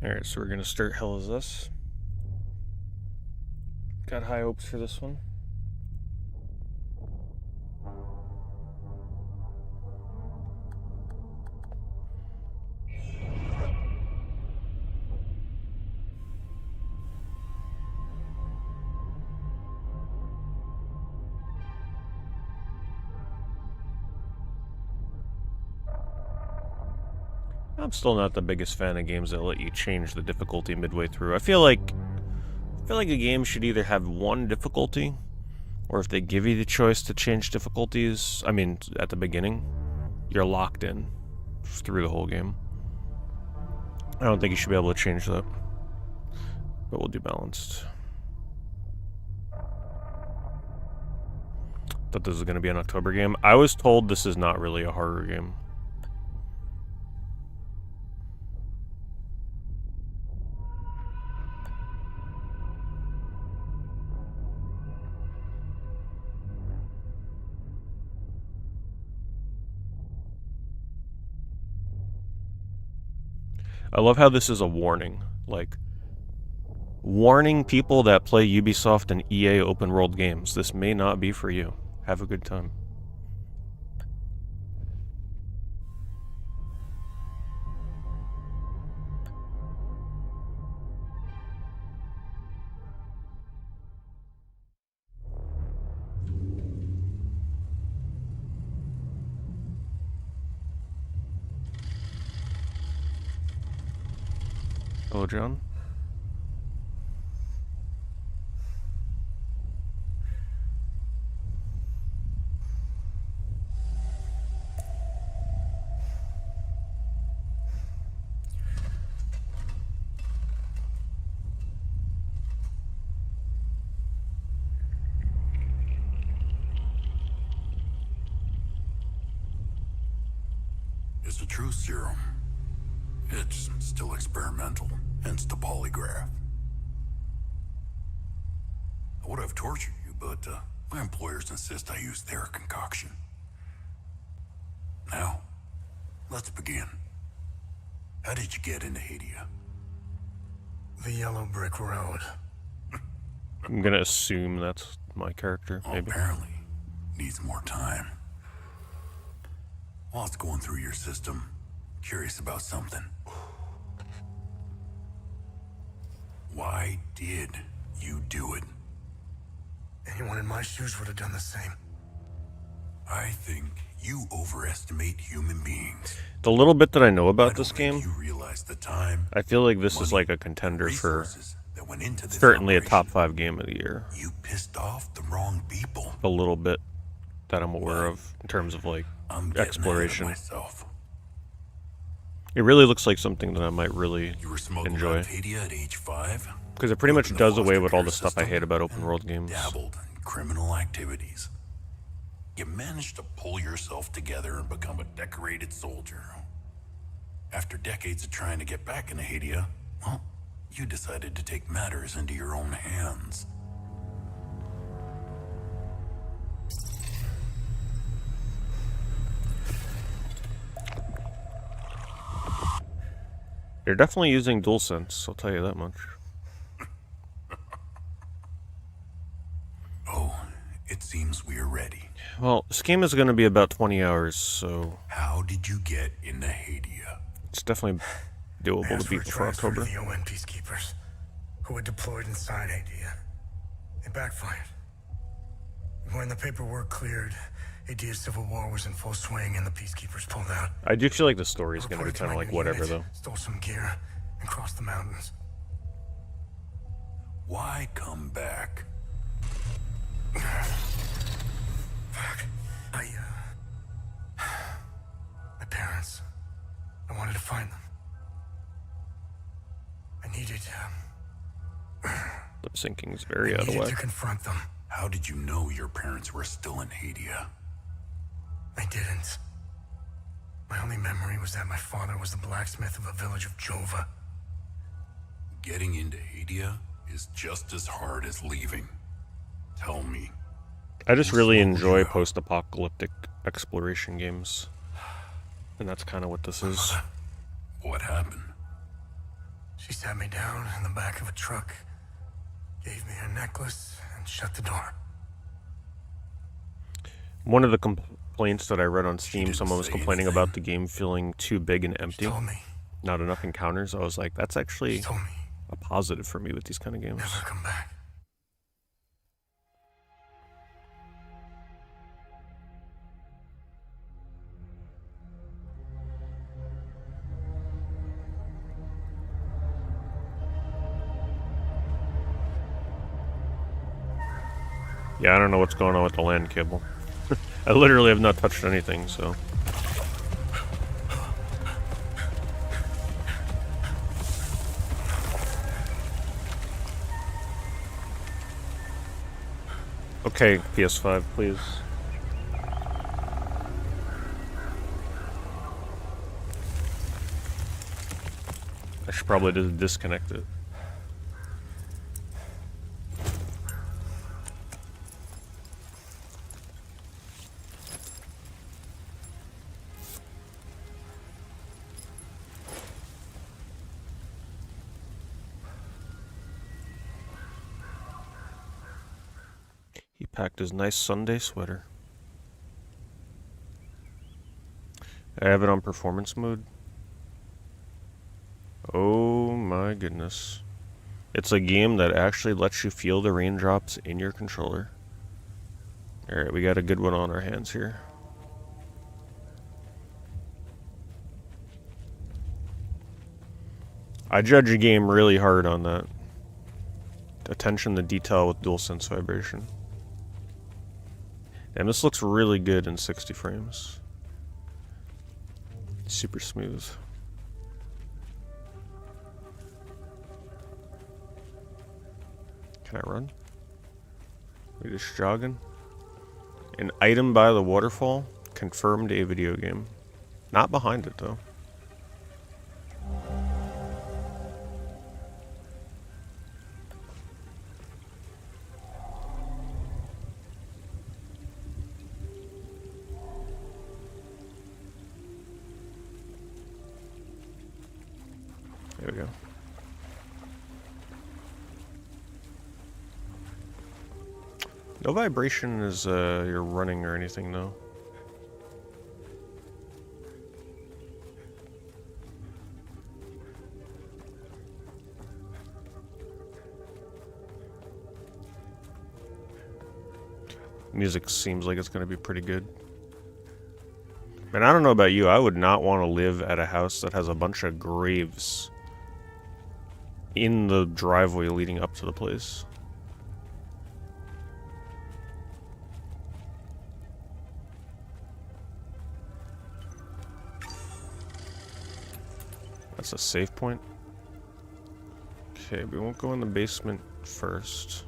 Alright, so we're gonna start Hell Is This. Got high hopes for this one. I'm still not the biggest fan of games that let you change the difficulty midway through. I feel like a game should either have one difficulty, or if they give you the choice to change difficulties, I mean, at the beginning, you're locked in through the whole game. I don't think you should be able to change that, but we'll do balanced. Thought this was going to be an October game. I was told this is not really a horror game. I love how this is a warning, like, warning people that play Ubisoft and EA open world games. This may not be for you. Have a good time. Hello, John. It's a true serum. It's still experimental, hence the polygraph. I would have tortured you, but my employers insist I use their concoction. Now, let's begin. How did you get into Hadia? The yellow brick road. I'm gonna assume that's my character, maybe. Apparently, needs more time. While it's going through your system, curious about something. Why did you do it? Anyone in my shoes would have done the same. I think you overestimate human beings. The little bit that I know about this game, You realize the time, I feel like this is money, like a contender for resources that went into this certainly a operation. top 5 game of the year. You pissed off the wrong people. A little bit that I'm aware of in terms of like I'm getting exploration. ahead of myself. It really looks like something that I might really You were smoking enjoy. Hadia at age 5. Because it pretty Grew up much in the does away foster with all care the stuff I system hate about open and world games. Dabbled in criminal activities. You managed to pull yourself together and become a decorated soldier. After decades of trying to get back into Hadia, well, you decided to take matters into your own hands. You're definitely using DualSense, I'll tell you that much. Oh, it seems we are ready. Well, this game is going to be about 20 hours, so How did you get into Hadia? it's definitely doable Hands to beat were before transferred to October. the UN peacekeepers, who were deployed inside Hadia. It backfired. When the paperwork cleared, Hadia's civil war was in full swing, and the peacekeepers pulled out. I do feel like the story is going to be Reported kind of my like new whatever, unit, though. Stole some gear and crossed the mountains. Why come back? Fuck. My parents. I wanted to find them. I needed, Lip syncing is very I out of needed to whack. confront them. How did you know your parents were still in Hadia? I didn't. My only memory was that my father was the blacksmith of a village of Jova. Getting into Hadia is just as hard as leaving. Tell me. I just really Slow enjoy down. post-apocalyptic exploration games. And that's kind of what this is. What happened? She sat me down in the back of a truck, gave me a necklace, and shut the door. One of the complaints that I read on Steam, didn't someone was say complaining anything. about the game feeling too big and She empty. told me, Not enough encounters. I was like, that's she actually told me, a positive for me with these kind of games. never come back. Yeah, I don't know what's going on with the LAN cable. I literally have not touched anything, so... Okay, PS5, please. I should probably just disconnect it. He packed his nice Sunday sweater. I have it on performance mode. Oh my goodness. It's a game that actually lets you feel the raindrops in your controller. Alright, we got a good one on our hands here. I judge a game really hard on that. Attention to detail with DualSense vibration. And this looks really good in 60 frames. Super smooth. Can I run? We just jogging? An item by the waterfall confirmed a video game. Not behind it though. There we go. No vibration as you're running or anything, though. Music seems like it's going to be pretty good. And I don't know about you, I would not want to live at a house that has a bunch of graves in the driveway leading up to the place. That's a save point. Okay, we won't go in the basement first.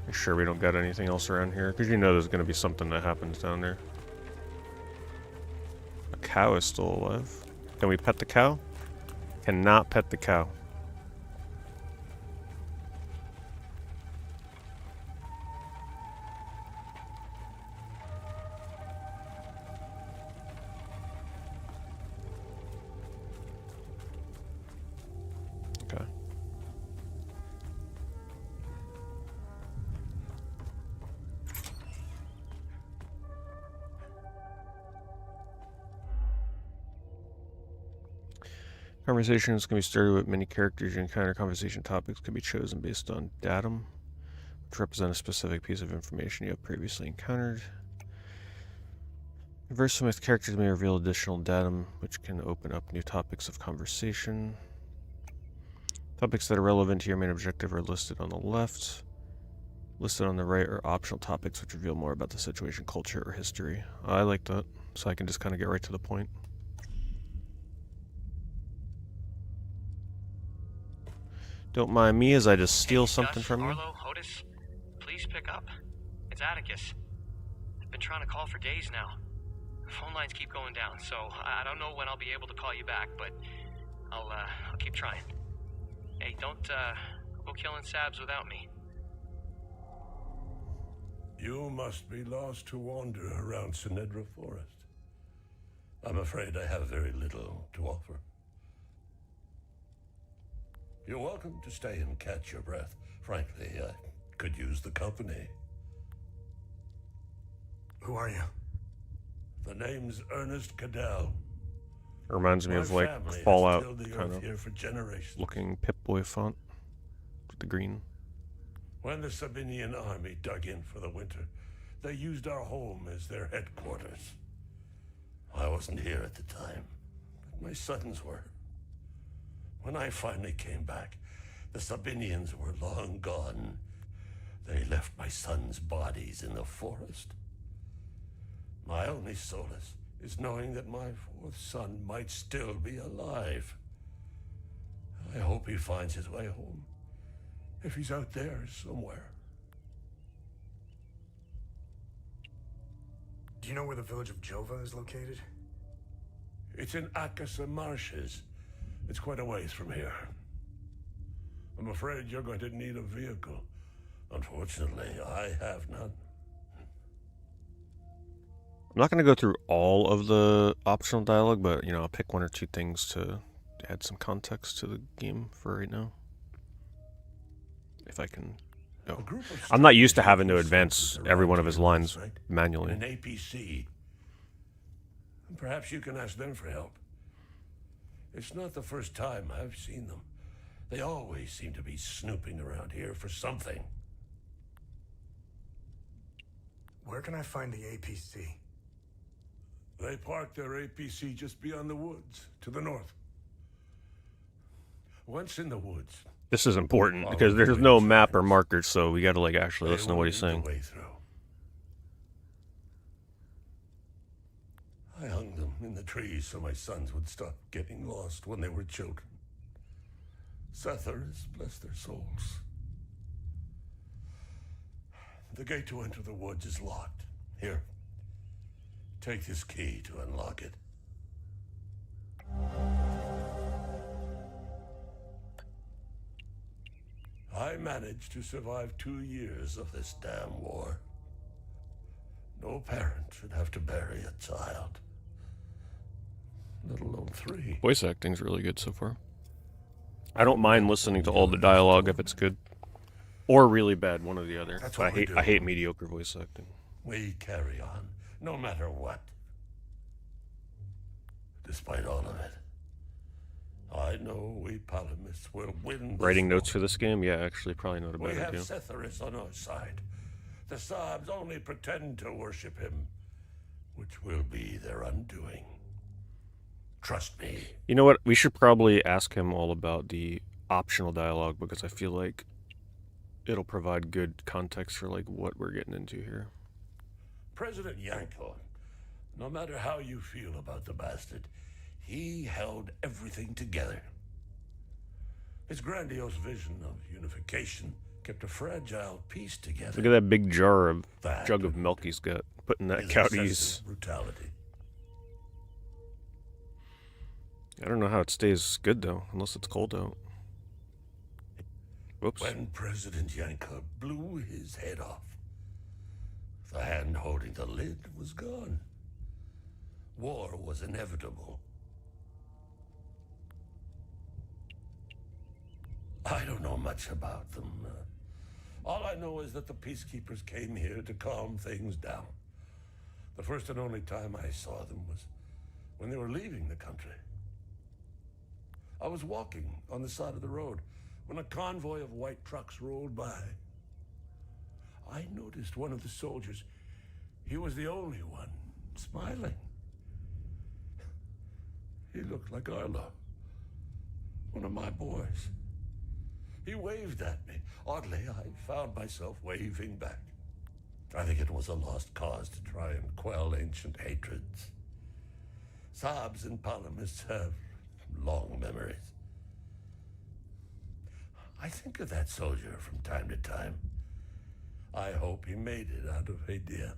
Make sure we don't got anything else around here, because you know there's going to be something that happens down there. A cow is still alive. Can we pet the cow? Cannot pet the cow. Okay. Conversations can be started with many characters you encounter. Conversation topics can be chosen based on datum, which represent a specific piece of information you have previously encountered. Conversing with characters may reveal additional datum, which can open up new topics of conversation. Topics that are relevant to your main objective are listed on the left. Listed on the right are optional topics which reveal more about the situation, culture, or history. I like that, so I can just kind of get right to the point. Don't mind me as I just steal something from you. Arlo, Otis, please pick up. It's Atticus. I've been trying to call for days now. The phone lines keep going down, so I don't know when I'll be able to call you back, but I'll keep trying. Hey, don't go killing Sabs without me. You must be lost to wander around Sinedra Forest. I'm afraid I have very little to offer. You're welcome to stay and catch your breath. Frankly, I could use the company. Who are you? The name's Ernest Cadell. Reminds me My of like family has Fallout tilled the kind earth of here for generations. looking Pip-Boy font with the green. When the Sabinian army dug in for the winter, they used our home as their headquarters. I wasn't here at the time, but my sons were. When I finally came back, the Sabinians were long gone. They left my sons' bodies in the forest. My only solace is knowing that my fourth son might still be alive. I hope he finds his way home, if he's out there somewhere. Do you know where the village of Jova is located? It's in Akasa Marshes. It's quite a ways from here. I'm afraid you're going to need a vehicle. Unfortunately, I have none. I'm not going to go through all of the optional dialogue, but, you know, I'll pick one or two things to add some context to the game for right now. If I can... Oh. I'm not used to having to advance every one of his lines manually. An APC. And perhaps you can ask them for help. It's not the first time I've seen them. They always seem to be snooping around here for something. Where can I find the APC? They parked their APC just beyond the woods, to the north. Once in the woods, This is important because there's no map or markers, so we gotta like actually listen to what he's saying. I hung them in the trees so my sons would stop getting lost when they were children. Setharus, bless their souls. The gate to enter the woods is locked. Here, take this key to unlock it. I managed to survive 2 years of this damn war. No parent should have to bury a child, let alone 3. Voice acting's really good so far. I don't mind listening to all the dialogue if it's good. Or really bad, one or the other. That's I what we hate do. mediocre voice acting. We carry on, no matter what. Despite all of it, I know we Palamists will win this Writing war. notes for this game? Yeah, actually, probably not a We bad have idea. Setharus on our side. The Sabs only pretend to worship him, which will be their undoing. Trust me. You know what? We should probably ask him all about the optional dialogue because I feel like it'll provide good context for like what we're getting into here. President Yanko, no matter how you feel about the bastard, he held everything together. His grandiose vision of unification kept a fragile peace together. Look at that big jug That of milk he's got. Putting that His cow to excessive use. brutality. I don't know how it stays good though, unless it's cold out. Whoops. When President Yanko blew his head off, the hand holding the lid was gone. War was inevitable. I don't know much about them. All I know is that the peacekeepers came here to calm things down. The first and only time I saw them was when they were leaving the country. I was walking on the side of the road when a convoy of white trucks rolled by. I noticed one of the soldiers. He was the only one smiling. He looked like Arlo, one of my boys. He waved at me. Oddly, I found myself waving back. I think it was a lost cause to try and quell ancient hatreds. Sabs and Palamists have long memories. I think of that soldier from time to time. I hope he made it out of Hadia.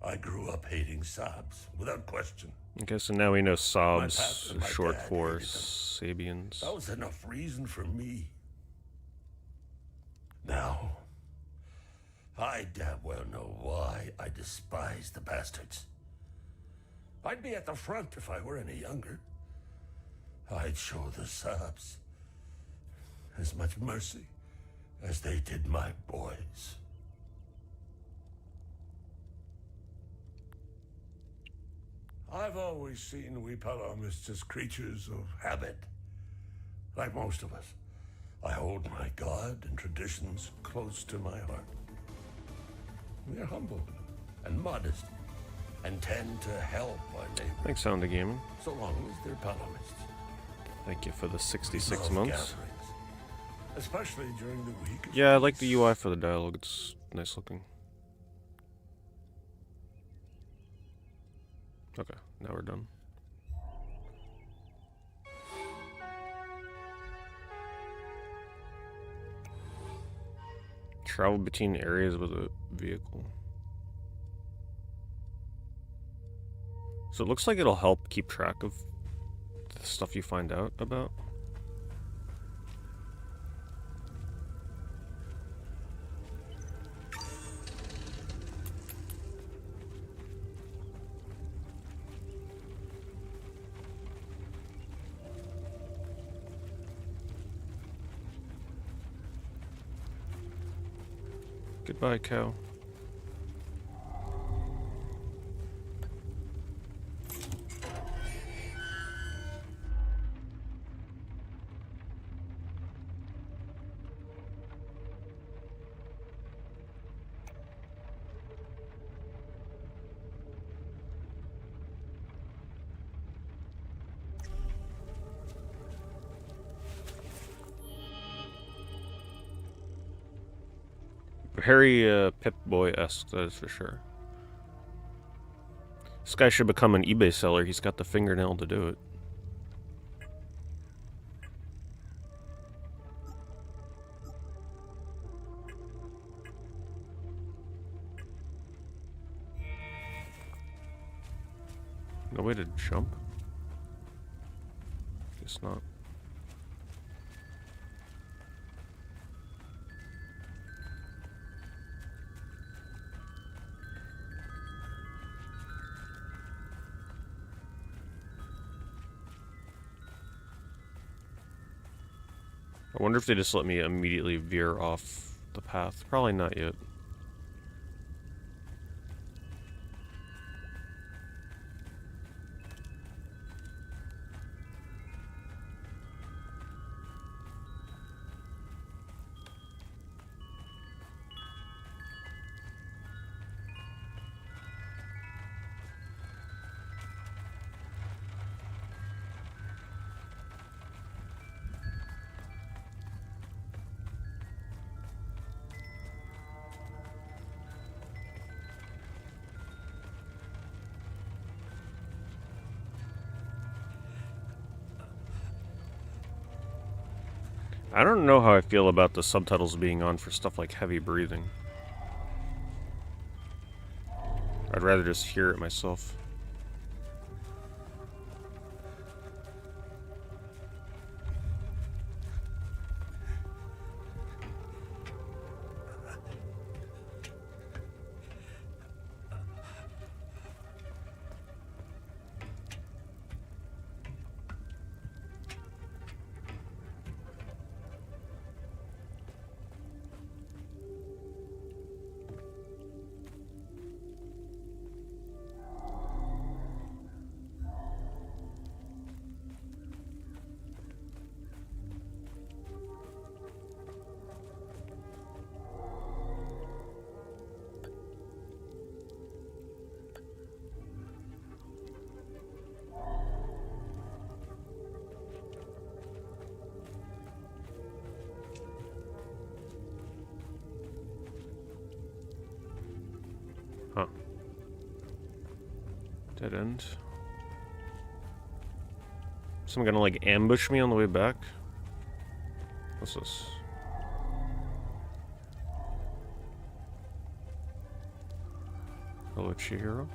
I grew up hating Sabs, without question. Okay, so now we know My Sobs past and is my short dad for hated them. Sabians. That was enough reason for me. Now, I damn well know why I despise the bastards. I'd be at the front if I were any younger. I'd show the subs as much mercy as they did my boys. I've always seen we Palomnists as creatures of habit. Like most of us, I hold my God and traditions close to my heart. We're humble and modest and tend to help our neighbors. Thanks, Sound of Gaming. So long as they're Palomists. Thank you for the 66 Love months. gatherings, especially during the week. of Yeah, I like peace. the UI for the dialogue. It's nice looking. Okay, now we're done. Travel between areas with a vehicle. So it looks like it'll help keep track of the stuff you find out about. Goodbye, cow. Harry Pip-Boy-esque, that is for sure. This guy should become an eBay seller. He's got the fingernail to do it. No way to jump? Guess not. I wonder if they just let me immediately veer off the path. Probably not yet. I don't know how I feel about the subtitles being on for stuff like heavy breathing. I'd rather just hear it myself. Huh. Dead end. Someone gonna like ambush me on the way back? What's this? Hello, Chihiro?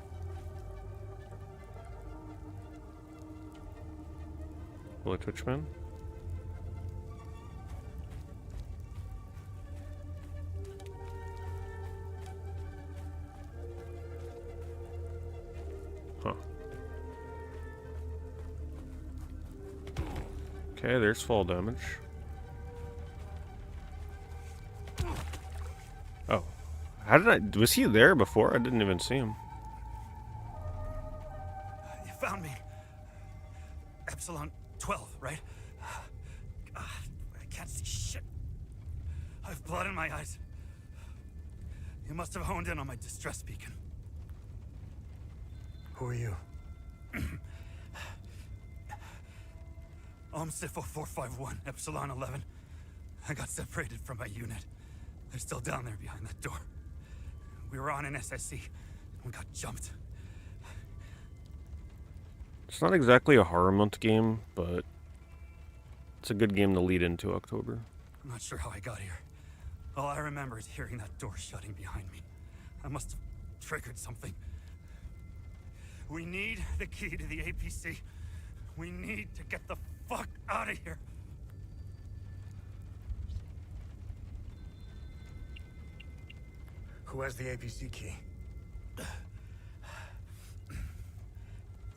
Hello, Twitchman? Huh. Okay, there's fall damage. Oh. How did I... Was he there before? I didn't even see him. You found me. Epsilon 12, right? I can't see shit. I have blood in my eyes. You must have honed in on my distress beacon. Who are you? Sifo 451, Epsilon 11. I got separated from my unit. They're still down there behind that door. We were on an SSC. We got jumped. It's not exactly a horror month game, but it's a good game to lead into October. I'm not sure how I got here. All I remember is hearing that door shutting behind me. I must have triggered something. We need the key to the APC. We need to get the fuck out of here. Who has the APC key?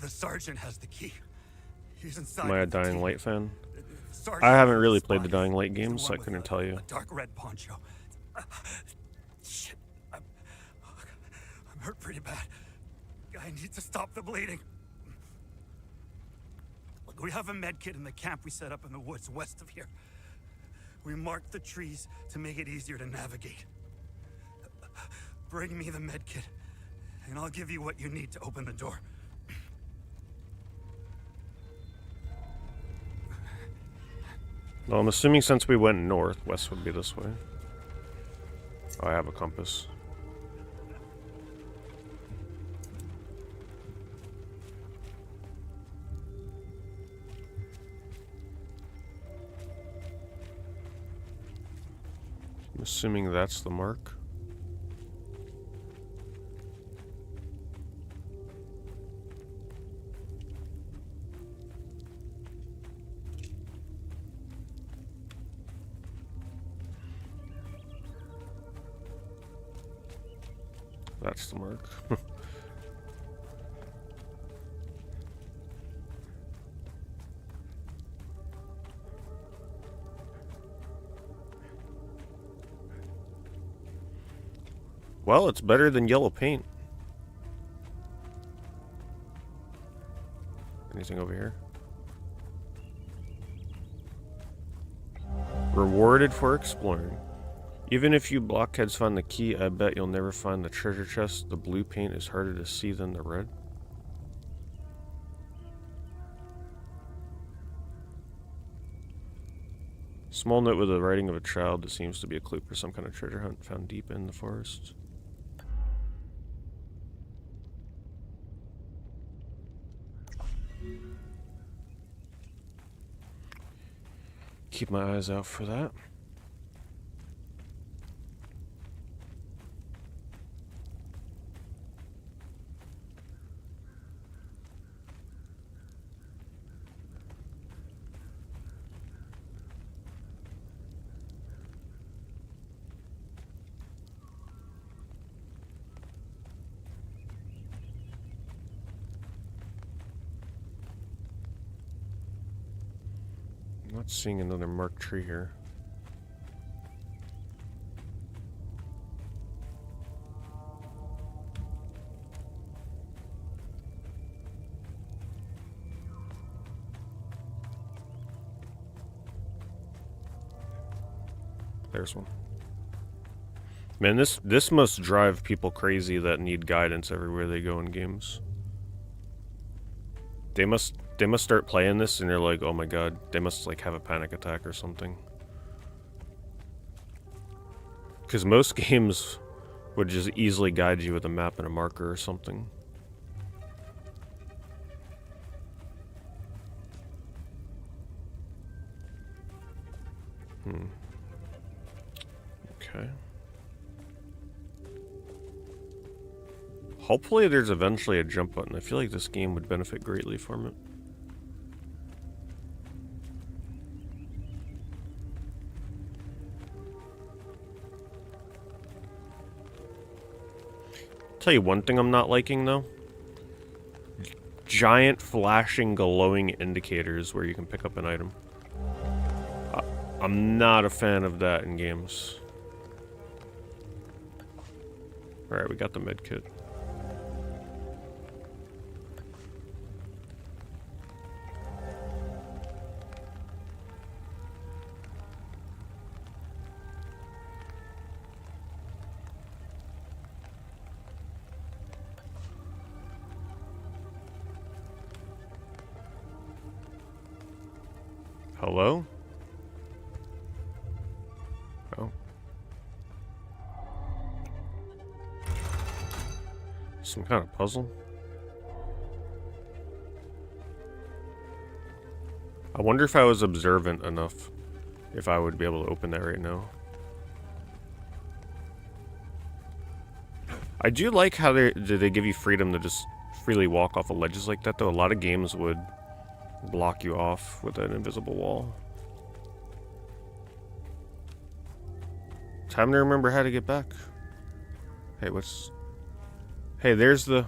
The sergeant has the key. He's inside. Am I a with the Dying team. Light fan? Sergeant I haven't is really the played the spy. Dying Light He's the games, so I one couldn't with tell you. A dark red poncho. Shit. I'm hurt pretty bad. I need to stop the bleeding. Look, we have a med kit in the camp we set up in the woods west of here. We marked the trees to make it easier to navigate. Bring me the med kit, and I'll give you what you need to open the door. Well, I'm assuming since we went north, west would be this way. Oh, I have a compass. I'm assuming that's the mark. That's the mark. Well, it's better than yellow paint. Anything over here? Rewarded for exploring. Even if you blockheads find the key, I bet you'll never find the treasure chest. The blue paint is harder to see than the red. Small note with the writing of a child. That seems to be a clue for some kind of treasure hunt found deep in the forest. Keep my eyes out for that. Not seeing another marked tree here. There's one. Man, this must drive people crazy that need guidance everywhere they go in games. They must start playing this and they're like, oh my god, they must like have a panic attack or something. Because most games would just easily guide you with a map and a marker or something. Okay. Hopefully there's eventually a jump button. I feel like this game would benefit greatly from it. Tell you one thing I'm not liking though. Giant flashing glowing indicators where you can pick up an item. I'm not a fan of that in games. Alright, we got the med kit. Hello? Oh. Some kind of puzzle? I wonder if I was observant enough, if I would be able to open that right now. I do like how they give you freedom to just freely walk off of ledges like that, though. A lot of games would block you off with an invisible wall. Time to remember how to get back. Hey, what's... Hey, there's the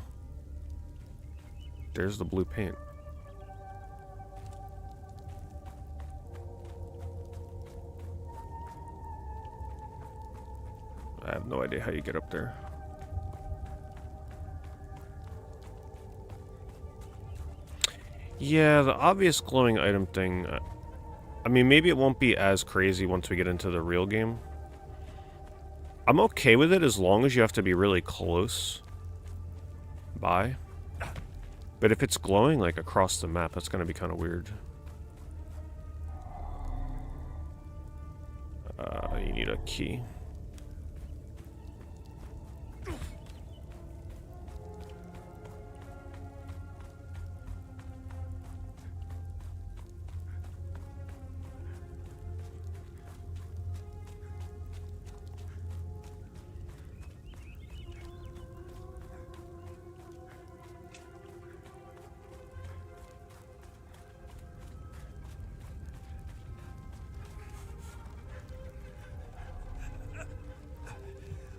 blue paint. I have no idea how you get up there. Yeah, the obvious glowing item thing, I mean, maybe it won't be as crazy once we get into the real game. I'm okay with it as long as you have to be really close by. But if it's glowing, like, across the map, that's gonna be kind of weird. You need a key.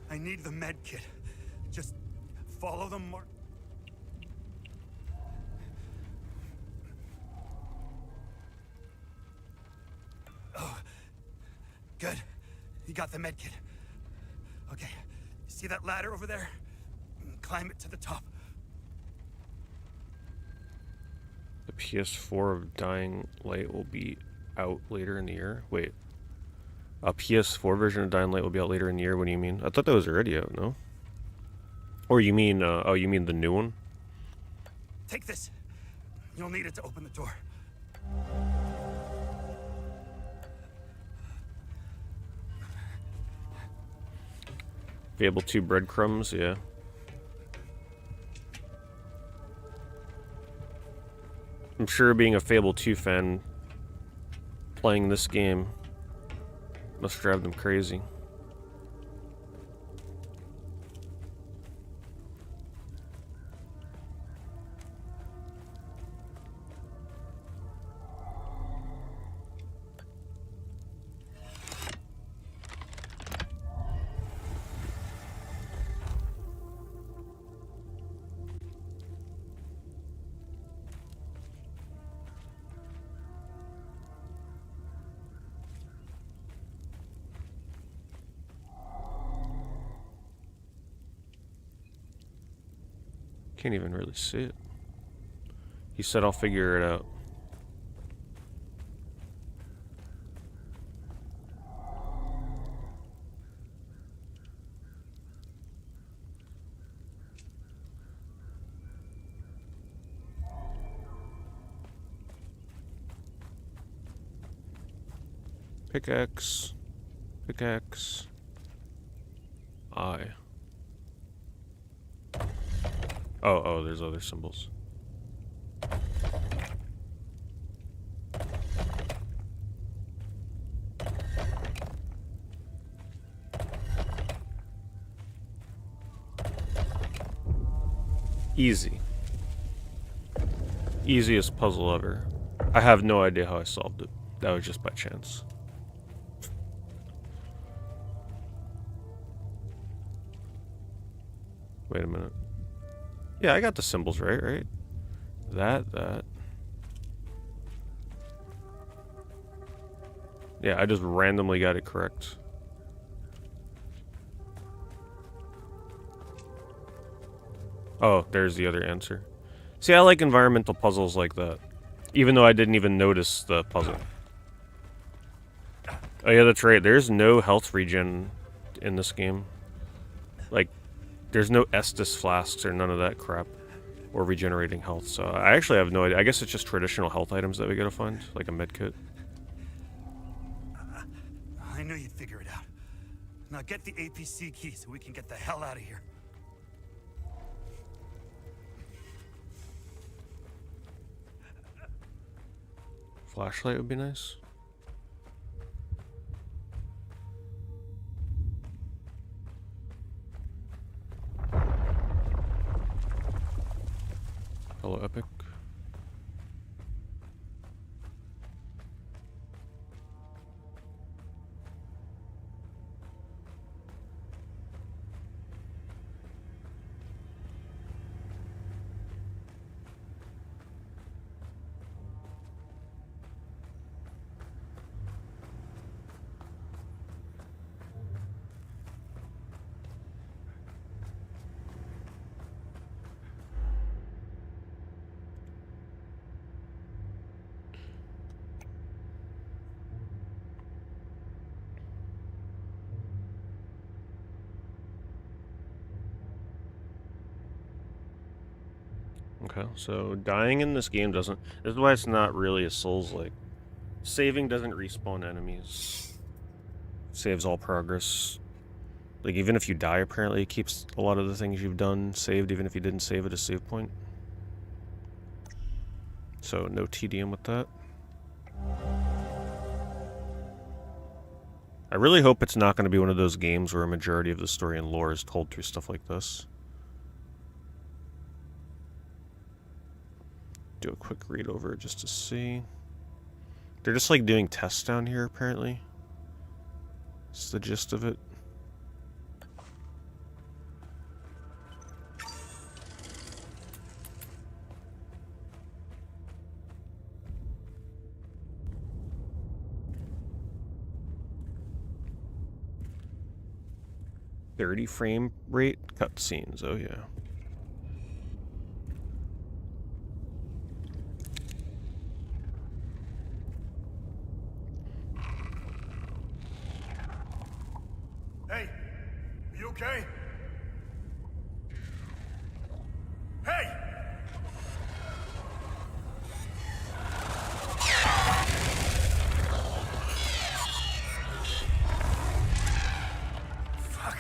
I need the med kit. Just follow the mark. Oh, good. You got the med kit. Okay, see that ladder over there? Climb it to the top. The PS4 of Dying Light will be out later in the year. Wait. A PS4 version of Dying Light will be out later in the year? What do you mean? I thought that was already out, no? Or you mean, oh, you mean the new one? Take this. You'll need it to open the door. Fable 2 breadcrumbs, yeah. I'm sure being a Fable 2 fan, playing this game must drive them crazy. Can't even really see it. He said I'll figure it out. Pickaxe. Pickaxe. I. Oh, there's other symbols. Easy. Easiest puzzle ever. I have no idea how I solved it. That was just by chance. Wait a minute. Yeah, I got the symbols right? That. Yeah, I just randomly got it correct. Oh, there's the other answer. See, I like environmental puzzles like that. Even though I didn't even notice the puzzle. Oh yeah, that's right. There's no health regen in this game. Like, there's no Estus flasks or none of that crap. Or regenerating health, so I actually have no idea. I guess it's just traditional health items that we gotta find, like a medkit. I knew you'd figure it out. Now get the APC key so we can get the hell out of here. Flashlight would be nice. Hello, Epic. Okay, so dying in this game doesn't... This is why it's not really a Souls-like. Saving doesn't respawn enemies. Saves all progress. Like, even if you die, apparently, it keeps a lot of the things you've done saved, even if you didn't save at a save point. So, no TDM with that. I really hope it's not going to be one of those games where a majority of the story and lore is told through stuff like this. Do a quick read over just to see. They're just like doing tests down here, apparently. That's the gist of it. .30 frame rate cutscenes, oh yeah. Hey, are you okay? Hey! Fuck.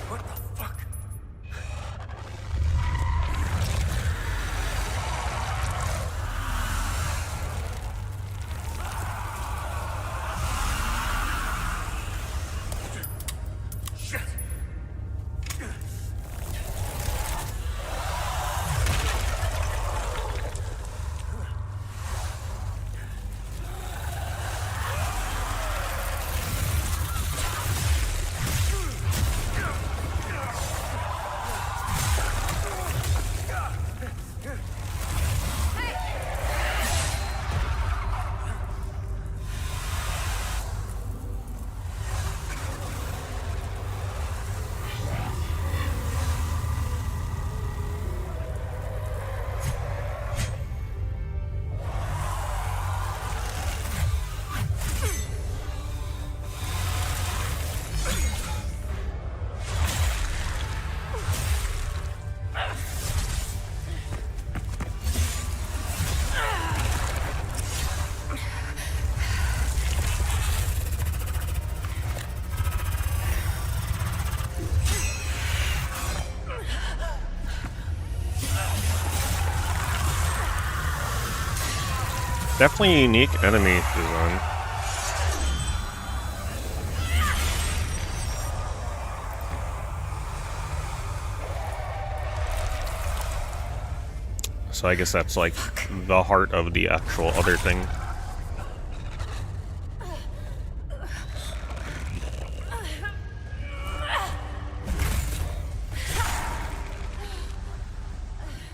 What the fuck? Shit! Definitely unique enemy design. So I guess that's like the heart of the actual other thing.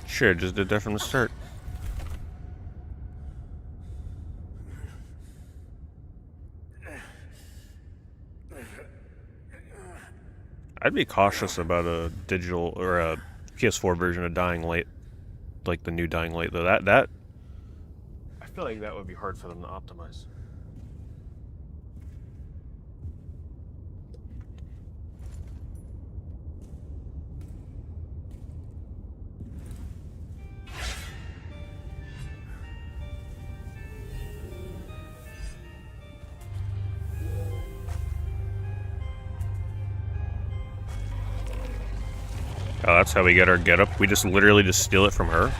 Sure, just did that from the start. I'd be cautious about a digital or a PS4 version of Dying Light, like the new Dying Light, though. That I feel like that would be hard for them to optimize. Oh, that's how we get our getup. We just literally just steal it from her.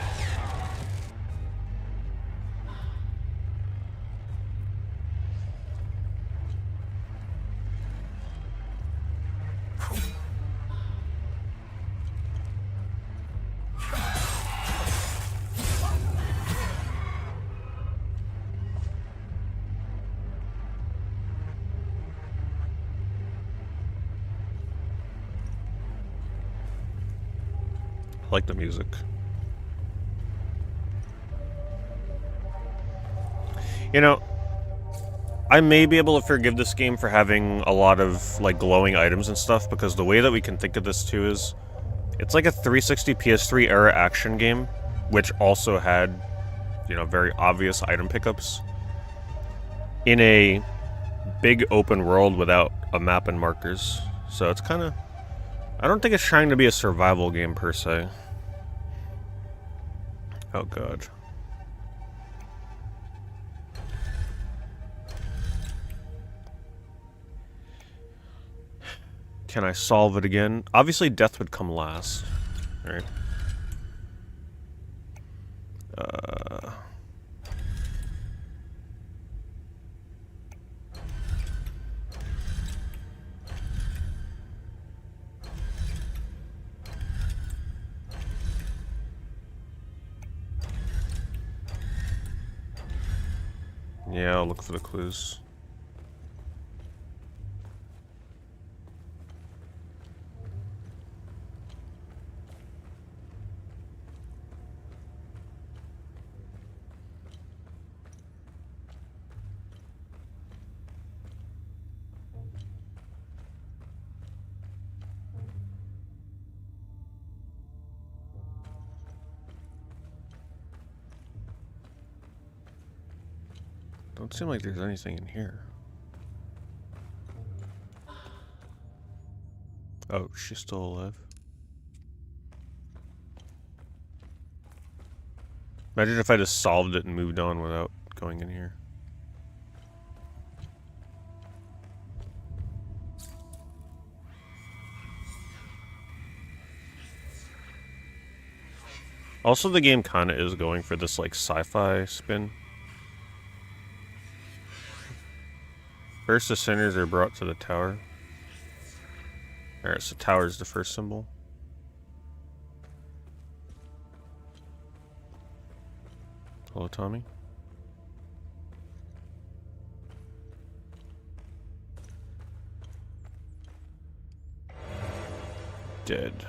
I like the music. You know, I may be able to forgive this game for having a lot of like glowing items and stuff, because the way that we can think of this too is it's like a 360 PS3 era action game, which also had, you know, very obvious item pickups in a big open world without a map and markers. So it's kind of, I don't think it's trying to be a survival game per se. Oh god. Can I solve it again? Obviously death would come last. Alright. Yeah, I'll look for the clues. Don't seem like there's anything in here. Oh, she's still alive. Imagine if I just solved it and moved on without going in here. Also, the game kind of is going for this like sci-fi spin. First, the sinners are brought to the tower. Alright, so tower is the first symbol. Hello, Tommy. Dead.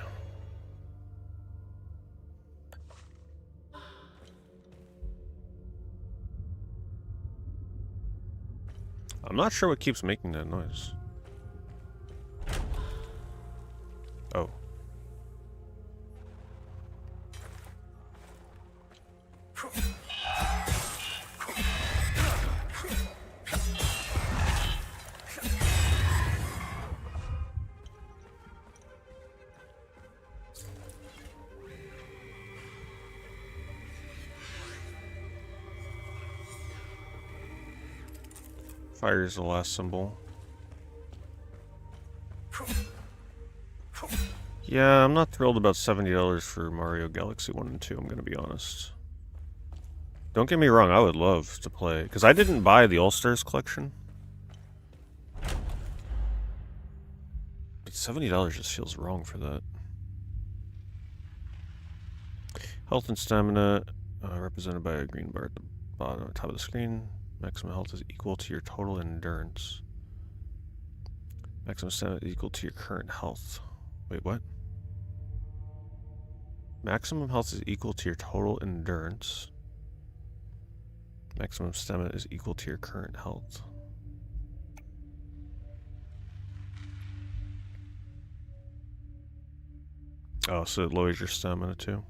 I'm not sure what keeps making that noise. Oh. Fire is the last symbol. Yeah, I'm not thrilled about $70 for Mario Galaxy 1 and 2, I'm gonna be honest. Don't get me wrong, I would love to play, because I didn't buy the All-Stars collection. But $70 just feels wrong for that. Health and stamina, represented by a green bar at the bottom, top of the screen. Maximum health is equal to your total endurance. Maximum stamina is equal to your current health. Wait, what? Maximum health is equal to your total endurance. Maximum stamina is equal to your current health. Oh, so it lowers your stamina too.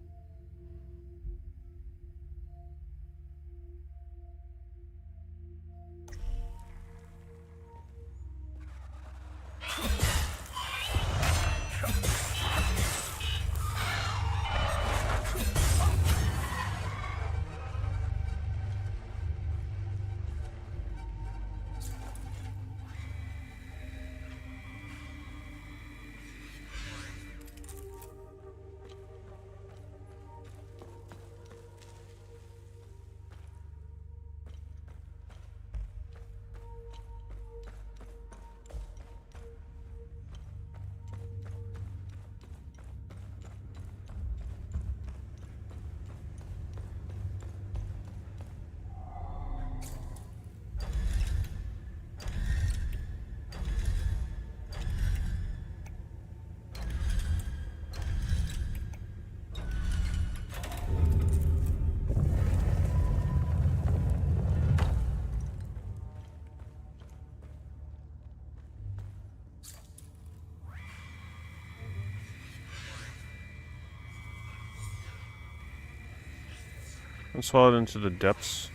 And swallowed into the depths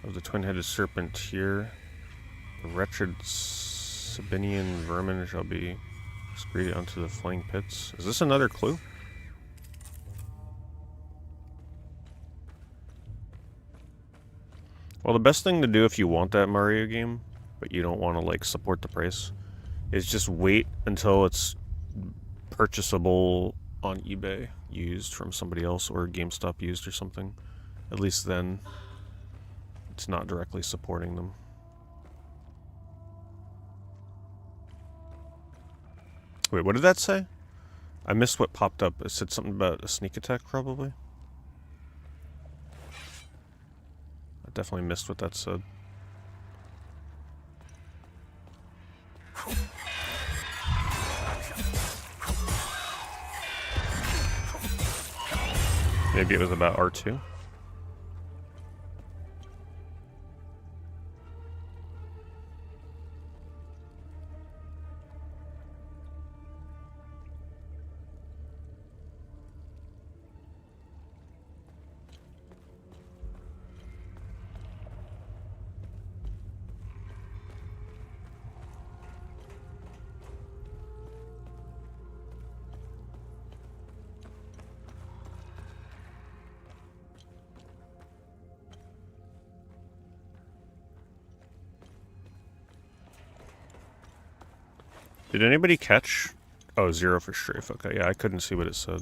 of the twin-headed serpent here. The wretched Sabinian vermin shall be excreted onto the flaying pits. Is this another clue? Well, the best thing to do if you want that Mario game, but you don't want to, like, support the price, is just wait until it's purchasable on eBay, used from somebody else, or GameStop used or something. At least then, it's not directly supporting them. Wait, what did that say? I missed what popped up. It said something about a sneak attack, probably. I definitely missed what that said. Maybe it was about R2. Did anybody catch? Oh, 0 for strafe. Okay, yeah, I couldn't see what it said.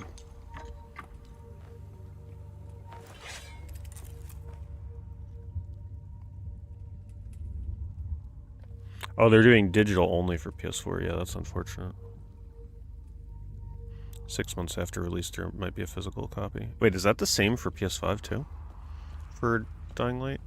Oh, they're doing digital only for PS4. Yeah, that's unfortunate. 6 months after release, there might be a physical copy. Wait, is that the same for PS5 too? For Dying Light?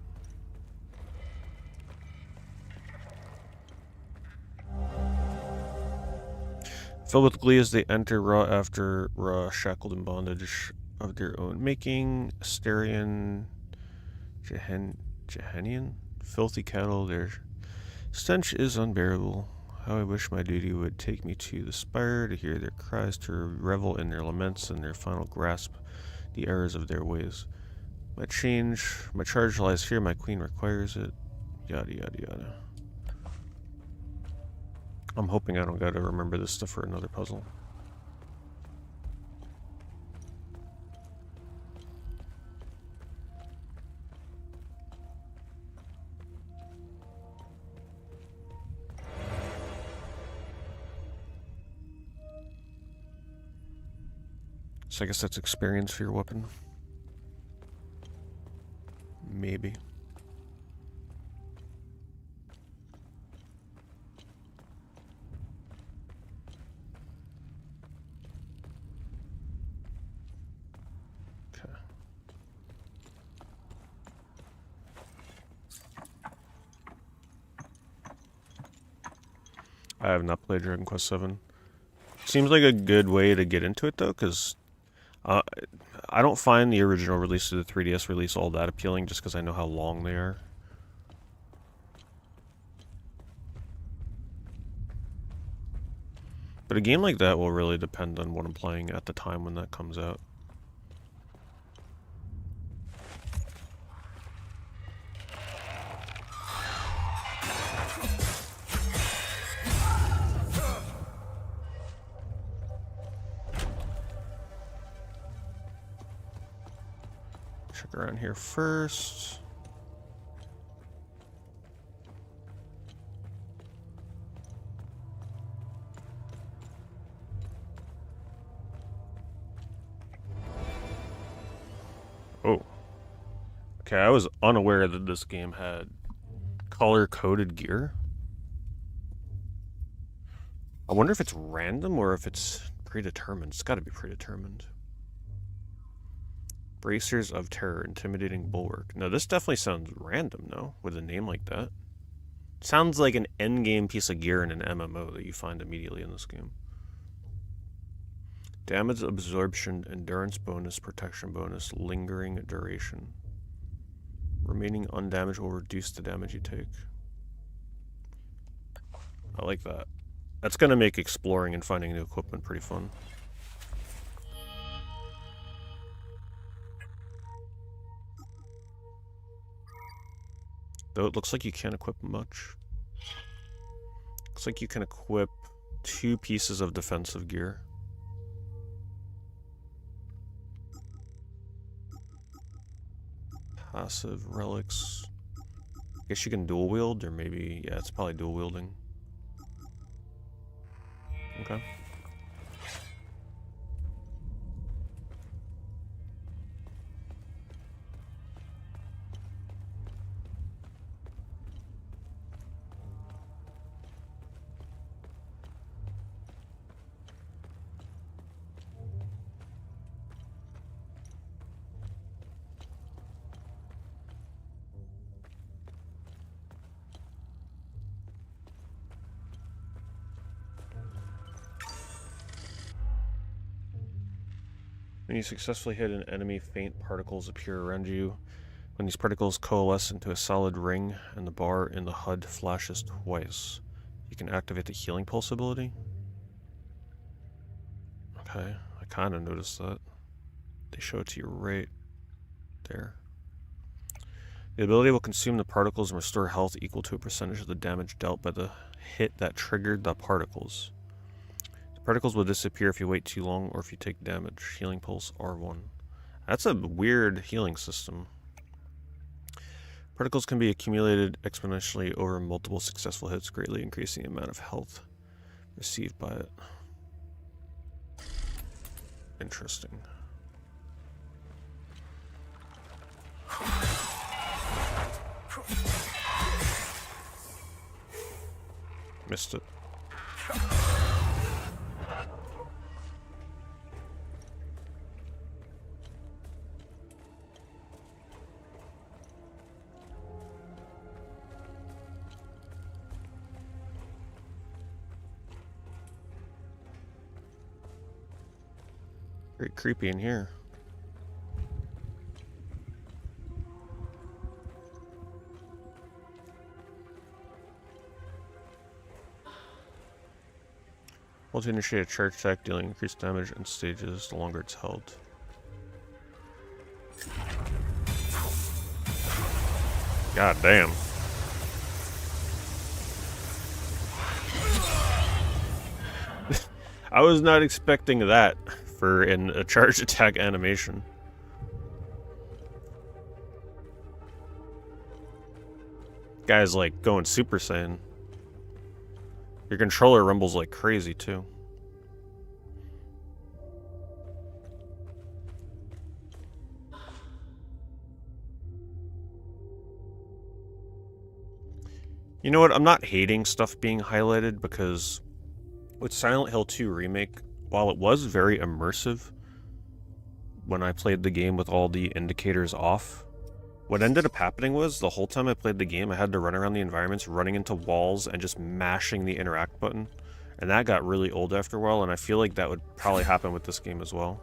Filled with glee as they enter Ra after Ra, shackled in bondage of their own making, Asterian, Jehanian, filthy cattle, their stench is unbearable. How I wish my duty would take me to the spire to hear their cries, to revel in their laments and their final grasp the errors of their ways. My charge lies here, my queen requires it, yada yada yada. I'm hoping I don't gotta remember this stuff for another puzzle. So I guess that's experience for your weapon. Maybe. I have not played Dragon Quest VII. Seems like a good way to get into it, though, because I don't find the original release to the 3DS release all that appealing, just because I know how long they are. But a game like that will really depend on what I'm playing at the time when that comes out. Check around here first. Oh. Okay, I was unaware that this game had color-coded gear. I wonder if it's random or if it's predetermined. It's gotta be predetermined. Bracers of Terror, Intimidating Bulwark. No, this definitely sounds random, no? With a name like that. Sounds like an endgame piece of gear in an MMO that you find immediately in this game. Damage absorption, endurance bonus, protection bonus, lingering duration. Remaining undamaged will reduce the damage you take. I like that. That's gonna make exploring and finding new equipment pretty fun. Though it looks like you can't equip much. Looks like you can equip 2 pieces of defensive gear. Passive relics. I guess you can dual wield, or maybe, yeah, it's probably dual wielding. Okay. When you successfully hit an enemy, faint particles appear around you. When these particles coalesce into a solid ring and the bar in the HUD flashes twice, you can activate the healing pulse ability. Okay, I kind of noticed that. They show it to you right there. The ability will consume the particles and restore health equal to a percentage of the damage dealt by the hit that triggered the particles. Particles will disappear if you wait too long or if you take damage. Healing pulse R1. That's a weird healing system. Particles can be accumulated exponentially over multiple successful hits, greatly increasing the amount of health received by it. Interesting. Missed it. Very creepy in here. Well, to initiate a charge attack, dealing increased damage in stages the longer it's held. God damn. I was not expecting that for a charge attack animation. Guy's like going Super Saiyan. Your controller rumbles like crazy too. You know what? I'm not hating stuff being highlighted because with Silent Hill 2 Remake, while it was very immersive when I played the game with all the indicators off, what ended up happening was the whole time I played the game, I had to run around the environments, running into walls and just mashing the interact button. And that got really old after a while, and I feel like that would probably happen with this game as well.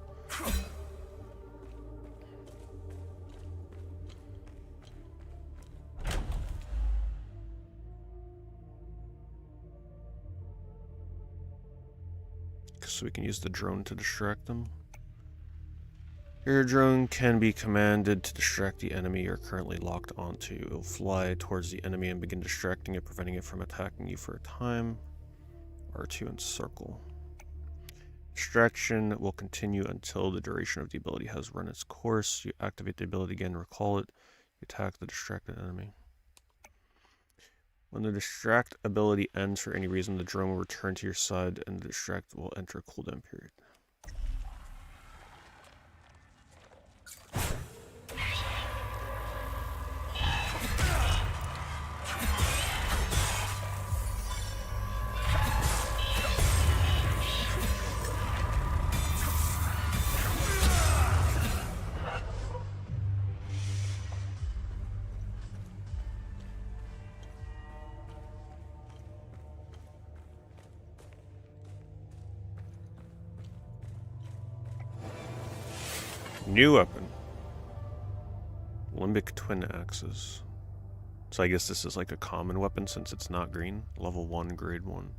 so we can use the drone to distract them. Your drone can be commanded to distract the enemy you're currently locked onto. It will fly towards the enemy and begin distracting it, preventing it from attacking you for a time. R2 and circle. Distraction will continue until the duration of the ability has run its course. You activate the ability again, recall it. You attack the distracted enemy. When the distract ability ends for any reason, the drone will return to your side and the distract will enter a cooldown period. New weapon. Limbic twin axes. So I guess this is like a common weapon since it's not green. Level 1, grade 1.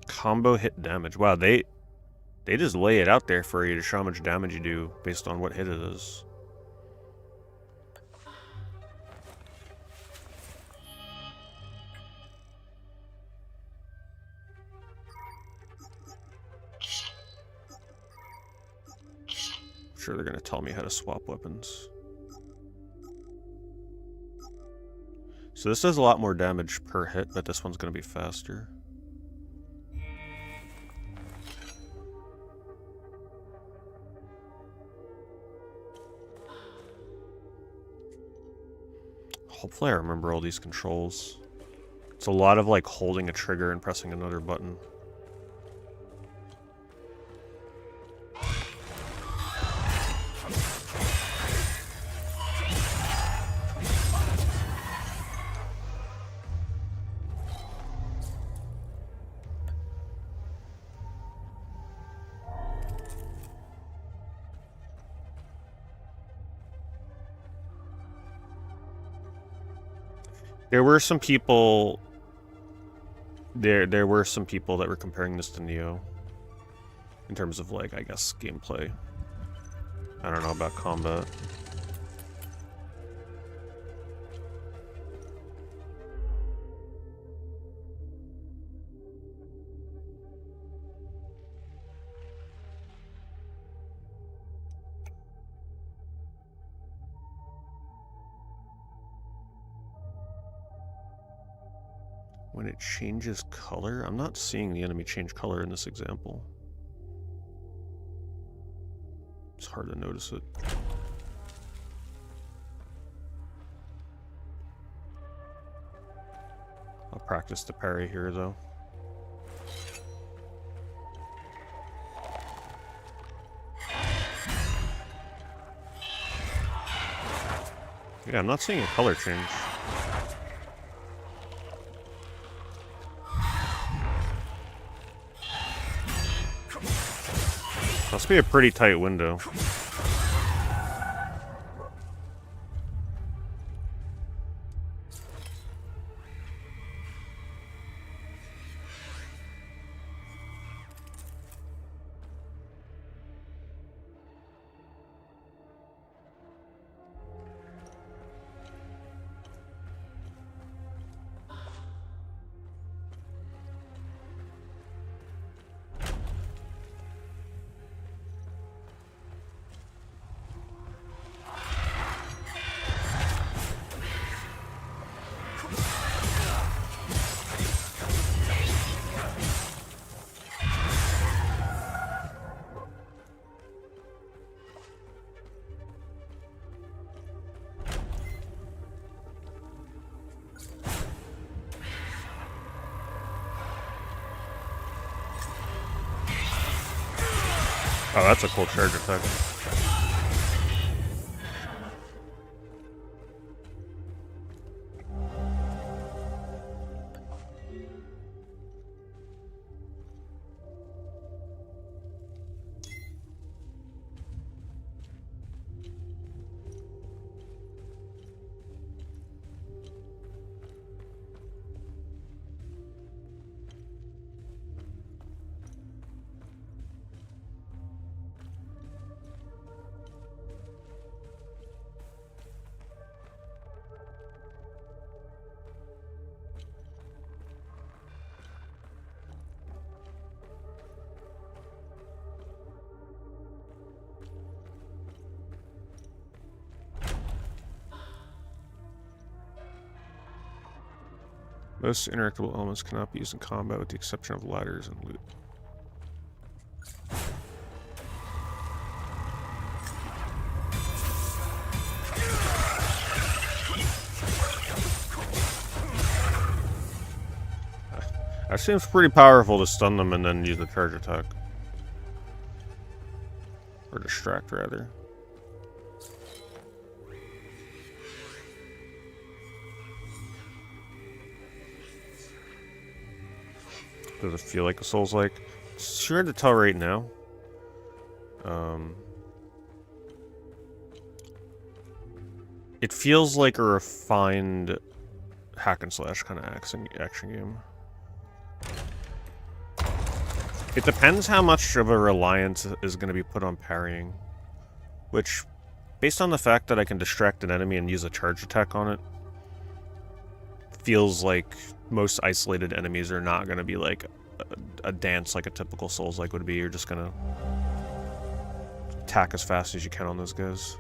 Combo hit damage. Wow, they just lay it out there for you to show how much damage you do based on what hit it is. Sure, they're gonna tell me how to swap weapons. So this does a lot more damage per hit, but this one's gonna be faster. Hopefully I remember all these controls. It's a lot of like holding a trigger and pressing another button. There were some people there were some people that were comparing this to Neo in terms of like, I guess, gameplay. I don't know about combat. When it changes color? I'm not seeing the enemy change color in this example. It's hard to notice it. I'll practice the parry here though. Yeah, I'm not seeing a color change. Must be a pretty tight window. Oh, that's a cool charge attack. Most interactable elements cannot be used in combat with the exception of ladders and loot. That seems pretty powerful to stun them and then use the charge attack. Or distract, rather. Does it feel like a Souls-like? It's hard to tell right now. It feels like a refined hack and slash kind of action game. It depends how much of a reliance is going to be put on parrying. Which, based on the fact that I can distract an enemy and use a charge attack on it, feels like most isolated enemies are not going to be like a dance like a typical Souls-like would be. You're just going to attack as fast as you can on those guys.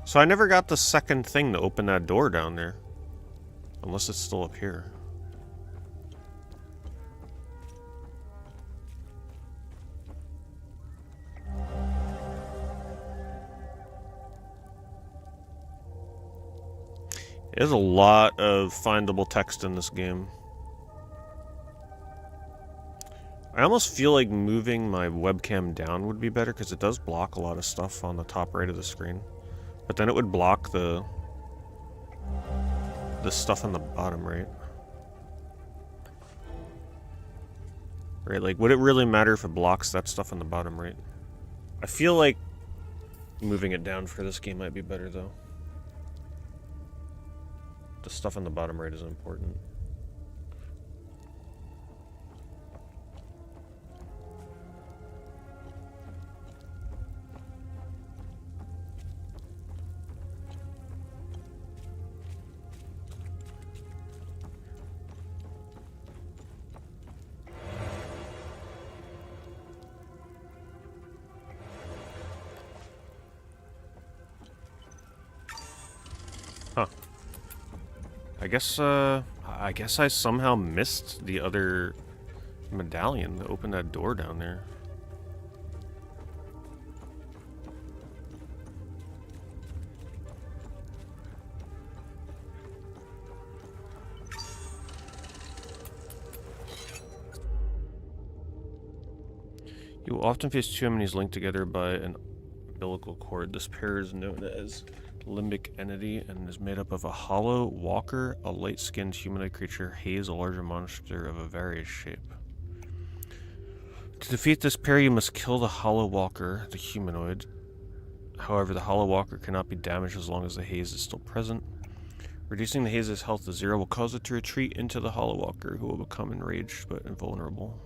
So I never got the second thing to open that door down there. Unless it's still up here. There's a lot of findable text in this game. I almost feel like moving my webcam down would be better because it does block a lot of stuff on the top right of the screen. But then it would block the stuff on the bottom right. Right, like, would it really matter if it blocks that stuff on the bottom right? I feel like moving it down for this game might be better, though. The stuff on the bottom right is important. Huh. I guess I somehow missed the other medallion to open that door down there. You will often face two enemies linked together by an umbilical cord. This pair is known as limbic entity and is made up of a hollow walker, a light-skinned humanoid creature, Haze, a larger monster of a various shape. To defeat this pair, you must kill the hollow walker, the humanoid. However, the hollow walker cannot be damaged as long as the haze is still present. Reducing the haze's health to 0 will cause it to retreat into the hollow walker, who will become enraged but invulnerable.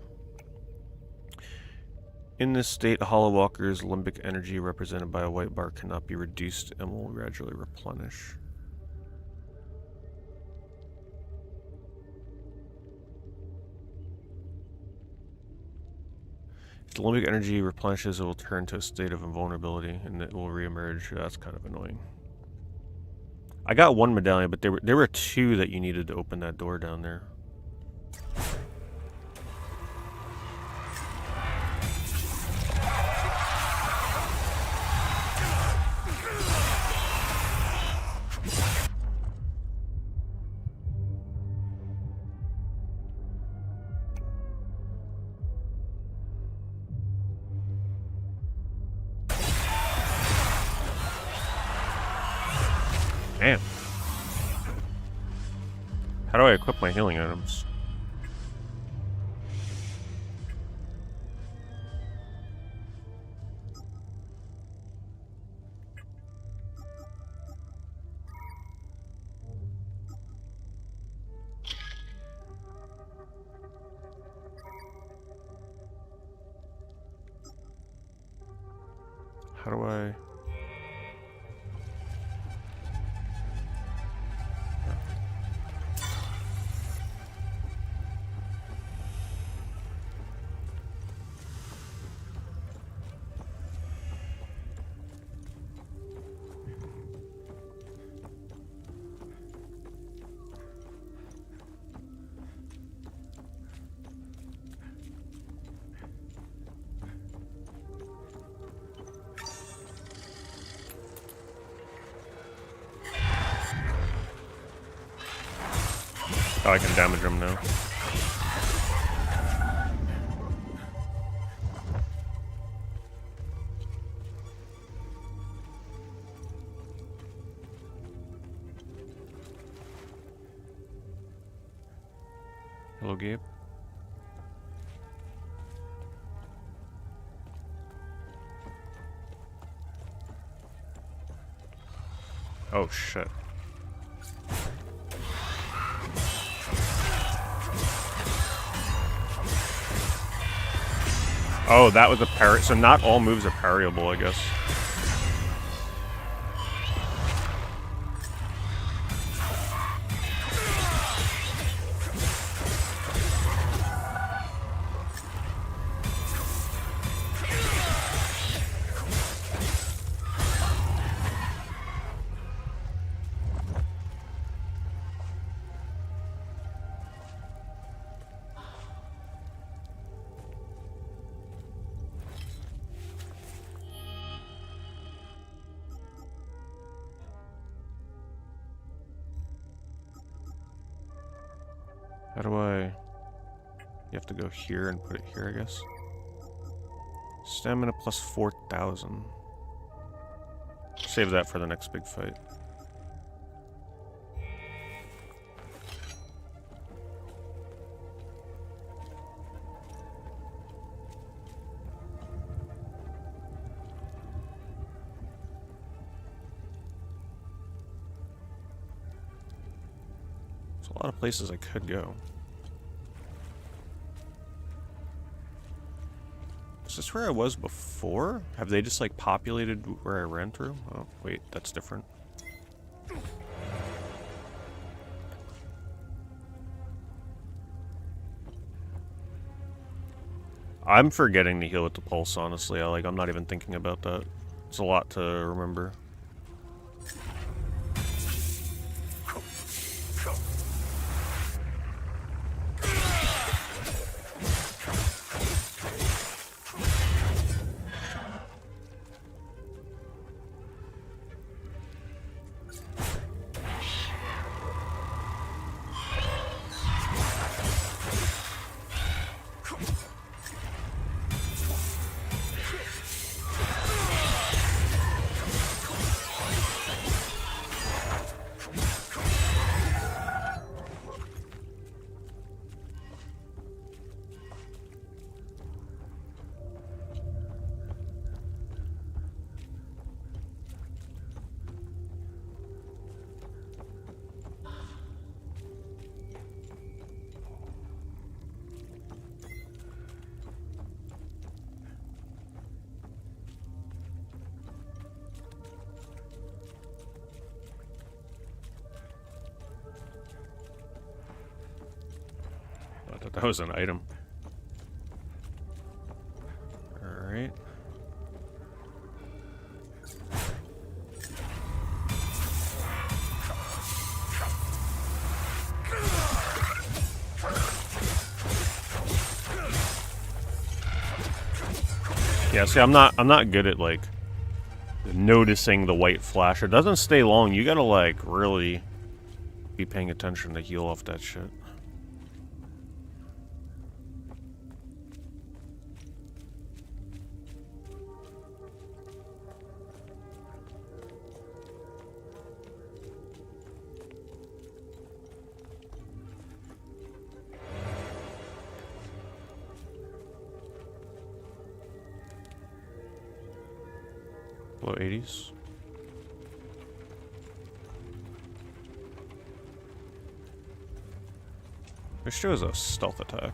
In this state, a hollow walker's limbic energy, represented by a white bar, cannot be reduced and will gradually replenish. If the limbic energy replenishes, it will turn to a state of invulnerability and it will reemerge. That's kind of annoying. I got one medallion, but there were two that you needed to open that door down there. Damn. How do I equip my healing items? How do I... Oh, I can damage him now. Hello, Gabe. Oh, shit. Oh, that was a parry. So not all moves are parryable, I guess. How do I... You have to go here and put it here, I guess. Stamina plus 4,000. Save that for the next big fight. There's a lot of places I could go. Is this where I was before? Have they just like populated where I ran through? Oh, wait, that's different. I'm forgetting to heal with the pulse, honestly. I'm not even thinking about that. It's a lot to remember. I thought that was an item. Alright. Yeah, see, I'm not good at like noticing the white flash. It doesn't stay long. You gotta like really be paying attention to heal off that shit. Low 80s. Wish there was a stealth attack.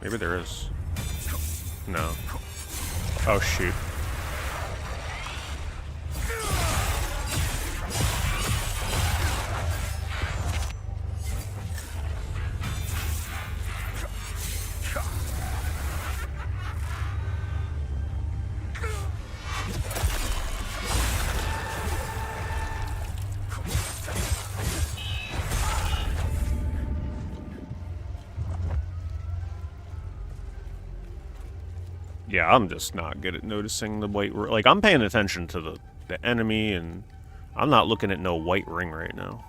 Maybe there is. No. Oh shoot. Yeah, I'm just not good at noticing the white ring. Like, I'm paying attention to the enemy, and I'm not looking at no white ring right now.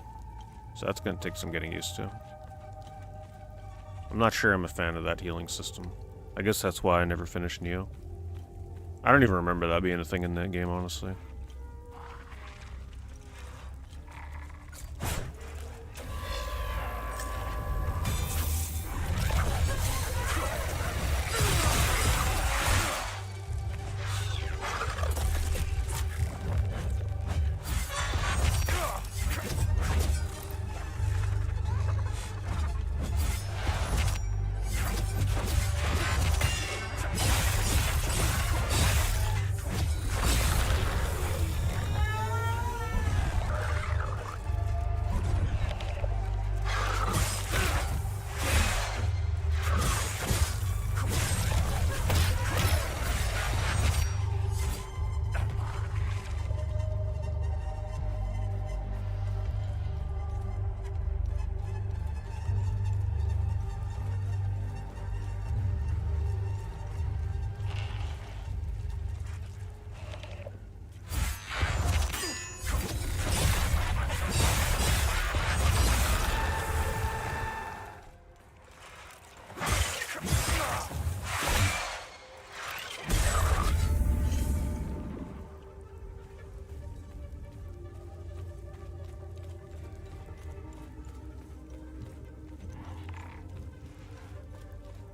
So that's going to take some getting used to. I'm not sure I'm a fan of that healing system. I guess that's why I never finished Neo. I don't even remember that being a thing in that game, honestly.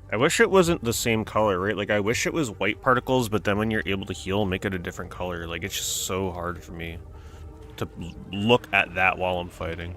I wish it wasn't the same color, right? Like, I wish it was white particles, but then when you're able to heal, make it a different color. Like, it's just so hard for me to look at that while I'm fighting.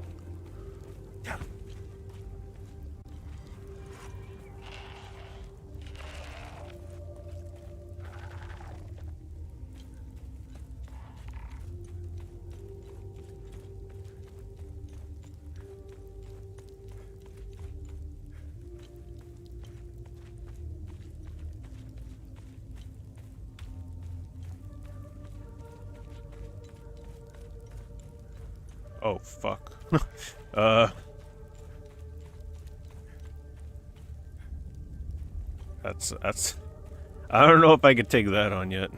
Oh, fuck. That's... I don't know if I could take that on yet.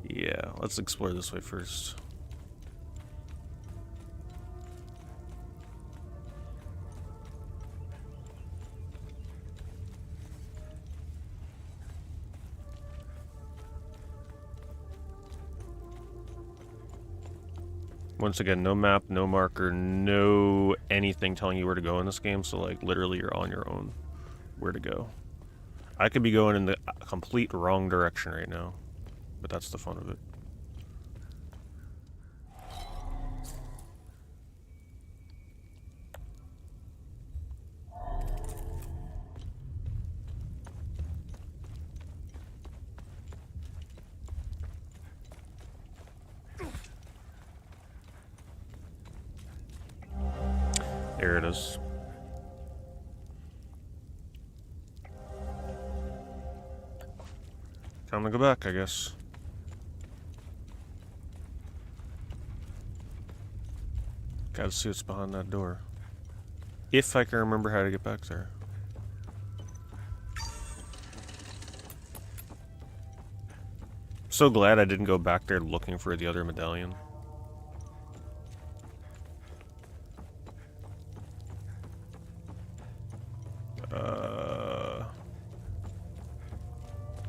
Yeah, let's explore this way first. Once again, no map, no marker, no anything telling you where to go in this game, so like literally you're on your own where to go. I could be going in the complete wrong direction right now, but that's the fun of it. There it is. Time to go back, I guess. Gotta see what's behind that door. If I can remember how to get back there. So glad I didn't go back there looking for the other medallion.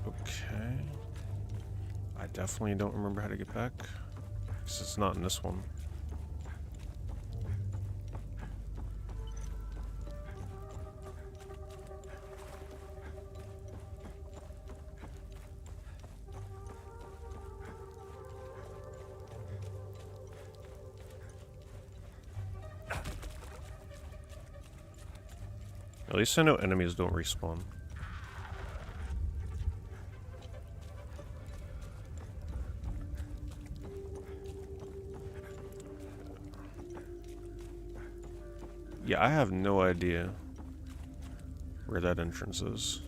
Okay. I definitely don't remember how to get back. Because it's not in this one. At least I know enemies don't respawn. Yeah, I have no idea where that entrance is.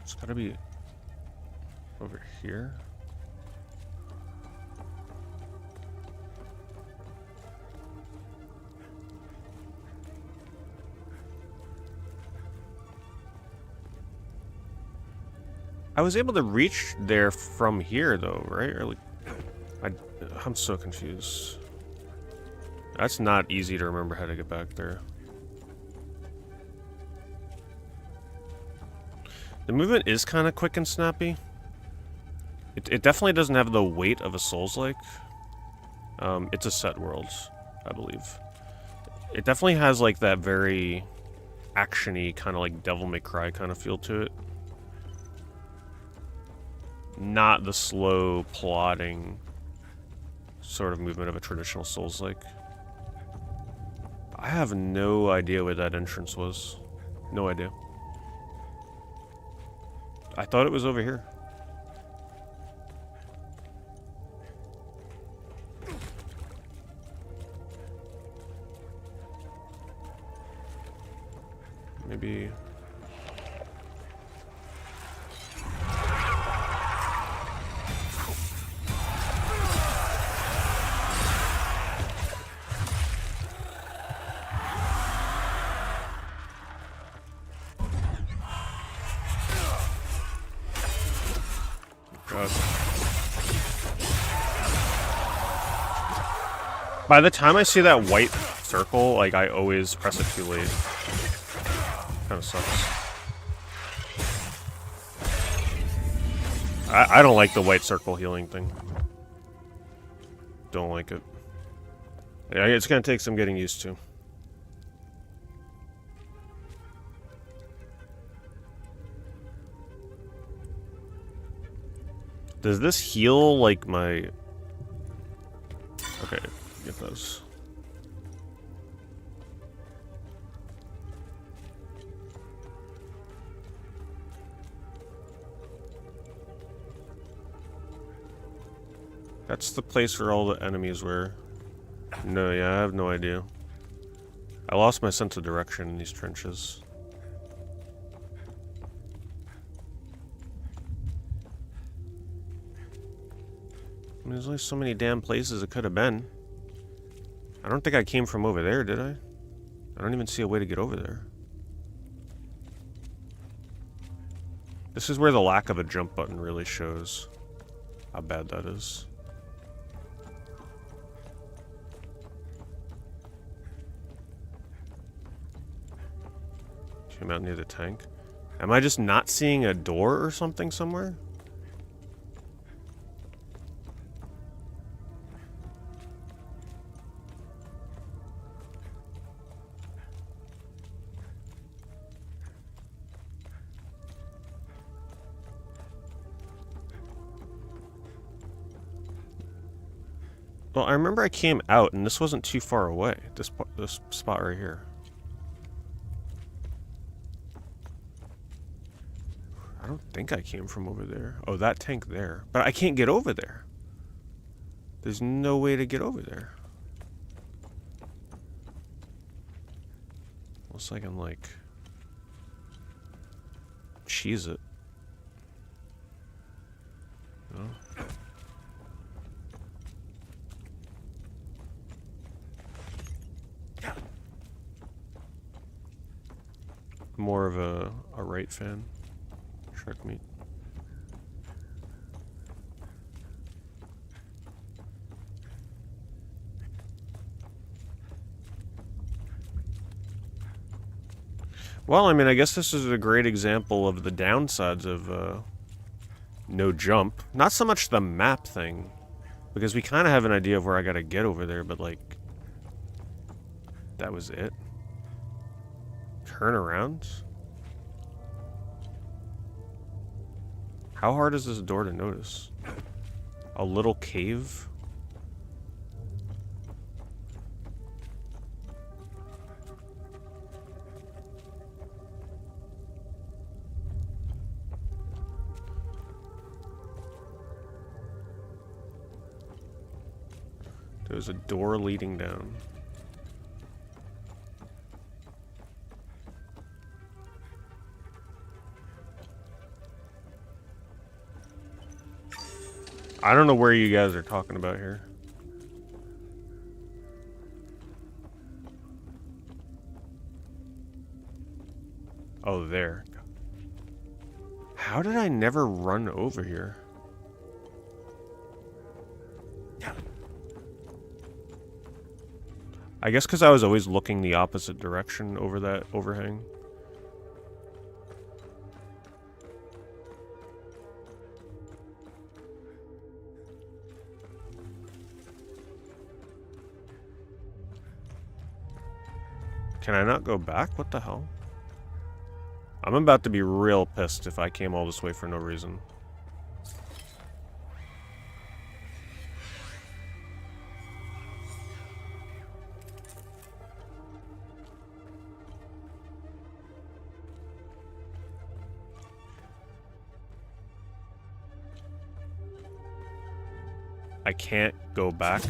It's gotta be over here. I was able to reach there from here, though, right? Or like, I'm so confused. That's not easy to remember how to get back there. The movement is kind of quick and snappy. It definitely doesn't have the weight of a Souls-like. It's a set world, I believe. It definitely has like that very action-y kind of like Devil May Cry kind of feel to it. Not the slow, plodding sort of movement of a traditional Souls-like. I have no idea where that entrance was. No idea. I thought it was over here. Maybe... By the time I see that white circle, like, I always press it too late. Kinda sucks. I don't like the white circle healing thing. Don't like it. Yeah, it's gonna take some getting used to. Does this heal, like, my... Okay, get those. That's the place where all the enemies were. No, yeah, I have no idea. I lost my sense of direction in these trenches. I mean, there's only so many damn places it could have been. I don't think I came from over there, did I? I don't even see a way to get over there. This is where the lack of a jump button really shows how bad that is. Came out near the tank. Am I just not seeing a door or something somewhere? Well, I remember I came out and this wasn't too far away. This spot right here. I don't think I came from over there. Oh, that tank there. But I can't get over there. There's no way to get over there. Unless I can, like, cheese it. No? More of a right fan. Shark meat. Well, I mean, I guess this is a great example of the downsides of no jump. Not so much the map thing, because we kind of have an idea of where I gotta get over there, but, like, that was it. Turn around? How hard is this door to notice? A little cave? There's a door leading down. I don't know where you guys are talking about here. Oh, there. How did I never run over here? I guess because I was always looking the opposite direction over that overhang. Can I not go back? What the hell? I'm about to be real pissed if I came all this way for no reason. I can't go back.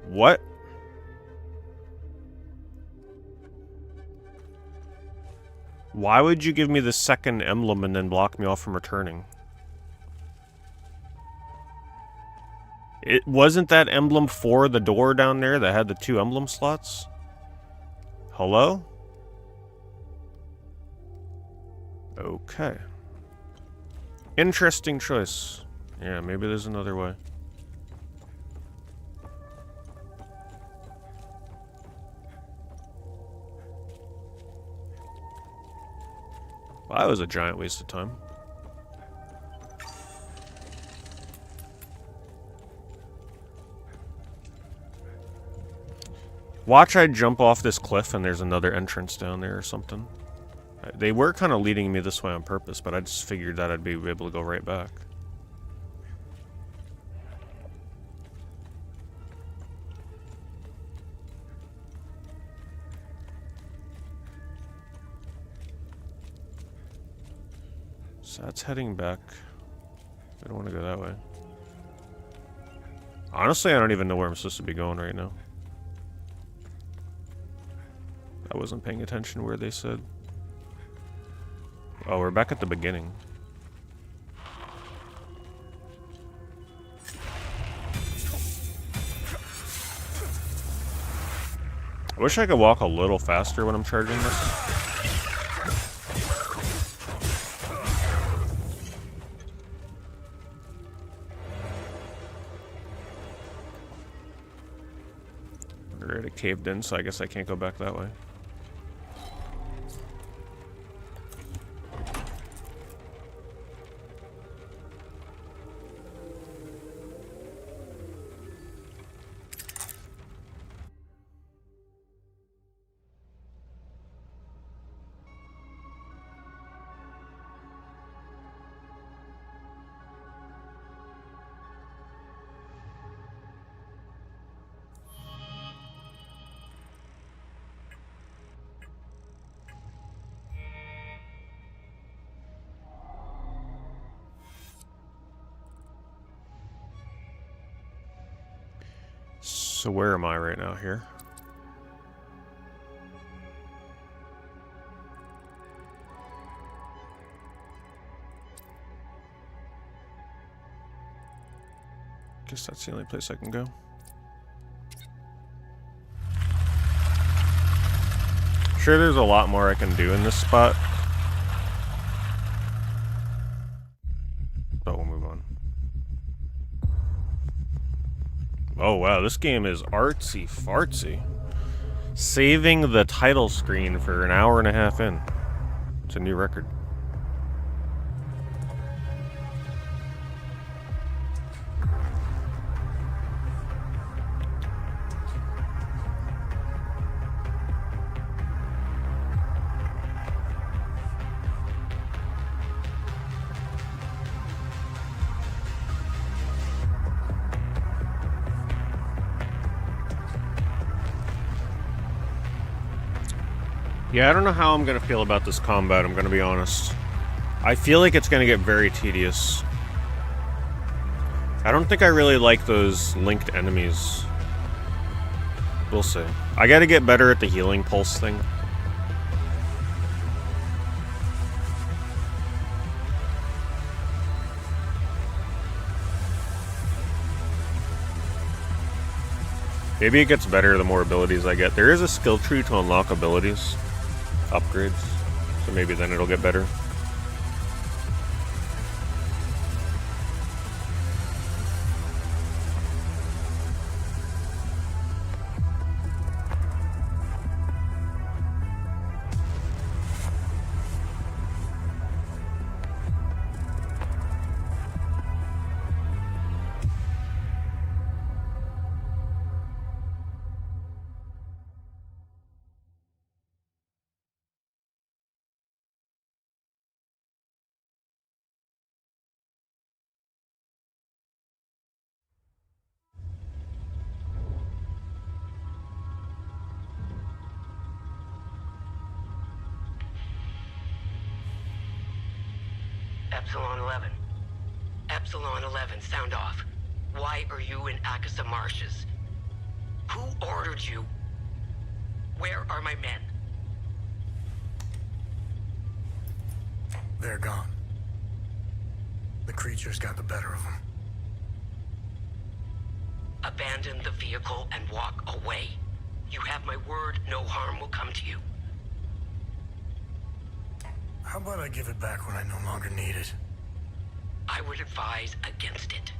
What? Why would you give me the second emblem and then block me off from returning? It wasn't that emblem for the door down there that had the 2 emblem slots? Hello? Okay. Interesting choice. Yeah, maybe there's another way. Well, that was a giant waste of time. Watch I jump off this cliff and there's another entrance down there or something. They were kind of leading me this way on purpose, but I just figured that I'd be able to go right back. So that's heading back. I don't want to go that way. Honestly, I don't even know where I'm supposed to be going right now. I wasn't paying attention where they said. Oh, we're back at the beginning. I wish I could walk a little faster when I'm charging this. Alright, it caved in, so I guess I can't go back that way. So where am I right now here? Guess that's the only place I can go. Sure, there's a lot more I can do in this spot. But we'll move on. Oh wow, this game is artsy fartsy. Saving the title screen for an hour and a half in. It's a new record. Yeah, I don't know how I'm going to feel about this combat, I'm going to be honest. I feel like it's going to get very tedious. I don't think I really like those linked enemies. We'll see. I got to get better at the healing pulse thing. Maybe it gets better the more abilities I get. There is a skill tree to unlock abilities, upgrades, so maybe then it'll get better. Epsilon 11. Epsilon 11, sound off. Why are you in Akasa Marshes? Who ordered you? Where are my men? They're gone. The creatures got the better of them. Abandon the vehicle and walk away. You have my word, no harm will come to you. How about I give it back when I no longer need it? I would advise against it.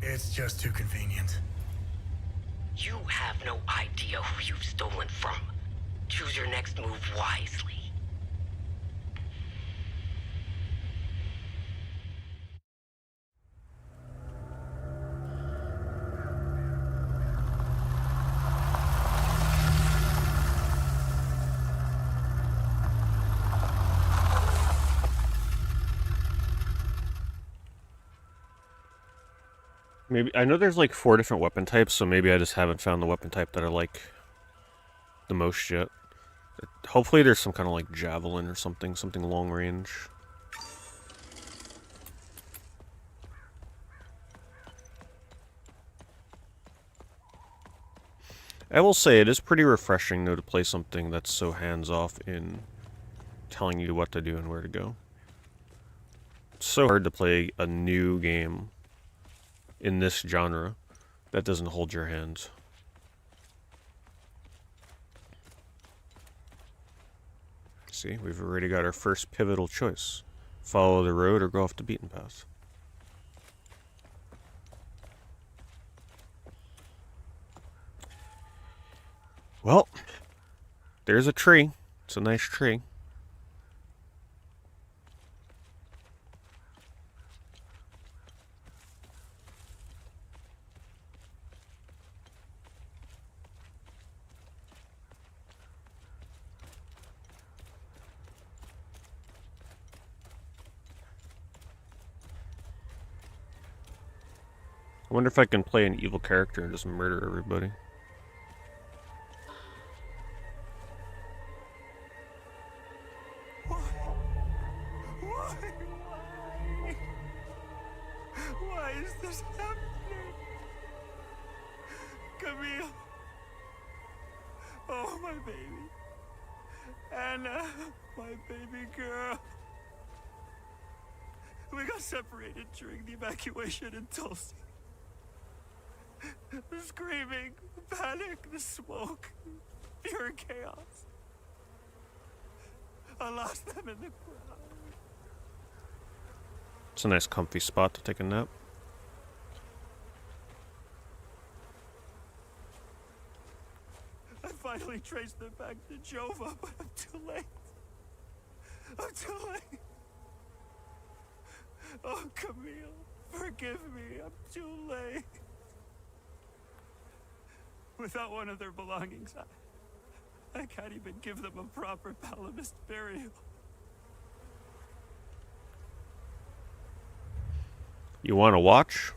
It's just too convenient. You have no idea who you've stolen from. Choose your next move wisely. Maybe I know there's like 4 different weapon types, so maybe I just haven't found the weapon type that I like the most yet. Hopefully there's some kind of like javelin or something long range. I will say it is pretty refreshing though to play something that's so hands-off in telling you what to do and where to go. It's so hard to play a new game in this genre that doesn't hold your hand. See, we've already got our first pivotal choice. Follow the road or go off the beaten path. Well, there's a tree. It's a nice tree. I wonder if I can play an evil character and just murder everybody. Why is this happening? Camille. Oh, my baby. Anna, my baby girl. We got separated during the evacuation in Tulsi. The screaming, the panic, the smoke, pure chaos. I lost them in the crowd. It's a nice comfy spot to take a nap. I finally traced them back to Jova, but I'm too late. I'm too late. Oh, Camille, forgive me. I'm too late. Without one of their belongings, I can't even give them a proper Palamist burial. You want to watch?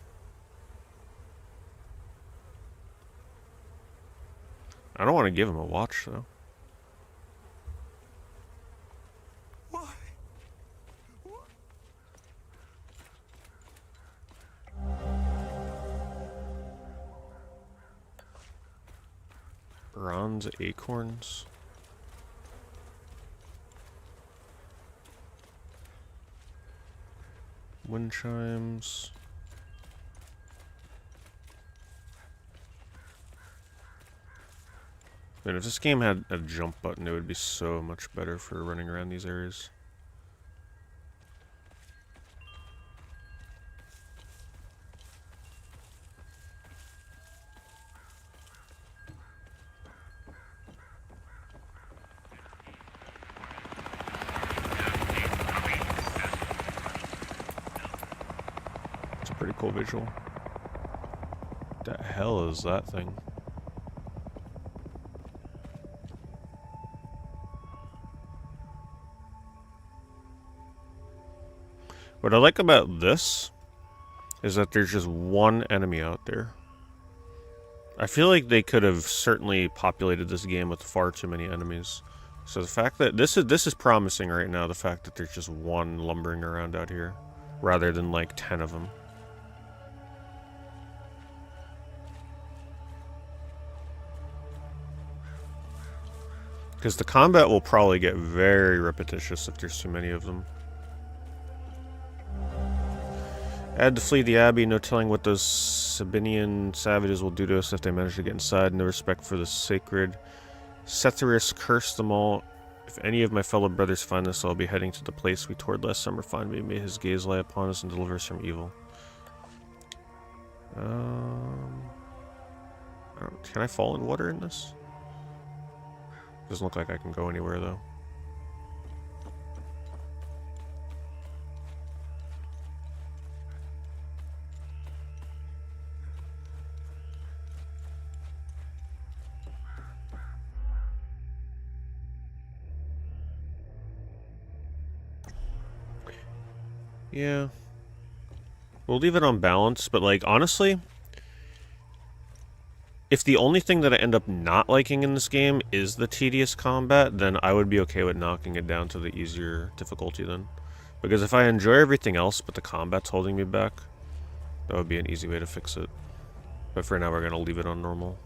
I don't want to give him a watch, though. Why? Bronze acorns. Wind chimes. And if this game had a jump button, it would be so much better for running around these areas. It's a pretty cool visual. What the hell is that thing? What I like about this is that there's just one enemy out there. I feel like they could have certainly populated this game with far too many enemies. So the fact that this is promising right now, the fact that there's just one lumbering around out here rather than like 10 of them. Because the combat will probably get very repetitious if there's too many of them. I had to flee the Abbey, no telling what those Sabinian savages will do to us if they manage to get inside. No respect for the sacred. Cethyrus cursed them all. If any of my fellow brothers find this, I'll be heading to the place we toured last summer. Find me, may his gaze lie upon us and deliver us from evil. Can I fall in water in this? Doesn't look like I can go anywhere, though. Yeah. We'll leave it on balance, but like, honestly, if the only thing that I end up not liking in this game is the tedious combat, then I would be okay with knocking it down to the easier difficulty then. Because if I enjoy everything else, but the combat's holding me back, that would be an easy way to fix it. But for now, we're going to leave it on normal.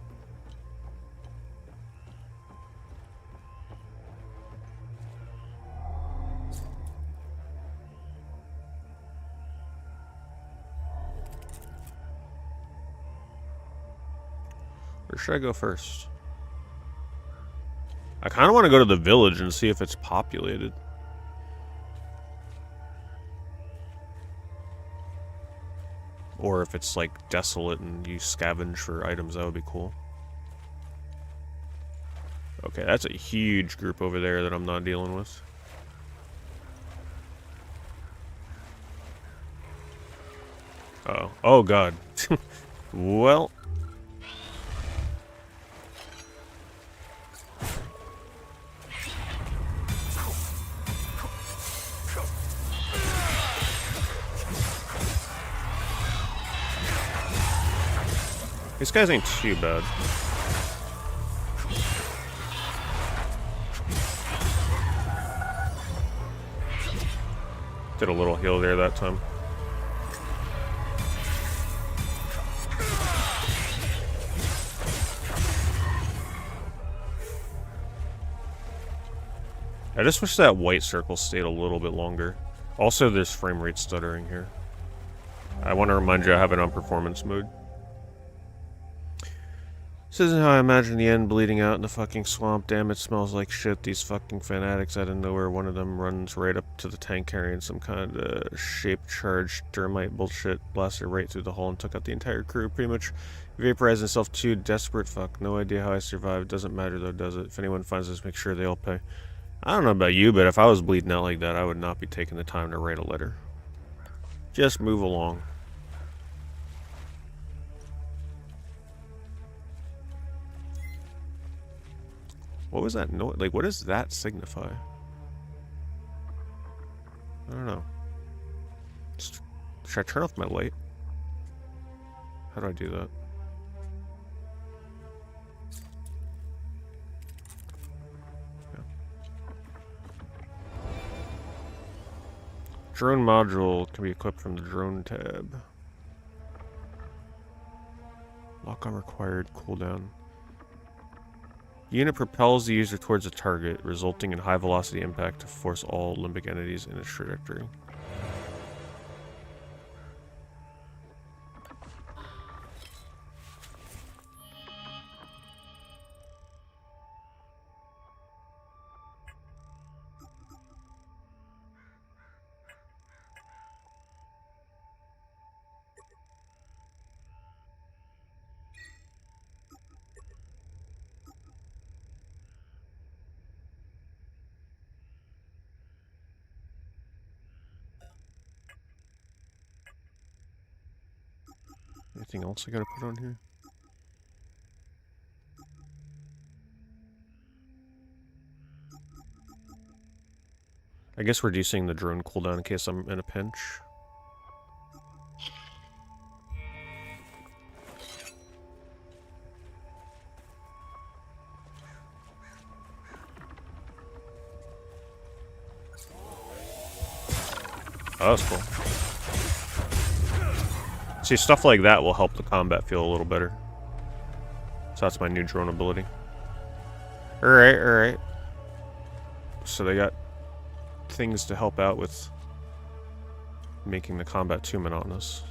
Where should I go first? I kind of want to go to the village and see if it's populated. Or if it's like desolate and you scavenge for items, that would be cool. Okay, that's a huge group over there that I'm not dealing with. Uh-oh. Oh, God. Well... These guys ain't too bad. Did a little heal there that time. I just wish that white circle stayed a little bit longer. Also, there's frame rate stuttering here. I want to remind you I have it on performance mode. This isn't how I imagine the end, bleeding out in the fucking swamp. Damn, it smells like shit. These fucking fanatics out of nowhere. One of them runs right up to the tank carrying some kind of shape-charged thermite bullshit. Blasted right through the hull and took out the entire crew. Pretty much vaporized himself too. Desperate fuck. No idea how I survived. Doesn't matter though, does it? If anyone finds this, make sure they all pay. I don't know about you, but if I was bleeding out like that, I would not be taking the time to write a letter. Just move along. What was that noise? Like, what does that signify? I don't know. Should I turn off my light? How do I do that? Yeah. Drone module can be equipped from the drone tab. Lock on required cooldown. Unit propels the user towards a target, resulting in high velocity impact to force all limbic entities in its trajectory. anything else I gotta put on here? I guess reducing the drone cooldown in case I'm in a pinch. Oh, that's cool. See, stuff like that will help the combat feel a little better. So that's my new drone ability. Alright, alright. So they got things to help out with making the combat too monotonous.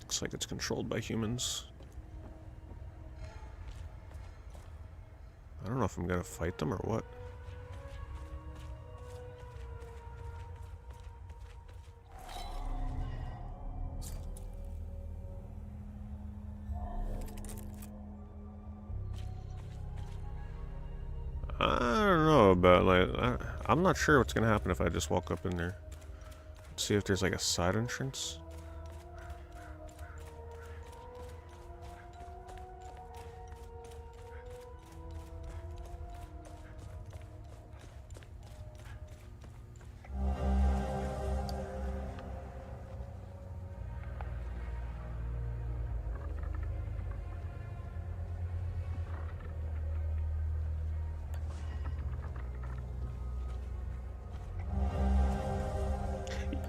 Looks like it's controlled by humans. I don't know if I'm gonna fight them or what. I don't know about, like, I'm not sure what's gonna happen if I just walk up in there. Let's see if there's like a side entrance.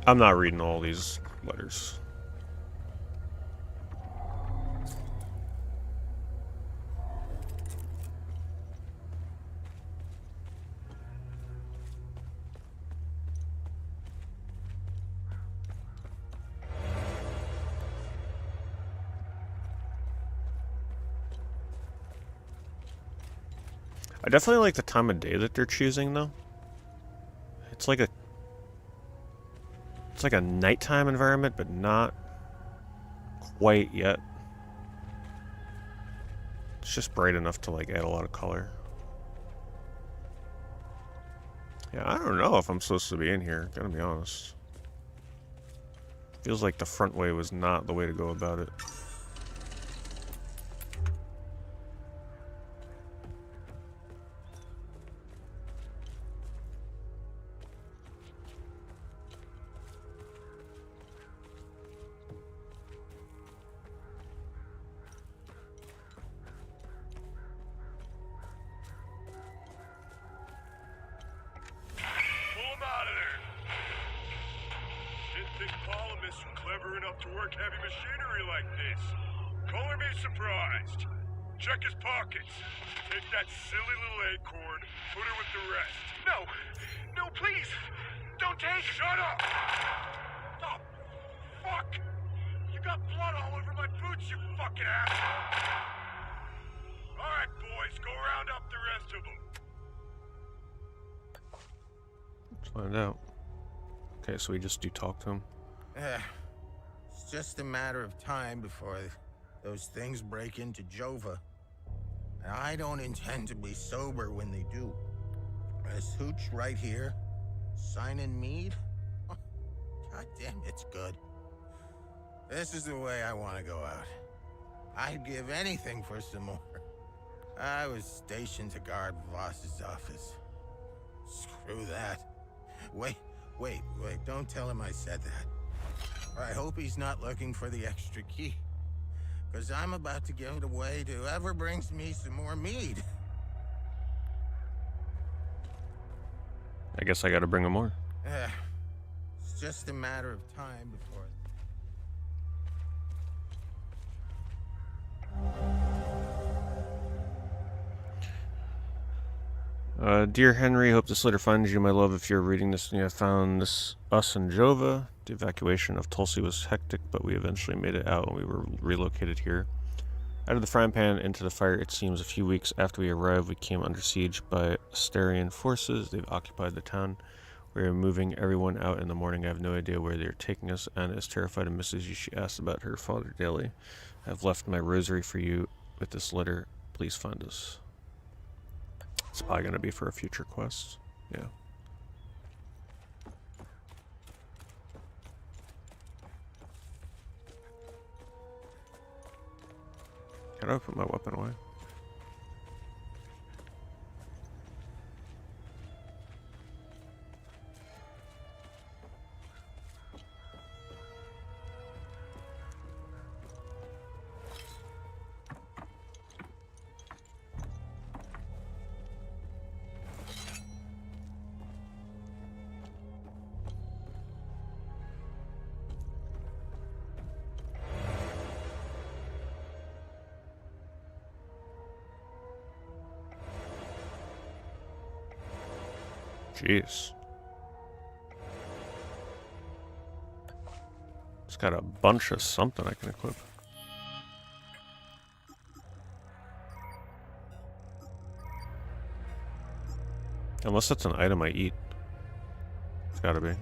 I'm not reading all these letters. I definitely like the time of day that they're choosing, though. It's like a nighttime environment, but not quite yet. It's just bright enough to like add a lot of color. Yeah, I don't know if I'm supposed to be in here, gotta be honest. Feels like the front way was not the way to go about it. To work heavy machinery like this. Color me surprised. Check his pockets. Take that silly little acorn, put her with the rest. No! No, please! Don't take... Shut up! Oh, fuck! You got blood all over my boots, you fucking asshole! Alright, boys, go round up the rest of them. Let's find out. Okay, so we just do talk to him. It's just a matter of time before those things break into Jova. And I don't intend to be sober when they do. This hooch right here, signing mead? Oh, God damn, it's good. This is the way I want to go out. I'd give anything for some more. I was stationed to guard Voss's office. Screw that. Wait, don't tell him I said that. I hope he's not looking for the extra key. Because I'm about to give it away to whoever brings me some more mead. I guess I gotta bring him more. It's just a matter of time before... Dear Henry, hope this letter finds you, my love. If you're reading this and you have found us in Jova, the evacuation of Tulsi was hectic, but we eventually made it out and we were relocated here. Out of the frying pan into the fire, it seems a few weeks after we arrived, we came under siege by Asterian forces. They've occupied the town. We are moving everyone out in the morning. I have no idea where they're taking us. Anna is terrified and misses you. She asks about her father daily. I've left my rosary for you with this letter. Please find us. It's probably going to be for a future quest. Yeah. Can I put my weapon away? Jeez. It's got a bunch of something I can equip. Unless that's an item I eat. It's gotta be.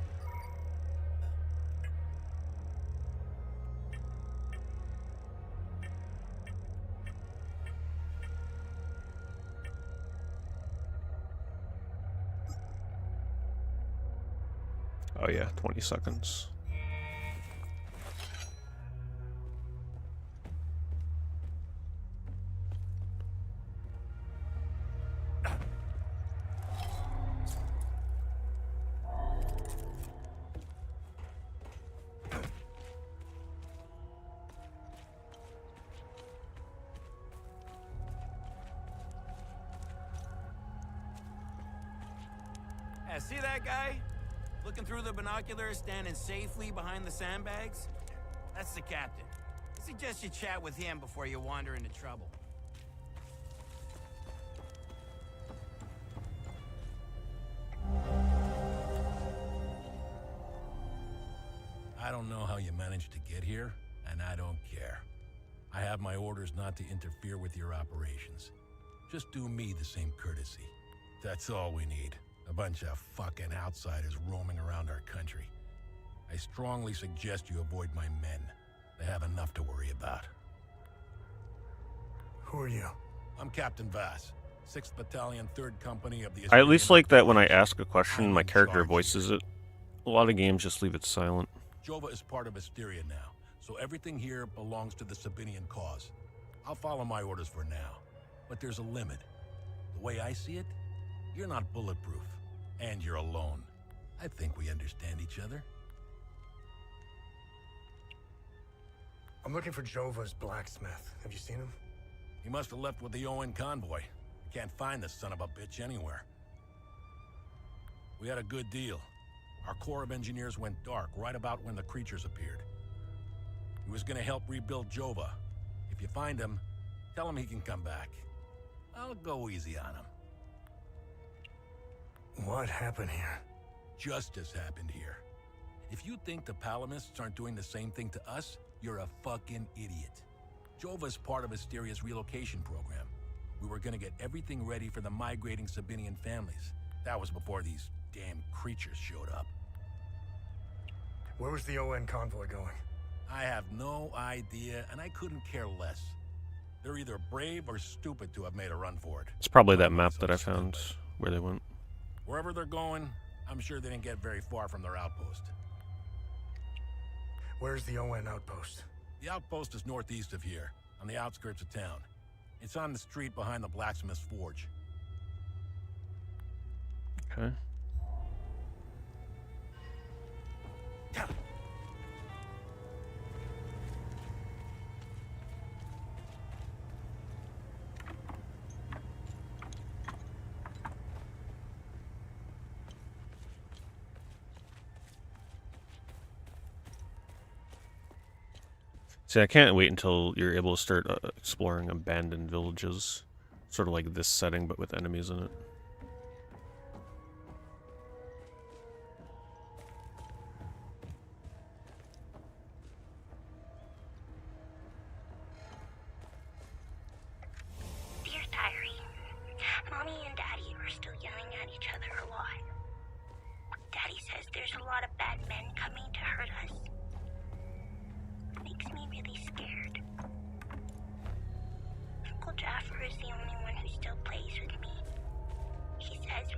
Oh yeah, 20 seconds. See that guy? Looking through the binoculars, standing safely behind the sandbags? That's the captain. I suggest you chat with him before you wander into trouble. I don't know how you managed to get here, and I don't care. I have my orders not to interfere with your operations. Just do me the same courtesy. That's all we need. A bunch of fucking outsiders roaming around our country. I strongly suggest you avoid my men. They have enough to worry about. Who are you? I'm Captain Vass, 6th Battalion, 3rd Company of the... I at least like that when I ask a question, my character voices it. A lot of games just leave it silent. Jova is part of Asteria now, so everything here belongs to the Sabinian cause. I'll follow my orders for now, but there's a limit. The way I see it, you're not bulletproof. And you're alone. I think we understand each other. I'm looking for Jova's blacksmith. Have you seen him? He must have left with the UN convoy. Can't find the son of a bitch anywhere. We had a good deal. Our Corps of Engineers went dark right about when the creatures appeared. He was gonna help rebuild Jova. If you find him, tell him he can come back. I'll go easy on him. What happened here? Justice happened here. If you think the Palamists aren't doing the same thing to us, you're a fucking idiot. Jova's part of Asteria's relocation program. We were gonna get everything ready for the migrating Sabinian families. That was before these damn creatures showed up. Where was the UN convoy going? I have no idea, and I couldn't care less. They're either brave or stupid to have made a run for it. It's probably that map that I found where they went. Wherever they're going, I'm sure they didn't get very far from their outpost. Where's the UN outpost? The outpost is northeast of here, on the outskirts of town. It's on the street behind the blacksmith's forge. Okay. See, I can't wait until you're able to start exploring abandoned villages. Sort of like this setting, but with enemies in it. Dear Diary, Mommy and Daddy are still yelling at each other a lot. Daddy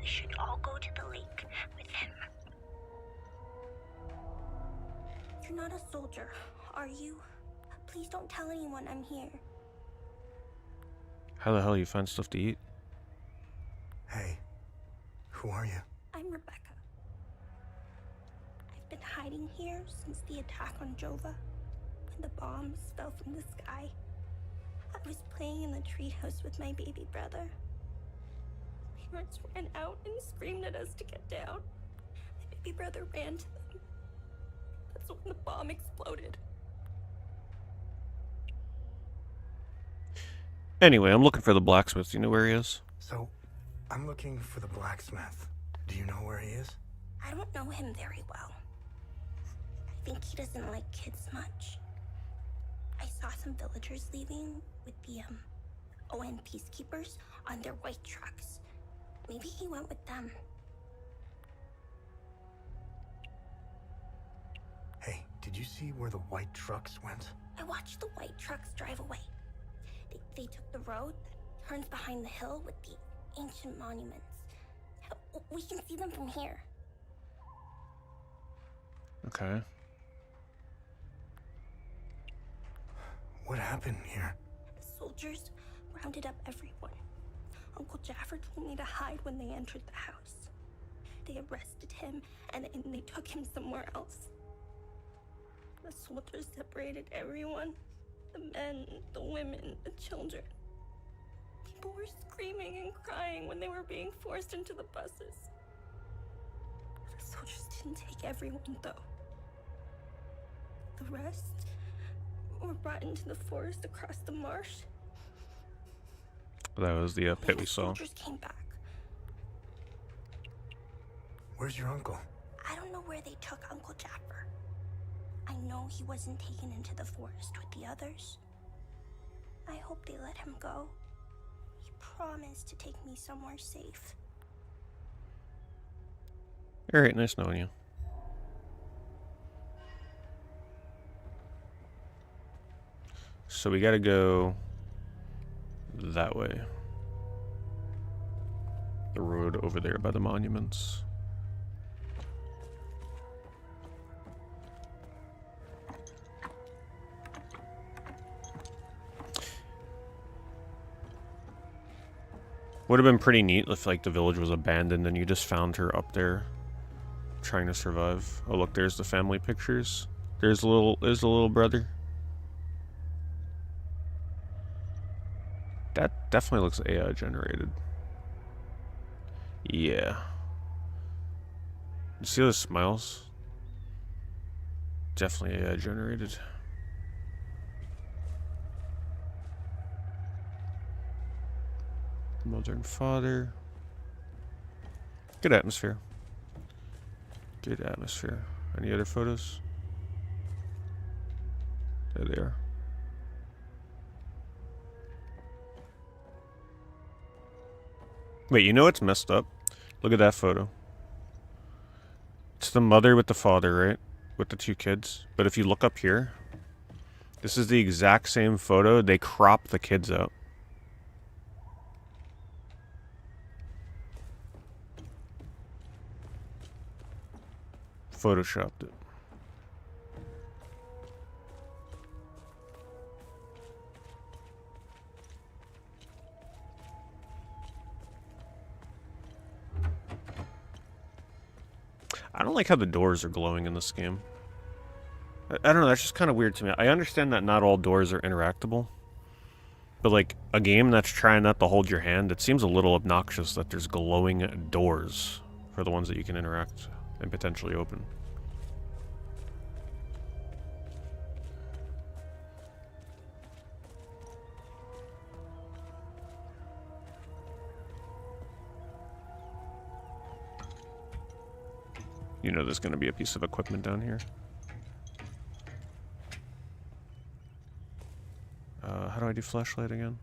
We should all go to the lake with him. You're not a soldier, are you? Please don't tell anyone I'm here. How the hell you find stuff to eat? Hey, who are you? I'm Rebecca. I've been hiding here since the attack on Jova, when the bombs fell from the sky. I was playing in the treehouse with my baby brother. Parents ran out and screamed at us to get down. My baby brother ran to them. That's when the bomb exploded. Anyway, I'm looking for the blacksmith. Do you know where he is? So, I'm looking for the blacksmith. Do you know where he is? I don't know him very well. I think he doesn't like kids much. I saw some villagers leaving with the, ON peacekeepers on their white trucks. Maybe he went with them. Hey, did you see where the white trucks went? I watched the white trucks drive away. They took the road that turns behind the hill with the ancient monuments. We can see them from here. Okay. What happened here? The soldiers rounded up everyone. Uncle Jaffer told me to hide when they entered the house. They arrested him and they took him somewhere else. The soldiers separated everyone. The men, the women, the children. People were screaming and crying when they were being forced into the buses. The soldiers didn't take everyone, though. The rest were brought into the forest across the marsh. That was the pit we The saw. soldiers came back. Where's your uncle? I don't know where they took Uncle Jaffer. I know he wasn't taken into the forest with the others. I hope they let him go. He promised to take me somewhere safe. Alright, nice knowing you. So we gotta go that way. The road over there by the monuments. Would have been pretty neat if like the village was abandoned and you just found her up there trying to survive. Oh look, there's the family pictures. There's the little brother. That definitely looks AI generated. Yeah. You see those smiles? Definitely AI generated. Mother and father. Good atmosphere. Good atmosphere. Any other photos? There they are. Wait, you know what's messed up? Look at that photo. It's the mother with the father, right? With the two kids. But if you look up here, this is the exact same photo. They crop the kids out. Photoshopped it. I don't like how the doors are glowing in this game. I don't know, that's just kind of weird to me. I understand that not all doors are interactable. But like, a game that's trying not to hold your hand, it seems a little obnoxious that there's glowing doors for the ones that you can interact and potentially open. You know there's going to be a piece of equipment down here. How do I do flashlight again?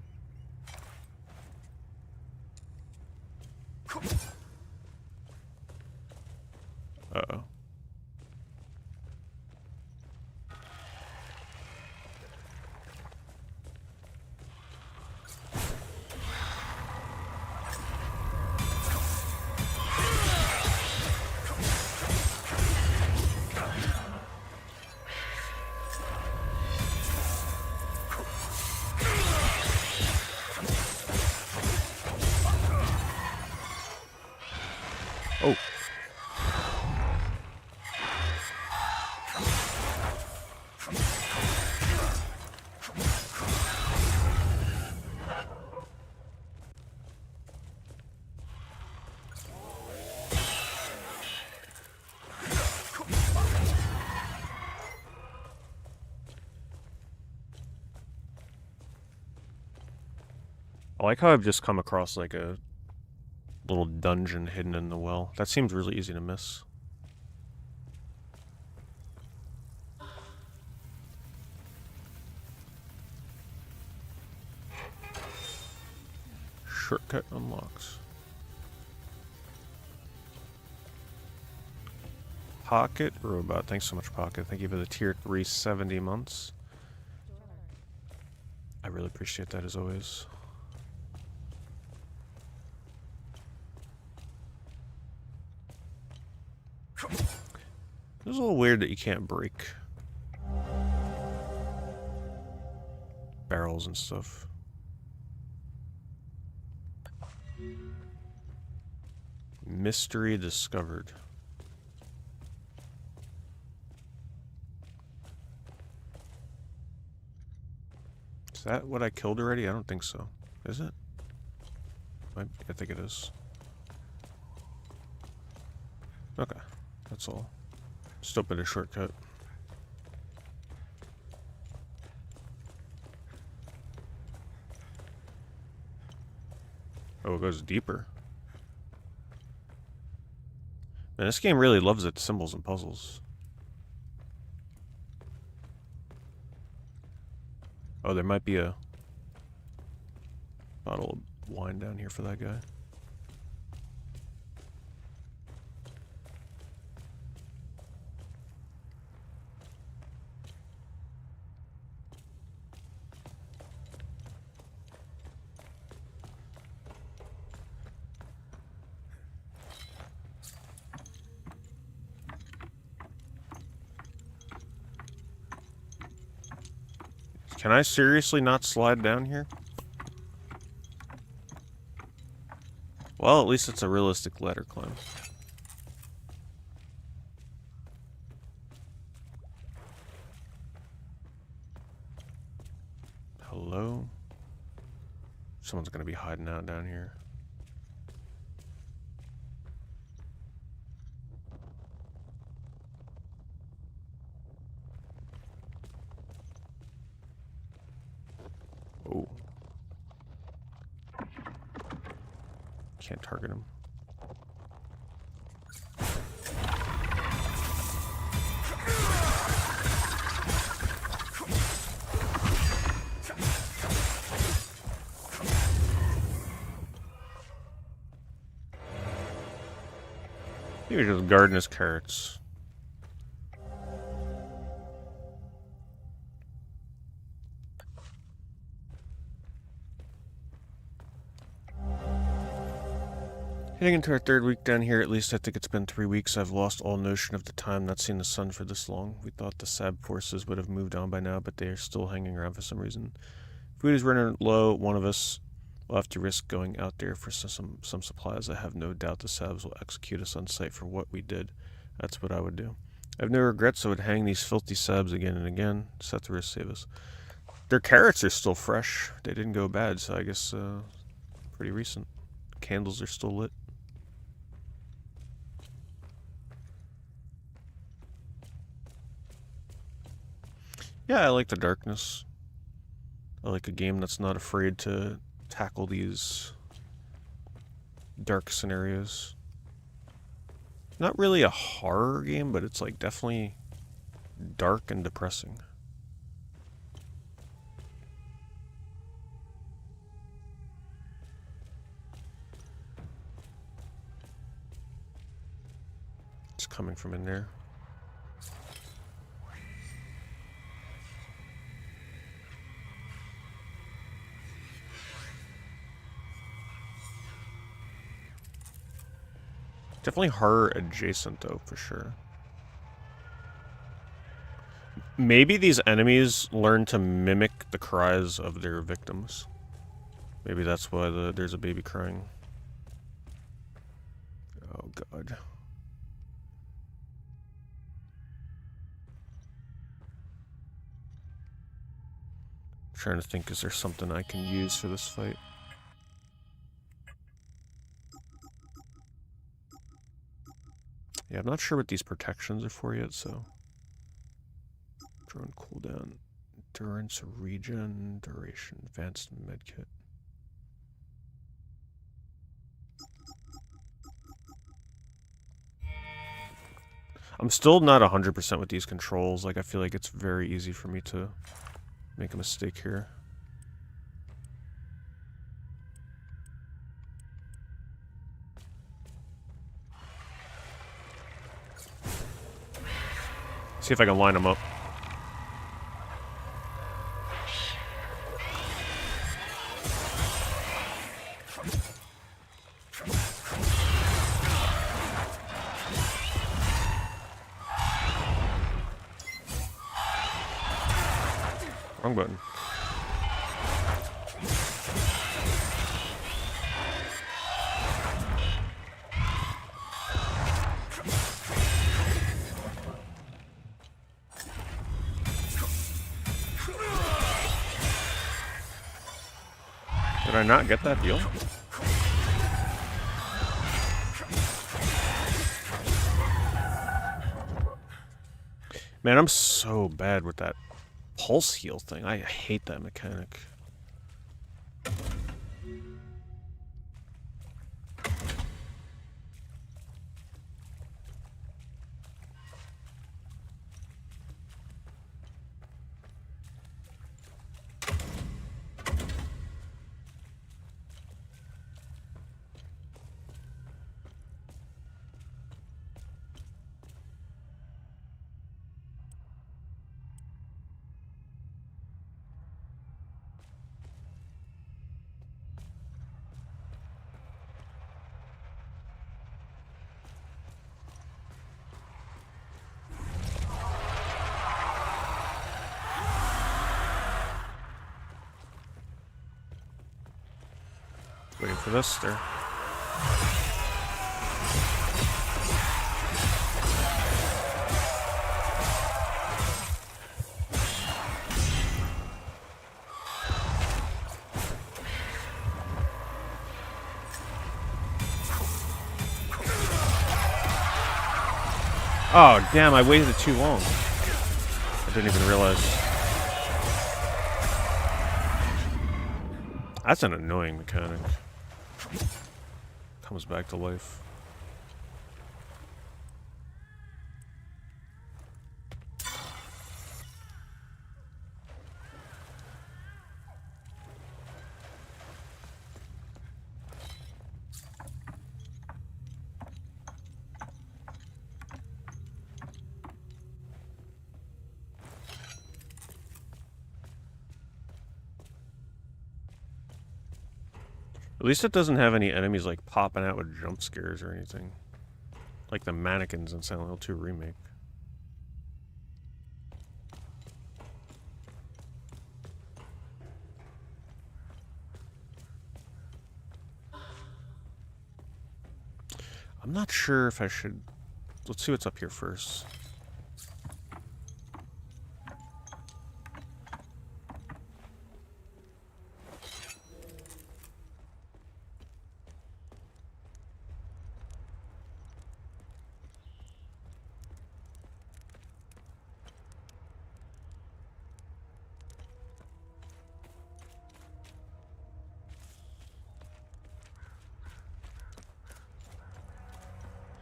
Uh-oh. I like how I've just come across like a little dungeon hidden in the well. That seems really easy to miss. Shortcut unlocks. Pocket Robot. Thanks so much, Pocket. Thank you for the tier 370 months. I really appreciate that as always. It's a little weird that you can't break barrels and stuff. Mystery discovered. Is that what I killed already? I don't think so. Is it? I think it is. Okay, that's all. Just open a shortcut. Oh, it goes deeper. Man, this game really loves its symbols and puzzles. Oh, there might be a bottle of wine down here for that guy. Can I seriously not slide down here? Well, at least it's a realistic ladder climb. Hello? Someone's gonna be hiding out down here. Oh. Can't target him. He was just guarding his carrots. Heading into our third week down here, at least I think it's been 3 weeks. I've lost all notion of the time not seeing the sun for this long. We thought the SAB forces would have moved on by now, but they are still hanging around for some reason. Food is running low. One of us will have to risk going out there for some supplies. I have no doubt the SABs will execute us on sight for what we did. That's what I would do. I have no regrets. I would hang these filthy SABs again and again. Just have to risk save us. Their carrots are still fresh. They didn't go bad, so I guess pretty recent. Candles are still lit. Yeah, I like the darkness. I like a game that's not afraid to tackle these dark scenarios. Not really a horror game, but it's like definitely dark and depressing. It's coming from in there. Definitely horror adjacent though, for sure. Maybe these enemies learn to mimic the cries of their victims. Maybe that's why there's a baby crying. Oh god. I'm trying to think, is there something I can use for this fight? Yeah, I'm not sure what these protections are for yet, so... Drone cooldown, endurance, regen, duration, advanced medkit. I'm still not 100% with these controls. Like, I feel like it's very easy for me to make a mistake here. See if I can line them up. Wrong button. Did I not get that deal? Man, I'm so bad with that pulse heal thing. I hate that mechanic. Waiting for this there. Oh, damn, I waited too long. I didn't even realize. That's an annoying mechanic. Comes back to life. At least it doesn't have any enemies like popping out with jump scares or anything. Like the mannequins in Silent Hill 2 Remake. I'm not sure if I should... Let's see what's up here first.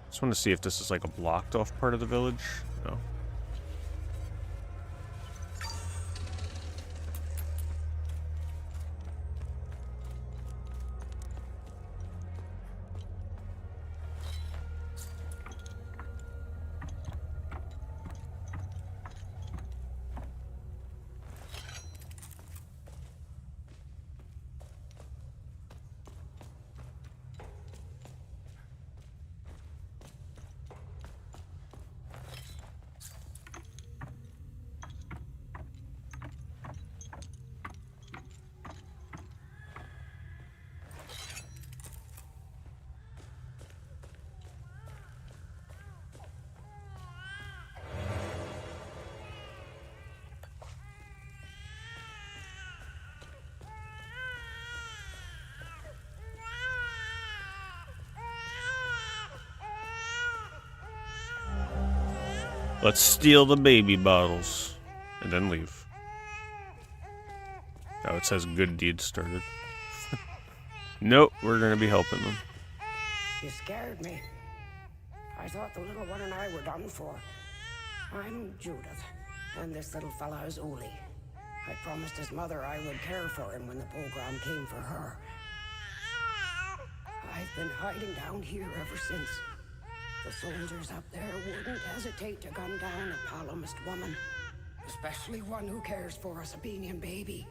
Just want to see if this is like a blocked off part of the village. No. Let's steal the baby bottles and then leave. Oh, it says good deed started. Nope, we're gonna be helping them. You scared me. I I thought the little one and I were done for. I'm Judith, and this little fella is Uli. I promised his mother I would care for him when the program came for her. I've been hiding down here ever since. The soldiers up there wouldn't hesitate to gun down a palomist woman, especially one who cares for a Sabinian baby.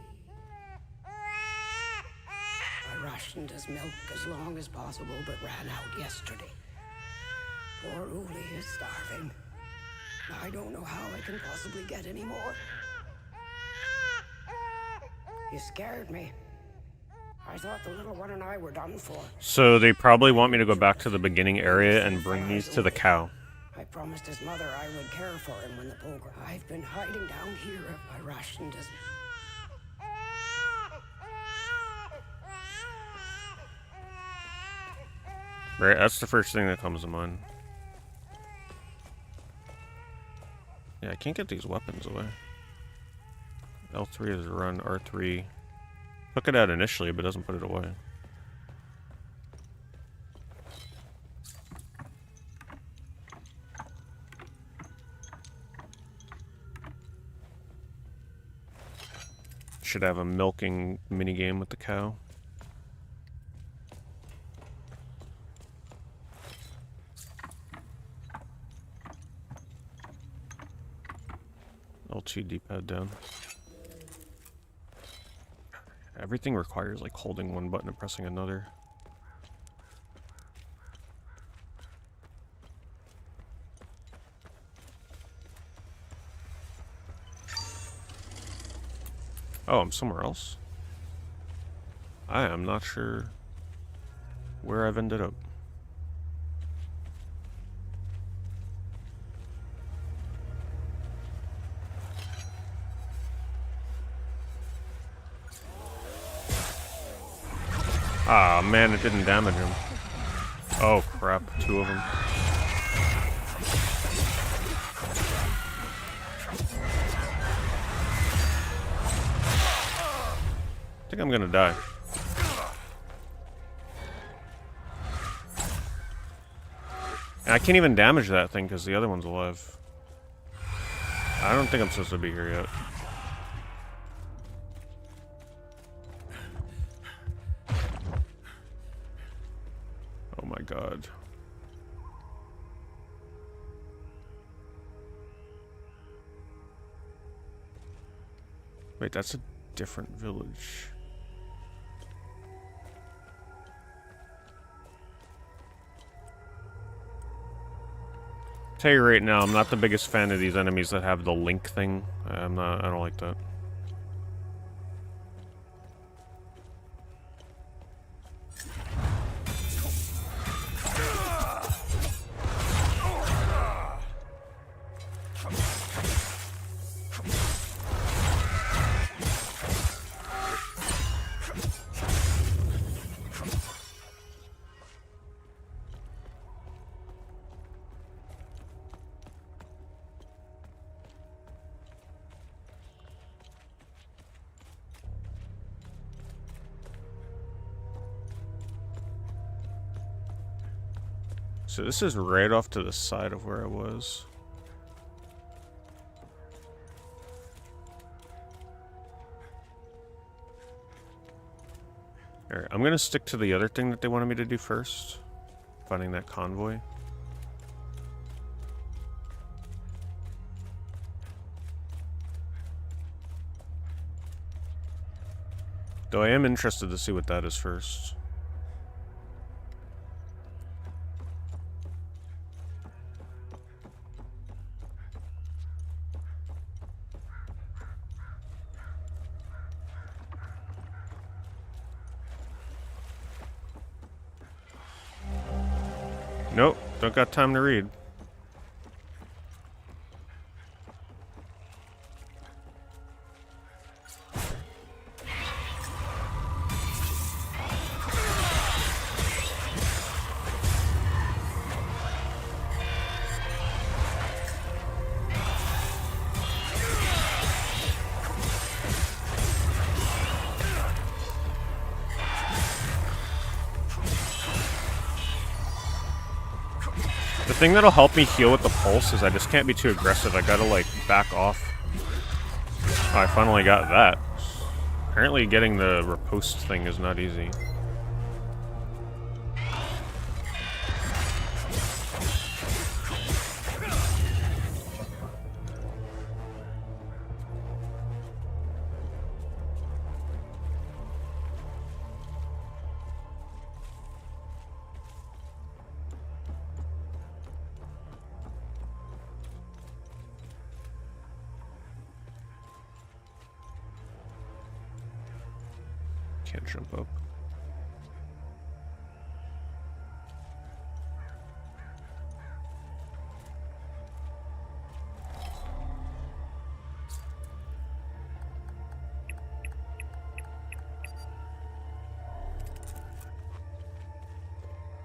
I rationed his milk as long as possible, but ran out yesterday. Poor Uli is starving. I don't know how I can possibly get any more. You scared me. I thought the little one and I were done for. So they probably want me to go back to the beginning area and bring these to the cow. I promised his mother I would care for him when the program. I've been hiding down here. I rationed his. Right, that's the first thing that comes to mind. Yeah, I can't get these weapons away. L3 is run, R3. Took it out initially, but doesn't put it away. Should have a milking minigame with the cow. L2 D-pad down. Everything requires like holding one button and pressing another. Oh, I'm somewhere else? I am not sure where I've ended up. Ah, man, it didn't damage him. Oh, crap. Two of them. I think I'm gonna die. And I can't even damage that thing because the other one's alive. I don't think I'm supposed to be here yet. Oh my god. Wait, that's a different village. Tell you right now, I'm not the biggest fan of these enemies that have the link thing. I don't like that. So this is right off to the side of where I was. Alright, I'm gonna stick to the other thing that they wanted me to do first. Finding that convoy. Though I am interested to see what that is first. Nope, don't got time to read. thing that'll help me heal with the pulse is I just can't be too aggressive. I gotta, like, back off. Oh, I finally got that. Apparently getting the riposte thing is not easy. Can't jump up.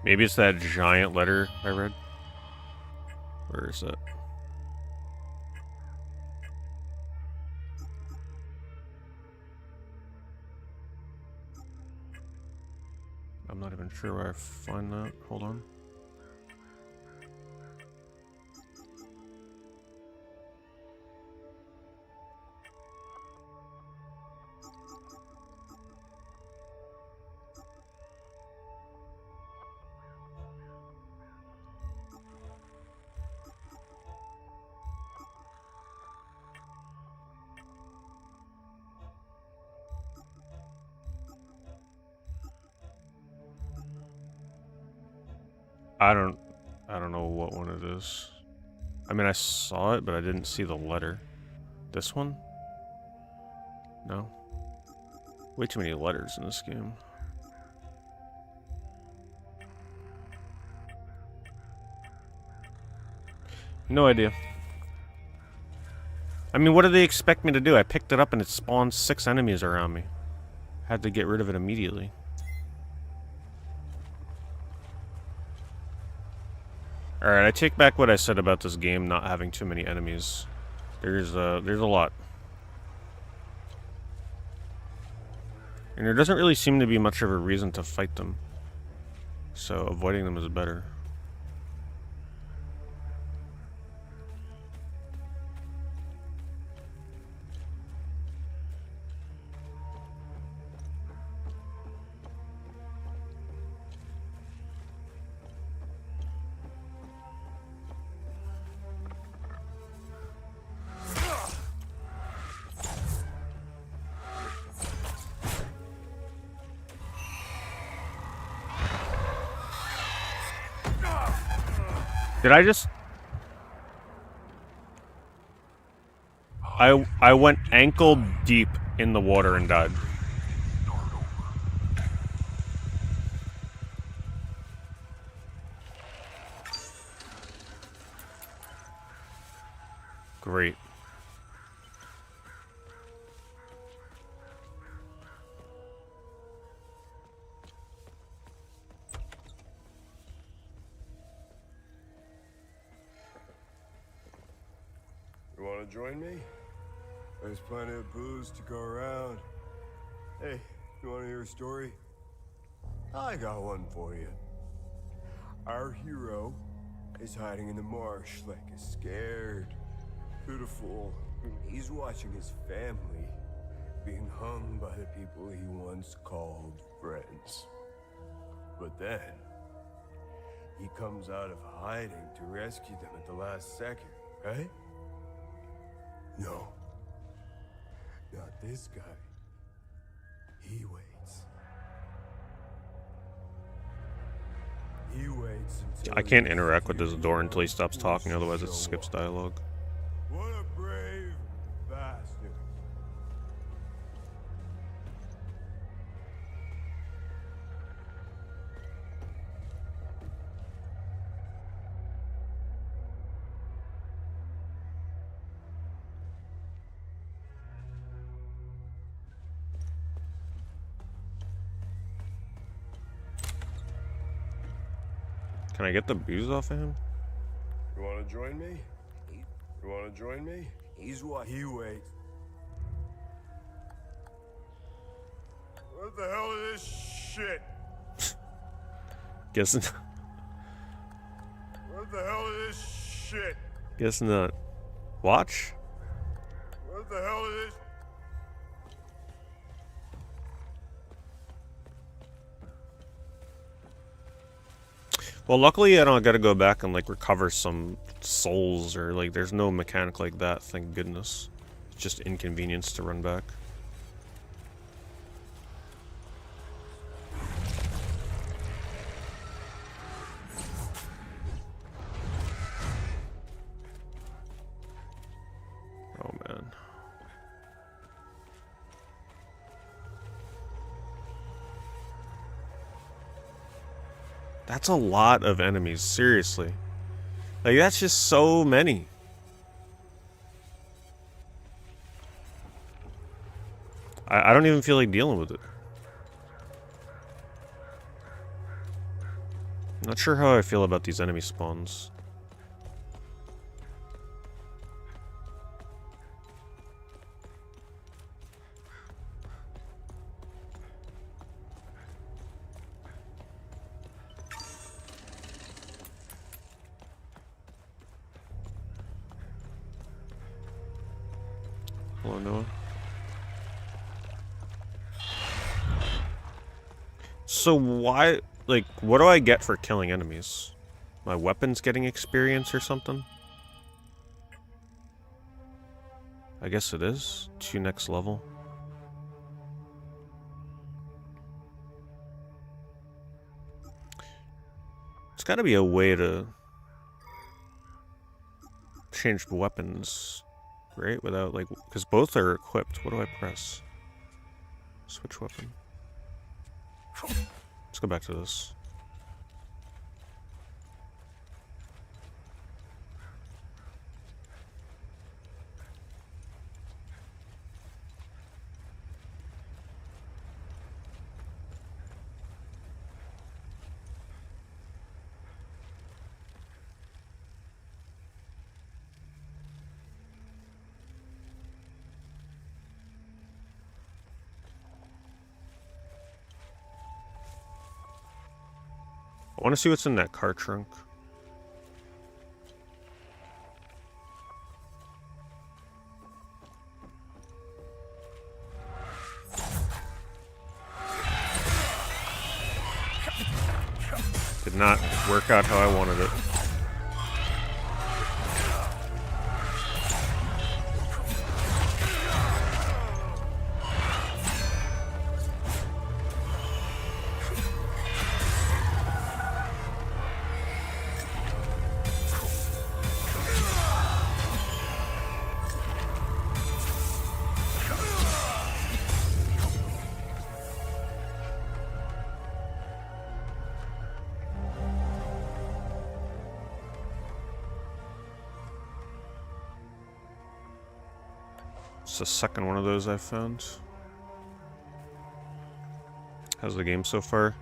Maybe it's that giant letter I read. Where is it? I'm not even sure where I find that. Hold on. I don't know what one it is. I mean, I saw it, but I didn't see the letter. This one? No. Way too many letters in this game. No idea. I mean, what do they expect me to do? I picked it up and it spawned 6 enemies around me. Had to get rid of it immediately. Alright, I take back what I said about this game not having too many enemies. There's a lot. And there doesn't really seem to be much of a reason to fight them. So avoiding them is better. Did I just... I went ankle deep in the water and died. Great. You want to join me? There's plenty of booze to go around. Hey, you want to hear a story? I got one for you. Our hero is hiding in the marsh like a scared, pitiful. He's watching his family being hung by the people he once called friends. But then, he comes out of hiding to rescue them at the last second, right? No. Not this guy. He waits. He waits until I can't interact with this door until he stops talking, otherwise it skips dialogue. What a brave bastard. Can I get the booze off of him? You want to join me? You want to join me? He's what he waits. What the hell is this shit? Guessing. What the hell Guess not. Watch? What the hell is this? Well, luckily I don't gotta go back and like recover some souls or like there's no mechanic like that, thank goodness. It's just inconvenience to run back. Oh man. That's a lot of enemies, seriously. Like, that's just so many. I don't even feel like dealing with it. Not sure how I feel about these enemy spawns. Hello, Noah. So why, like, what do I get for killing enemies? My weapons getting experience or something? I guess it is. 2 next level. It's gotta be a way to change weapons, right? Without, like, because both are equipped. What do I press? Switch weapon. Let's go back to this. I want to see what's in that car trunk. Did not work out how I wanted it. It's the second one of those I've found. How's the game so far?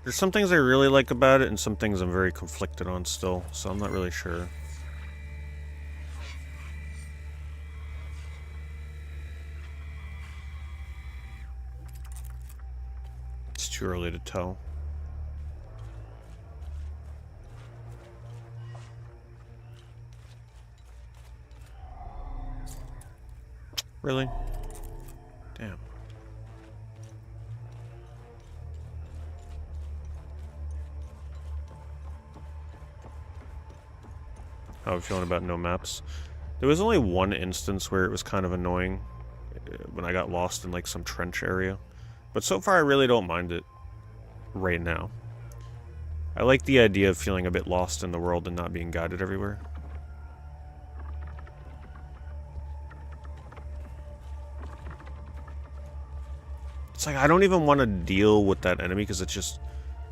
There's some things I really like about it and some things I'm very conflicted on still, so I'm not really sure. It's too early to tell. Really? Damn. How are you feeling about no maps? There was only one instance where it was kind of annoying when I got lost in like some trench area. But so far I really don't mind it right now. I like the idea of feeling a bit lost in the world and not being guided everywhere. It's like I don't even want to deal with that enemy because it's just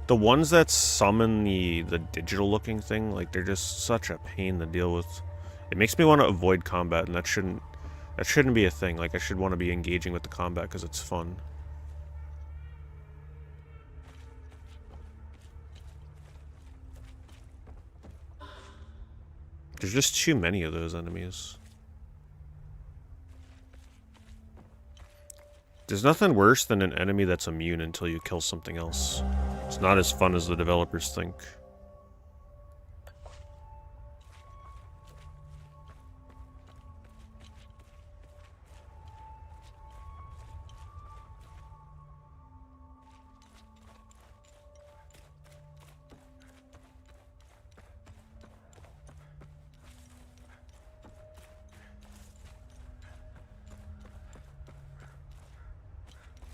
the ones that summon the digital looking thing, like they're just such a pain to deal with. It makes me want to avoid combat, and that shouldn't be a thing. Like I should want to be engaging with the combat because it's fun. There's just too many of those enemies. There's nothing worse than an enemy that's immune until you kill something else. It's not as fun as the developers think.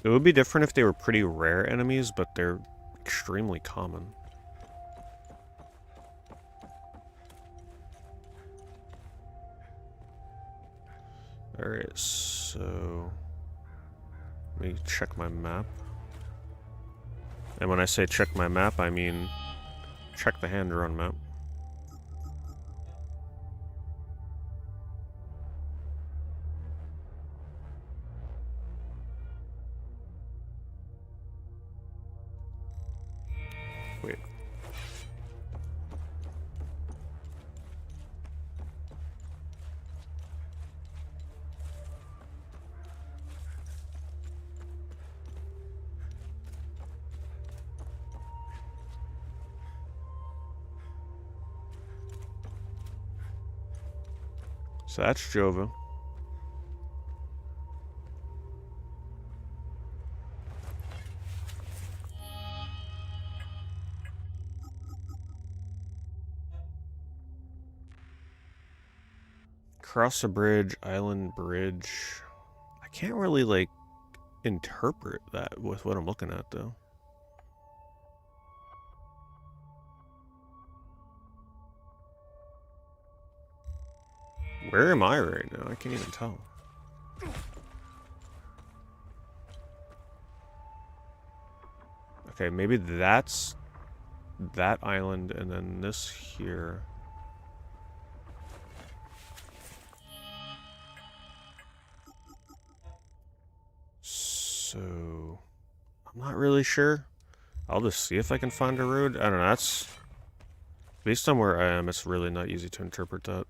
It would be different if they were pretty rare enemies, but they're extremely common. Alright, so... let me check my map. And when I say check my map, I mean check the hand-drawn map. Wait. So that's Jova. Cross a bridge, island bridge. I can't really, like, interpret that with what I'm looking at, though. Where am I right now? I can't even tell. Okay, maybe that's that island and then this here. So, I'm not really sure. I'll just see if I can find a road. I don't know, that's... based on where I am, it's really not easy to interpret that.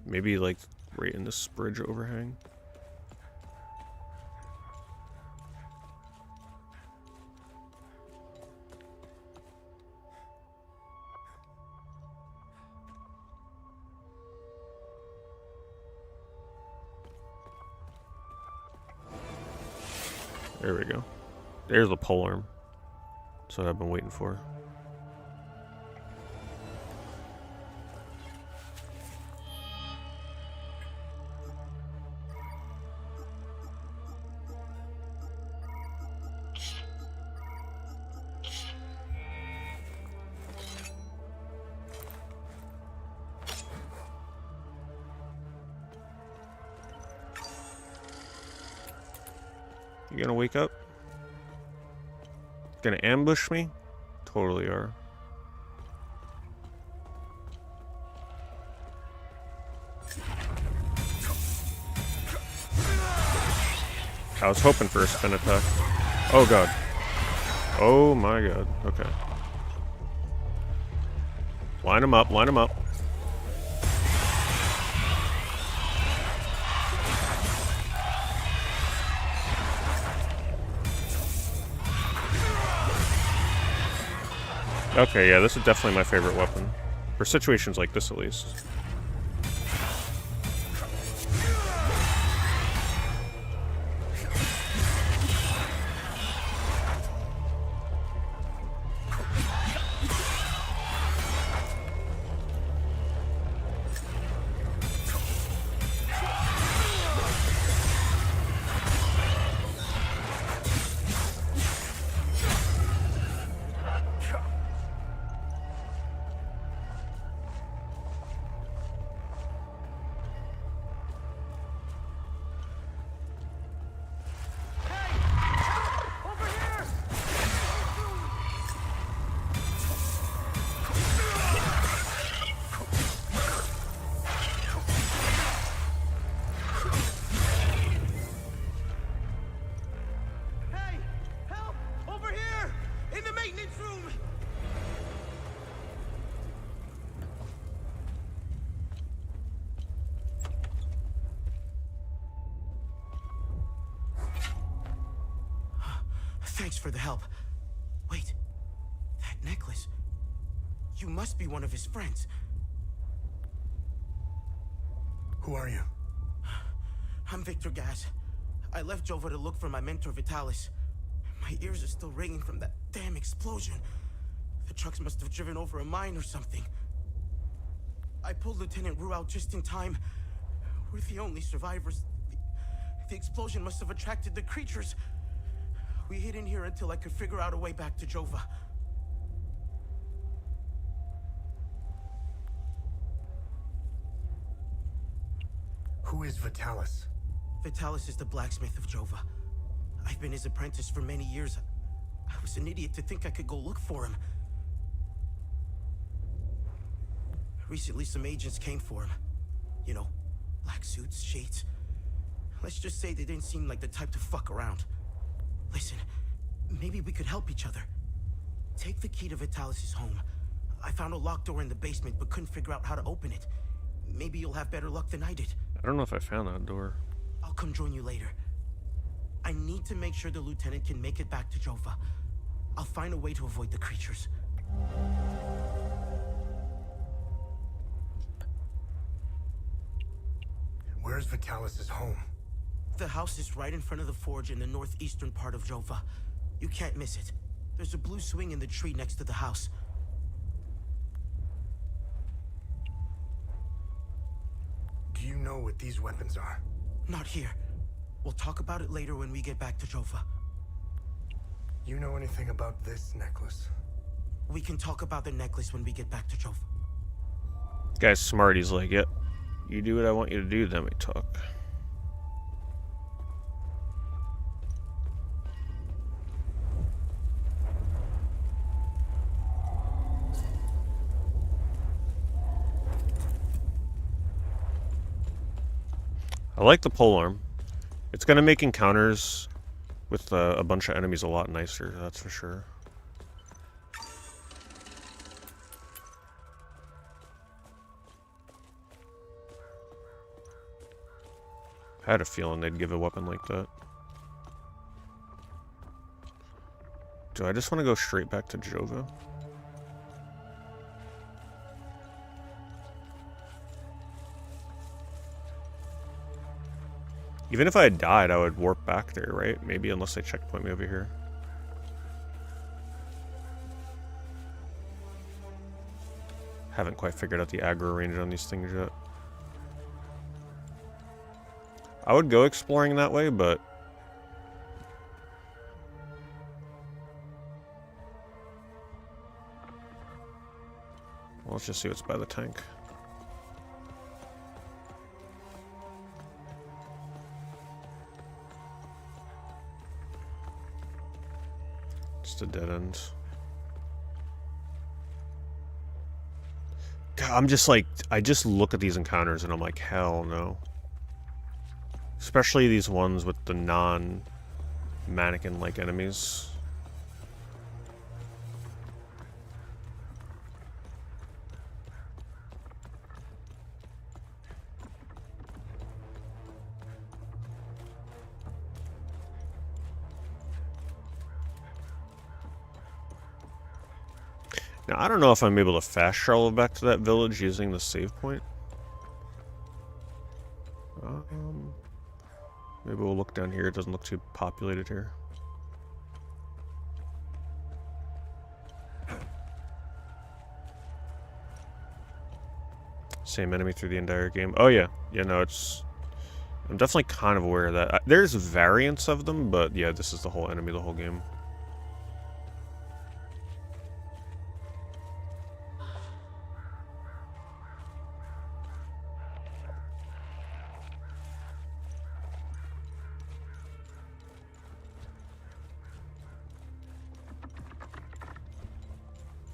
Maybe, like, right in this bridge overhang. There we go. There's the polearm. That's what I've been waiting for. You gonna wake up? Gonna ambush me? Totally are. I was hoping for a spin attack. Oh god. Oh my god. Okay. Line him up, line him up. Okay, yeah, this is definitely my favorite weapon. For situations like this, at least. Thanks for the help. Wait, that necklace. You must be one of his friends. Who are you? I'm Victor Gaz. I left Jova to look for my mentor Vitalis. My ears are still ringing from that damn explosion. The trucks must have driven over a mine or something. I pulled Lieutenant Rue out just in time. We're the only survivors. The explosion must have attracted the creatures. We hid in here until I could figure out a way back to Jova. Who is Vitalis? Vitalis is the blacksmith of Jova. I've been his apprentice for many years. I was an idiot to think I could go look for him. Recently, some agents came for him. You know, black suits, shades. Let's just say they didn't seem like the type to fuck around. Listen, maybe we could help each other. Take the key to Vitalis' home. I found a locked door in the basement, but couldn't figure out how to open it. Maybe you'll have better luck than I did. I don't know if I found that door. I'll come join you later. I need to make sure the lieutenant can make it back to Jova. I'll find a way to avoid the creatures. Where's Vitalis' home? The house is right in front of the forge in the northeastern part of Jova. You can't miss it. There's a blue swing in the tree next to the house. Do you know what these weapons are? Not here. We'll talk about it later when we get back to Jova. You know anything about this necklace? We can talk about the necklace when we get back to Jova. Guy's smart. He's like, yep, you do what I want you to do, then we talk. I like the polearm. It's gonna make encounters with a bunch of enemies a lot nicer, that's for sure. I had a feeling they'd give a weapon like that. Do I just want to go straight back to Jova? Even if I had died, I would warp back there, right? Maybe, unless they checkpoint me over here. Haven't quite figured out the aggro range on these things yet. I would go exploring that way, but... well, let's just see what's by the tank. Just a dead end. God, I'm just like, I just look at these encounters and I'm like, hell no. Especially these ones with the non-mannequin-like enemies. Now, I don't know if I'm able to fast travel back to that village using the save point. Maybe we'll look down here. It doesn't look too populated here. Same enemy through the entire game. Oh yeah. Yeah, no, it's... I'm definitely kind of aware of that. There's variants of them, but yeah, this is the whole enemy the whole game.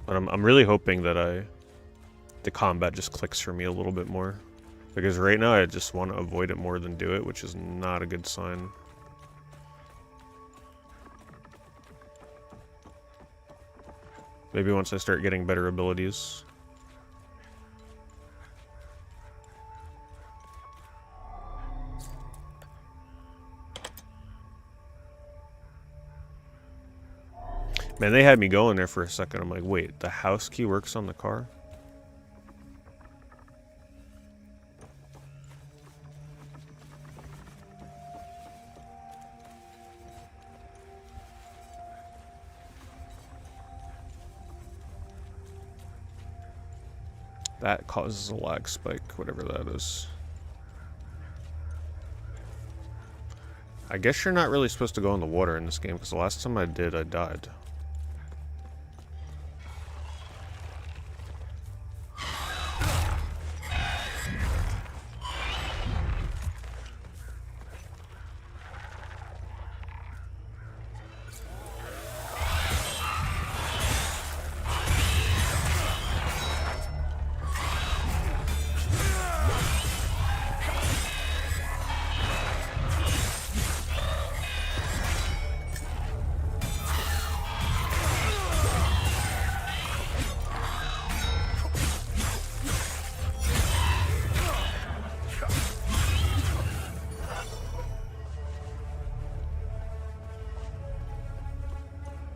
But I'm really hoping that the combat just clicks for me a little bit more. Because right now I just want to avoid it more than do it, which is not a good sign. Maybe once I start getting better abilities. Man, they had me going there for a second. I'm like, wait, the house key works on the car? That causes a lag spike, whatever that is. I guess you're not really supposed to go in the water in this game, because the last time I did, I died.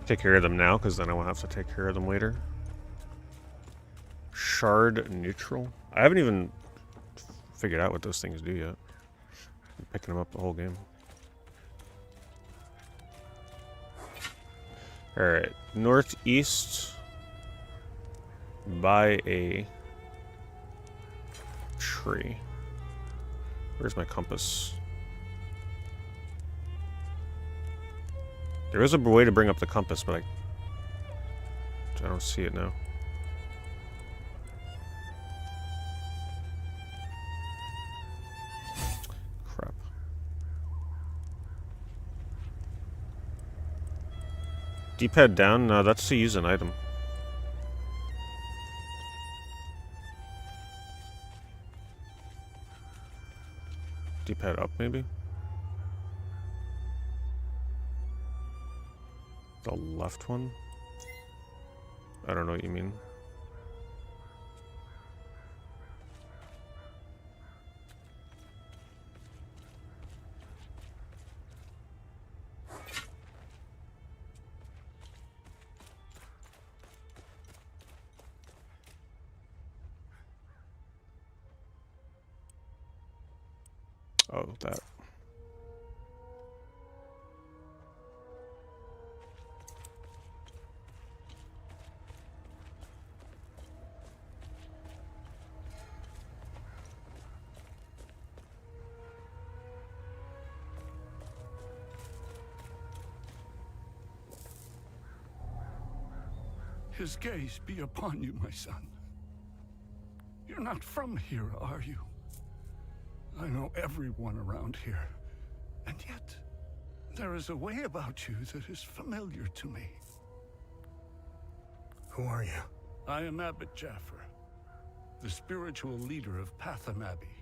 Take care of them now, because then I won't have to take care of them later. Shard neutral. I haven't even figured out what those things do yet. I'm picking them up the whole game. Alright, northeast by a tree. Where's my compass? There is a way to bring up the compass, but I don't see it now. Crap. D-pad down? No, that's to use an item. D-pad up, maybe? The left one? I don't know what you mean. Oh, that. His gaze be upon you, my son. You're not from here, are you? I know everyone around here, and yet there is a way about you that is familiar to me. Who are you? I am Abbot Jaffer, the spiritual leader of Patham Abbey.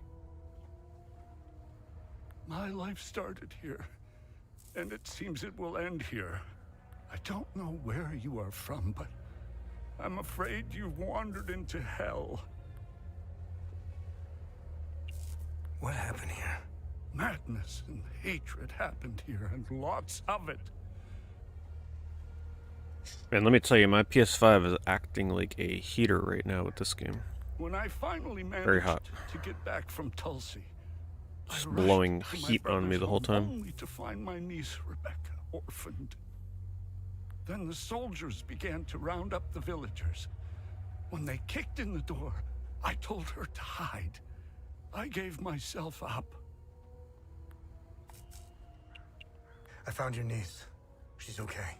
My life started here, and it seems it will end here. I don't know where you are from, but I'm afraid you've wandered into hell. What happened here? Madness and hatred happened here, and lots of it. Man, let me tell you, my PS5 is acting like a heater right now with this game. When I finally managed Very hot. to get back from Tulsi, Just I rushed blowing to my heat on me brother's the whole home, time. only to find my niece Rebecca orphaned. Then the soldiers began to round up the villagers. When they kicked in the door, I told her to hide. I gave myself up. I found your niece. She's okay.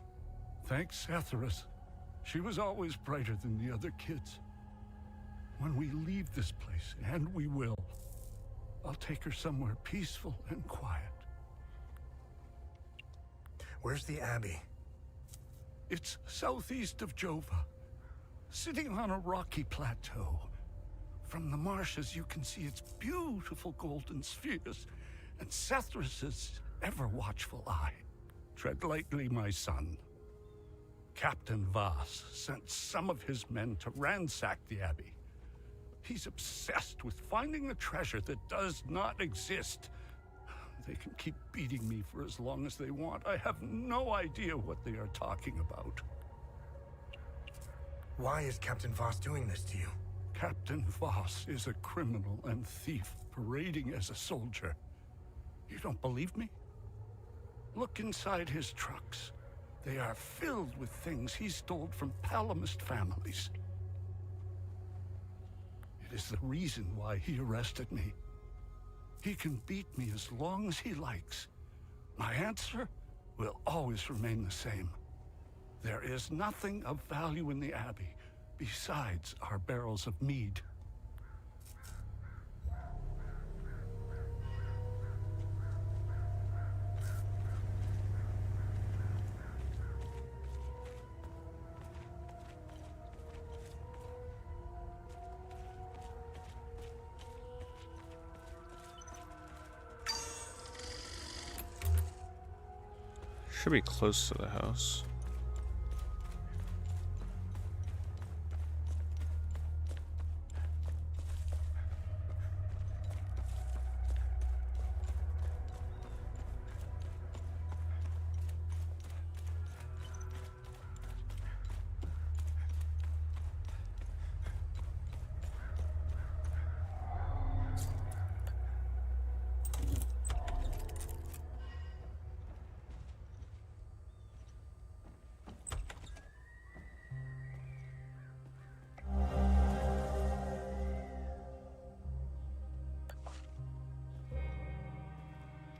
Thanks, Etheris. She was always brighter than the other kids. When we leave this place, and we will, I'll take her somewhere peaceful and quiet. Where's the Abbey? It's southeast of Jova, sitting on a rocky plateau. From the marshes, you can see its beautiful golden spheres and Sethris's ever-watchful eye. Tread lightly, my son. Captain Voss sent some of his men to ransack the Abbey. He's obsessed with finding a treasure that does not exist. They can keep beating me for as long as they want. I have no idea what they are talking about. Why is Captain Voss doing this to you? Captain Voss is a criminal and thief parading as a soldier. You don't believe me? Look inside his trucks. They are filled with things he stole from Palamist families. is the reason why he arrested me. He can beat me as long as he likes. My answer will always remain the same. There is nothing of value in the Abbey besides our barrels of mead. Should be close to the house.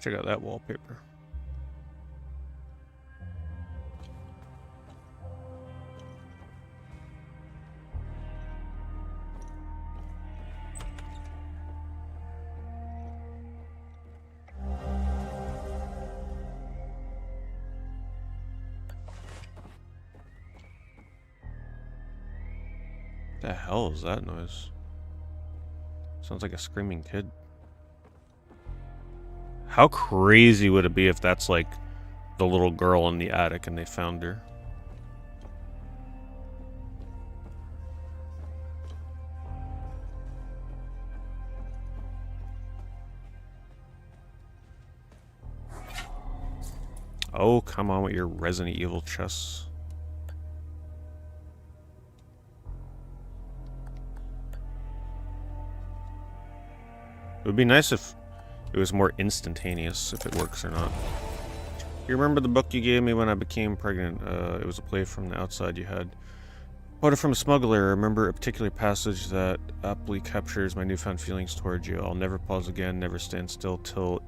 Check out that wallpaper. The hell is that noise? Sounds like a screaming kid. How crazy would it be if that's like the little girl in the attic and they found her? Oh, come on with your Resident Evil chests. It would be nice if it was more instantaneous, if it works or not. You remember the book you gave me when I became pregnant? It was a play from the outside you had. Bought it from a smuggler. I remember a particular passage that aptly captures my newfound feelings towards you. I'll never pause again, never stand still till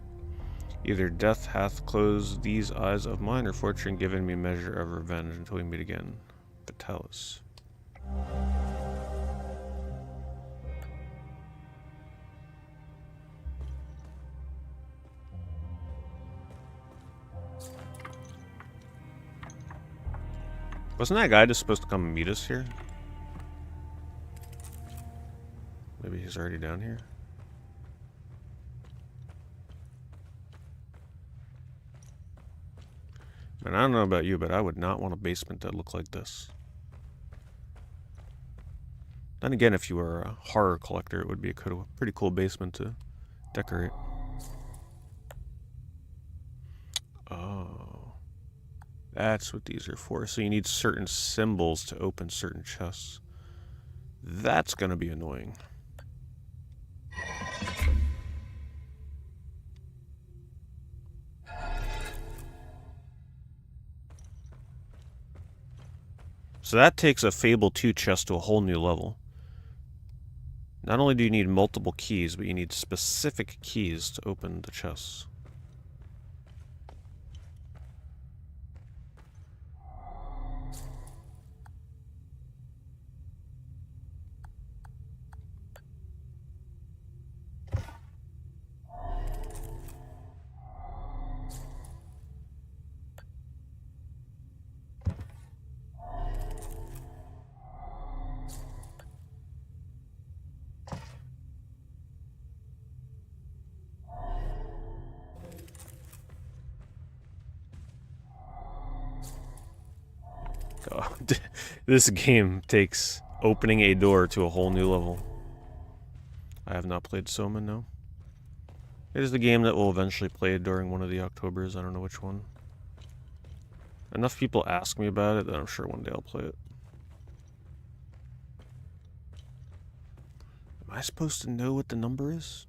either death hath closed these eyes of mine or fortune given me measure of revenge until we meet again. Vitalis. Wasn't that guy just supposed to come meet us here? Maybe he's already down here? Man, I don't know about you, but I would not want a basement that looked like this. Then again, if you were a horror collector, it would be a pretty cool basement to decorate. Oh. That's what these are for. So you need certain symbols to open certain chests. That's gonna be annoying. So that takes a Fable 2 chest to a whole new level. Not only do you need multiple keys, but you need specific keys to open the chests. God, this game takes opening a door to a whole new level. I have not played Soma, no. It is the game that will eventually play during one of the Octobers. I don't know which one. Enough people ask me about it that I'm sure one day I'll play it. Am I supposed to know what the number is?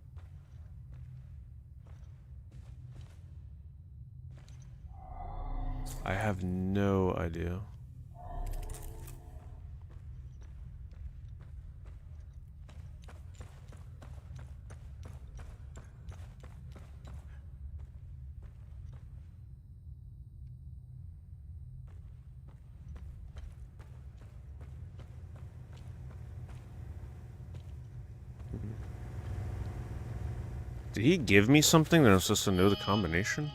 I have no idea. Did he give me something that I'm supposed to know the combination?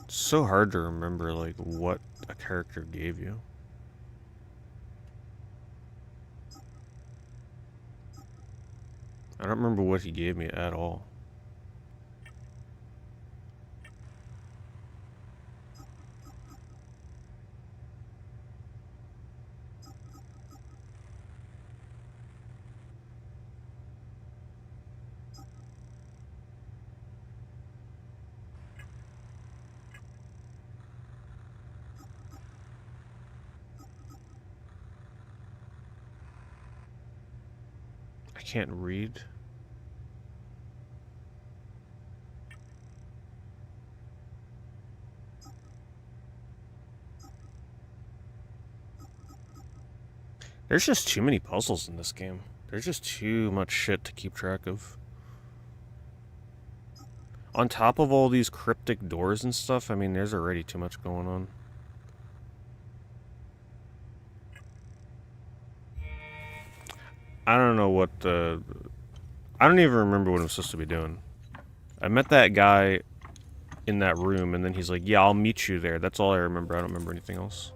It's so hard to remember, like, what a character gave you. I don't remember what he gave me at all. I can't read. There's just too many puzzles in this game. There's just too much shit to keep track of. On top of all these cryptic doors and stuff, I mean, there's already too much going on. I don't know what the... I don't even remember what I'm supposed to be doing. I met that guy in that room, and then he's like, yeah, I'll meet you there. That's all I remember. I don't remember anything else.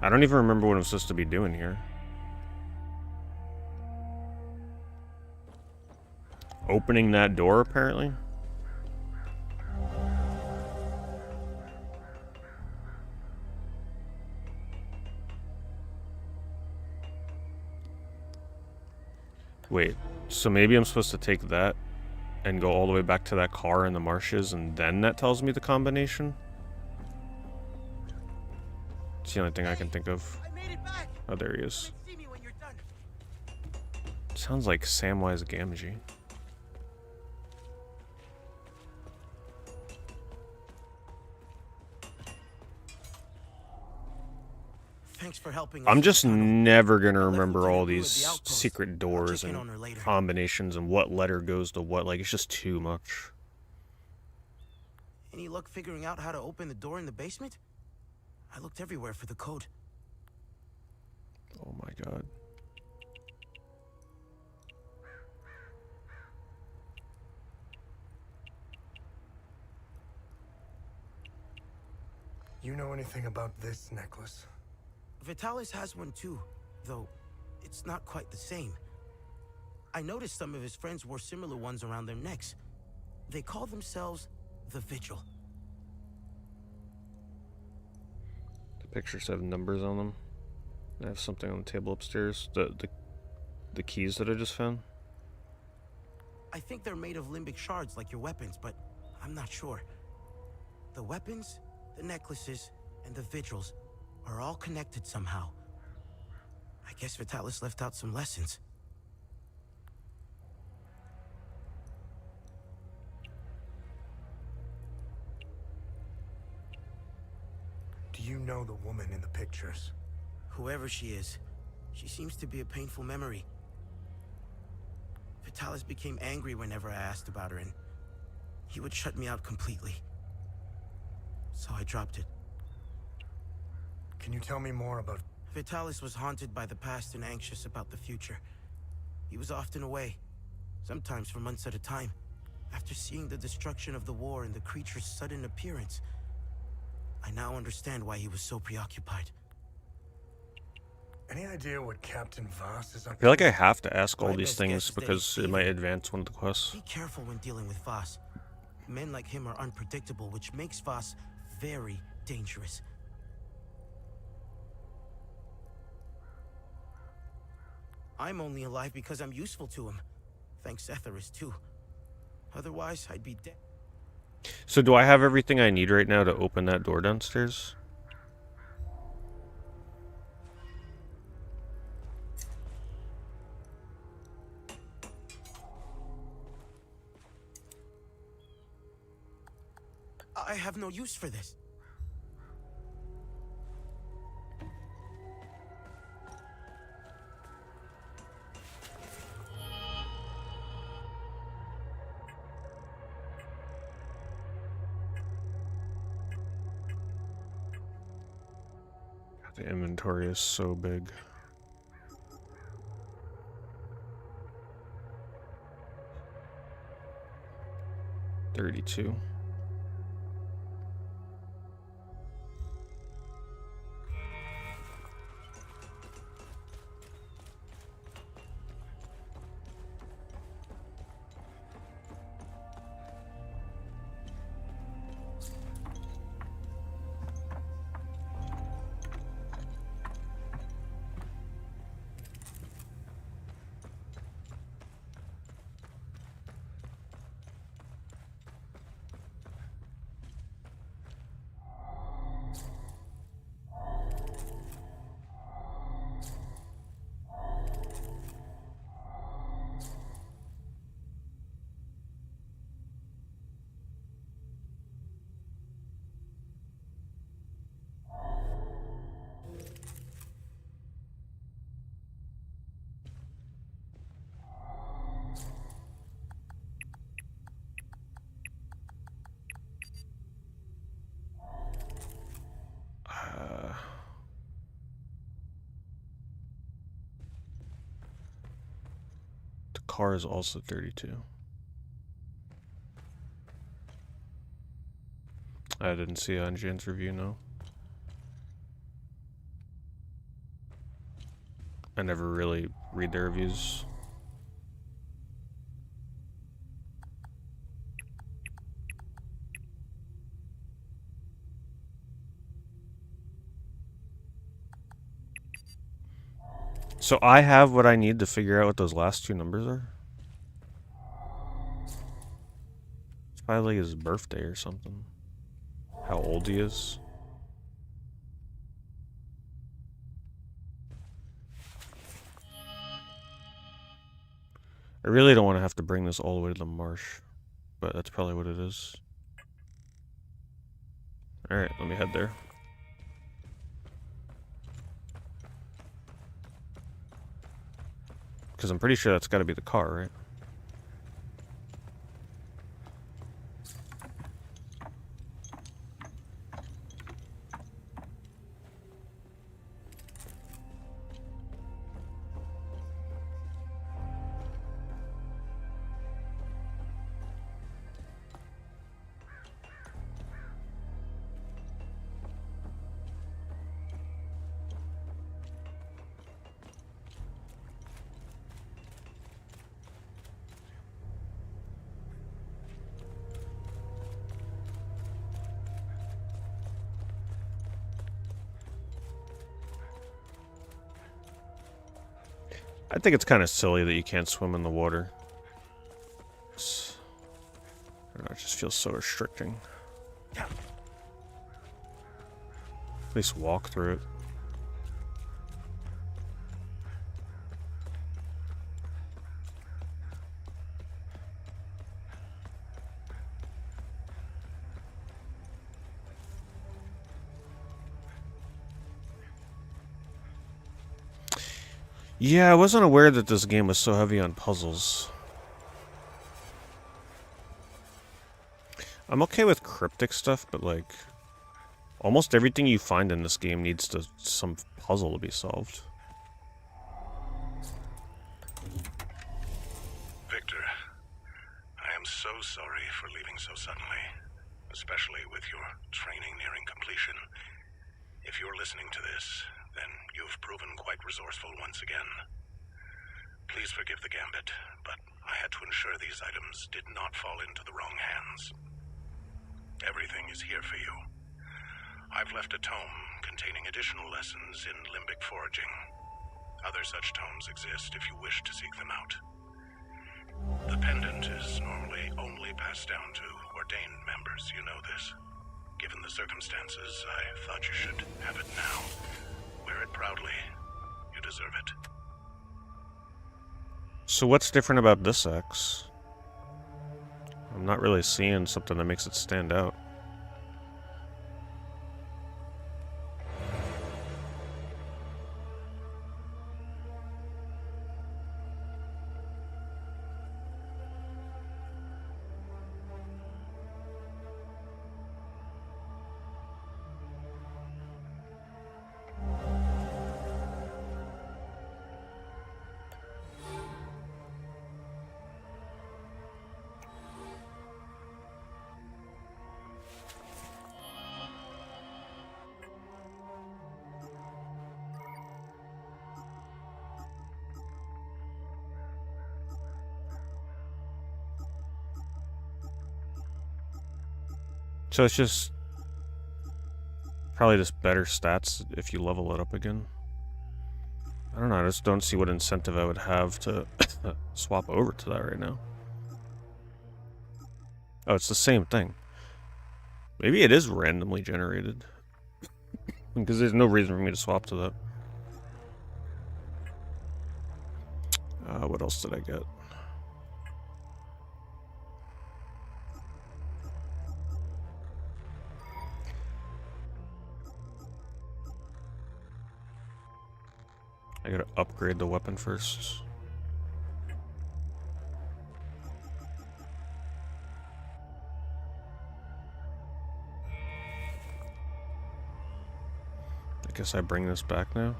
I don't even remember what I'm supposed to be doing here. Opening that door, apparently. Wait, so maybe I'm supposed to take that and go all the way back to that car in the marshes, and then that tells me the combination? It's the only thing I can think of. Oh, there he is. Sounds like Samwise Gamgee. Thanks for helping us. I'm just never gonna remember all these secret doors and combinations and what letter goes to what. Like, it's just too much. Any luck figuring out how to open the door in the basement? I looked everywhere for the code. Oh my god. You know anything about this necklace? Vitalis has one too, though it's not quite the same. I noticed some of his friends wore similar ones around their necks. They call themselves the Vigil. The pictures have numbers on them. I have something on the table upstairs. The keys that I just found. I think they're made of limbic shards like your weapons, but I'm not sure. The weapons, the necklaces, and the vigils are all connected somehow. I guess Vitalis left out some lessons. Do you know the woman in the pictures? Whoever she is, she seems to be a painful memory. Vitalis became angry whenever I asked about her, and he would shut me out completely. So I dropped it. Can you tell me more about... Vitalis was haunted by the past and anxious about the future. He was often away, sometimes for months at a time. After seeing the destruction of the war and the creature's sudden appearance, I now understand why he was so preoccupied. Any idea what Captain Voss is up to? I feel like I have to ask all these things because it might advance one of the quests. Be careful when dealing with Voss. Men like him are unpredictable, which makes Voss very dangerous. I'm only alive because I'm useful to him. Thanks Etheris, too. Otherwise, I'd be dead. So do I have everything I need right now to open that door downstairs? I have no use for this. The inventory is so big. $32. The car is also 32. I didn't see it on Jan's review, no. I never really read their reviews. So I have what I need to figure out what those last two numbers are? It's probably like his birthday or something. How old he is. I really don't want to have to bring this all the way to the marsh, but that's probably what it is. Alright, let me head there. Because I'm pretty sure that's got to be the car, right? I think it's kind of silly that you can't swim in the water. I don't know, it just feels so restricting. At least walk through it. Yeah, I wasn't aware that this game was so heavy on puzzles. I'm okay with cryptic stuff, but like, almost everything you find in this game needs some puzzle to be solved. Victor, I am so sorry for leaving so suddenly, especially with your training nearing completion. If you're listening to this, then you've proven quite resourceful once again. Please forgive the gambit, but I had to ensure these items did not fall into the wrong hands. Everything is here for you. I've left a tome containing additional lessons in limbic foraging. Other such tomes exist if you wish to seek them out. The pendant is normally only passed down to ordained members, you know this. Given the circumstances, I thought you should have it now. Wear it proudly. You deserve it. So what's different about this X? I'm not really seeing something that makes it stand out. So it's just probably just better stats if you level it up again. I don't know, I just don't see what incentive I would have to swap over to that right now. Oh, it's the same thing. Maybe it is randomly generated. Because there's no reason for me to swap to that. What else did I get? I gotta upgrade the weapon first. I guess I bring this back now.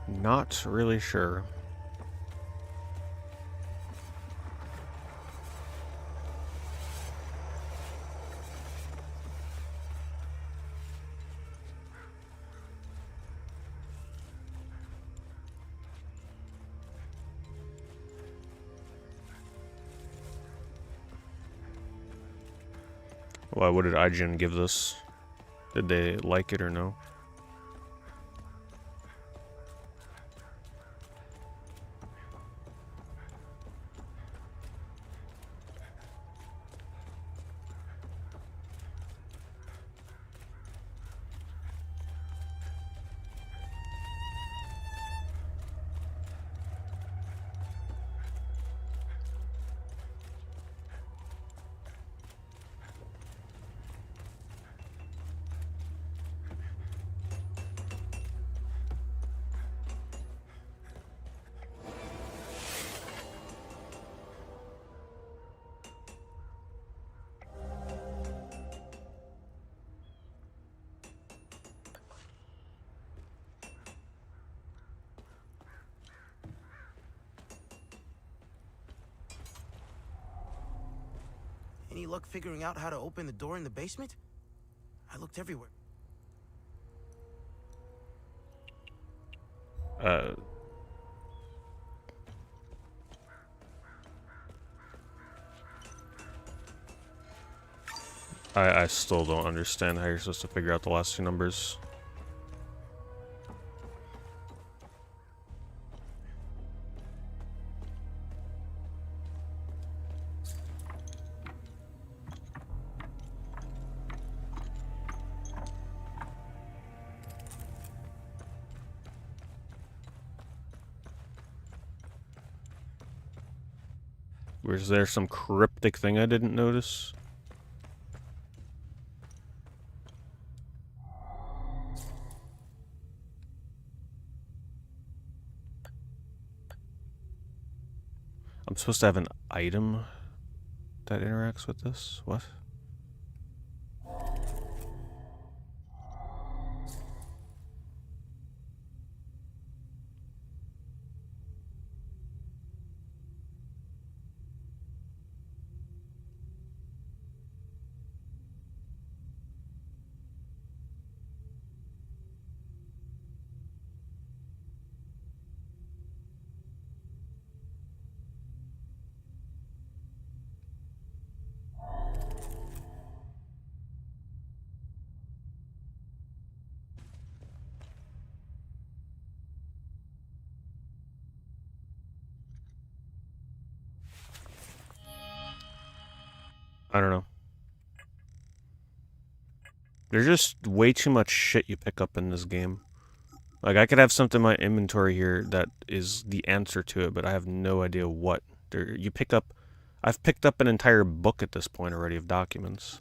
Not really sure. Why, what did IGN give this? Did they like it or no? Any luck figuring out how to open the door in the basement? I looked everywhere. I still don't understand how you're supposed to figure out the last two numbers. Was there some cryptic thing I didn't notice? I'm supposed to have an item that interacts with this? What? I don't know. There's just way too much shit you pick up in this game. Like, I could have something in my inventory here that is the answer to it, but I have no idea what. I've picked up an entire book at this point already of documents.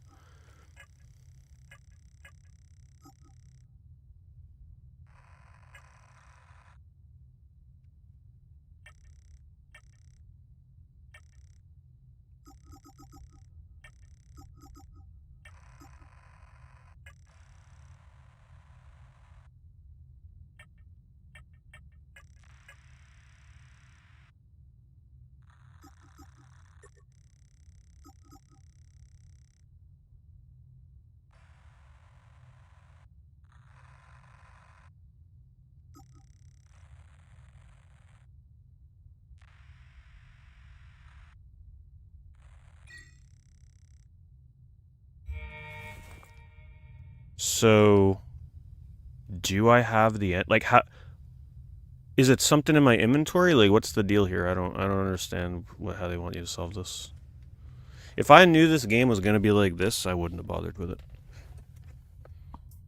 So, do I have the like how? Is it something in my inventory? Like, what's the deal here? I don't understand how they want you to solve this. If I knew this game was gonna be like this, I wouldn't have bothered with it.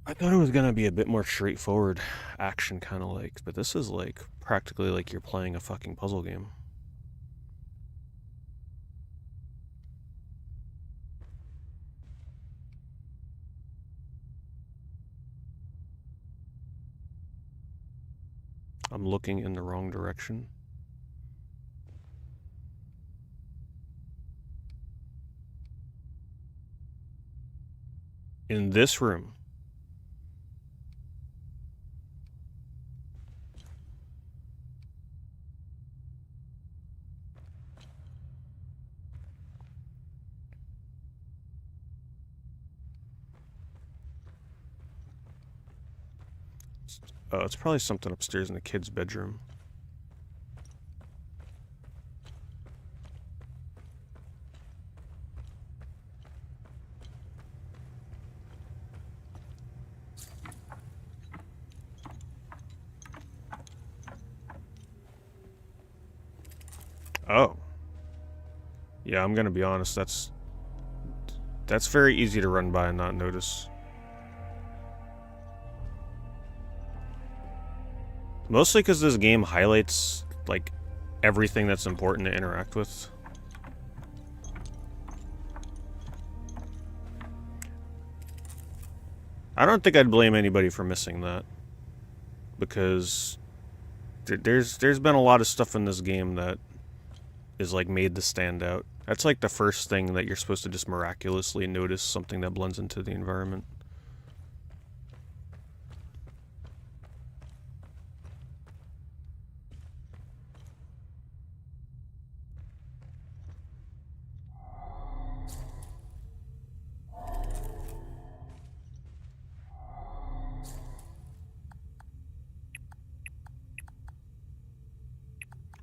I thought it was gonna be a bit more straightforward action kind of like, but this is like practically like you're playing a fucking puzzle game. I'm looking in the wrong direction. In this room. Oh, it's probably something upstairs in the kid's bedroom. Oh. Yeah, I'm gonna be honest, that's very easy to run by and not notice. Mostly because this game highlights, like, everything that's important to interact with. I don't think I'd blame anybody for missing that. Because there's been a lot of stuff in this game that is, like, made to stand out. That's, like, the first thing that you're supposed to just miraculously notice something that blends into the environment.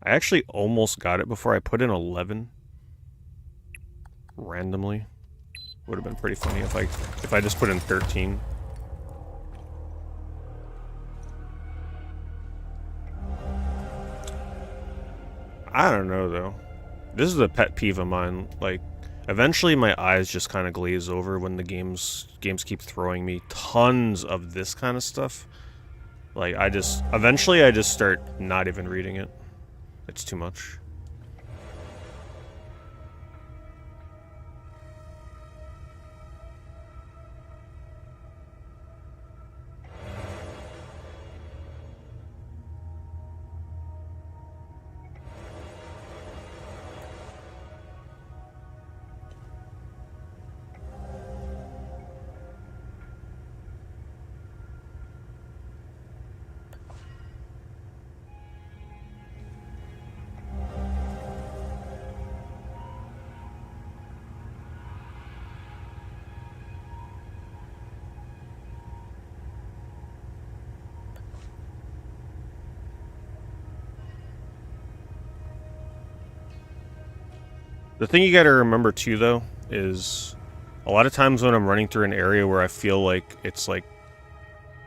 I actually almost got it before I put in 11 randomly. Would have been pretty funny if I just put in 13. I don't know though. This is a pet peeve of mine. Like, eventually my eyes just kind of glaze over when the games keep throwing me tons of this kind of stuff. Like, eventually I just start not even reading it. It's too much. The thing you gotta remember too, though, is a lot of times when I'm running through an area where I feel like it's like,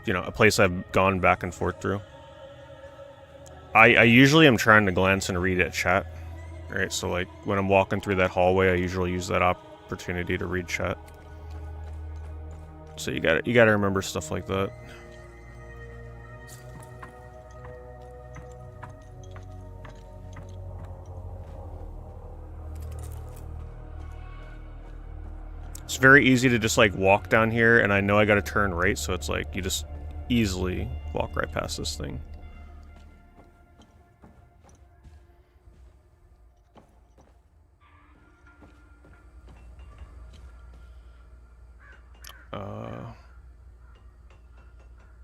you know, a place I've gone back and forth through, I usually am trying to glance and read at chat. Right, so like when I'm walking through that hallway, I usually use that opportunity to read chat. So you gotta remember stuff like that. It's very easy to just like walk down here, and I know I gotta turn right, so it's like you just easily walk right past this thing.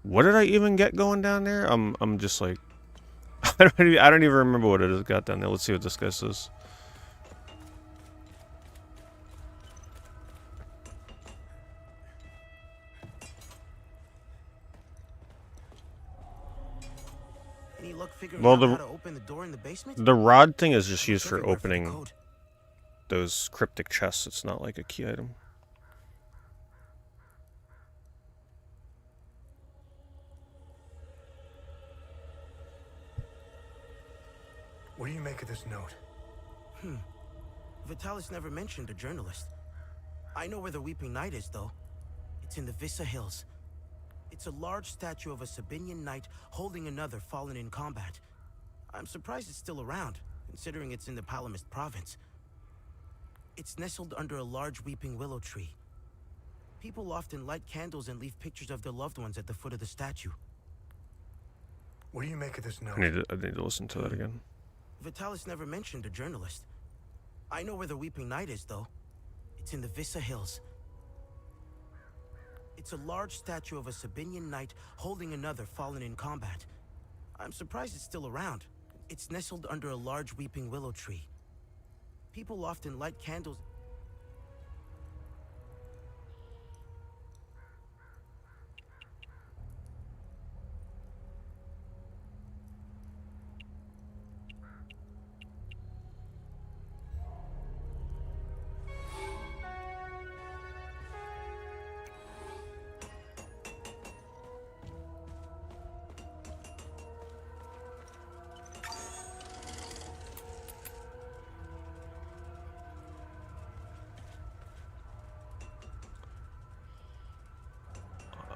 What did I even get going down there? I'm just like I don't even remember what it is got down there. Let's see what this guy says. Any luck figuring Well, out how to open the door in the basement? The rod thing is just used for opening those cryptic chests. It's not like a key item. this note? Vitalis never mentioned a journalist. I know where the Weeping Knight is, though. It's in the Vissa Hills. It's a large statue of a Sabinian knight holding another fallen in combat. I'm surprised it's still around, considering it's in the Palamist province. It's nestled under a large weeping willow tree. People often light candles and leave pictures of their loved ones at the foot of the statue. What do you make of this note? I need to listen to that again. Vitalis never mentioned a journalist. I know where the Weeping Knight is, though. It's in the Vissa Hills. It's a large statue of a Sabinian knight holding another fallen in combat. I'm surprised it's still around. It's nestled under a large weeping willow tree. People often light candles.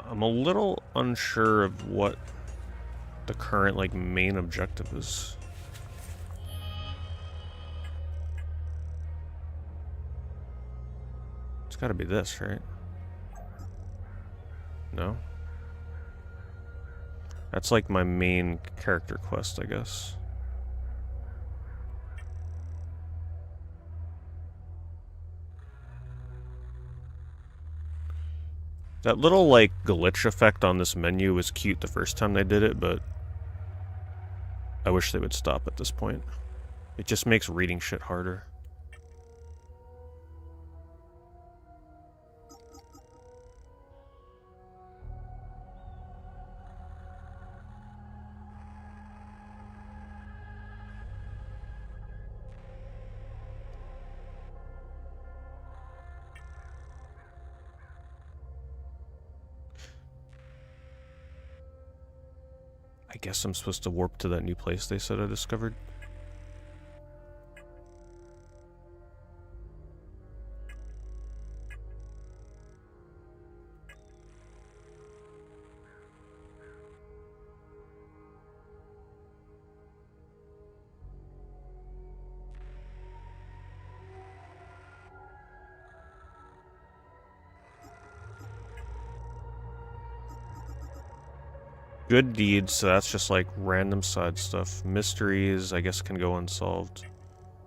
I'm a little unsure of what the current, like, main objective is. It's gotta be this, right? No? That's like my main character quest, I guess. That little, like, glitch effect on this menu was cute the first time they did it, but I wish they would stop at this point. It just makes reading shit harder. I guess I'm supposed to warp to that new place they said I discovered. Good deeds, so that's just like random side stuff. Mysteries, I guess, can go unsolved.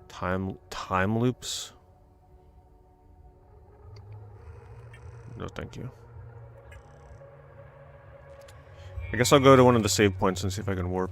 Time loops? No, thank you. I guess I'll go to one of the save points and see if I can warp.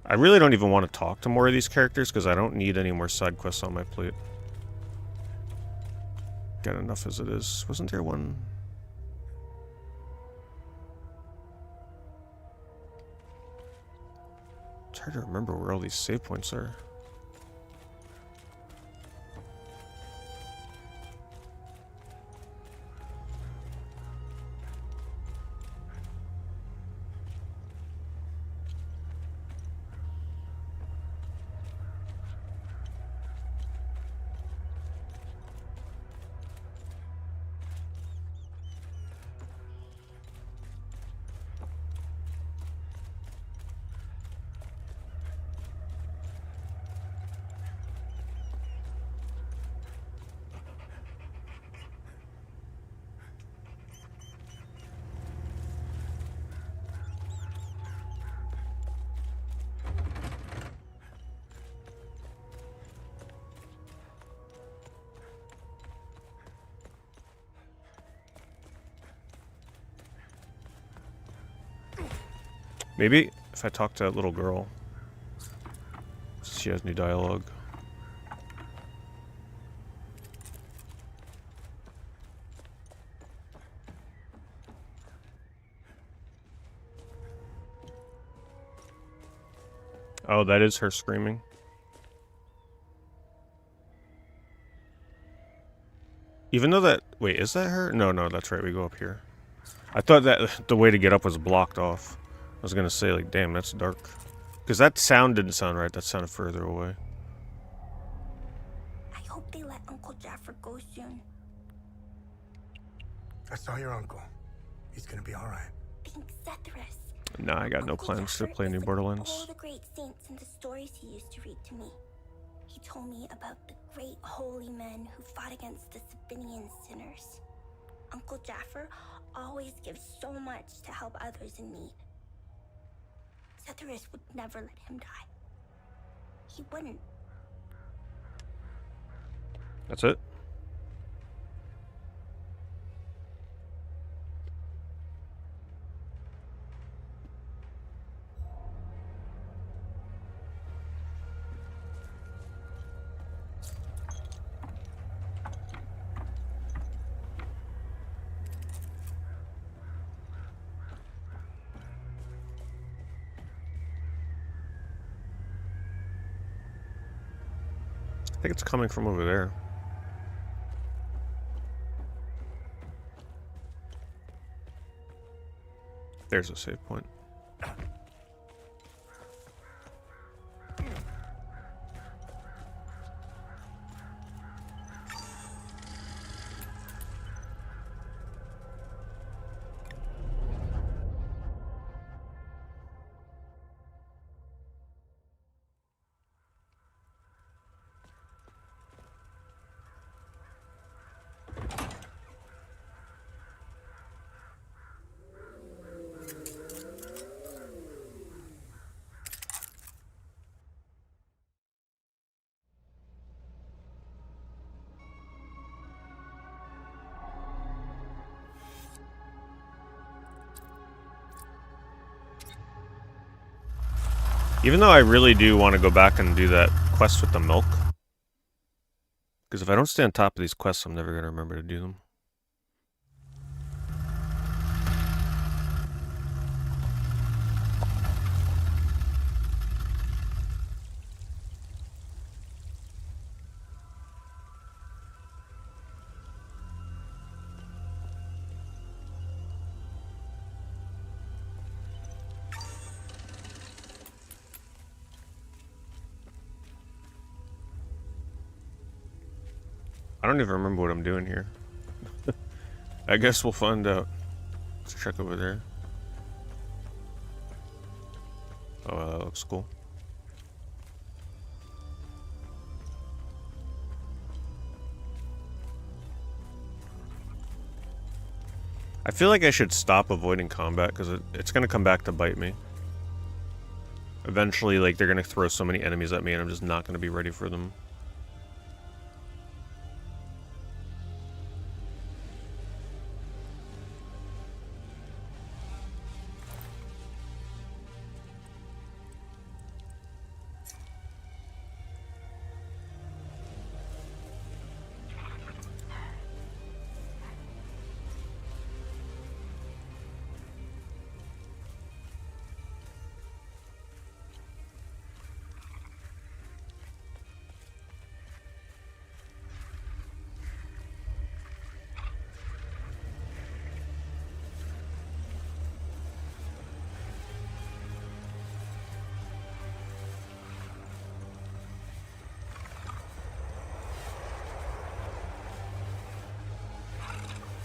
I really don't even want to talk to more of these characters because I don't need any more side quests on my plate. Got enough as it is. Wasn't there one? It's hard to remember where all these save points are. Maybe if I talk to that little girl, she has new dialogue. Oh, that is her screaming. Even though that... Wait, is that her? No, no, that's right. We go up here. I thought that the way to get up was blocked off. I was gonna say, like, damn, that's dark. Because that sound didn't sound right. That sounded further away. I hope they let Uncle Jaffer go soon. I saw your uncle. He's gonna be alright. Thanks, Zethris. Nah, I got no plans to play New Borderlands. All the great saints and the stories he used to read to me. He told me about the great holy men who fought against the Sabinian sinners. Uncle Jaffer always gives so much to help others in need. Zethris would never let him die. He wouldn't. That's it? I think it's coming from over there. There's a save point. Even though I really do want to go back and do that quest with the milk. Because if I don't stay on top of these quests, I'm never going to remember to do them. I don't even remember what I'm doing here. I guess we'll find out. Let's check over there. Oh, that looks cool. I feel like I should stop avoiding combat because it's going to come back to bite me. Eventually, like, they're going to throw so many enemies at me and I'm just not going to be ready for them.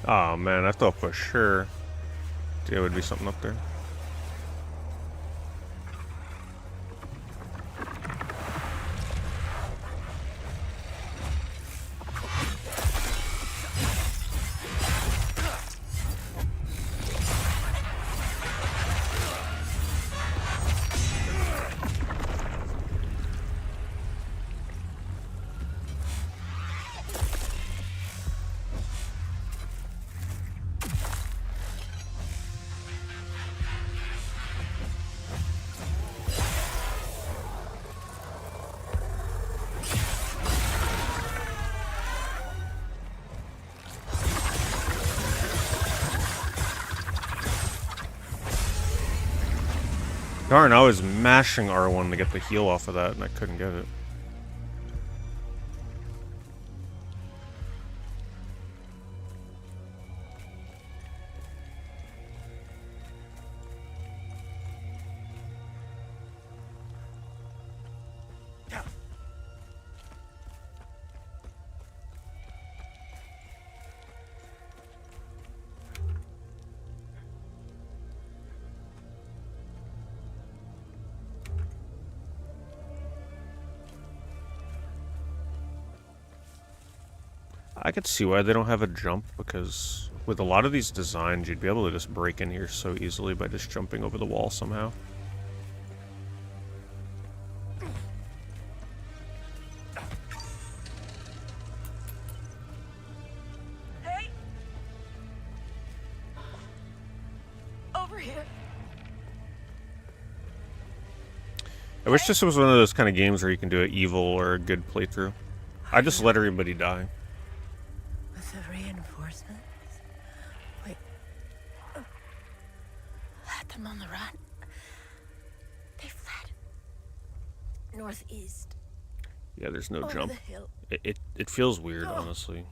Oh man, I thought for sure there would be something up there. Darn, I was mashing R1 to get the heal off of that, and I couldn't get it. I could see why they don't have a jump, because with a lot of these designs, you'd be able to just break in here so easily by just jumping over the wall somehow. Hey! Over here. I wish this was one of those kind of games where you can do an evil or a good playthrough. I just let everybody die. With the reinforcements? Wait. Let them on the run. They fled. Northeast. Yeah, there's no Over jump. the hill. It feels weird, honestly.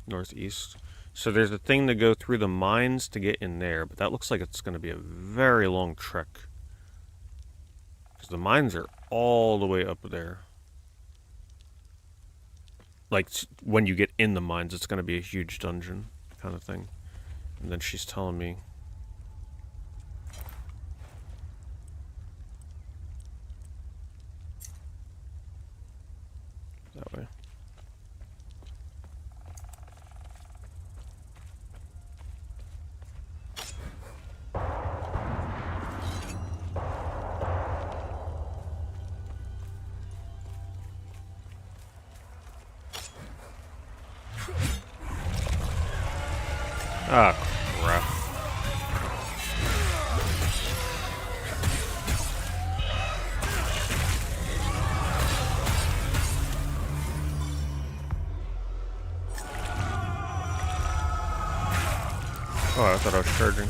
Northeast. So there's a thing to go through the mines to get in there, but that looks like it's going to be a very long trek. Because the mines are all the way up there. Like, when you get in the mines, it's going to be a huge dungeon kind of thing. And then she's telling me... that way. Ah, crap. Oh, I thought I was charging.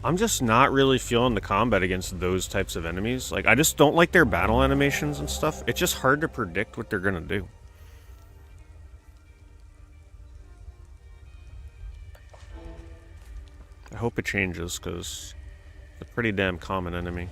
I'm just not really feeling the combat against those types of enemies. Like, I just don't like their battle animations and stuff. It's just hard to predict what they're gonna do. I hope it changes, because it's a pretty damn common enemy.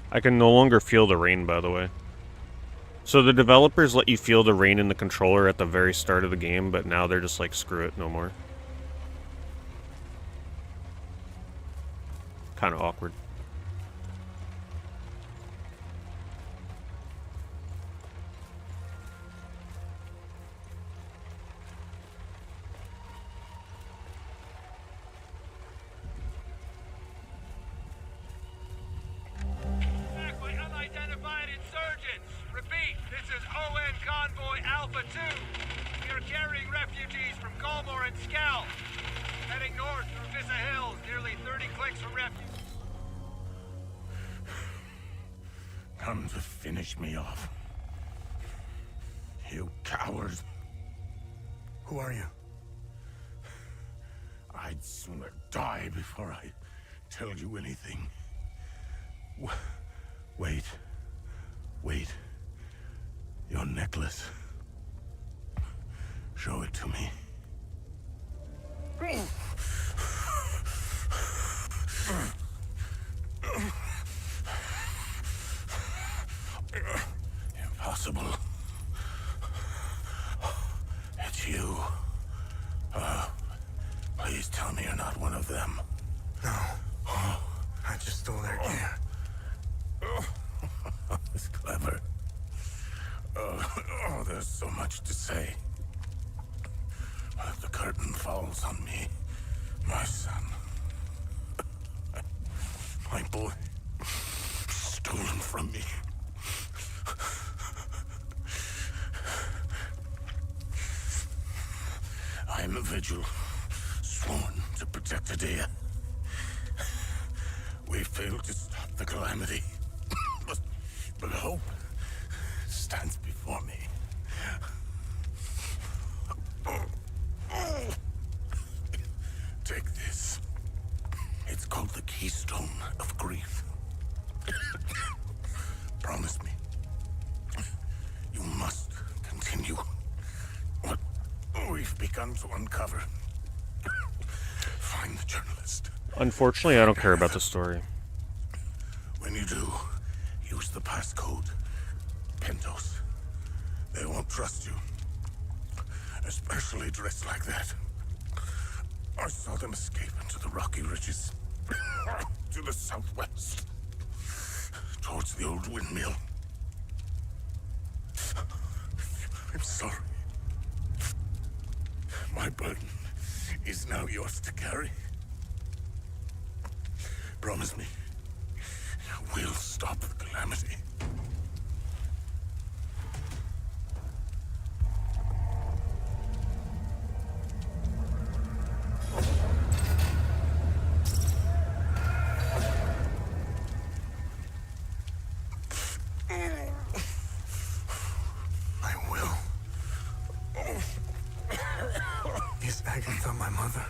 I can no longer feel the rain, by the way. So the developers let you feel the rain in the controller at the very start of the game, but now they're just like, screw it, no more. Kind of awkward. Unidentified insurgents. Repeat, this is ON Convoy Alpha 2. We are carrying refugees from Colmore and Skell. Heading north through Vista Hills, nearly 30 clicks from refuge. Come to finish me off. You cowards. Who are you? I'd sooner die before I tell you anything. Wait. Wait. Your necklace. Show it to me. Impossible. It's you. Please tell me you're not one of them. No. I just stole their gear. It's clever. Oh, there's so much to say. But if the curtain falls on me, my son, my boy, stolen from me, I'm a vigil, sworn to protect Adea. We failed to stop the calamity, but hope stands before me. Take this. It's called the Keystone of Grief. Promise me. You must continue what we've begun to uncover. Find the journalist. Unfortunately, I don't care about the story. When you do, use the passcode. Pentos. They won't trust you. Especially dressed like that. I saw them escape into the rocky ridges. To the southwest. Towards the old windmill. I'm sorry. My burden is now yours to carry. Promise me, we'll stop the calamity. I will. Is Agatha my mother?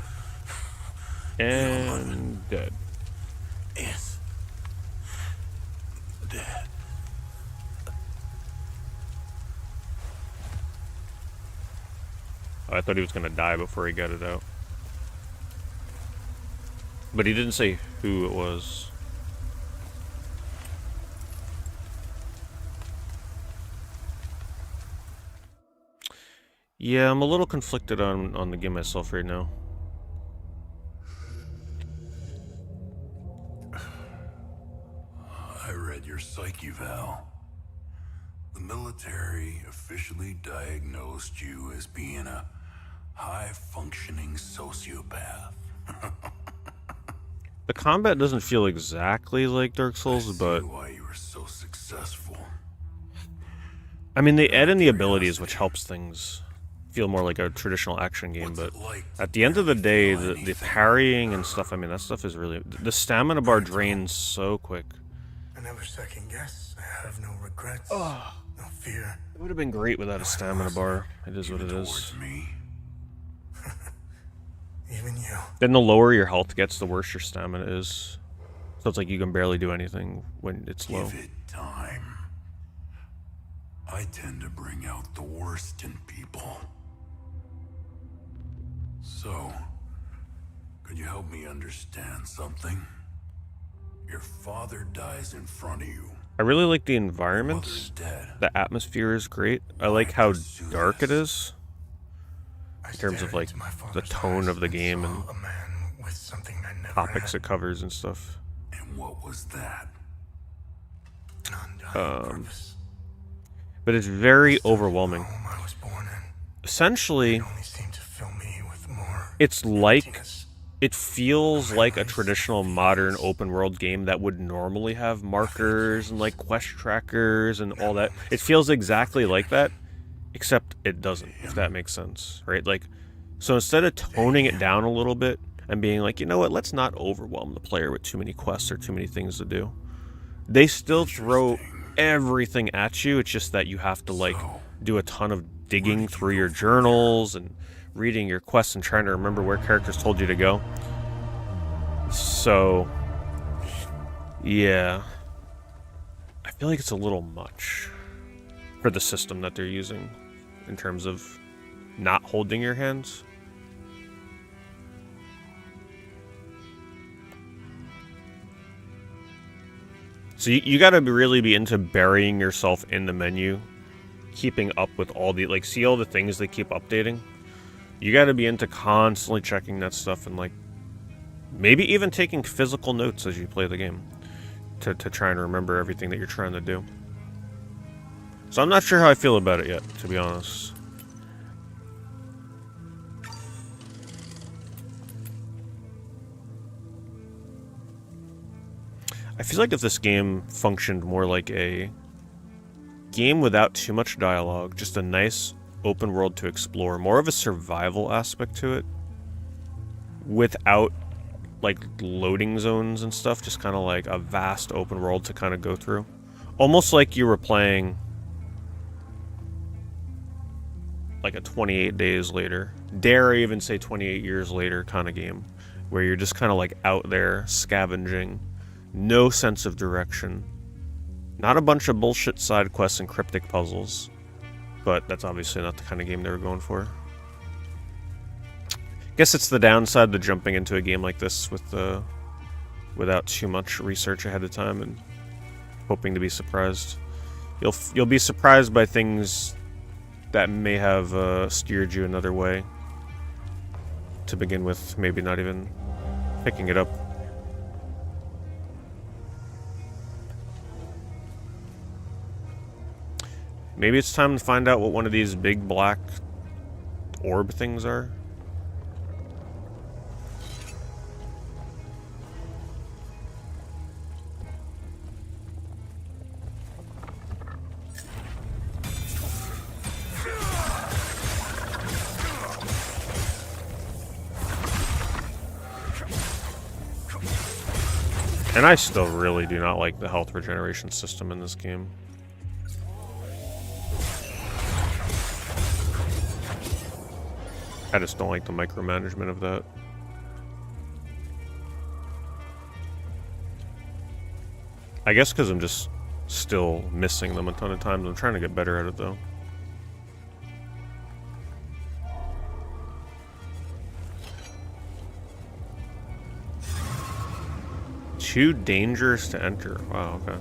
And dead. Yes. Dead. I thought he was gonna die before he got it out. But he didn't say who it was. Yeah, I'm a little conflicted on the game myself right now. I read your psyche eval. The military officially diagnosed you as being a high-functioning sociopath. The combat doesn't feel exactly like Dark Souls, but Why you were so successful. I mean, they add in the abilities, which helps things feel more like a traditional action game, but at the end of the day, the parrying and stuff, I mean, that stuff is really... The stamina bar drains so quick. I never second guess. I have no regrets. No fear. It would have been great without a stamina bar. It is what it is. Towards me. Even you. Then the lower your health gets, the worse your stamina is. So it's like you can barely do anything when it's low. Give it time. I tend to bring out the worst in people. So, could you help me understand something? Your father dies in front of you. I really like the environments. Dead. The atmosphere is great. I like how dark it is. In terms of like the tone of the game and topics it covers and stuff. And what was that? But it's very overwhelming. Essentially, it's like, it feels like a traditional modern open world game that would normally have markers and like quest trackers and all that. It feels exactly like that, except it doesn't, if that makes sense, right? Like, so instead of toning it down a little bit and being like, you know what, let's not overwhelm the player with too many quests or too many things to do, they still throw everything at you. It's just that you have to like do a ton of digging through your journals and reading your quests and trying to remember where characters told you to go. So yeah, I feel like it's a little much for the system that they're using in terms of not holding your hands. So you gotta really be into burying yourself in the menu, keeping up with all the, like, see all the things they keep updating? You gotta be into constantly checking that stuff and, like, maybe even taking physical notes as you play the game to try and remember everything that you're trying to do. So I'm not sure how I feel about it yet, to be honest. I feel like if this game functioned more like a game without too much dialogue, just a nice open world to explore, more of a survival aspect to it, without like loading zones and stuff, just kind of like a vast open world to kind of go through. Almost like you were playing like a 28 days later, dare I even say 28 years later kind of game, where you're just kind of like out there scavenging, no sense of direction, not a bunch of bullshit side quests and cryptic puzzles, but that's obviously not the kind of game they were going for. Guess it's the downside to jumping into a game like this with without too much research ahead of time and hoping to be surprised. You'll be surprised by things that may have steered you another way to begin with, maybe not even picking it up. Maybe it's time to find out what one of these big black orb things are. And I still really do not like the health regeneration system in this game. I just don't like the micromanagement of that. I guess because I'm just still missing them a ton of times. I'm trying to get better at it though. Too dangerous to enter. Wow, okay.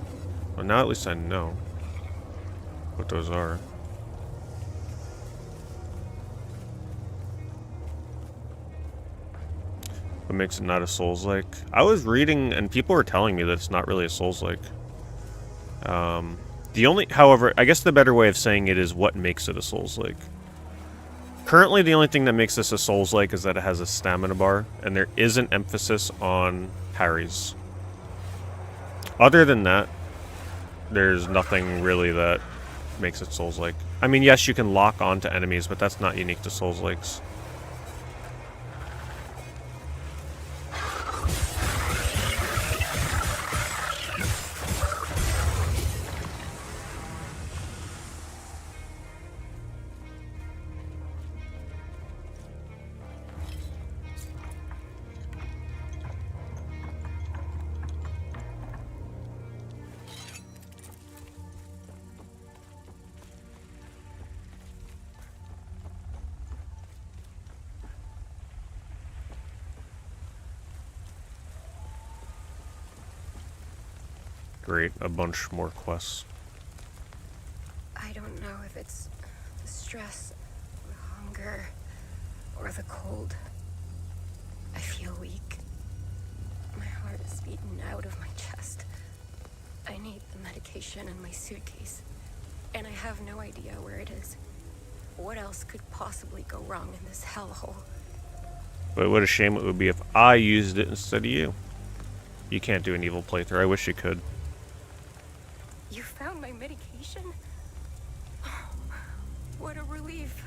Well, now at least I know what those are. What makes it not a Souls-like? I was reading, and people were telling me that it's not really a Souls-like. However, I guess the better way of saying it is what makes it a Souls-like. Currently, the only thing that makes this a Souls-like is that it has a stamina bar, and there is an emphasis on parries. Other than that, there's nothing really that makes it Souls-like. I mean, yes, you can lock onto enemies, but that's not unique to Souls-likes. Great, a bunch more quests. I don't know if it's the stress, the hunger, or the cold. I feel weak. My heart is beating out of my chest. I need the medication in my suitcase, and I have no idea where it is. What else could possibly go wrong in this hellhole? But what a shame it would be if I used it instead of you. You can't do an evil playthrough. I wish you could. You found my medication? Oh, what a relief.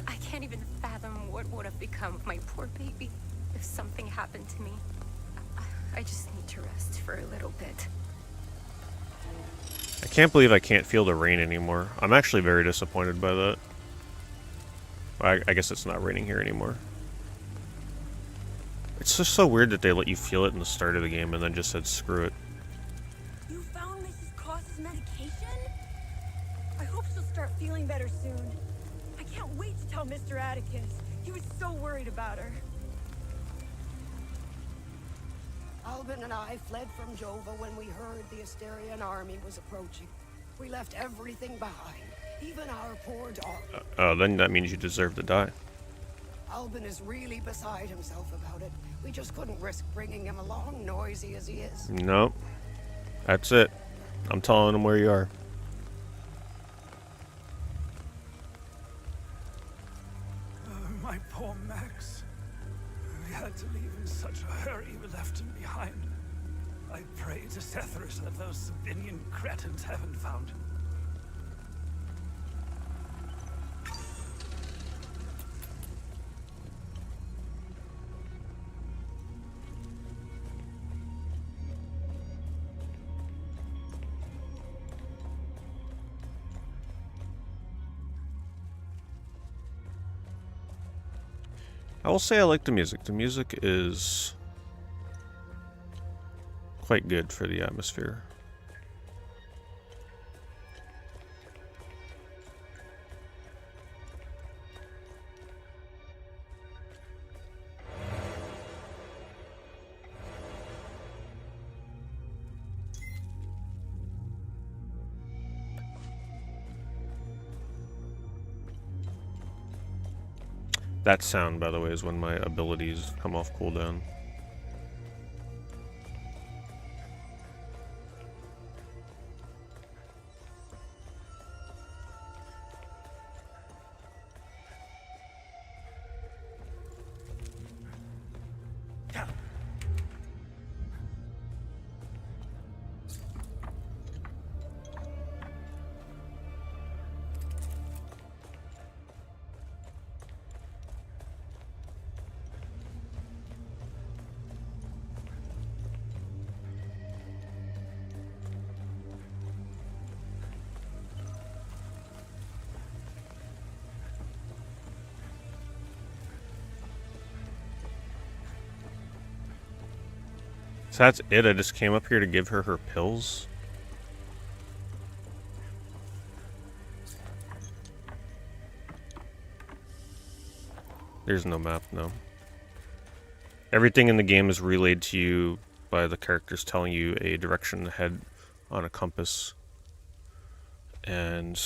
I can't even fathom what would have become of my poor baby if something happened to me. I just need to rest for a little bit. I can't believe I can't feel the rain anymore. I'm actually very disappointed by that. I guess it's not raining here anymore. It's just so weird that they let you feel it in the start of the game and then just said screw it. You found Mrs. Cross's medication? I hope she'll start feeling better soon. I can't wait to tell Mr. Atticus. He was so worried about her. Albin and I fled from Jova when we heard the Asterian army was approaching. We left everything behind, even our poor dog. Then that means you deserve to die. Albin is really beside himself about it. We just couldn't risk bringing him along, noisy as he is. Nope. That's it. I'm telling him where you are. My poor Max. We had to leave in such a hurry we left him behind. I pray to Sethrus that those Sabinian cretins haven't found him. I will say I like the music. The music is quite good for the atmosphere. That sound, by the way, is when my abilities come off cooldown. So that's it? I just came up here to give her her pills? There's no map, no. Everything in the game is relayed to you by the characters telling you a direction ahead on a compass. And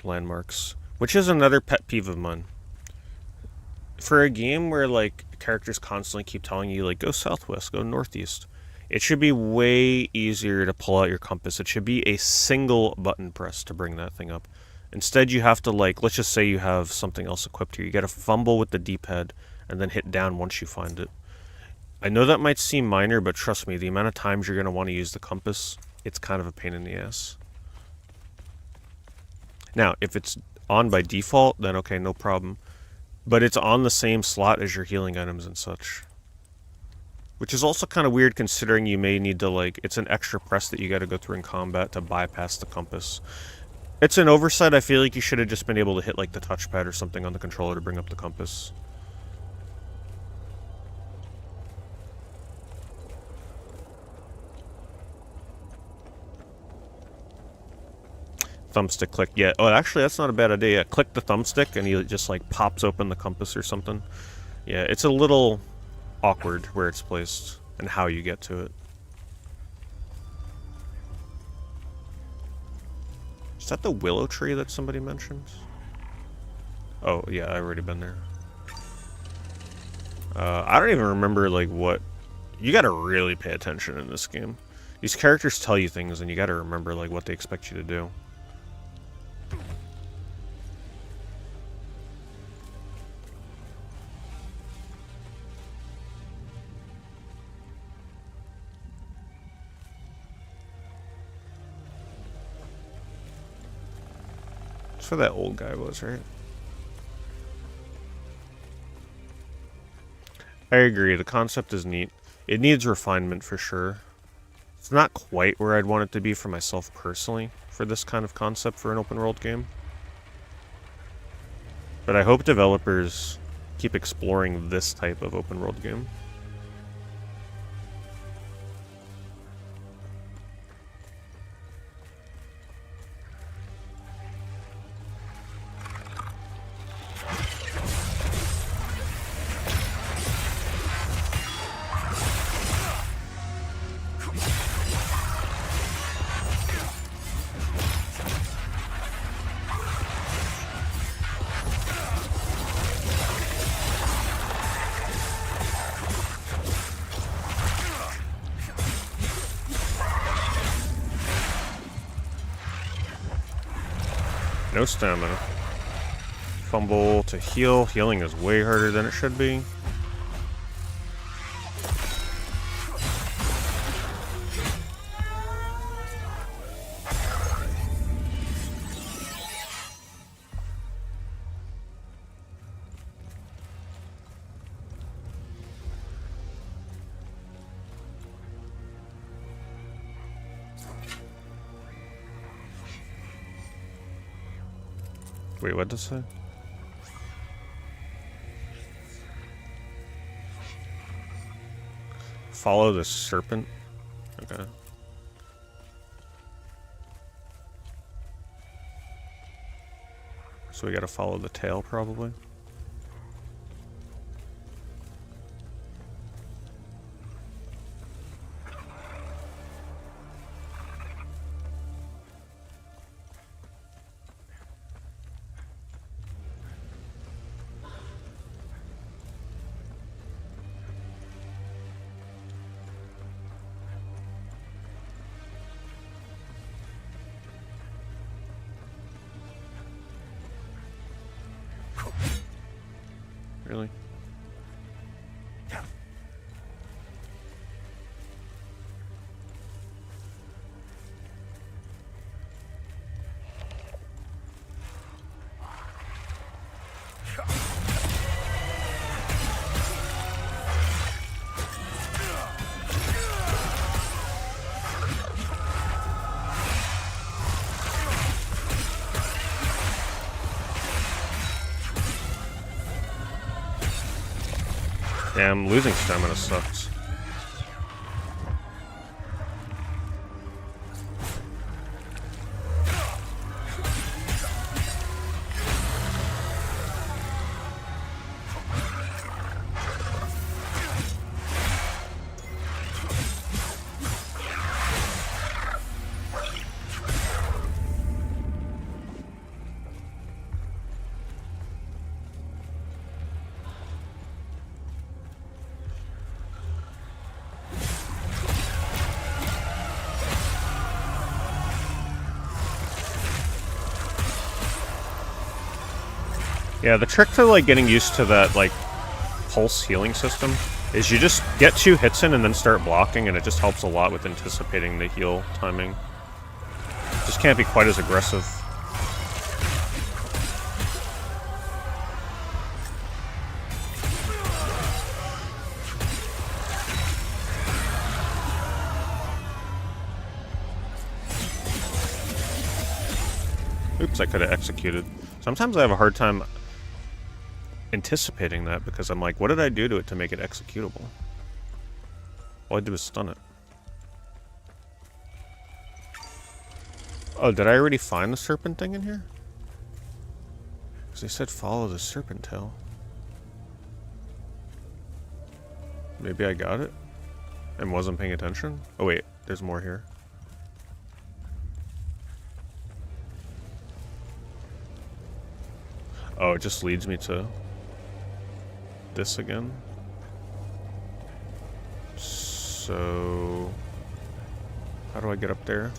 landmarks. Which is another pet peeve of mine. For a game where, like, characters constantly keep telling you, like, go southwest, go northeast, it should be way easier to pull out your compass. It should be a single button press to bring that thing up. Instead, you have to, like, let's just say you have something else equipped here. You gotta fumble with the D-pad and then hit down once you find it. I know that might seem minor, but trust me, the amount of times you're gonna want to use the compass, it's kind of a pain in the ass. Now, if it's on by default, then okay, no problem. But it's on the same slot as your healing items and such. Which is also kind of weird considering you may need to, like, it's an extra press that you gotta go through in combat to bypass the compass. It's an oversight. I feel like you should have just been able to hit, like, the touchpad or something on the controller to bring up the compass. Thumbstick click. Yeah. Oh, actually, that's not a bad idea. Yeah, click the thumbstick and he just, like, pops open the compass or something. Yeah, it's a little awkward where it's placed and how you get to it. Is that the willow tree that somebody mentioned? Oh, yeah, I've already been there. I don't even remember, like, what... You gotta really pay attention in this game. These characters tell you things and you gotta remember, like, what they expect you to do. That's where that old guy was, right? I agree, the concept is neat. It needs refinement for sure. It's not quite where I'd want it to be for myself personally, for this kind of concept for an open world game. But I hope developers keep exploring this type of open world game. No stamina. Fumble to heal. Healing is way harder than it should be. Wait, what does it say? Follow the serpent. Okay. So we gotta follow the tail, probably. Really? Damn, losing stamina sucks. Yeah, the trick to like getting used to that like pulse healing system is you just get 2 hits in and then start blocking, and it just helps a lot with anticipating the heal timing. Just can't be quite as aggressive. Oops, I could have executed. Sometimes I have a hard time anticipating that because I'm like, what did I do to it to make it executable? All I did was stun it. Oh, did I already find the serpent thing in here? Because they said follow the serpent tail. Maybe I got it and wasn't paying attention? Oh wait, there's more here. Oh, it just leads me to this again. So how do I get up there?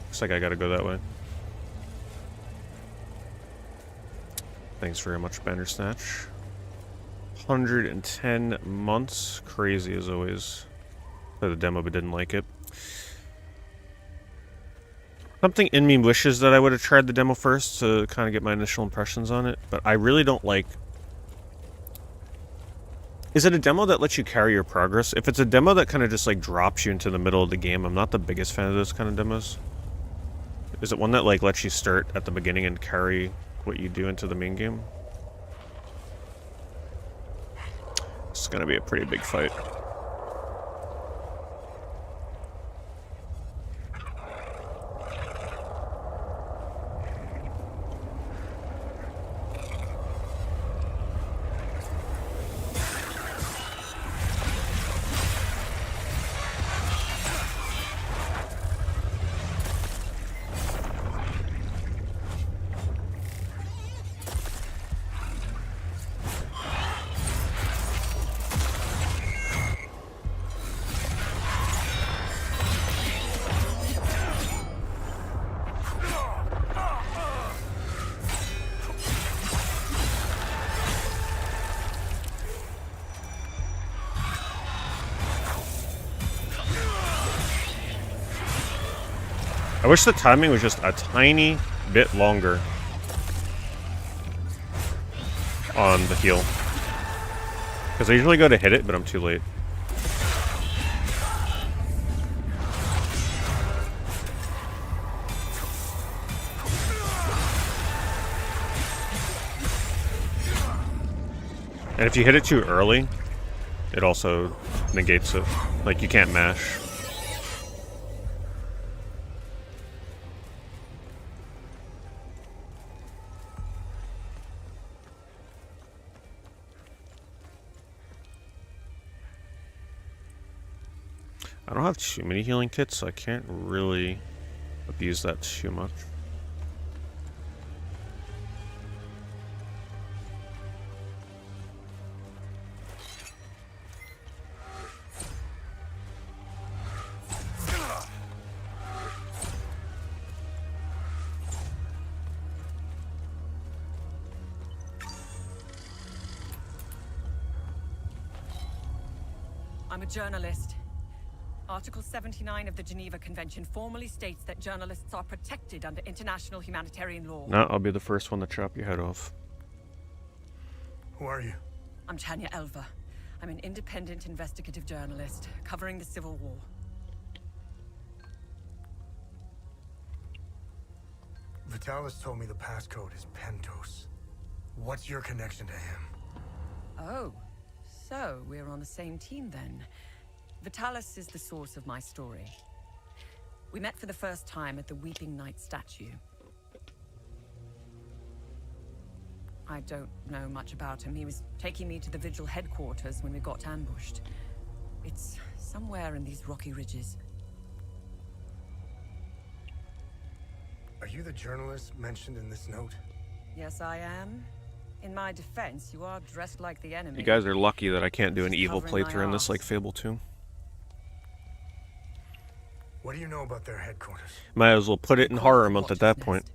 Looks like I gotta go that way. Thanks very much, Bandersnatch. 110 months. Crazy as always. Played the demo but didn't like it. Something in me wishes that I would have tried the demo first to kind of get my initial impressions on it, but I really don't like... Is it a demo that lets you carry your progress? If it's a demo that kind of just like drops you into the middle of the game, I'm not the biggest fan of those kind of demos. Is it one that like lets you start at the beginning and carry what you do into the main game? It's gonna be a pretty big fight. I wish the timing was just a tiny bit longer on the heal. Because I usually go to hit it, but I'm too late. And if you hit it too early, it also negates it. Like, you can't mash. I don't have too many healing kits, so I can't really abuse that too much. I'm a journalist. Article 79 of the Geneva Convention formally states that journalists are protected under international humanitarian law. No, I'll be the first one to chop your head off. Who are you? I'm Tanya Elva. I'm an independent investigative journalist covering the Civil War. Vitalis told me the passcode is Pentos. What's your connection to him? Oh, so we're on the same team then. Vitalis is the source of my story. We met for the first time at the Weeping Knight statue. I don't know much about him. He was taking me to the Vigil headquarters when we got ambushed. It's somewhere in these rocky ridges. Are you the journalist mentioned in this note? Yes, I am. In my defense, you are dressed like the enemy. You guys are lucky that I can't do an evil Covering my playthrough in this ass. like Fable 2. What do you know about their headquarters? Might as well put it in horror month at that point.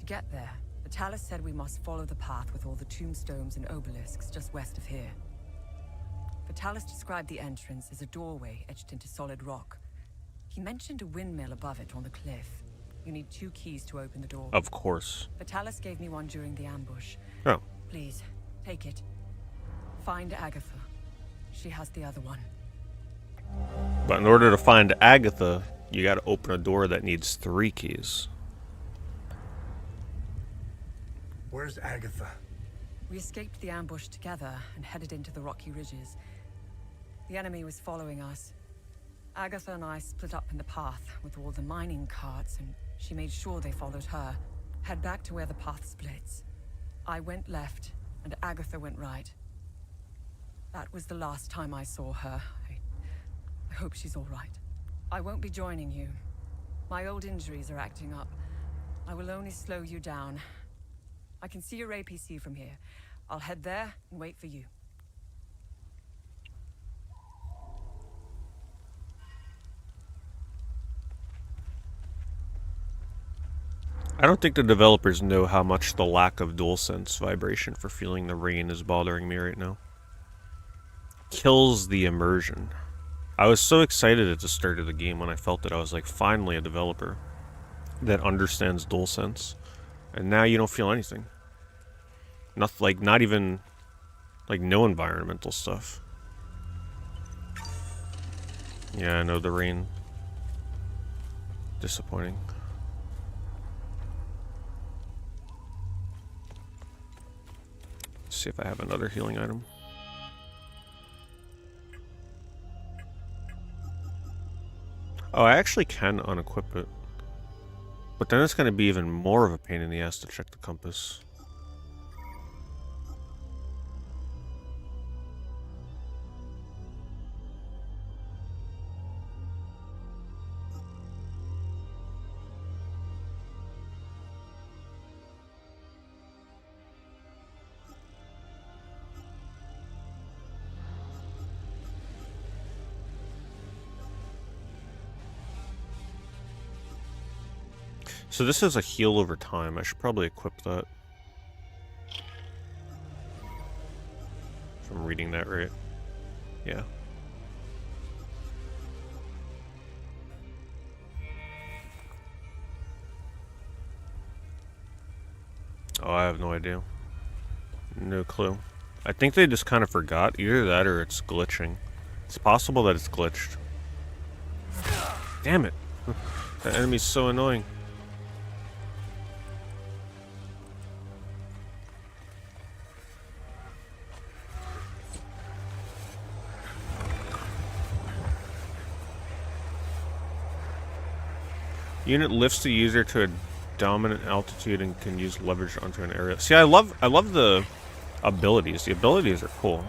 To get there, Vitalis said we must follow the path with all the tombstones and obelisks just west of here. Vitalis described the entrance as a doorway etched into solid rock. He mentioned a windmill above it on the cliff. You need 2 keys to open the door. Of course. Vitalis gave me one during the ambush. Oh. Please, take it. Find Agatha. She has the other one. But in order to find Agatha, you gotta open a door that needs 3 keys. Where's Agatha? We escaped the ambush together and headed into the rocky ridges. The enemy was following us. Agatha and I split up in the path with all the mining carts, and she made sure they followed her. Head back to where the path splits. I went left, and Agatha went right. That was the last time I saw her. I hope she's all right. I won't be joining you. My old injuries are acting up. I will only slow you down. I can see your APC from here. I'll head there and wait for you. I don't think the developers know how much the lack of DualSense vibration for feeling the rain is bothering me right now. Kills the immersion. I was so excited at the start of the game when I felt that I was like finally a developer that understands DualSense, and now you don't feel anything. Nothing, like not even like no environmental stuff. Yeah, I know the rain. Disappointing. Let's see if I have another healing item. Oh, I actually can unequip it. But then it's going to be even more of a pain in the ass to check the compass. So this is a heal over time. I should probably equip that. If I'm reading that right. Yeah. Oh, I have no idea. No clue. I think they just kind of forgot. Either that or it's glitching. It's possible that it's glitched. Damn it. That enemy's so annoying. Unit lifts the user to a dominant altitude and can use leverage onto an area. See, I love the abilities. The abilities are cool.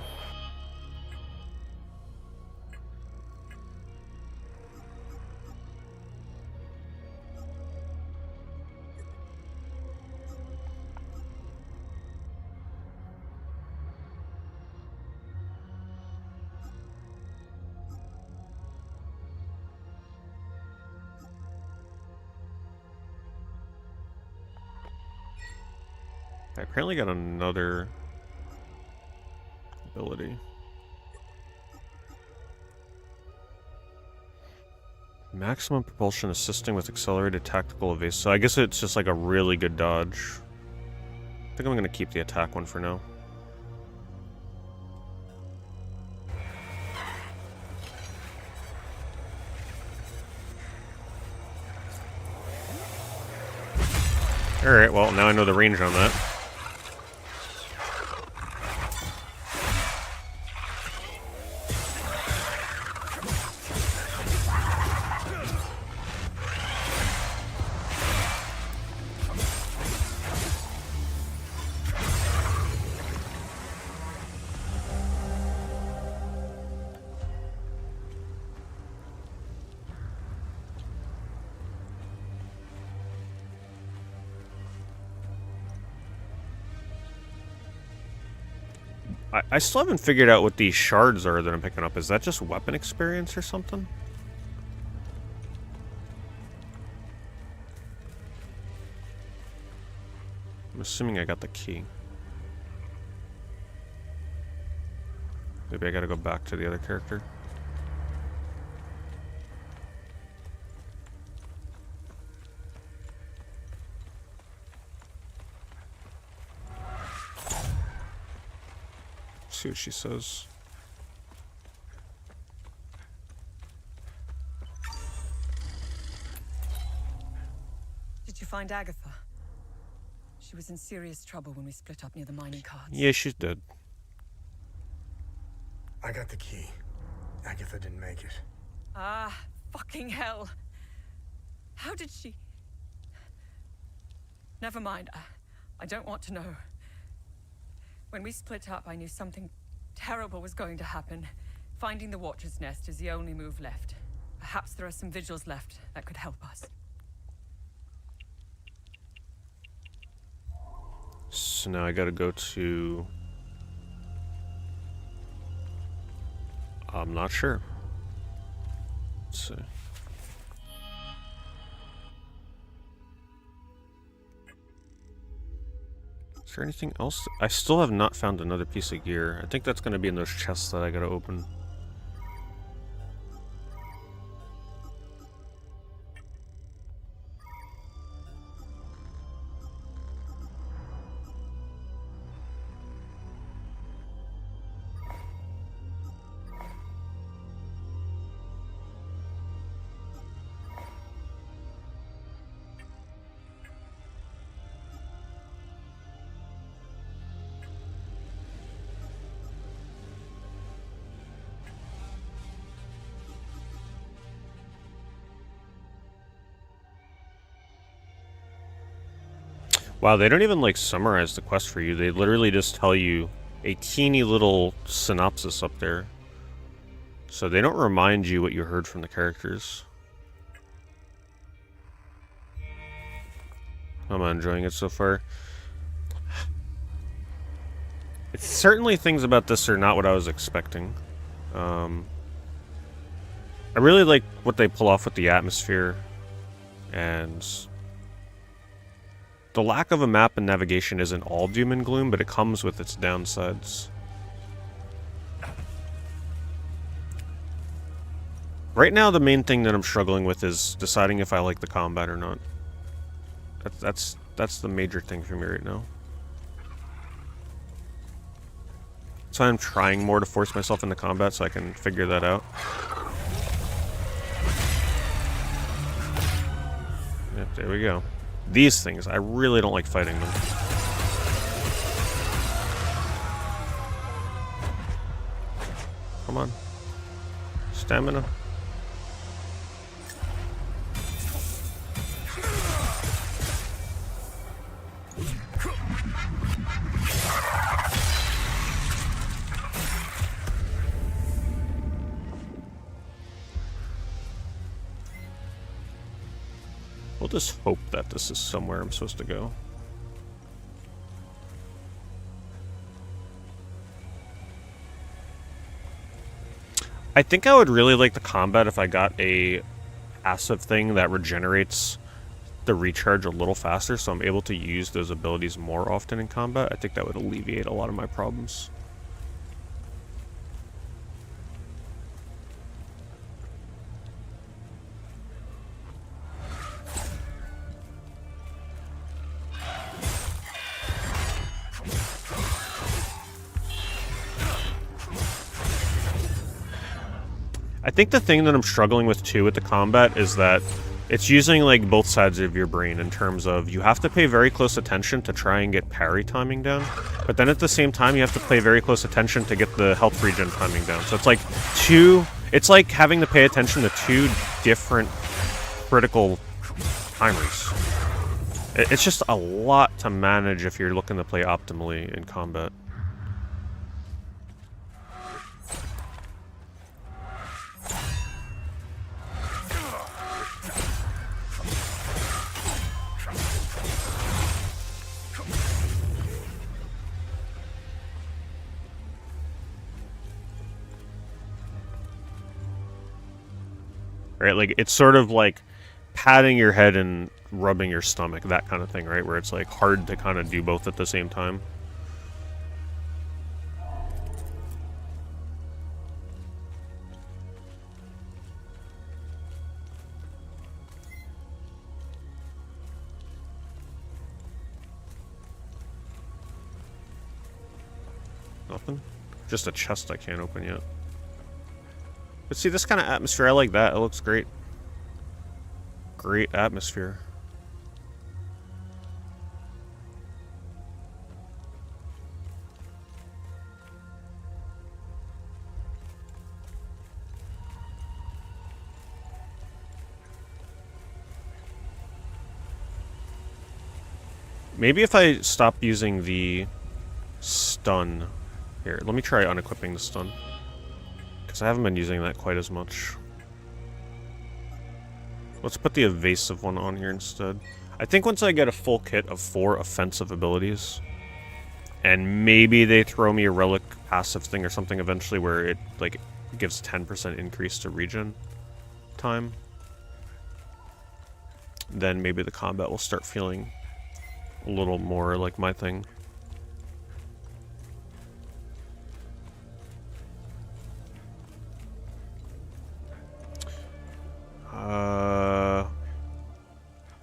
I apparently got another ability. Maximum propulsion assisting with accelerated tactical evade. So I guess it's just like a really good dodge. I think I'm going to keep the attack one for now. Alright, well, now I know the range on that. I still haven't figured out what these shards are that I'm picking up. Is that just weapon experience or something? I'm assuming I got the key. Maybe I gotta go back to the other character. See what she says. Did you find Agatha? She was in serious trouble when we split up near the mining carts. Yeah, she's dead. I got the key. Agatha didn't make it. Ah, fucking hell. How did she... Never mind. I don't want to know. When we split up, I knew something terrible was going to happen. Finding the Watcher's Nest is the only move left. Perhaps there are some vigils left that could help us. So now I gotta go to... I'm not sure. Let's see. Is there anything else? I still have not found another piece of gear. I think that's gonna be in those chests that I gotta open. Wow, they don't even like summarize the quest for you. They literally just tell you a teeny little synopsis up there. So they don't remind you what you heard from the characters. I'm enjoying it so far. It's certainly things about this are not what I was expecting. I really like what they pull off with the atmosphere and the lack of a map and navigation isn't all doom and gloom, but it comes with its downsides. Right now, the main thing that I'm struggling with is deciding if I like the combat or not. That's the major thing for me right now. So I'm trying more to force myself into combat so I can figure that out. Yep, there we go. These things, I really don't like fighting them. Come on. just hope that this is somewhere I'm supposed to go. I think I would really like the combat if I got a passive thing that regenerates the recharge a little faster, so I'm able to use those abilities more often in combat. I think that would alleviate a lot of my problems. I think the thing that I'm struggling with too with the combat is that it's using like both sides of your brain in terms of you have to pay very close attention to try and get parry timing down, but then at the same time you have to pay very close attention to get the health regen timing down. So it's like having to pay attention to two different critical timers. It's just a lot to manage if you're looking to play optimally in combat. Right, like it's sort of like patting your head and rubbing your stomach, that kind of thing, right? Where it's like hard to kind of do both at the same time. Nothing? Just a chest I can't open yet. But see, this kind of atmosphere, I like that. It looks great. Great atmosphere. Maybe if I stop using the stun. Here, let me try unequipping the stun. I haven't been using that quite as much. Let's put the evasive one on here instead. I think once I get a full kit of 4 offensive abilities, and maybe they throw me a relic passive thing or something eventually where it like gives 10% increase to regen time, then maybe the combat will start feeling a little more like my thing.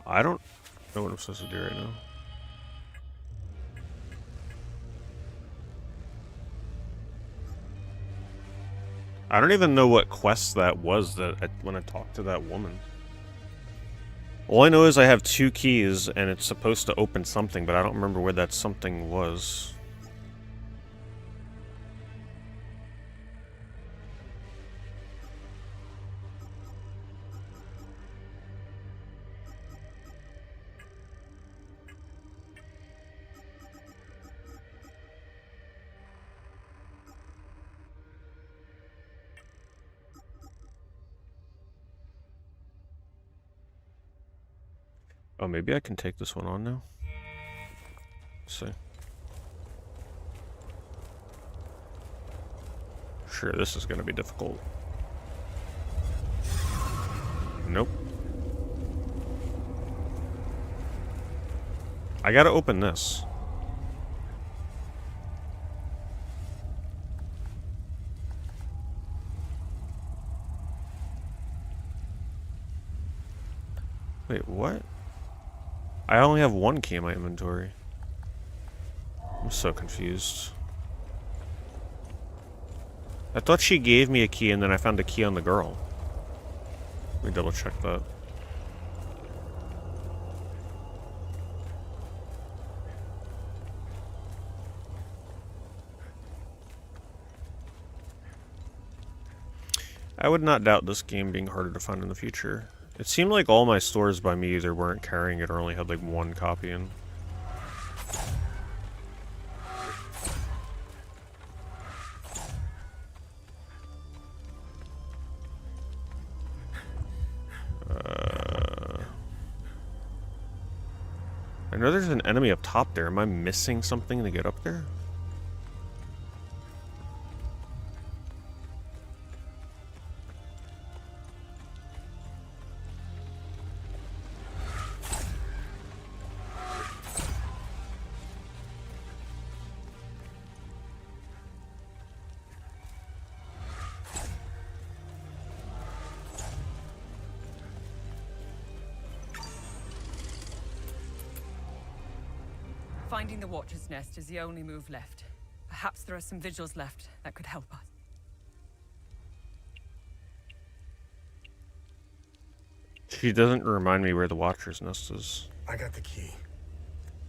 I don't know what I'm supposed to do right now. I don't even know what quest that was when I talked to that woman. All I know is I have 2 keys and it's supposed to open something, but I don't remember where that something was. Oh, maybe I can take this one on now? Let's see. Sure, this is going to be difficult. Nope. I gotta open this. Wait, what? I only have 1 key in my inventory. I'm so confused. I thought she gave me a key and then I found a key on the girl. Let me double check that. I would not doubt this game being harder to find in the future. It seemed like all my stores by me either weren't carrying it or only had like 1 copy in. I know there's an enemy up top there. Am I missing something to get up there? Finding the Watcher's Nest is the only move left. Perhaps there are some vigils left that could help us. She doesn't remind me where the Watcher's Nest is. I got the key.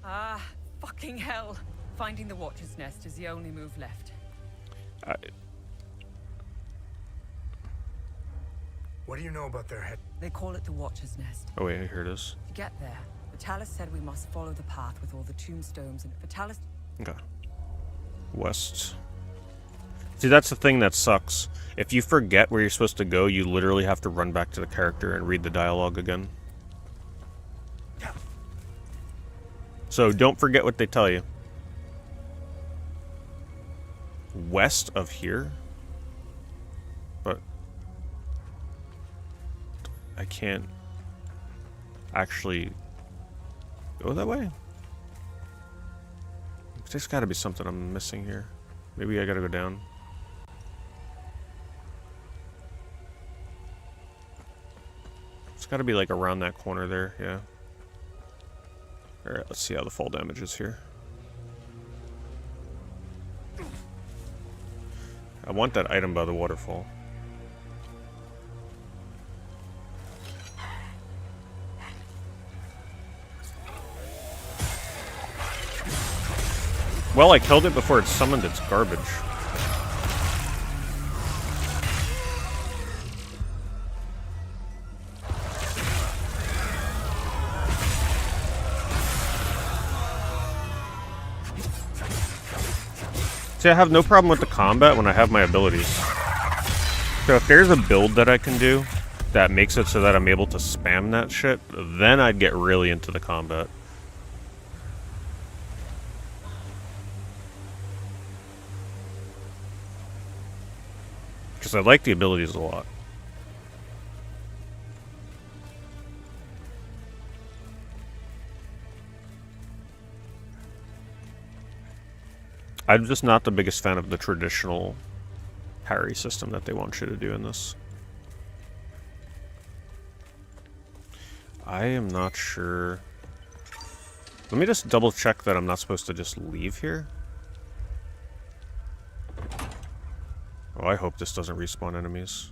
Ah, fucking hell. Finding the Watcher's Nest is the only move left. What do you know about their head? They call it the Watcher's Nest. Oh wait, here it is. To get there, Vitalis said we must follow the path with all the tombstones, and Vitalis... Okay. West. See, that's the thing that sucks. If you forget where you're supposed to go, you literally have to run back to the character and read the dialogue again. So don't forget what they tell you. West of here? But I can't actually go that way? There's gotta be something I'm missing here. Maybe I gotta go down. It's gotta be like around that corner there, yeah. Alright, let's see how the fall damage is here. I want that item by the waterfall. Well, I killed it before it summoned its garbage. See, I have no problem with the combat when I have my abilities. So if there's a build that I can do that makes it so that I'm able to spam that shit, then I'd get really into the combat. Because I like the abilities a lot. I'm just not the biggest fan of the traditional parry system that they want you to do in this. I am not sure. Let me just double check that I'm not supposed to just leave here. Oh, I hope this doesn't respawn enemies.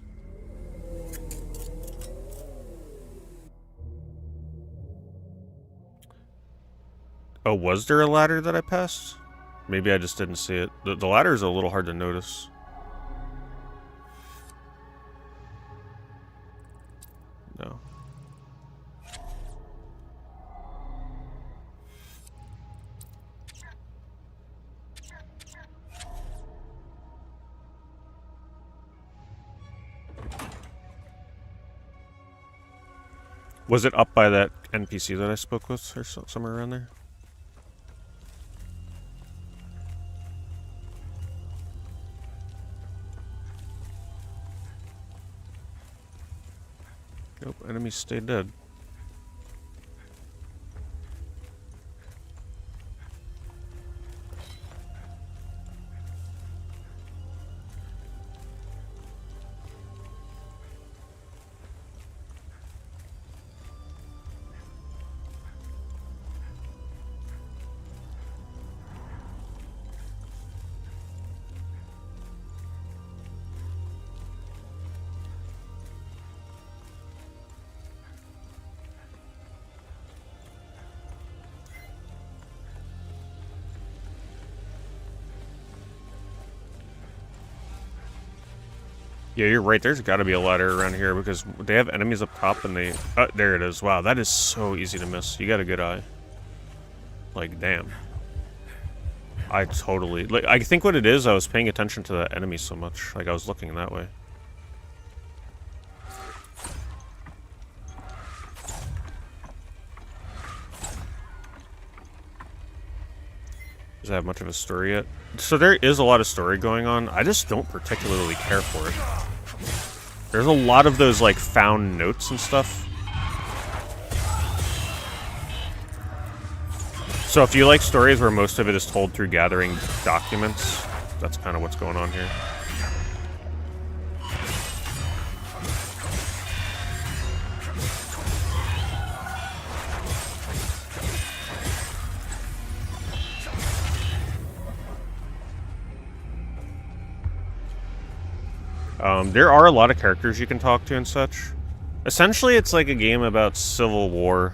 Oh, was there a ladder that I passed? Maybe I just didn't see it. The ladder is a little hard to notice. No. Was it up by that NPC that I spoke with, or somewhere around there? Nope, enemies stay dead. Yeah, you're right. There's got to be a ladder around here because they have enemies up top and they... Oh, there it is. Wow, that is so easy to miss. You got a good eye. Like, damn. I totally... Like, I think what it is, I was paying attention to that enemy so much. Like, I was looking that way. Does it have much of a story yet? So there is a lot of story going on. I just don't particularly care for it. There's a lot of those, like, found notes and stuff. So if you like stories where most of it is told through gathering documents, that's kind of what's going on here. There are a lot of characters you can talk to and such. Essentially, it's like a game about civil war.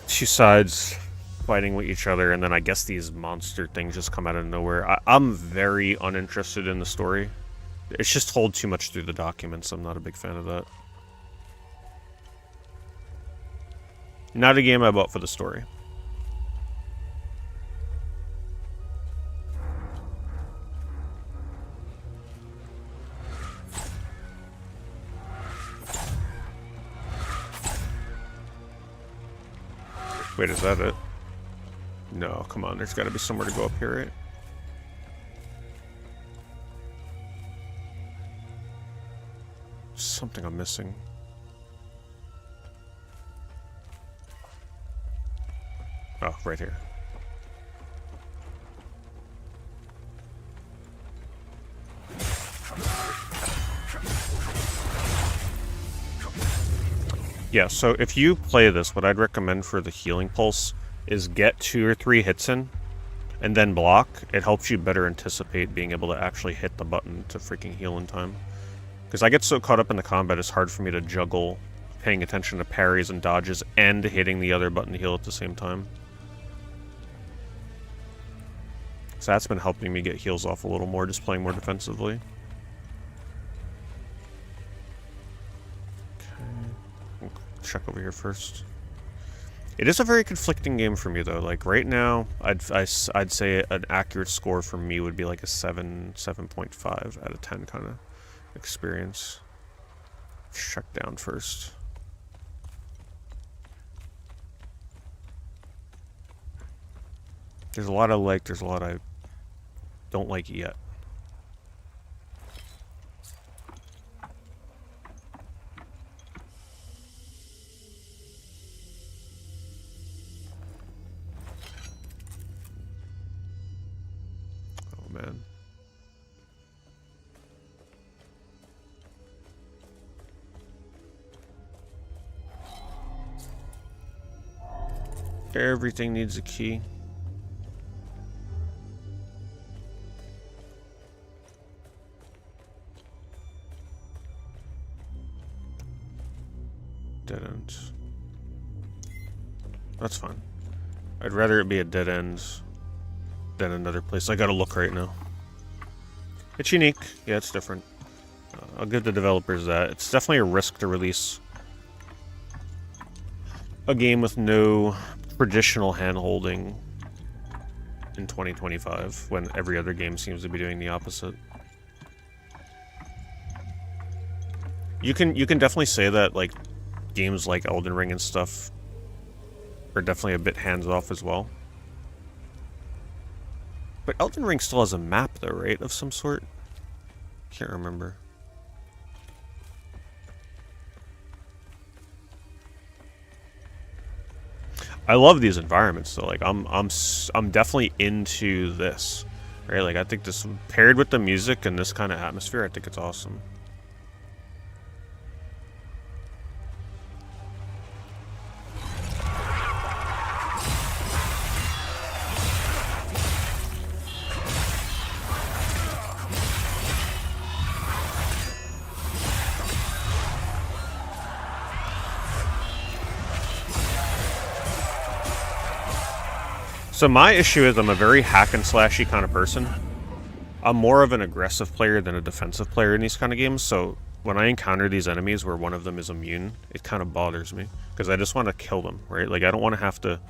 Two sides fighting with each other, and then I guess these monster things just come out of nowhere. I'm very uninterested in the story. It's just told too much through the documents. I'm not a big fan of that. Not a game I bought for the story. Wait, is that it? No, come on. There's got to be somewhere to go up here, right? Something I'm missing. Oh, right here. Yeah, so if you play this, what I'd recommend for the healing pulse is get 2 or 3 hits in, and then block. It helps you better anticipate being able to actually hit the button to freaking heal in time. Because I get so caught up in the combat, it's hard for me to juggle paying attention to parries and dodges and hitting the other button to heal at the same time. So that's been helping me get heals off a little more, just playing more defensively. Check over here first. It is a very conflicting game for me though. Like right now, I'd say an accurate score for me would be like a 7.5 out of 10 kind of experience. Check down first. There's a lot I like. There's a lot I don't like yet. Man. Everything needs a key. Dead end. That's fine. I'd rather it be a dead end than another place. I gotta look right now. It's unique. Yeah, it's different. I'll give the developers that. It's definitely a risk to release a game with no traditional hand-holding in 2025 when every other game seems to be doing the opposite. You can definitely say that like games like Elden Ring and stuff are definitely a bit hands-off as well. But Elden Ring still has a map though, right? Of some sort? Can't remember. I love these environments though. Like I'm definitely into this. Right? Like I think this paired with the music and this kind of atmosphere, I think it's awesome. So my issue is I'm a very hack and slashy kind of person. I'm more of an aggressive player than a defensive player in these kind of games, so when I encounter these enemies where one of them is immune, it kind of bothers me. Because I just want to kill them, right? Like I don't want to have to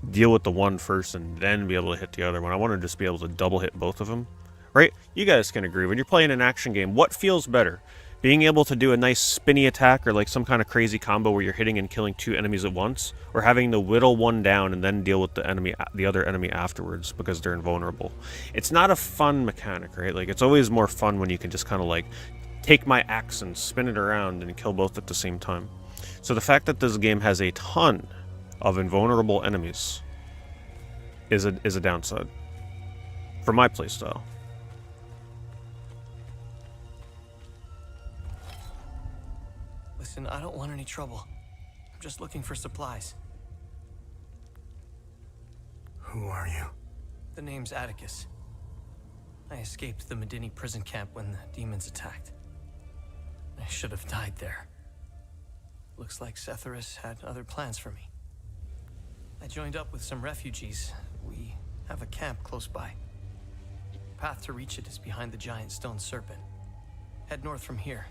deal with the one first and then be able to hit the other one. I want to just be able to double hit both of them, right? You guys can agree. When you're playing an action game, what feels better? being able to do a nice spinny attack or like some kind of crazy combo where you're hitting and killing 2 enemies at once, or having to whittle one down and then deal with the other enemy afterwards because they're invulnerable. It's not a fun mechanic, right? Like, it's always more fun when you can just kind of like take my axe and spin it around and kill both at the same time. So the fact that this game has a ton of invulnerable enemies is a downside for my playstyle. Listen, I don't want any trouble. I'm just looking for supplies. Who are you? The name's Atticus. I escaped the Medini prison camp when the demons attacked. I should have died there. Looks like Setharus had other plans for me. I joined up with some refugees. We have a camp close by. The path to reach it is behind the giant stone serpent. Head north from here.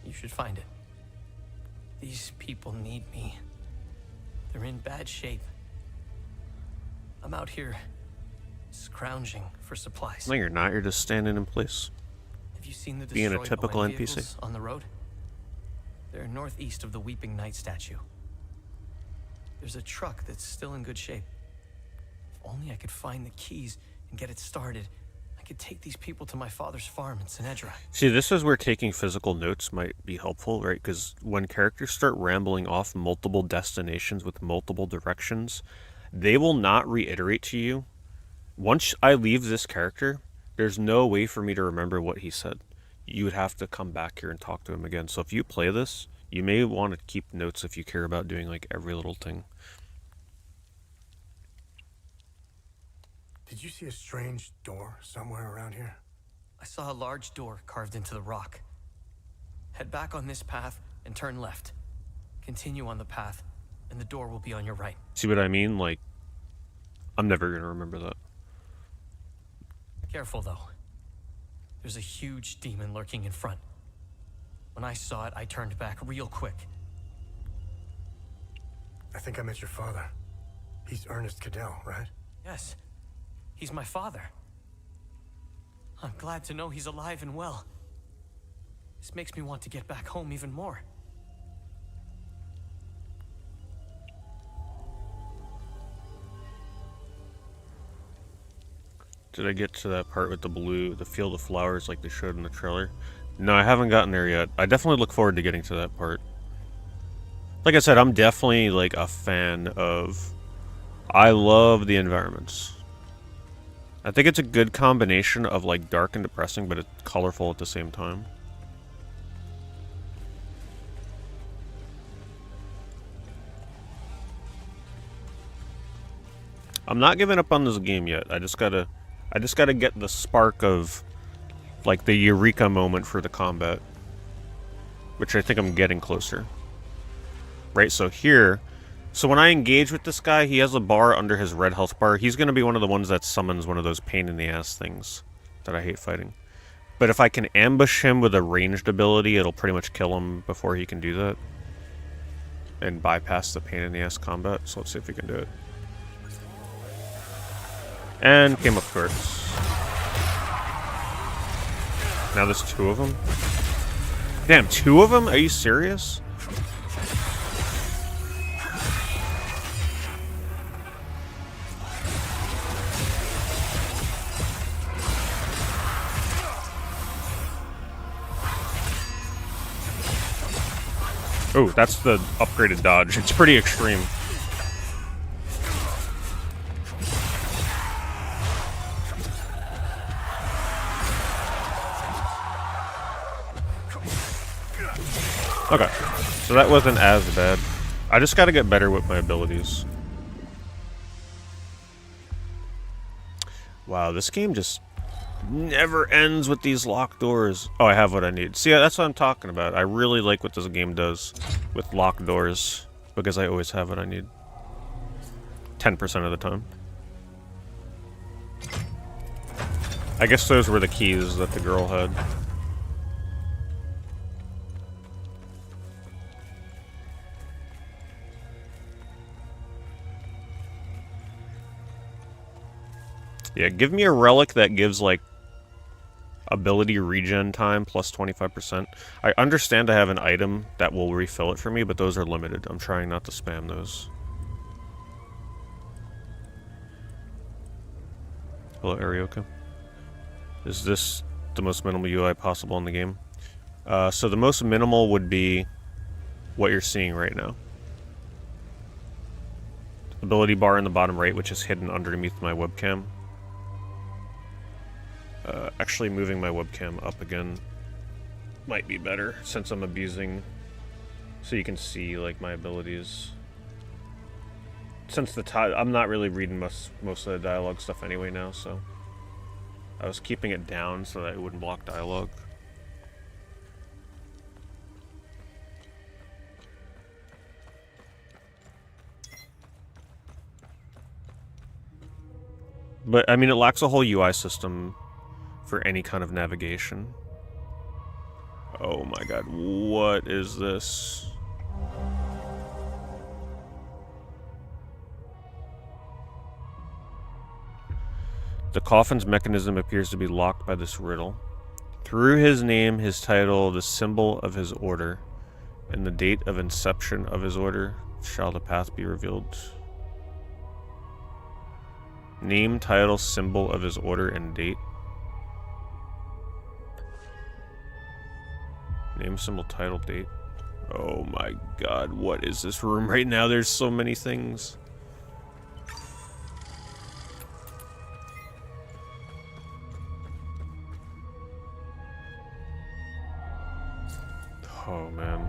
You should find it. These people need me. They're in bad shape. I'm out here scrounging for supplies. No, you're not. You're just standing in place. Have you seen the being a destroyed typical Owen NPC vehicles on the road? They're northeast of the Weeping Knight statue. There's a truck that's still in good shape. If only I could find the keys and get it started, I could take these people to my father's farm in Sinedra. See, this is where taking physical notes might be helpful, right? Because when characters start rambling off multiple destinations with multiple directions, they will not reiterate to you. Once I leave this character, there's no way for me to remember what he said. You would have to come back here and talk to him again. So if you play this, you may want to keep notes if you care about doing like every little thing. Did you see a strange door somewhere around here? I saw a large door carved into the rock. Head back on this path and turn left. Continue on the path, and the door will be on your right. See what I mean? Like, I'm never going to remember that. Careful, though. There's a huge demon lurking in front. When I saw it, I turned back real quick. I think I met your father. He's Ernest Cadell, right? Yes. He's my father. I'm glad to know he's alive and well. This makes me want to get back home even more. Did I get to that part with the field of flowers like they showed in the trailer? No, I haven't gotten there yet. I definitely look forward to getting to that part. Like I said, I'm definitely like a fan of... I love the environments. I think it's a good combination of like dark and depressing, but it's colorful at the same time. I'm not giving up on this game yet. I just gotta get the spark of like the eureka moment for the combat, which I think I'm getting closer. Right, so here, so when I engage with this guy, he has a bar under his red health bar. He's going to be one of the ones that summons one of those pain-in-the-ass things that I hate fighting. But if I can ambush him with a ranged ability, it'll pretty much kill him before he can do that. And bypass the pain-in-the-ass combat. So let's see if we can do it. And came up first. Now there's 2 of them? Damn, 2 of them? Are you serious? Oh, that's the upgraded dodge. It's pretty extreme. Okay, so that wasn't as bad. I just gotta get better with my abilities. Wow, this game just never ends with these locked doors. Oh, I have what I need. See, that's what I'm talking about. I really like what this game does with locked doors, because I always have what I need. 10% of the time. I guess those were the keys that the girl had. Yeah, give me a relic that gives, like, ability regen time plus 25%. I understand I have an item that will refill it for me, but those are limited. I'm trying not to spam those. Hello, Arioka. Is this the most minimal UI possible in the game? So the most minimal would be what you're seeing right now. Ability bar in the bottom right, which is hidden underneath my webcam. Actually moving my webcam up again might be better, since I'm abusing, so you can see, like, my abilities. Since I'm not really reading most of the dialogue stuff anyway now, so I was keeping it down so that it wouldn't block dialogue. But, I mean, it lacks a whole UI system for any kind of navigation. Oh my god, what is this? The coffin's mechanism appears to be locked by this riddle. Through his name, his title, the symbol of his order, and the date of inception of his order, shall the path be revealed. Name, title, symbol of his order, and date. Name, symbol, title, date. Oh my god, what is this room right now? There's so many things. Oh man.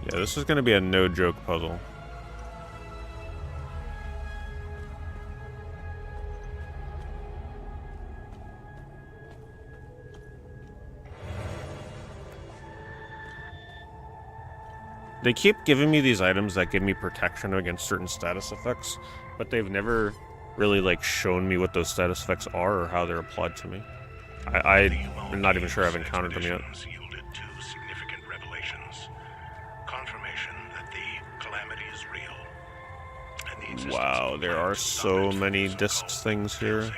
Yeah, this is gonna be a no-joke puzzle. They keep giving me these items that give me protection against certain status effects, but they've never really, like, shown me what those status effects are or how they're applied to me. I'm not even sure I've encountered them yet. Yielded two significant revelations. Confirmation that the calamity is real. And the existence Wow, there are so many discs things here.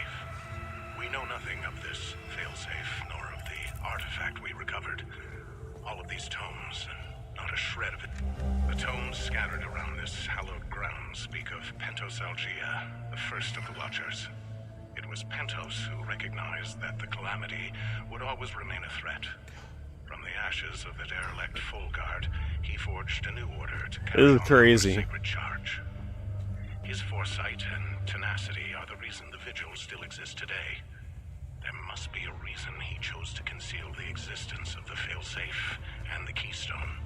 We know nothing of this failsafe, nor of the artifact we recovered. All of these tomes, not a shred of it. The tomes scattered around this hallowed ground speak of Pentosalgia, the first of the Watchers. It was Pentos who recognized that the calamity would always remain a threat. From the ashes of the derelict Full Guard, he forged a new order to carry on the sacred charge. His foresight and tenacity are the reason the Vigils still exist today. There must be a reason he chose to conceal the existence of the failsafe and the keystone.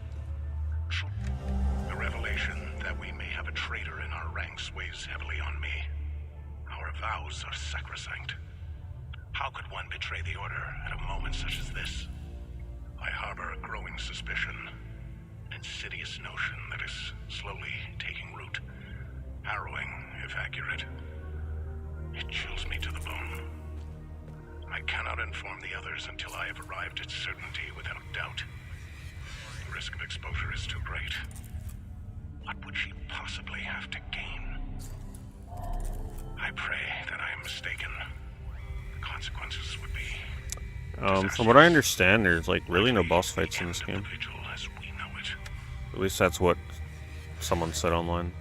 The revelation that we may have a traitor in our ranks weighs heavily on me. Our vows are sacrosanct. How could one betray the Order at a moment such as this? I harbor a growing suspicion, an insidious notion that is slowly taking root. Harrowing, if accurate. It chills me to the bone. I cannot inform the others until I have arrived at certainty without doubt. The risk of exposure is too great. What would she possibly have to gain? I pray that I am mistaken. The consequences would be... From what I understand, there's, like, really no boss fights in this game. At least that's what someone said online.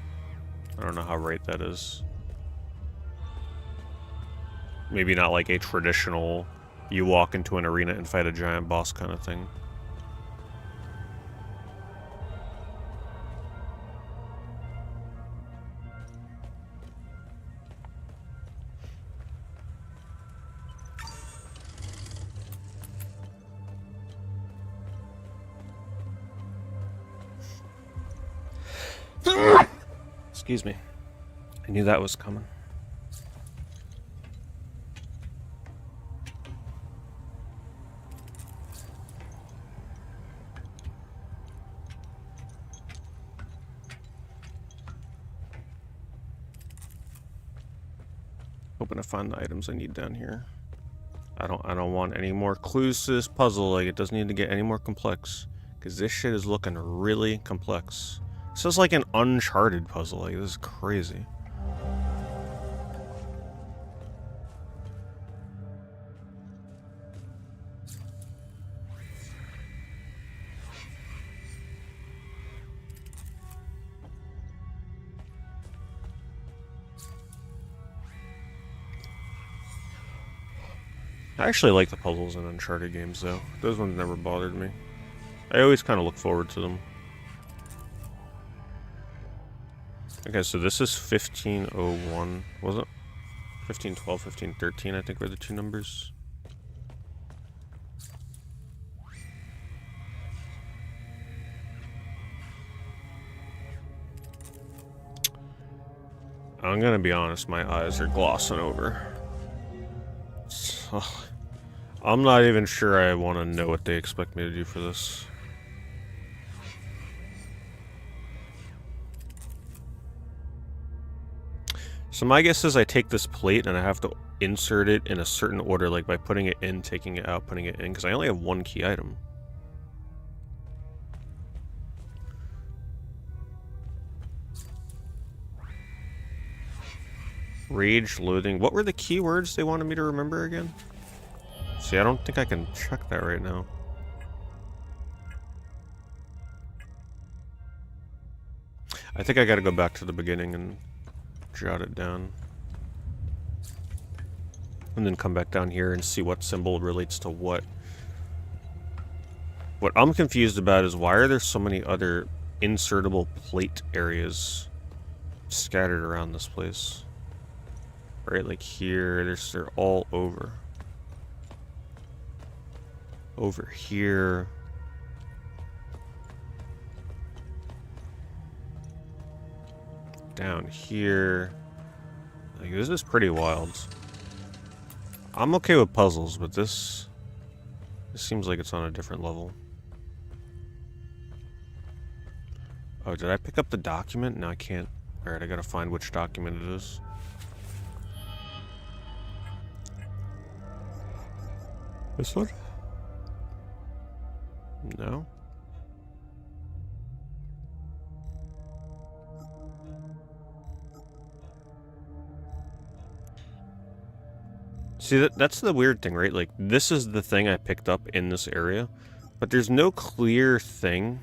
I don't know how right that is. Maybe not like a traditional, you walk into an arena and fight a giant boss kind of thing. Excuse me. I knew that was coming. Hoping to find the items I need down here. I don't want any more clues to this puzzle. Like, it doesn't need to get any more complex, because this shit is looking really complex. This is like an Uncharted puzzle. Like, this is crazy. I actually like the puzzles in Uncharted games, though. Those ones never bothered me. I always kind of look forward to them. Okay, so this is 1501, was it? 1512, 1513, I think were the two numbers. I'm gonna be honest, my eyes are glossing over. So, I'm not even sure I want to know what they expect me to do for this. So my guess is I take this plate and I have to insert it in a certain order, like by putting it in, taking it out, putting it in, because I only have one key item. Rage, loathing. What were the keywords they wanted me to remember again? See, I don't think I can check that right now. I think I gotta go back to the beginning and jot it down. And then come back down here and see what symbol relates to what. What I'm confused about is why are there so many other insertable plate areas scattered around this place? Right, like here, they're all over. Over here. Down here. Like, this is pretty wild. I'm okay with puzzles, but this seems like it's on a different level. Oh, did I pick up the document? No, I can't. Alright, I gotta find which document it is. This one? No. See, that's the weird thing, right? Like, this is the thing I picked up in this area, but there's no clear thing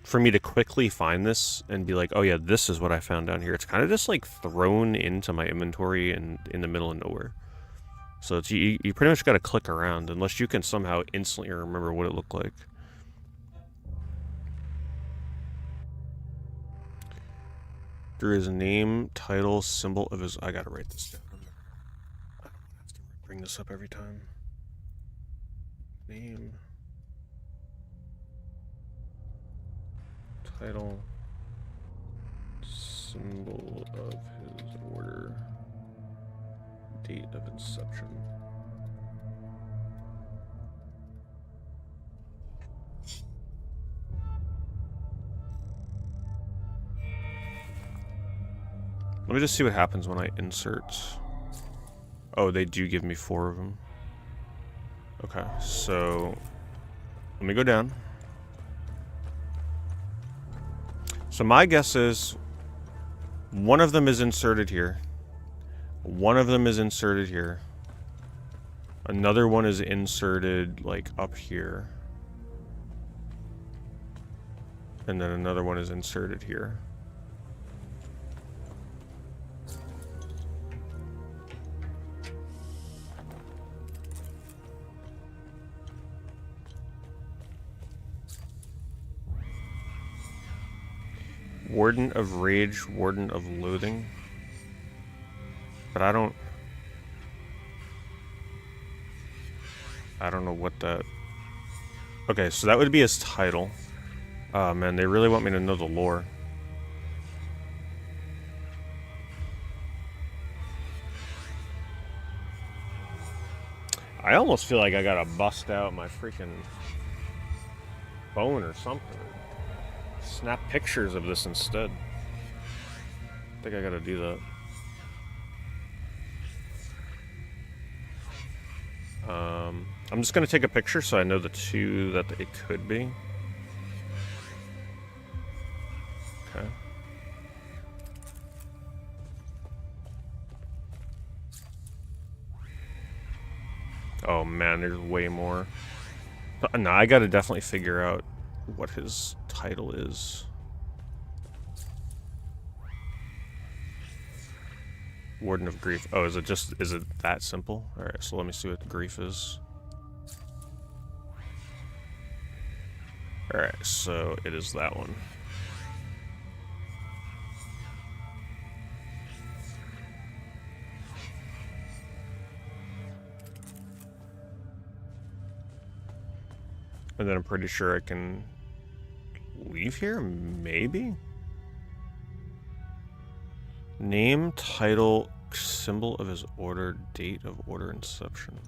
for me to quickly find this and be like, oh yeah, this is what I found down here. It's kind of just like thrown into my inventory and in the middle of nowhere. So it's, you pretty much got to click around unless you can somehow instantly remember what it looked like. Through his name, title, symbol of his... I gotta write this down. I don't have to bring this up every time. Name. Title. Symbol of his order. Date of inception. Let me just see what happens when I insert. Oh, they do give me 4 of them. Okay, so let me go down. So my guess is one of them is inserted here. One of them is inserted here. Another one is inserted like up here. And then another one is inserted here. Warden of Rage, Warden of Loathing. But I don't know what that... Okay, so that would be his title. Oh man, they really want me to know the lore. I almost feel like I gotta bust out my freaking phone or something. Snap pictures of this instead. I think I gotta do that. I'm just gonna take a picture so I know the two that it could be. Okay. Oh man, there's way more. No, I gotta definitely figure out what his title is. Warden of Grief. Oh, is it that simple? Alright, so let me see what grief is. Alright, so it is that one. And then I'm pretty sure I can leave here? Maybe? Name, title, symbol of his order, date of order inception.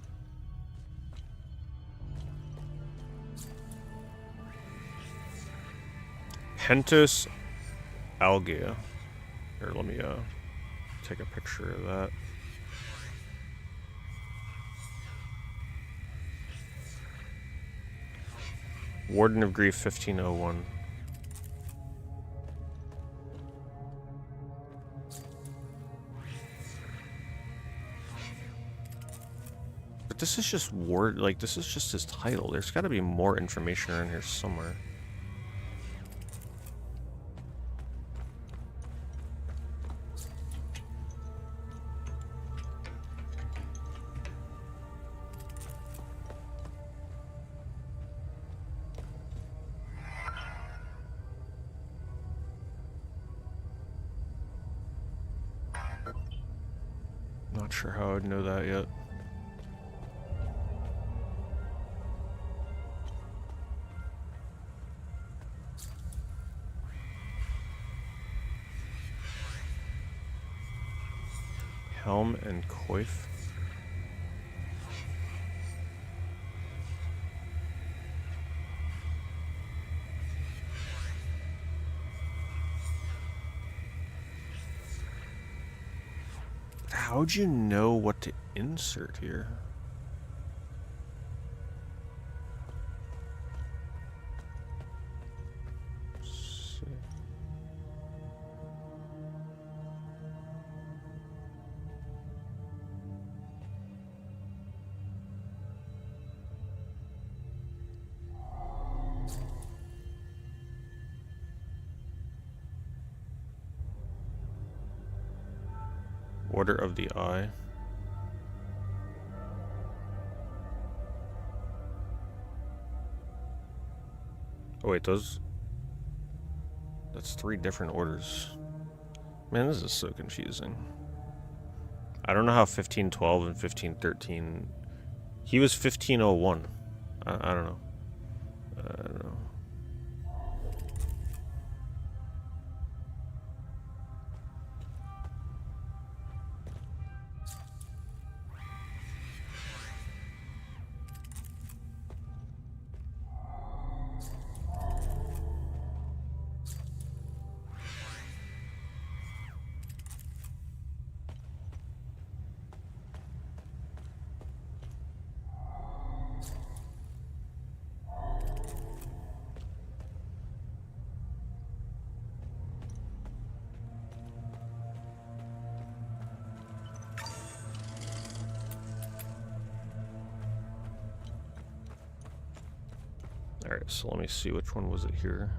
Pentos Algae. Here, let me take a picture of that. Warden of Grief 1501. But this is just this is just his title. There's gotta be more information around here somewhere. Not sure how I'd know that yet. Helm and coif. How'd you know what to insert here? Order of the Eye. Oh wait, that's 3 different orders. Man, this is so confusing. I don't know how 1512 and 1513... He was 1501. I don't know. I don't know. Alright, so let me see, which one was it here?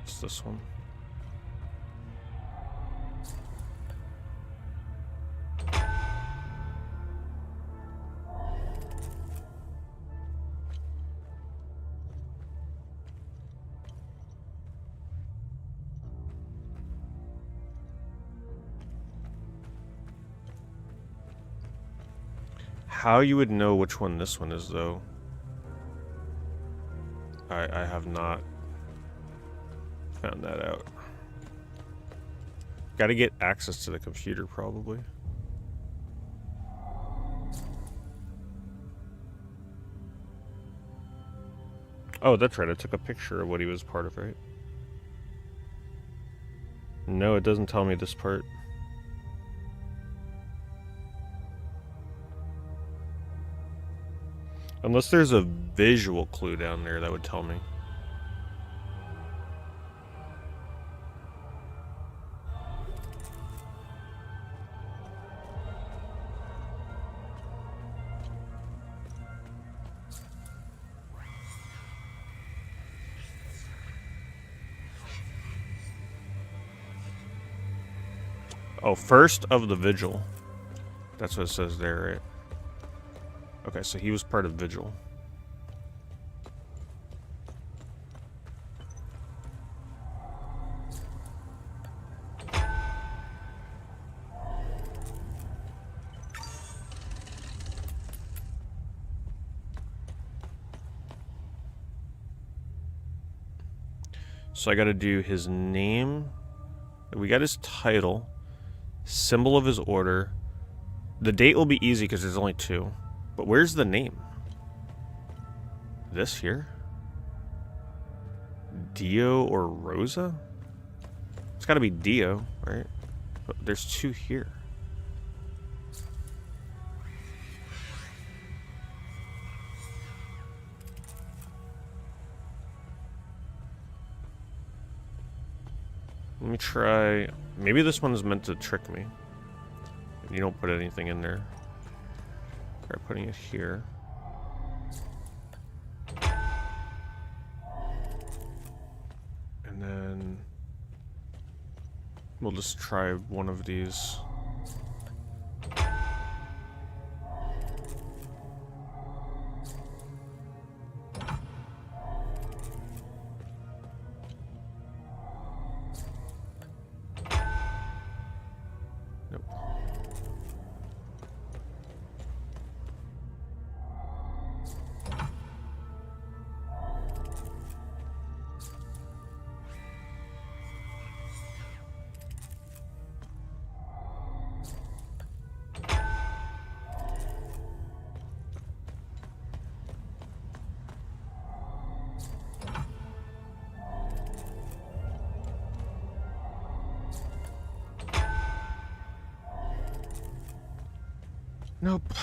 It's this one. How you would know which one this one is, though, I have not found that out. Gotta get access to the computer, probably. Oh, that's right, I took a picture of what he was part of, right? No, it doesn't tell me this part. Unless there's a visual clue down there that would tell me. Oh, first of the Vigil. That's what it says there, right? Okay, so he was part of Vigil. So I gotta do his name. We got his title. Symbol of his order. The date will be easy because there's only 2. But where's the name? This here? Dio or Rosa? It's gotta be Dio, right? But there's 2 here. Let me try... Maybe this one is meant to trick me. If you don't put anything in there. Try putting it here. And then... we'll just try one of these. Nope.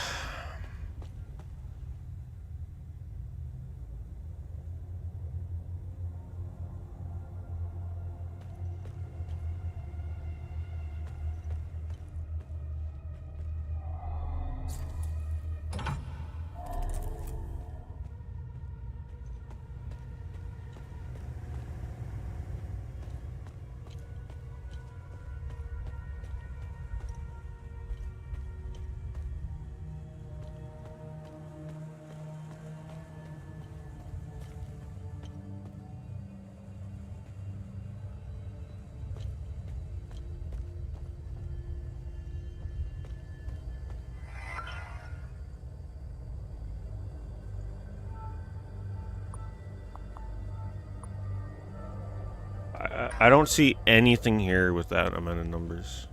I don't see anything here with that amount of numbers.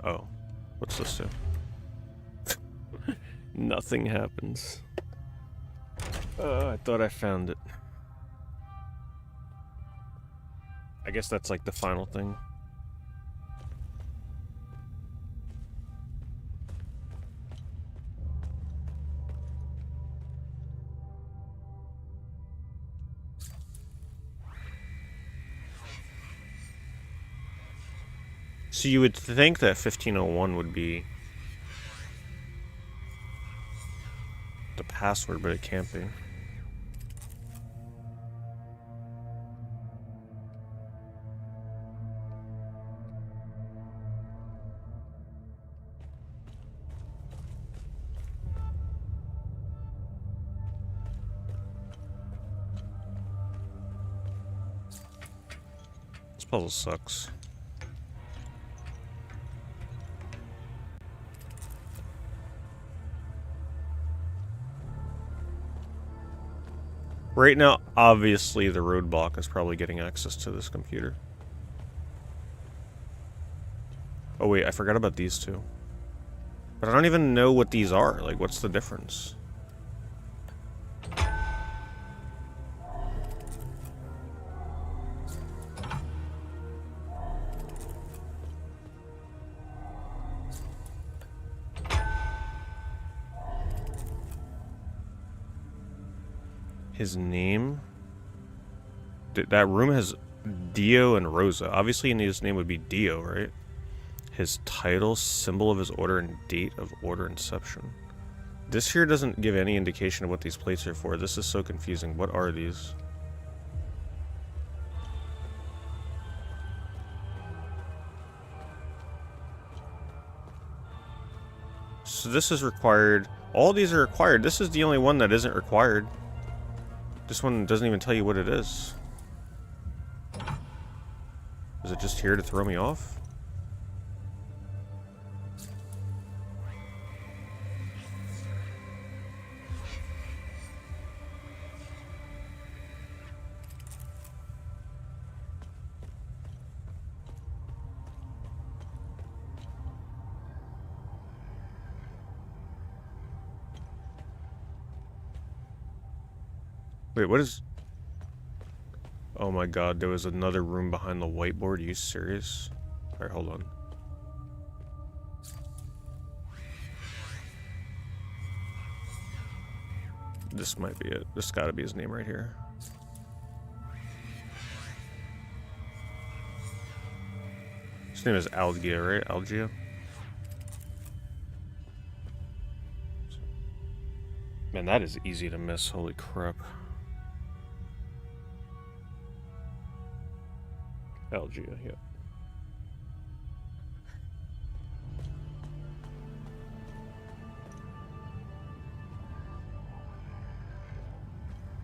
Oh, what's this do? Nothing happens. I thought I found it. I guess that's like the final thing. So you would think that 1501 would be the password, but it can't be. This puzzle sucks. Right now, obviously, the roadblock is probably getting access to this computer. Oh wait, I forgot about these two. But I don't even know what these are. Like, what's the difference? His name? That room has Dio and Rosa. Obviously his name would be Dio, right? His title, symbol of his order, and date of order inception. This here doesn't give any indication of what these plates are for. This is so confusing. What are these? So this is required. All these are required. This is the only one that isn't required. This one doesn't even tell you what it is. Is it just here to throw me off? Wait, what is... Oh my god, there was another room behind the whiteboard. Are you serious? Alright, hold on. This might be it. This gotta be his name right here. His name is Algia, right? Algia? Man, that is easy to miss. Holy crap. Algia, yeah.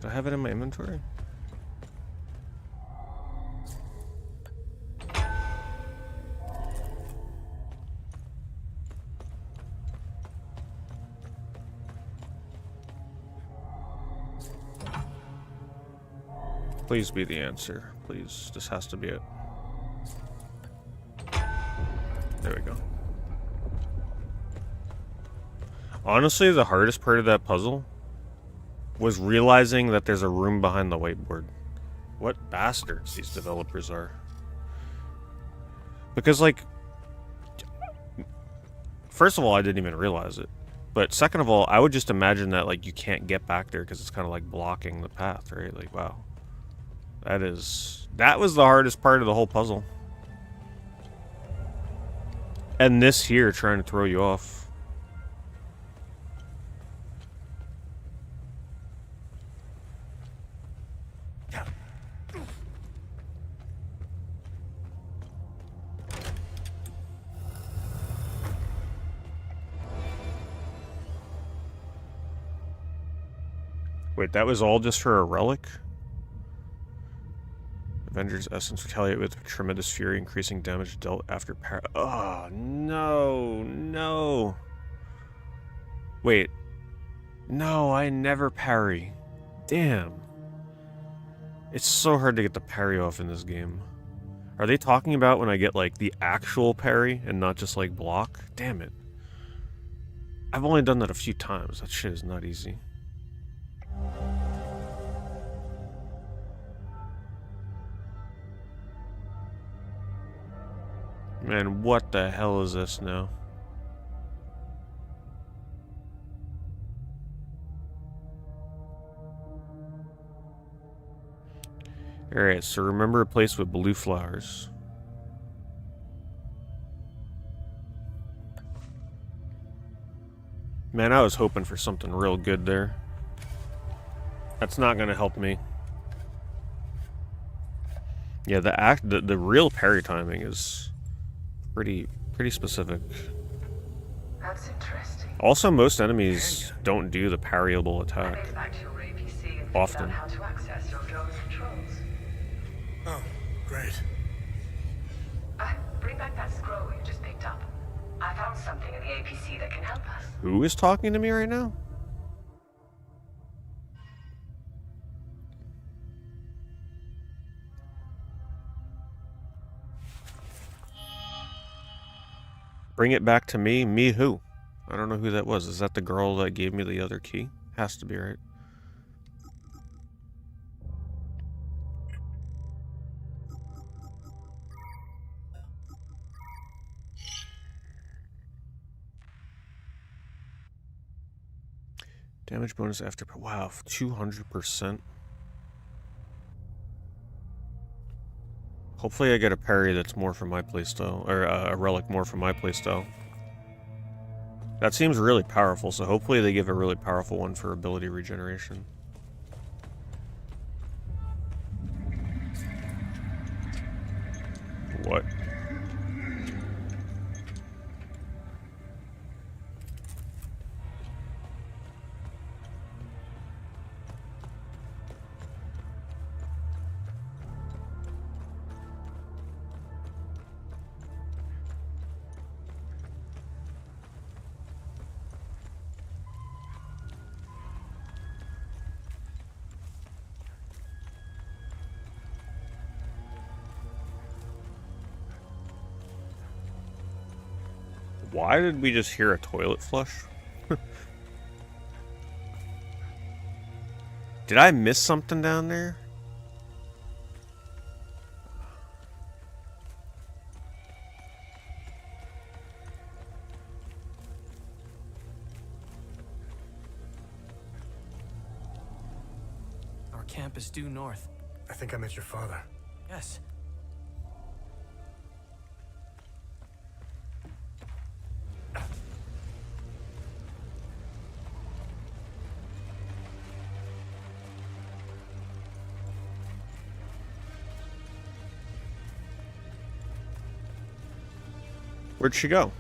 Do I have it in my inventory? Please be the answer. Please, this has to be it. There we go. Honestly, the hardest part of that puzzle was realizing that there's a room behind the whiteboard. What bastards these developers are. Because, like, first of all, I didn't even realize it. But second of all, I would just imagine that, like, you can't get back there because it's kind of like blocking the path, right? Like, wow. That was the hardest part of the whole puzzle. And this here trying to throw you off. Wait, that was all just for a relic? Avenger's essence retaliate with tremendous fury, increasing damage dealt after Oh, no, no. Wait. No, I never parry. Damn. It's so hard to get the parry off in this game. Are they talking about when I get, like, the actual parry and not just, like, block? Damn it. I've only done that a few times. That shit is not easy. Man, what the hell is this now? Alright, so remember a place with blue flowers. Man, I was hoping for something real good there. That's not gonna help me. Yeah, the real parry timing is pretty specific. That's interesting. Also, most enemies don't do the parryable attack often. How to access your drone's controls. Oh, great. Bring back that scroll you just picked up. I found something in the APC that can help us. Who is talking to me right now? Bring it back to me? Me who? I don't know who that was. Is that the girl that gave me the other key? Has to be, right? Damage bonus after... Wow, 200%. Hopefully I get a parry that's more for my playstyle, or a relic more for my playstyle. That seems really powerful, so hopefully they give a really powerful one for ability regeneration. What? Why did we just hear a toilet flush? Did I miss something down there? Our camp is due north. I think I met your father. Yes. Where'd she go?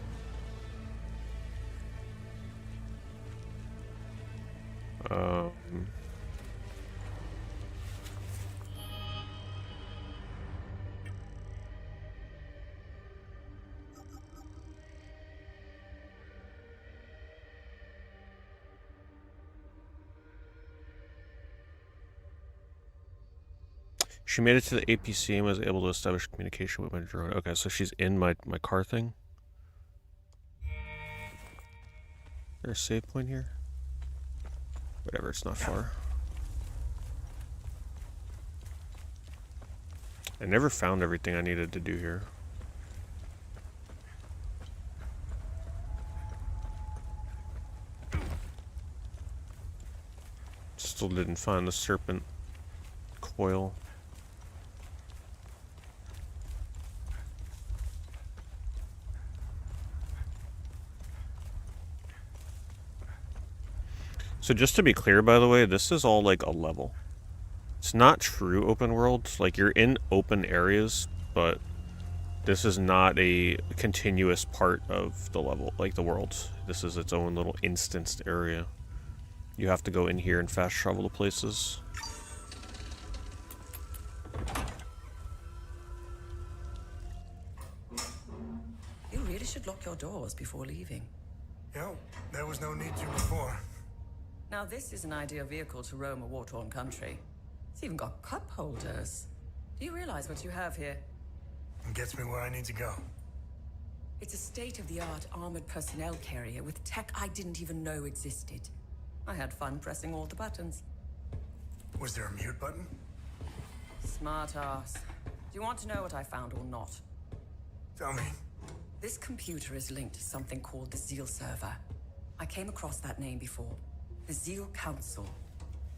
She made it to the APC and was able to establish communication with my drone. Okay, so she's in my car thing. Is there a save point here? Whatever, it's not far. I never found everything I needed to do here. Still didn't find the serpent coil. So just to be clear, by the way, this is all like a level. It's not true open world. Like, you're in open areas, but this is not a continuous part of the level, like the world. This is its own little instanced area. You have to go in here and fast travel to places. You really should lock your doors before leaving. Yo, there was no need to before. Now this is an ideal vehicle to roam a war-torn country. It's even got cup holders. Do you realize what you have here? It gets me where I need to go. It's a state-of-the-art armored personnel carrier with tech I didn't even know existed. I had fun pressing all the buttons. Was there a mute button? Smart ass. Do you want to know what I found or not? Tell me. This computer is linked to something called the Zeal server. I came across that name before. The Zeal Council.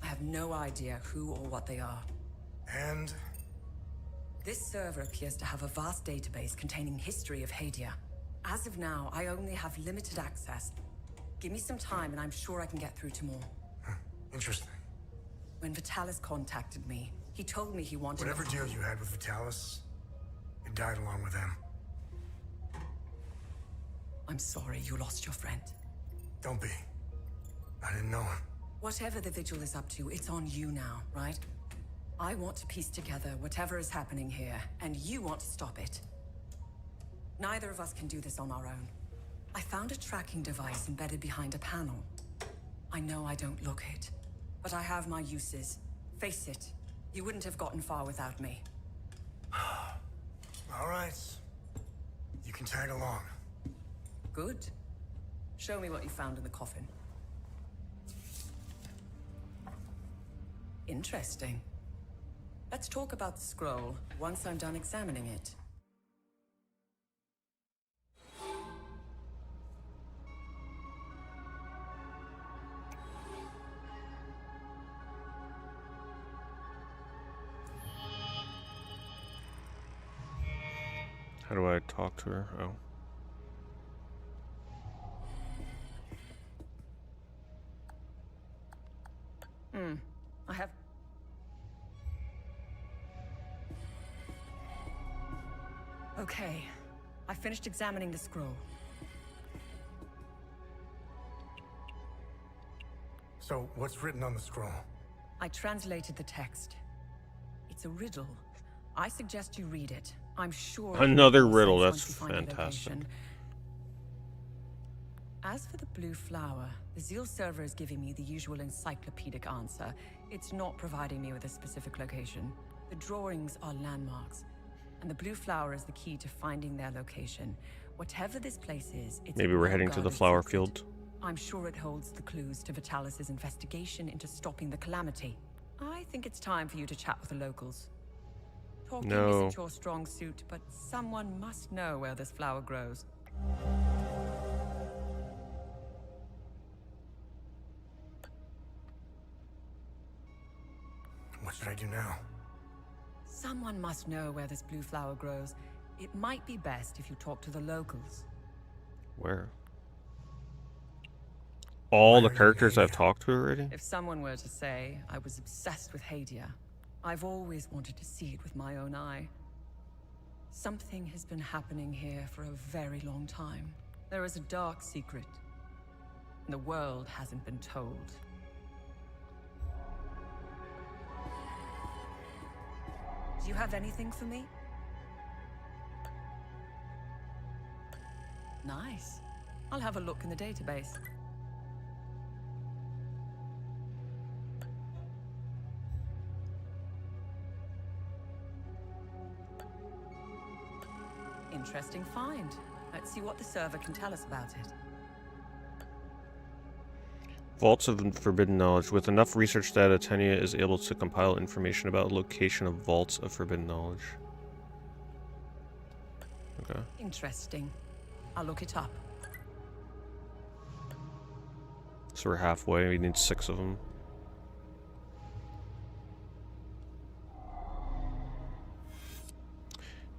I have no idea who or what they are. And? This server appears to have a vast database containing history of Hadia. As of now, I only have limited access. Give me some time and I'm sure I can get through to more. Interesting. When Vitalis contacted me, he told me he wanted... Whatever deal you had with Vitalis, it died along with him. I'm sorry you lost your friend. Don't be. I didn't know him. Whatever the Vigil is up to, it's on you now, right? I want to piece together whatever is happening here, and you want to stop it. Neither of us can do this on our own. I found a tracking device embedded behind a panel. I know I don't look it, but I have my uses. Face it, you wouldn't have gotten far without me. All right. You can tag along. Good. Show me what you found in the coffin. Interesting. Let's talk about the scroll once I'm done examining it. How do I talk to her? Oh. I have... Okay. I finished examining the scroll. So, what's written on the scroll? I translated the text. It's a riddle. I suggest you read it. I'm sure... Another riddle, once that's you find the fantastic. location. As for the blue flower, the Zeal server is giving me the usual encyclopedic answer. It's not providing me with a specific location. The drawings are landmarks, and the blue flower is the key to finding their location. Whatever this place is, it's Maybe we're heading to the flower field. I'm sure it holds the clues to Vitalis' investigation into stopping the calamity. I think it's time for you to chat with the locals. Talking isn't your strong suit, but someone must know where this flower grows. What should I do now? Someone must know where this blue flower grows. It might be best if you talk to the locals. Where? All the characters I've talked to already? If someone were to say I was obsessed with Hadia, I've always wanted to see it with my own eye. Something has been happening here for a very long time. There is a dark secret. The world hasn't been told. Do you have anything for me? Nice. I'll have a look in the database. Interesting find. Let's see what the server can tell us about it. Vaults of Forbidden Knowledge. With enough research data, Tenia is able to compile information about the location of Vaults of Forbidden Knowledge. Okay. Interesting. I'll look it up. So we're halfway. We need 6 of them.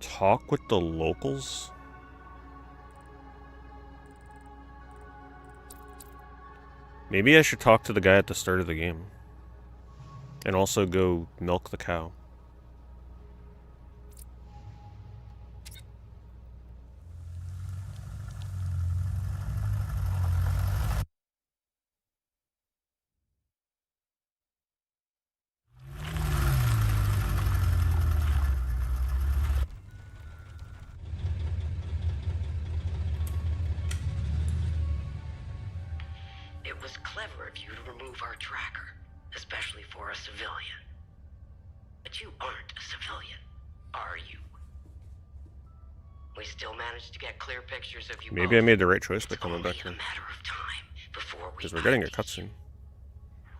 Talk with the locals? Maybe I should talk to the guy at the start of the game. And also go milk the cow. It was clever of you to remove our tracker, especially for a civilian. But you aren't a civilian, are you? We still managed to get clear pictures of you. Maybe I made the right choice by coming back here. Because we're getting a cutscene.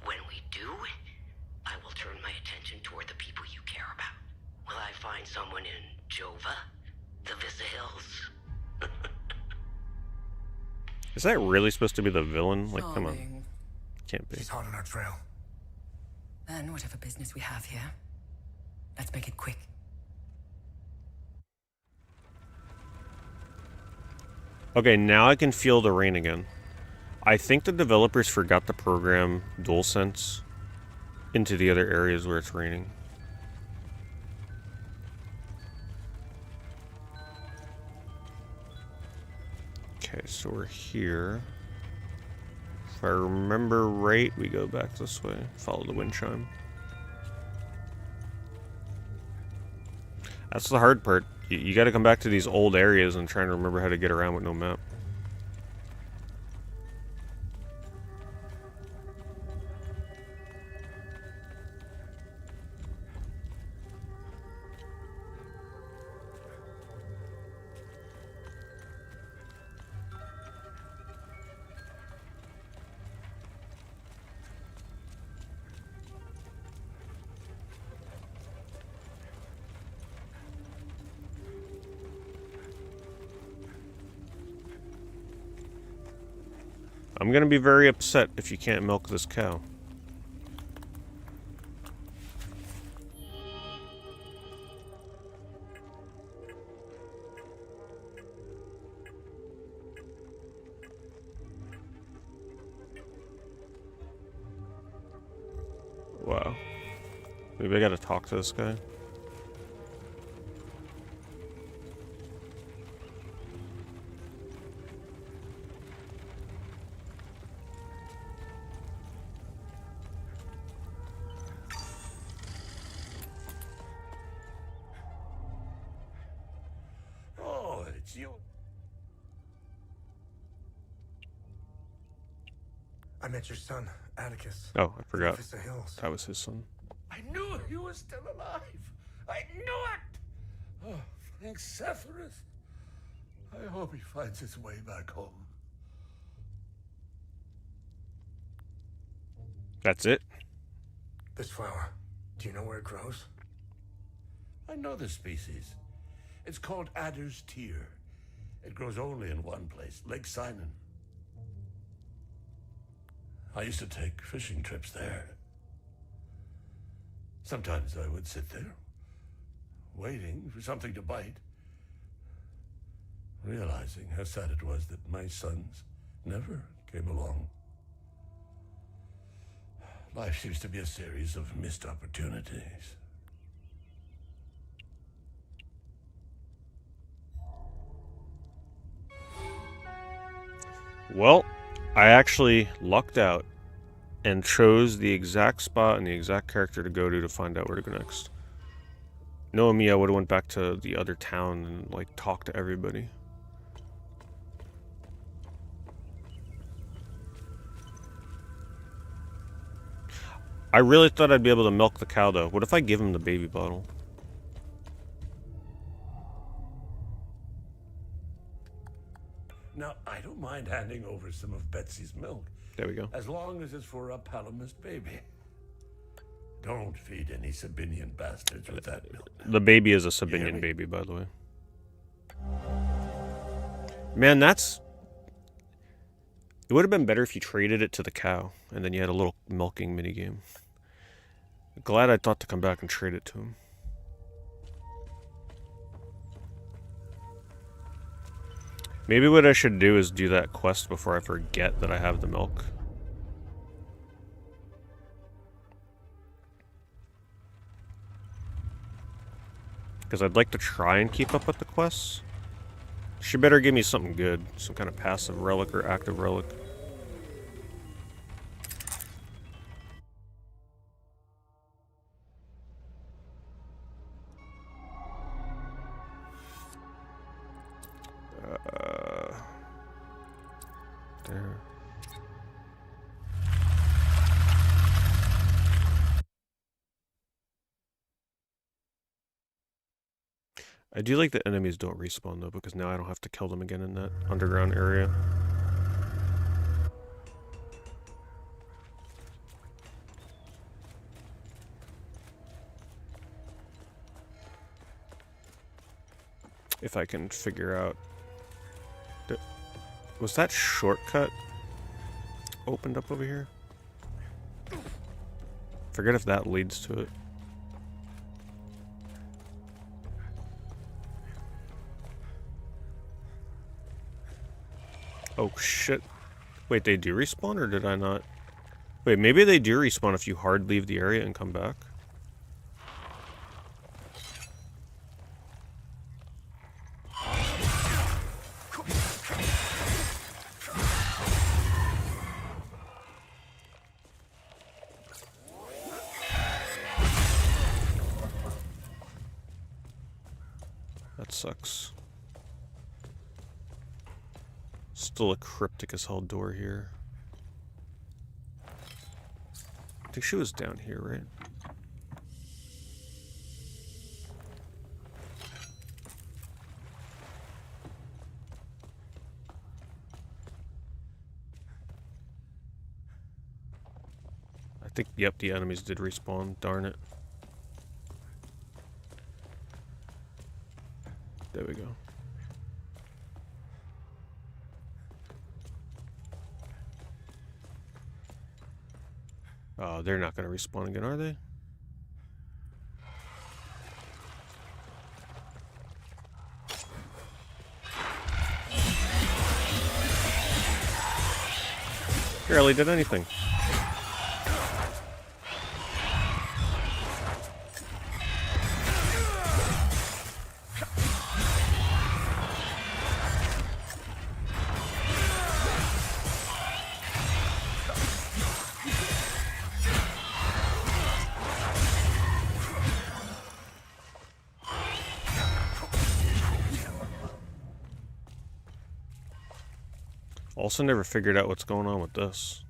When we do, I will turn my attention toward the people you care about. Will I find someone in Jova? The Visa Hills? Is that really supposed to be the villain? Like, come on. Can't be. She's hot on our trail. Then whatever business we have here, let's make it quick. Okay, now I can feel the rain again. I think the developers forgot to program DualSense into the other areas where it's raining. Okay, so we're here. If I remember right, we go back this way. Follow the wind chime. That's the hard part. You gotta come back to these old areas and try and remember how to get around with no map. I'm gonna be very upset if you can't milk this cow. Wow. Maybe I gotta talk to this guy. Oh, it's you. I met your son, Atticus. Oh, I forgot. Vista Hills. That was his son. I knew he was still alive. I knew it. Oh, thanks, Sephiroth. I hope he finds his way back home. That's it? This flower, do you know where it grows? I know the species. It's called Adder's Tear. It grows only in one place, Lake Simon. I used to take fishing trips there. Sometimes I would sit there, waiting for something to bite, realizing how sad it was that my sons never came along. Life seems to be a series of missed opportunities. Well, I actually lucked out and chose the exact spot and the exact character to go to find out where to go next. Knowing me, I would have went back to the other town and like talked to everybody. I really thought I'd be able to milk the cow though. What if I give him the baby bottle? Now, I don't mind handing over some of Betsy's milk. There we go. As long as it's for a Palamist baby. Don't feed any Sabinian bastards with that milk. The baby is a Sabinian baby, by the way. Man, that's... It would have been better if you traded it to the cow, and then you had a little milking minigame. Glad I thought to come back and trade it to him. Maybe what I should do is do that quest before I forget that I have the milk. Because I'd like to try and keep up with the quests. She better give me something good. Some kind of passive relic or active relic. There. I do like that enemies don't respawn though, because now I don't have to kill them again in that underground area. If I can figure out... Was that shortcut opened up over here? Forget if that leads to it. Oh shit. Wait, they do respawn or did I not? Wait, maybe they do respawn if you hard leave the area and come back. That sucks. Still a cryptic as hell door here. I think she was down here, right? I think, yep, the enemies did respawn. Darn it. There we go. Oh, they're not going to respawn again, are they? Barely did anything. Also never figured out what's going on with this.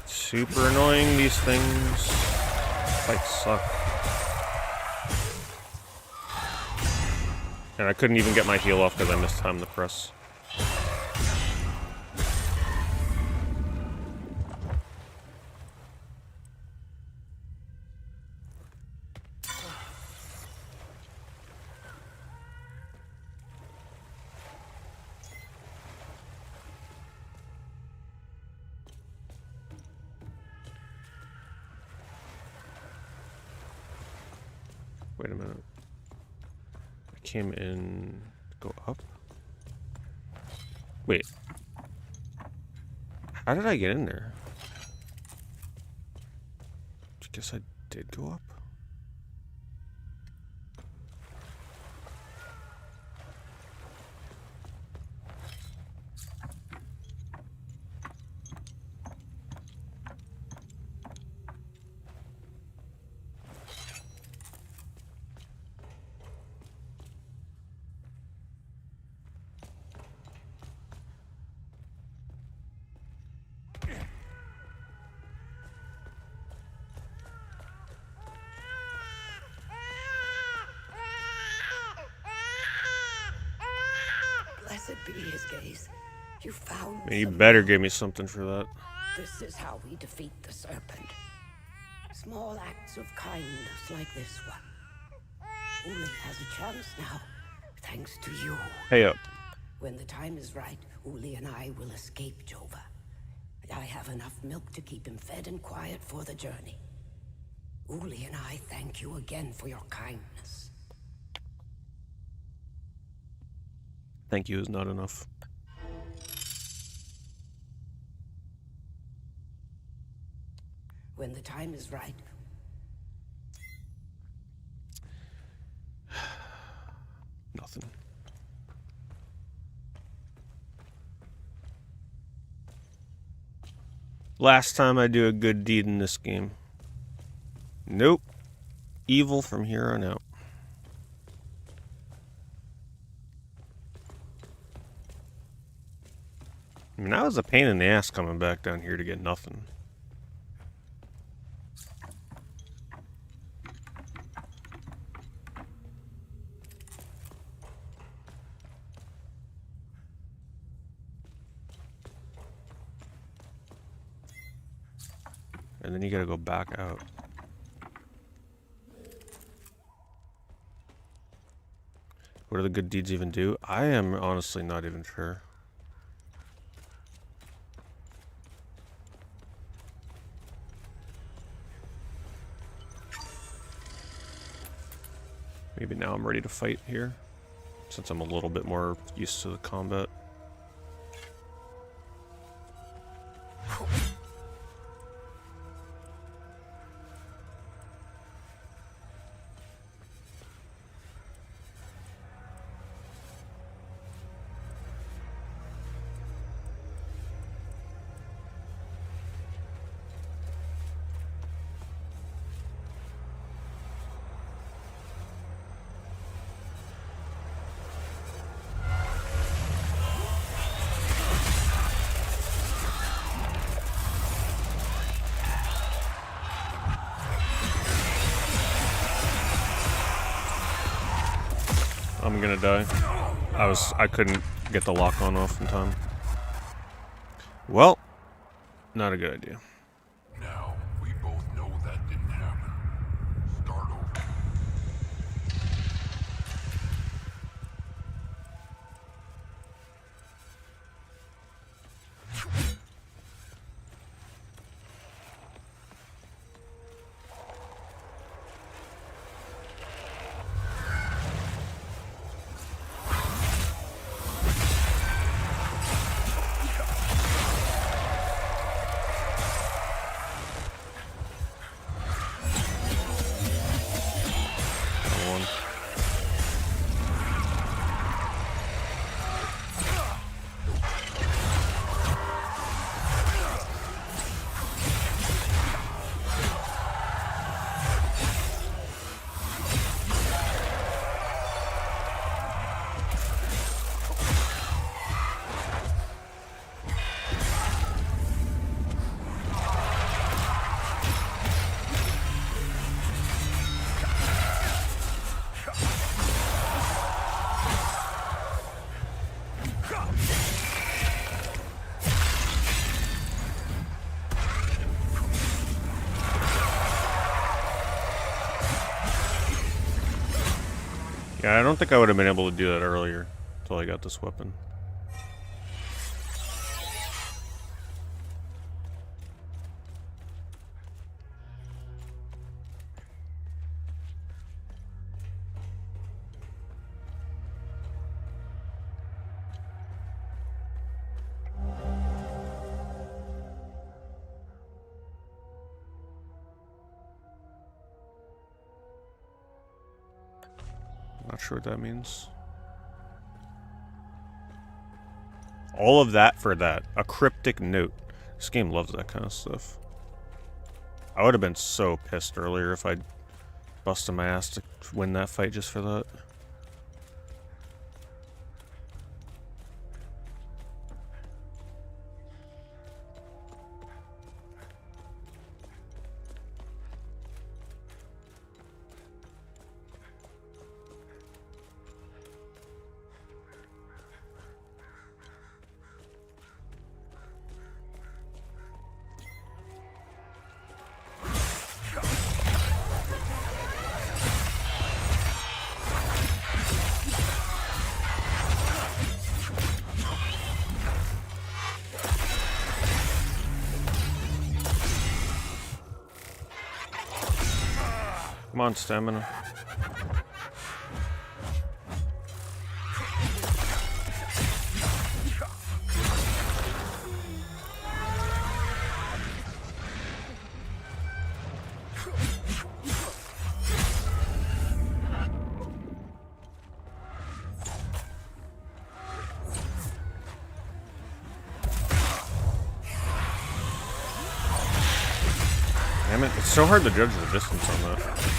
Super annoying, these things. Fights suck. And I couldn't even get my heal off because I missed time to press. Wait a minute. I came in... Go up? Wait. How did I get in there? I guess I did go up. Blessed be his gaze. You found You better give me something for that. This is how we defeat the serpent. Small acts of kindness like this one. Uli has a chance now, thanks to you. Hey up. When the time is right, Uli and I will escape Jova. I have enough milk to keep him fed and quiet for the journey. Uli and I thank you again for your kindness. Thank you is not enough. When the time is right. Nothing. Last time I do a good deed in this game. Nope. Evil from here on out. I mean, that was a pain in the ass coming back down here to get nothing. And then you gotta go back out. What do the good deeds even do? I am honestly not even sure. Maybe now I'm ready to fight here, since I'm a little bit more used to the combat. I'm gonna die. I couldn't get the lock on off in time. Well, not a good idea. Now, we both know that didn't happen. Start over. Yeah, I don't think I would have been able to do that earlier until I got this weapon. Not sure what that means. All of that for that. A cryptic note. This game loves that kind of stuff. I would have been so pissed earlier if I'd busted my ass to win that fight just for that. Come on, stamina. Damn it, it's so hard to judge the distance on that.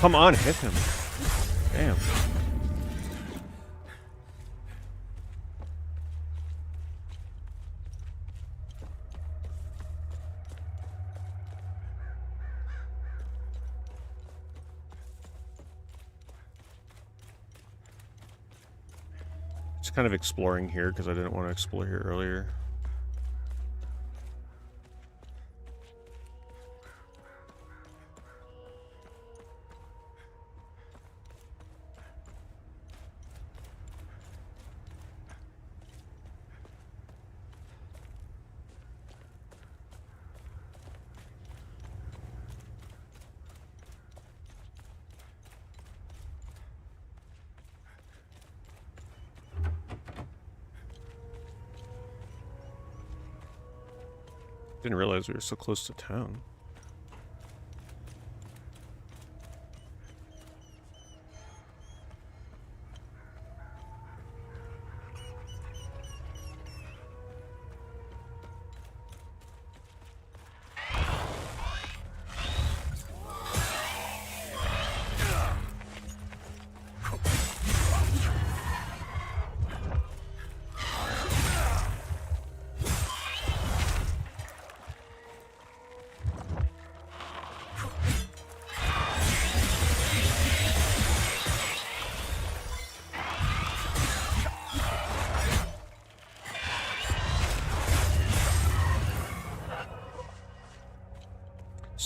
Come on, hit him. Damn. Just kind of exploring here because I didn't want to explore here earlier. Didn't realize we were so close to town.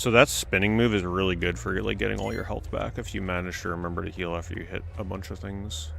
So that spinning move is really good for like getting all your health back if you manage to remember to heal after you hit a bunch of things.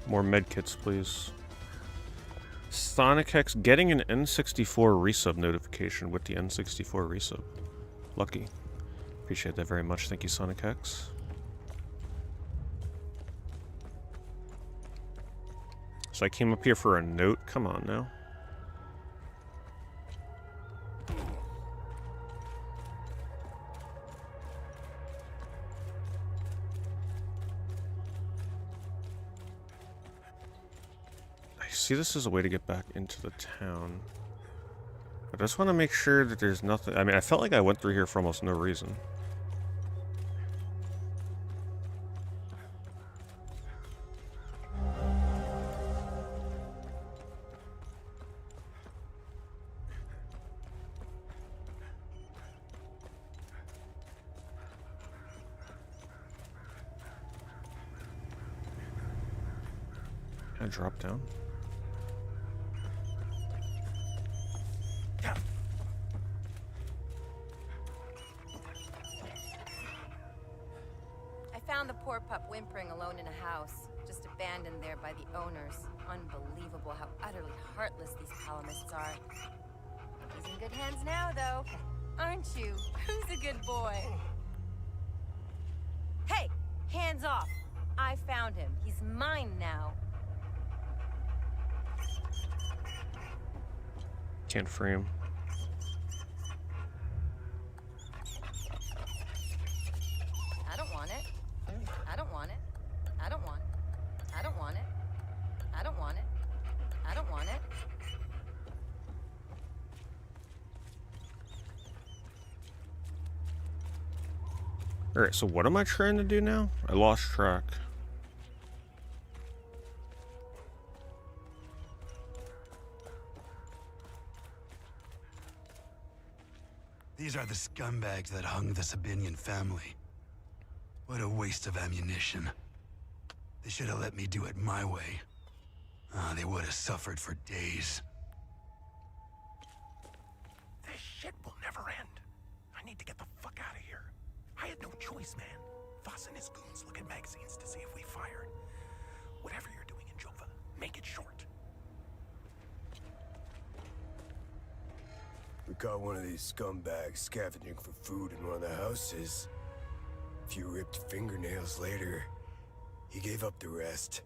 More medkits, please. Sonic Hex getting an N64 resub notification with the N64 resub. Lucky. Appreciate that very much. Thank you, Sonic Hex. So I came up here for a note. Come on now. I see this as a way to get back into the town. But I just want to make sure that there's nothing. I mean, I felt like I went through here for almost no reason. Can I drop down? I found the poor pup whimpering alone in a house, just abandoned there by the owners. Unbelievable how utterly heartless these Palamists are. He's in good hands now, though. Aren't you? Who's a good boy? Hey! Hands off! I found him. He's mine now. Can't free him. I don't want it. I don't want it. I don't want it. I don't want it. I don't want it. I don't want it. Alright, so what am I trying to do now? I lost track. These are the scumbags that hung the Sabinian family. What a waste of ammunition. They should have let me do it my way. They would have suffered for days. This shit will never end. I need to get the fuck out of here. I had no choice, man. Voss and his goons look at magazines to see if we fired. Whatever you're doing in Jova, make it short. We caught one of these scumbags scavenging for food in one of the houses. A few ripped fingernails later, he gave up the rest.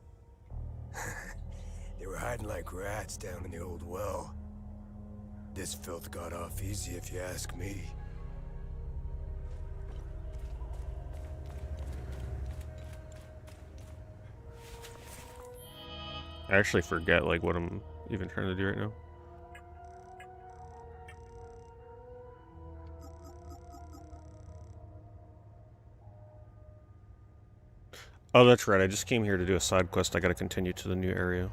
They were hiding like rats down in the old well. This filth got off easy if you ask me. I actually forget like what I'm even trying to do right now. Oh, that's right. I just came here to do a side quest. I gotta continue to the new area.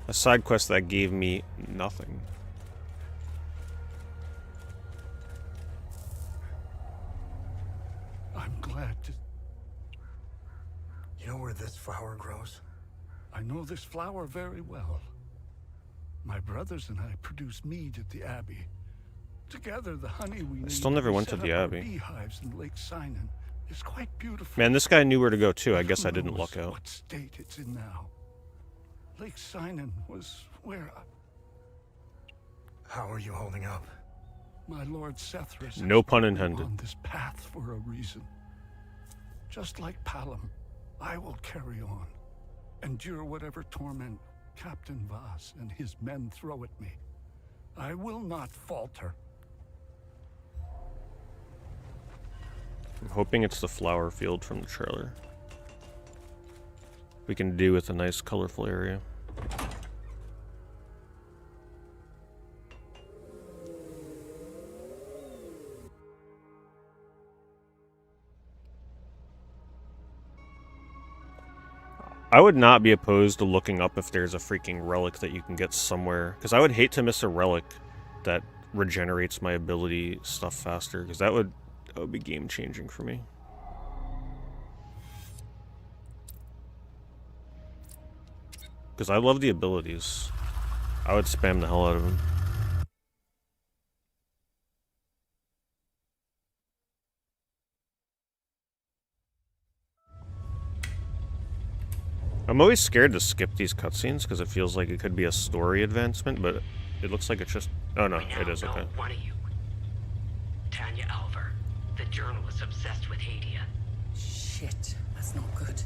A side quest that gave me nothing. I'm glad to... You know where this flower grows? I know this flower very well. My brothers and I produce mead at the Abbey. Together, the honey we need still never went to the Abbey. Beehives in Lake Sinan is quite beautiful. Man, this guy knew where to go too. I guess I didn't Who knows luck out. what state it's in now. Lake Sinan was where How are you holding up? my Lord Sethrus No has pun put me intended. on this path for a reason. Just like Palam, I will carry on, endure whatever torment Captain Voss and his men throw at me. I will not falter. I'm hoping it's the flower field from the trailer. We can do with a nice colorful area. I would not be opposed to looking up if there's a freaking relic that you can get somewhere. Because I would hate to miss a relic that regenerates my ability stuff faster. Because that would be game changing for me. Because I love the abilities. I would spam the hell out of them. I'm always scared to skip these cutscenes because it feels like it could be a story advancement, but it looks like it's just... Oh no, it is, okay. One of you. Tanya Alver, the journalist obsessed with Hadia. Shit, that's not good.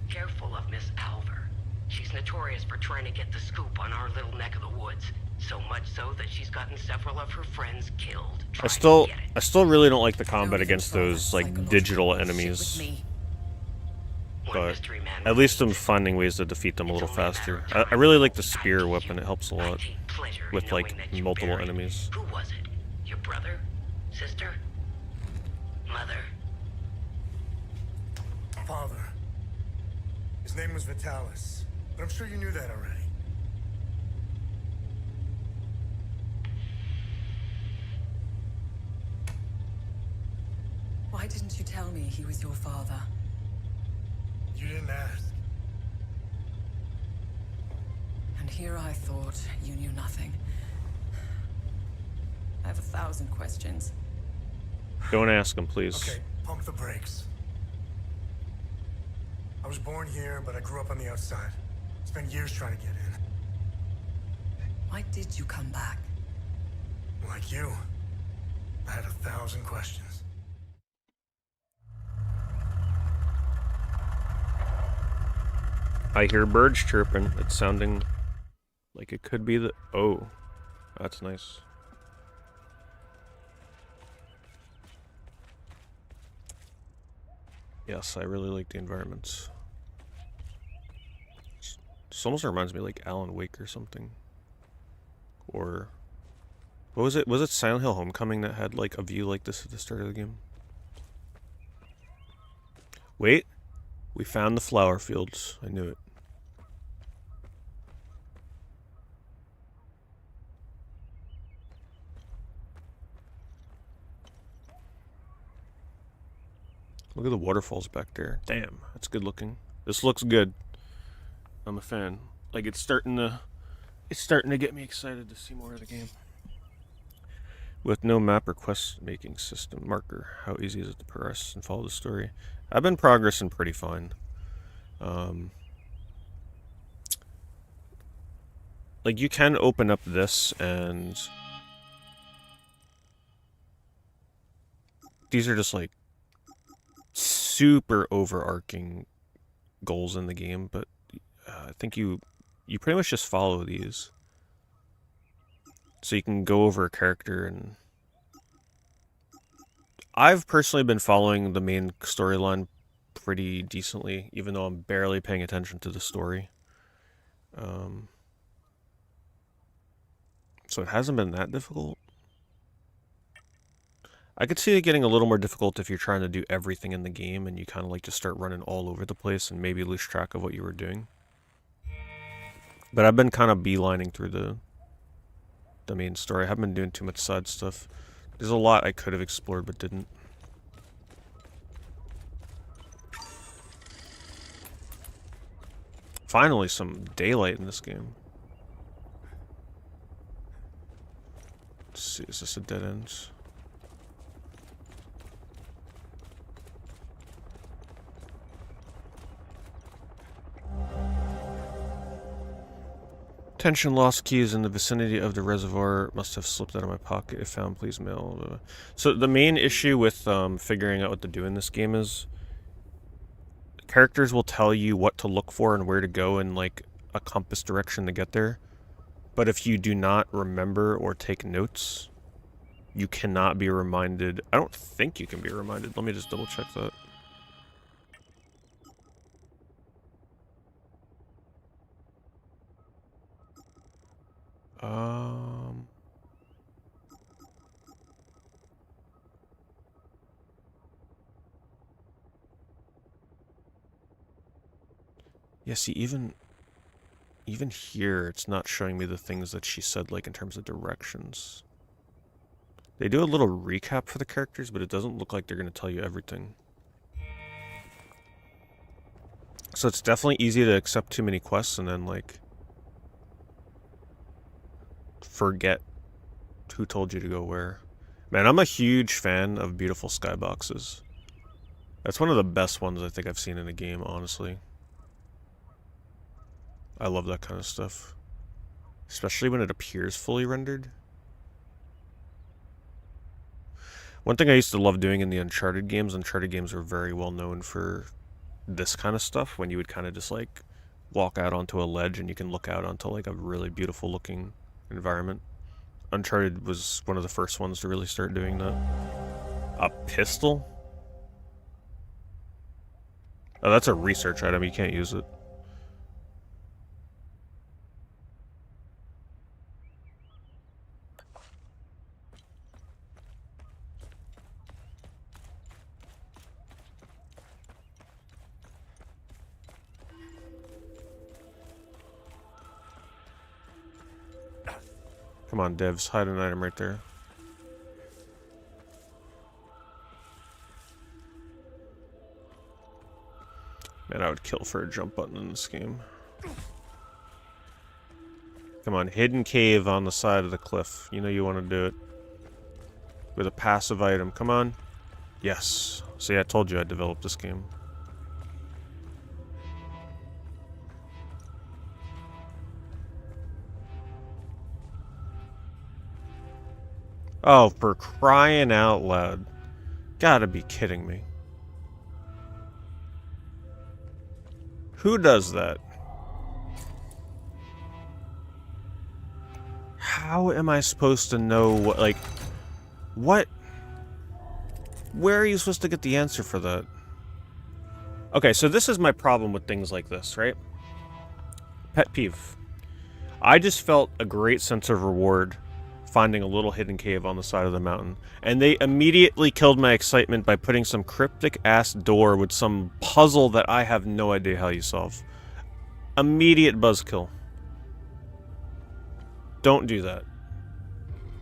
Careful of Miss Alver. She's notorious for trying to get the scoop on our little neck of the woods. So much so that she's gotten several of her friends killed. I still really don't like the combat against those, like, digital enemies. But at least I'm finding ways to defeat them a little faster. I really like the spear weapon, it helps a lot with, like, multiple enemies. Who was it? Your brother? Sister? Mother? Father. His name was Vitalis, but I'm sure you knew that already. Why didn't you tell me he was your father? You didn't ask. And here I thought you knew nothing. I have 1,000 questions. Don't ask him, please. Okay, pump the brakes. I was born here, but I grew up on the outside. Spent years trying to get in. Why did you come back? Like you, I had 1,000 questions. I hear birds chirping. It's sounding like it could be the... Oh, that's nice. Yes, I really like the environments. This almost reminds me of like Alan Wake or something. Or... What was it? Was it Silent Hill Homecoming that had like a view like this at the start of the game? Wait. We found the flower fields. I knew it. Look at the waterfalls back there. Damn, that's good looking. This looks good. I'm a fan. Like it's starting to get me excited to see more of the game. With no map or quest making system marker, how easy is it to progress and follow the story? I've been progressing pretty fine. Like you can open up this and these are just like super overarching goals in the game, but I think you pretty much just follow these. So you can go over a character, and I've personally been following the main storyline pretty decently, even though I'm barely paying attention to the story. So it hasn't been that difficult. I could see it getting a little more difficult if you're trying to do everything in the game and you kind of like just start running all over the place and maybe lose track of what you were doing. But I've been kind of beelining through the main story. I haven't been doing too much side stuff. There's a lot I could have explored but didn't. Finally, some daylight in this game. Let's see, is this a dead end? Attention, lost keys in the vicinity of the reservoir must have slipped out of my pocket. If found, please mail. So the main issue with figuring out what to do in this game is characters will tell you what to look for and where to go in like a compass direction to get there. But if you do not remember or take notes, you cannot be reminded. I don't think you can be reminded. Let me just double check that. Yeah, see, even here, it's not showing me the things that she said, like, in terms of directions. They do a little recap for the characters, but it doesn't look like they're going to tell you everything. So it's definitely easy to accept too many quests and then, like, forget who told you to go where. Man, I'm a huge fan of beautiful skyboxes. That's one of the best ones I think I've seen in a game, honestly. I love that kind of stuff. Especially when it appears fully rendered. One thing I used to love doing in the Uncharted games were very well known for this kind of stuff, when you would kind of just like walk out onto a ledge and you can look out onto like a really beautiful looking environment. Uncharted was one of the first ones to really start doing that. A pistol? Oh, that's a research item, you can't use it. Come on, devs, hide an item right there. Man, I would kill for a jump button in this game. Come on, hidden cave on the side of the cliff. You know you want to do it. With a passive item, come on. Yes. See, I told you I developed this game. Oh, for crying out loud. Gotta be kidding me. Who does that? How am I supposed to know what, like, what? Where are you supposed to get the answer for that? Okay, so this is my problem with things like this, right? Pet peeve. I just felt a great sense of reward finding a little hidden cave on the side of the mountain, and they immediately killed my excitement by putting some cryptic-ass door with some puzzle that I have no idea how you solve. Immediate buzzkill. Don't do that.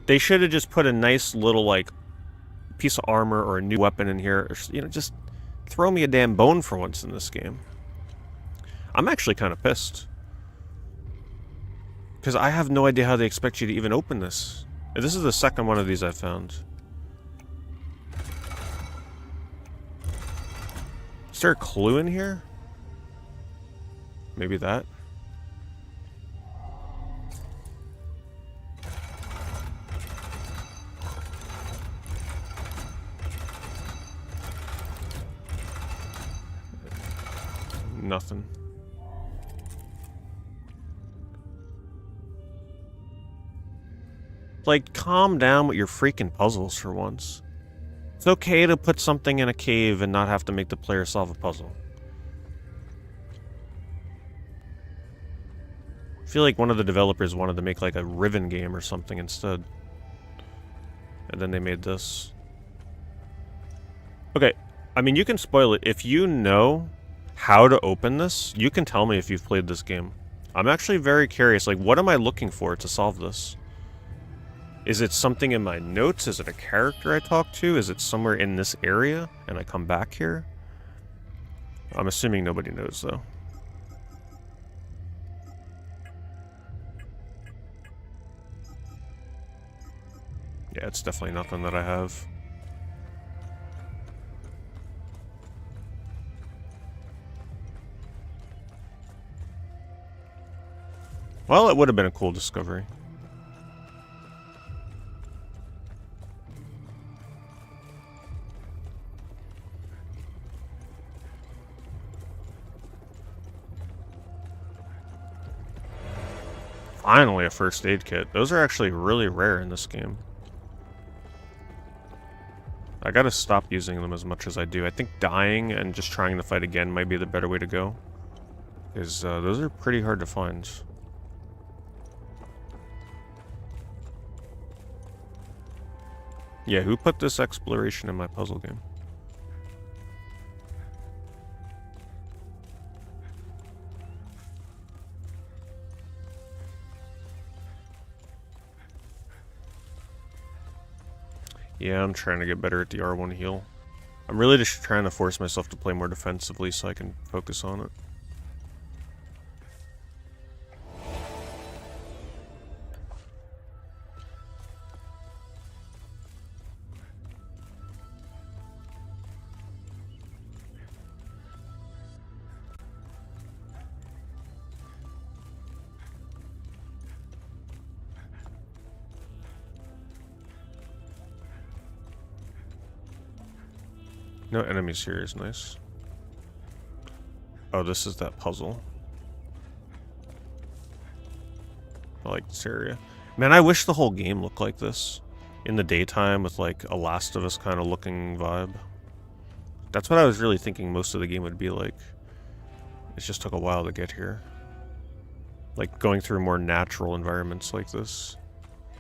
They should have just put a nice little, like, piece of armor or a new weapon in here. Or, you know, just throw me a damn bone for once in this game. I'm actually kind of pissed. Because I have no idea how they expect you to even open this. This is the second one of these I've found. Is there a clue in here? Maybe that? Nothing. Like, calm down with your freaking puzzles for once. It's okay to put something in a cave and not have to make the player solve a puzzle. I feel like one of the developers wanted to make like a Riven game or something instead. And then they made this. Okay, I mean, you can spoil it. If you know how to open this, you can tell me if you've played this game. I'm actually very curious, like, what am I looking for to solve this? Is it something in my notes? Is it a character I talk to? Is it somewhere in this area and I come back here? I'm assuming nobody knows, though. Yeah, it's definitely nothing that I have. Well, it would have been a cool discovery. Finally, a first aid kit. Those are actually really rare in this game. I gotta stop using them as much as I do. I think dying and just trying to fight again might be the better way to go. Because those are pretty hard to find. Yeah, who put this exploration in my puzzle game? Yeah, I'm trying to get better at the R1 heal. I'm really just trying to force myself to play more defensively so I can focus on it. No enemies here is nice. Oh, this is that puzzle. I like this area. Man, I wish the whole game looked like this. In the daytime with like a Last of Us kind of looking vibe. That's what I was really thinking most of the game would be like. It just took a while to get here. Like going through more natural environments like this.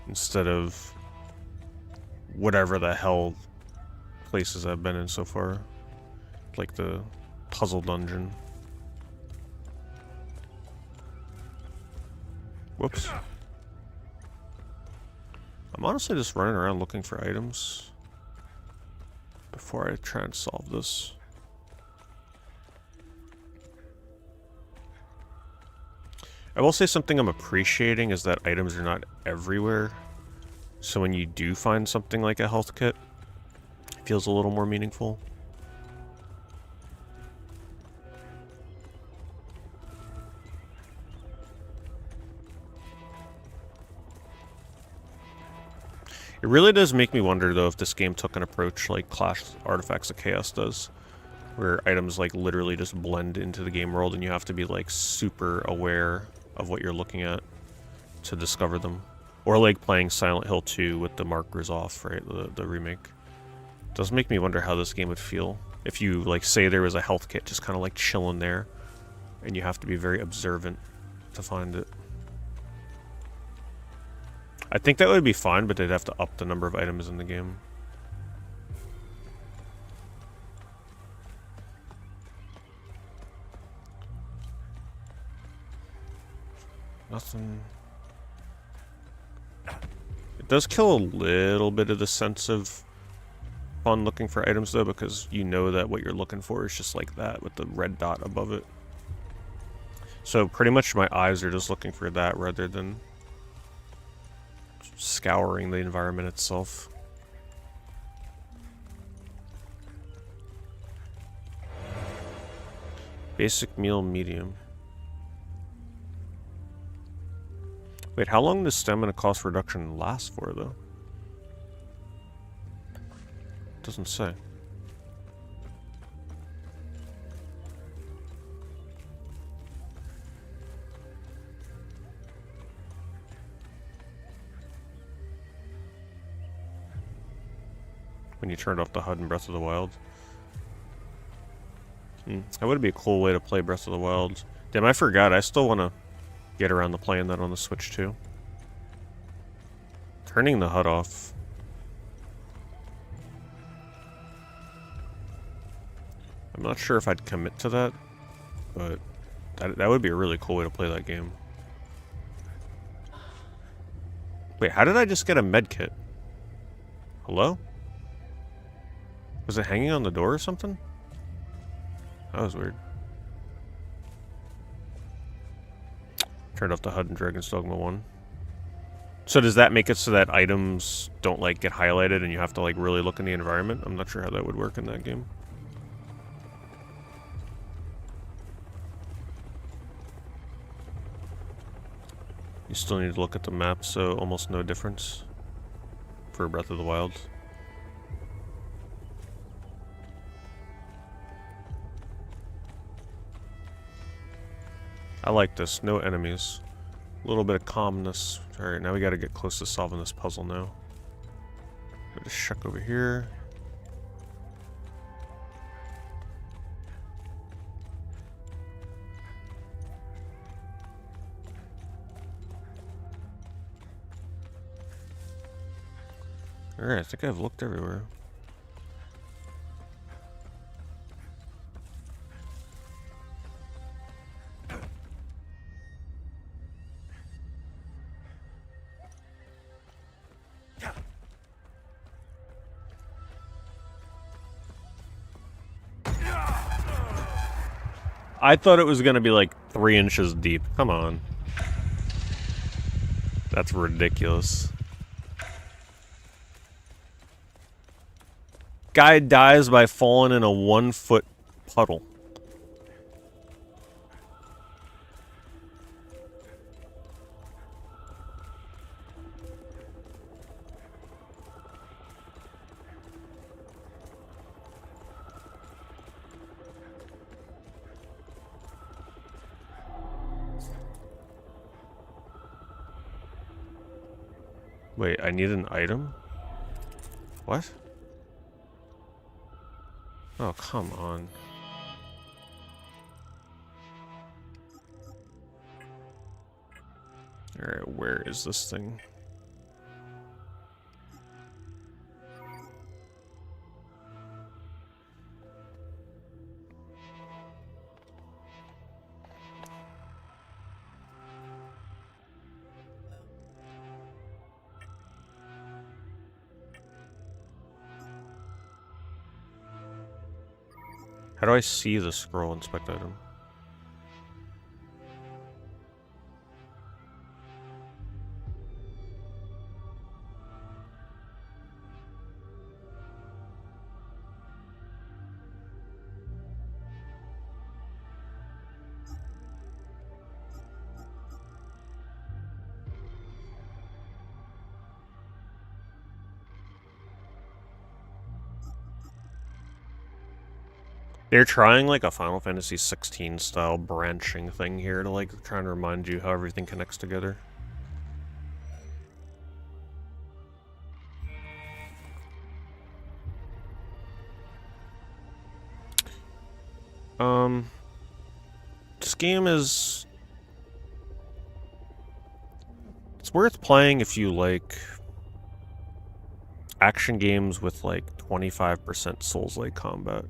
Instead of whatever the hell places I've been in so far. Like the puzzle dungeon. Whoops. I'm honestly just running around looking for items before I try and solve this. I will say something I'm appreciating is that items are not everywhere. So when you do find something like a health kit, it feels a little more meaningful. It really does make me wonder, though, if this game took an approach like Clash Artifacts of Chaos does, where items like literally just blend into the game world and you have to be like super aware of what you're looking at to discover them. Or like playing Silent Hill 2 with the markers off, right? The remake. It does make me wonder how this game would feel if you, like, say there was a health kit just kind of like chilling there and you have to be very observant to find it. I think that would be fine, but they'd have to up the number of items in the game. Nothing. It does kill a little bit of the sense of fun looking for items, though, because you know that what you're looking for is just like that with the red dot above it. So pretty much my eyes are just looking for that rather than scouring the environment itself. Basic meal, medium. Wait, how long does stamina cost reduction last for, though? Doesn't say. When you turned off the HUD in Breath of the Wild. That would be a cool way to play Breath of the Wild. Damn, I forgot. I still want to get around to playing that on the Switch too. Turning the HUD off. I'm not sure if I'd commit to that, but that would be a really cool way to play that game. Wait, how did I just get a med kit? Hello? Was it hanging on the door or something? That was weird. Turned off the HUD in Dragon's Dogma 1. So does that make it so that items don't like get highlighted and you have to like really look in the environment? I'm not sure how that would work in that game. You still need to look at the map, so almost no difference for Breath of the Wild. I like this. No enemies. A little bit of calmness. Alright, now we gotta get close to solving this puzzle now. Just check over here. Alright, I think I've looked everywhere. I thought it was gonna be like 3 inches deep. Come on. That's ridiculous. Guy dies by falling in a 1-foot puddle. Wait, I need an item? What? Oh, come on. Alright, where is this thing? How do I see the scroll inspect item? They're trying like a Final Fantasy 16 style branching thing here to like try and remind you how everything connects together. This game is... It's worth playing if you like action games with like 25% Souls-like combat.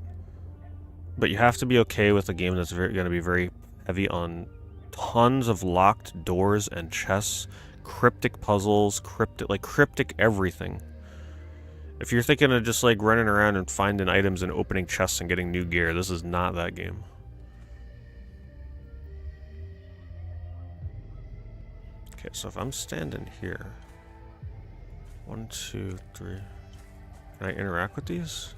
But you have to be okay with a game that's going to be very heavy on tons of locked doors and chests, cryptic puzzles, cryptic everything. If you're thinking of just like running around and finding items and opening chests and getting new gear, this is not that game. Okay, so if I'm standing here, 1, 2, 3, can I interact with these?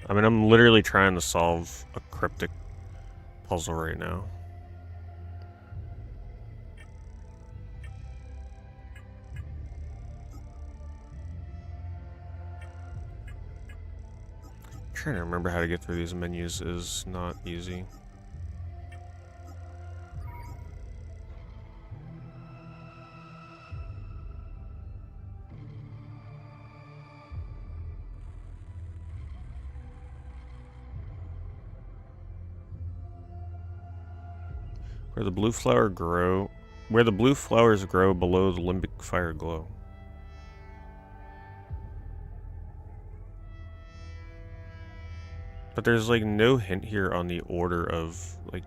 I mean, I'm literally trying to solve a cryptic puzzle right now. Trying to remember how to get through these menus is not easy. Where the blue flowers grow below the limbic fire glow. But there's like no hint here on the order of like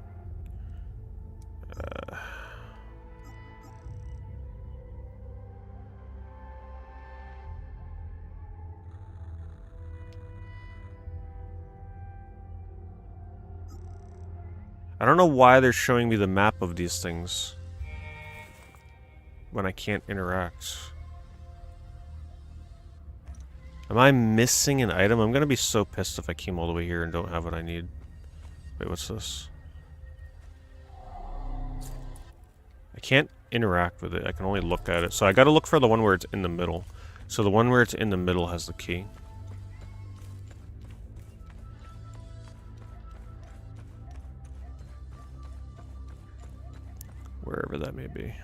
I don't know why they're showing me the map of these things when I can't interact. Am I missing an item? I'm gonna be so pissed if I came all the way here and don't have what I need. Wait, what's this? I can't interact with it. I can only look at it. So I gotta look for the one where it's in the middle. So the one where it's in the middle has the key. Wherever that may be.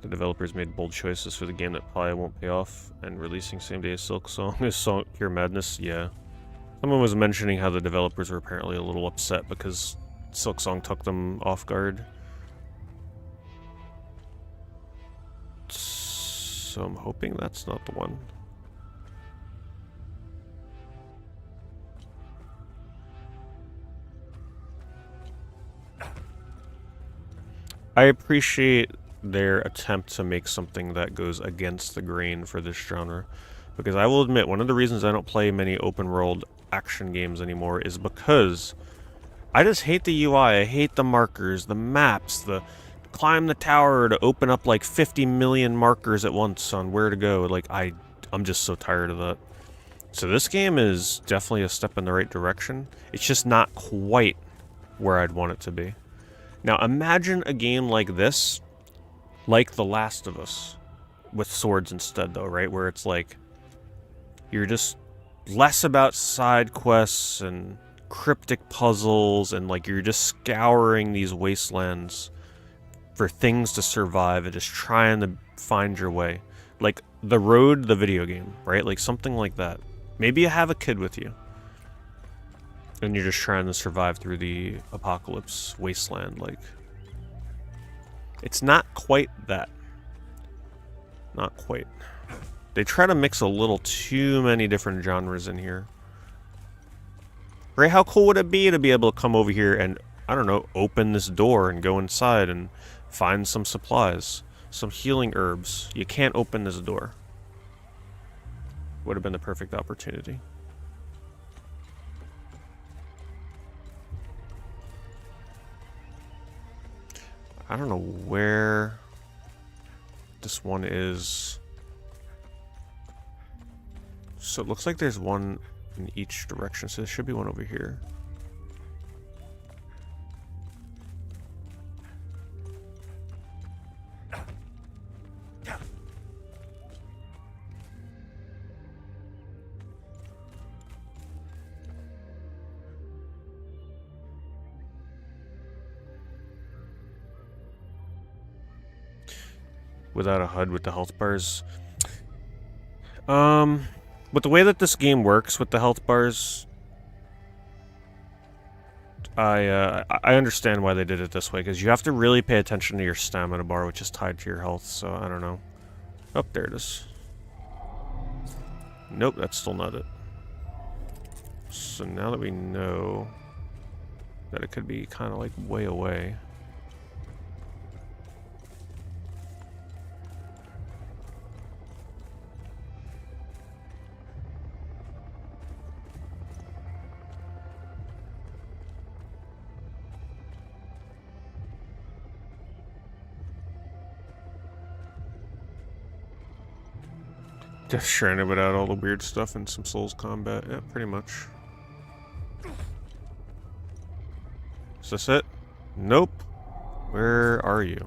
The developers made bold choices for the game that probably won't pay off, and releasing same day as Silk Song is pure madness. Yeah. Someone was mentioning how the developers were apparently a little upset because Silk Song took them off guard. So I'm hoping that's not the one. I appreciate their attempt to make something that goes against the grain for this genre, because I will admit one of the reasons I don't play many open world action games anymore is because I just hate the UI. I hate the markers, the maps, the climb the tower to open up like 50 million markers at once on where to go. Like, I'm just so tired of that. So this game is definitely a step in the right direction. It's just not quite where I'd want it to be. Now imagine a game like this, like The Last of Us, with swords instead though, right? Where it's like, you're just less about side quests and cryptic puzzles, and like you're just scouring these wastelands for things to survive and just trying to find your way. Like The Road, the video game, right? Like something like that. Maybe you have a kid with you, and you're just trying to survive through the apocalypse wasteland. Like, it's not quite that. Not quite. They try to mix a little too many different genres in here. Right? How cool would it be to be able to come over here and, I don't know, open this door and go inside and find some supplies, some healing herbs. You can't open this door. Would have been the perfect opportunity. I don't know where this one is. So it looks like there's one in each direction, so there should be one over here. Without a HUD with the health bars. With the way that this game works with the health bars, I understand why they did it this way, because you have to really pay attention to your stamina bar, which is tied to your health, so I don't know. Oh, there it is. Nope, that's still not it. So now that we know that it could be kind of like way away. Death Stranded without all the weird stuff and some Souls combat. Yeah, pretty much. Is this it? Nope. Where are you?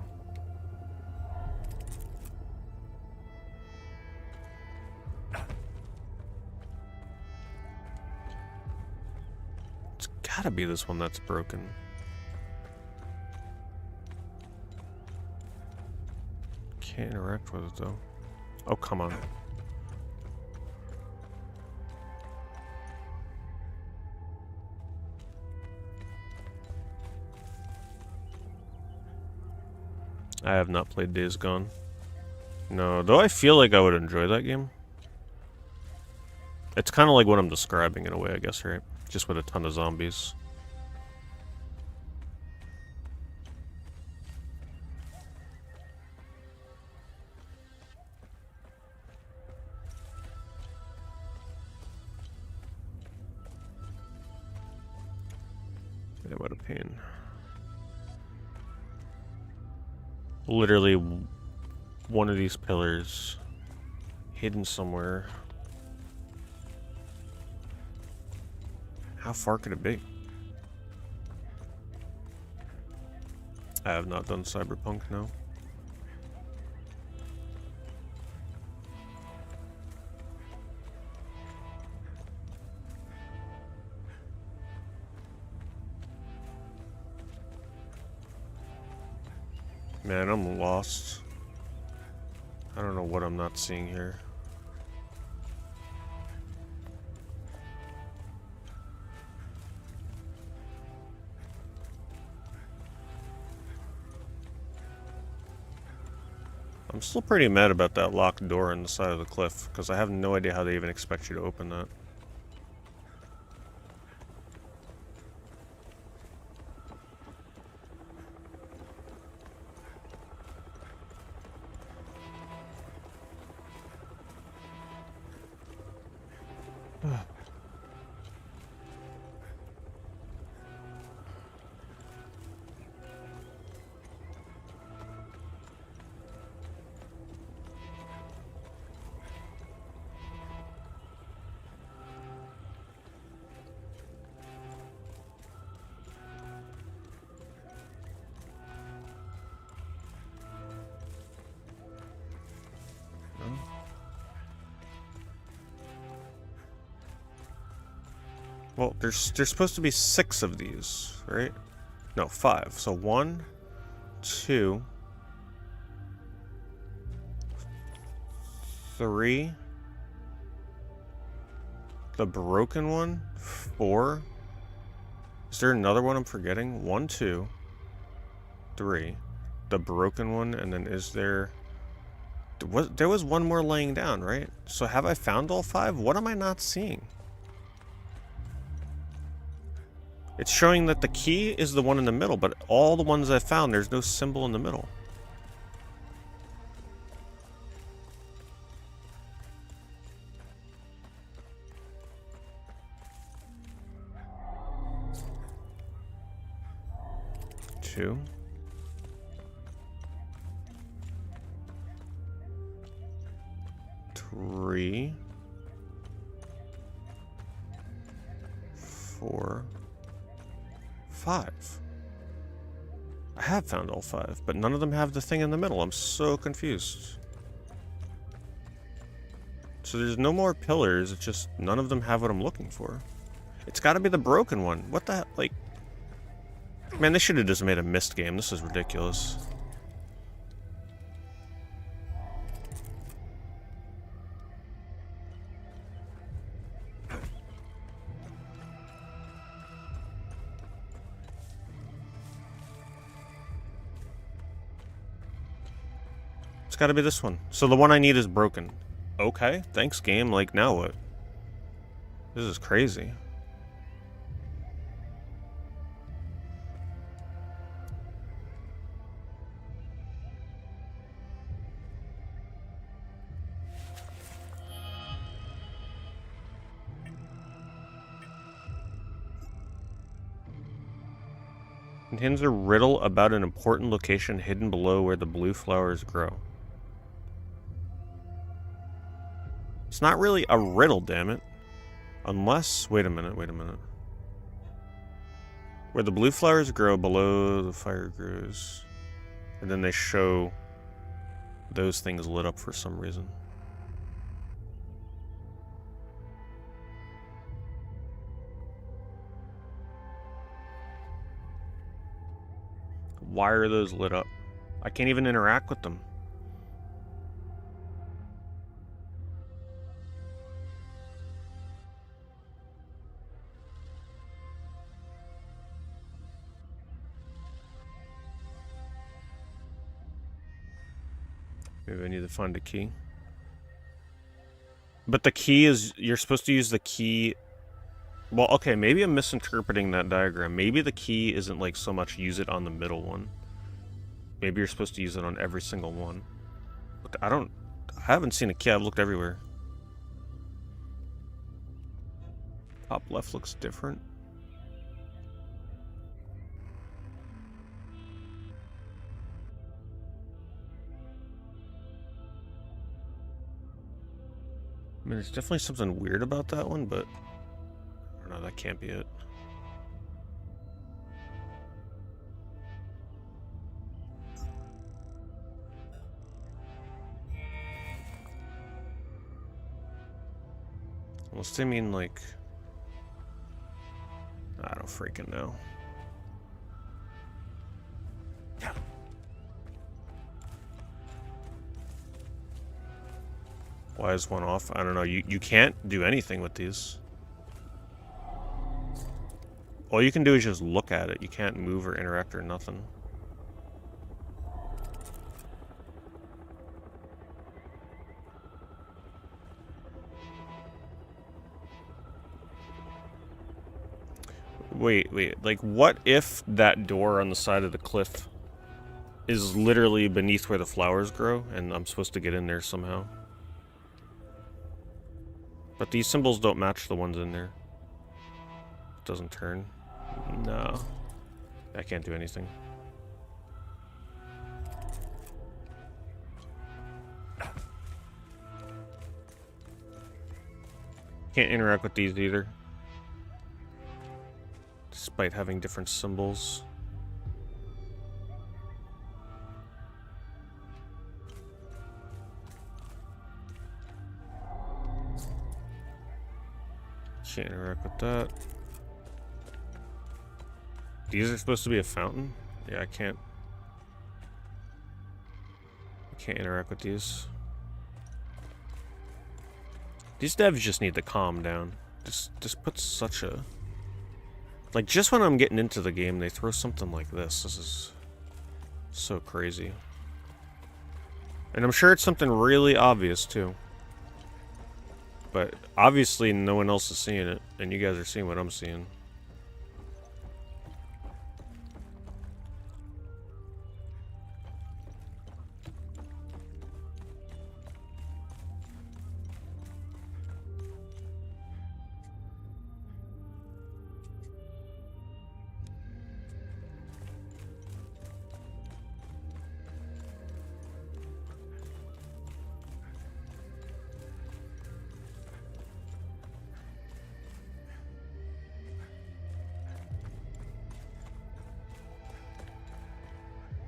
It's gotta be this one that's broken. Can't interact with it though. Oh, come on. I have not played Days Gone. No, though I feel like I would enjoy that game. It's kind of like what I'm describing in a way, I guess, right? Just with a ton of zombies. Yeah, what a pain. Literally one of these pillars hidden somewhere. How far could it be? I have not done Cyberpunk, no. Man, I'm lost. I don't know what I'm not seeing here. I'm still pretty mad about that locked door on the side of the cliff, because I have no idea how they even expect you to open that. Well, there's supposed to be 6 of these, right? No, 5. So 1, 2, 3. The broken one, 4. Is there another one I'm forgetting? 1, 2, 3. The broken one, and then is there... There was one more laying down, right? So have I found all 5? What am I not seeing? It's showing that the key is the one in the middle, but all the ones I found, there's no symbol in the middle. Two. 3, 4, 5. I have found all 5, but none of them have the thing in the middle. I'm so confused. So there's no more pillars, it's just none of them have what I'm looking for. It's gotta be the broken one. What the hell? Like... Man, they should have just made a mist game. This is ridiculous. It's gotta be this one. So the one I need is broken. Okay, thanks game. Like, now what? This is crazy. Contains a riddle about an important location hidden below where the blue flowers grow. It's not really a riddle, damn it. Unless... Wait a minute, wait a minute. Where the blue flowers grow, below the fire grows. And then they show those things lit up for some reason. Why are those lit up? I can't even interact with them. Maybe I need to find a key. But the key is... You're supposed to use the key... Well, okay, maybe I'm misinterpreting that diagram. Maybe the key isn't like so much use it on the middle one. Maybe you're supposed to use it on every single one. But I haven't seen a key. I've looked everywhere. Top left looks different. I mean, there's definitely something weird about that one, but... I don't know, that can't be it. Unless they mean, like... I don't freaking know. Why is one off? I don't know. You can't do anything with these. All you can do is just look at it. You can't move or interact or nothing. Wait. Like, what if that door on the side of the cliff is literally beneath where the flowers grow, and I'm supposed to get in there somehow? But these symbols don't match the ones in there. It doesn't turn. No. I can't do anything. Can't interact with these either. Despite having different symbols. Can't interact with that. These are supposed to be a fountain? Yeah, I can't interact with these. These devs just need to calm down. Just put such a... Like, just when I'm getting into the game, they throw something like this. This is so crazy. And I'm sure it's something really obvious, too. But obviously no one else is seeing it, and you guys are seeing what I'm seeing.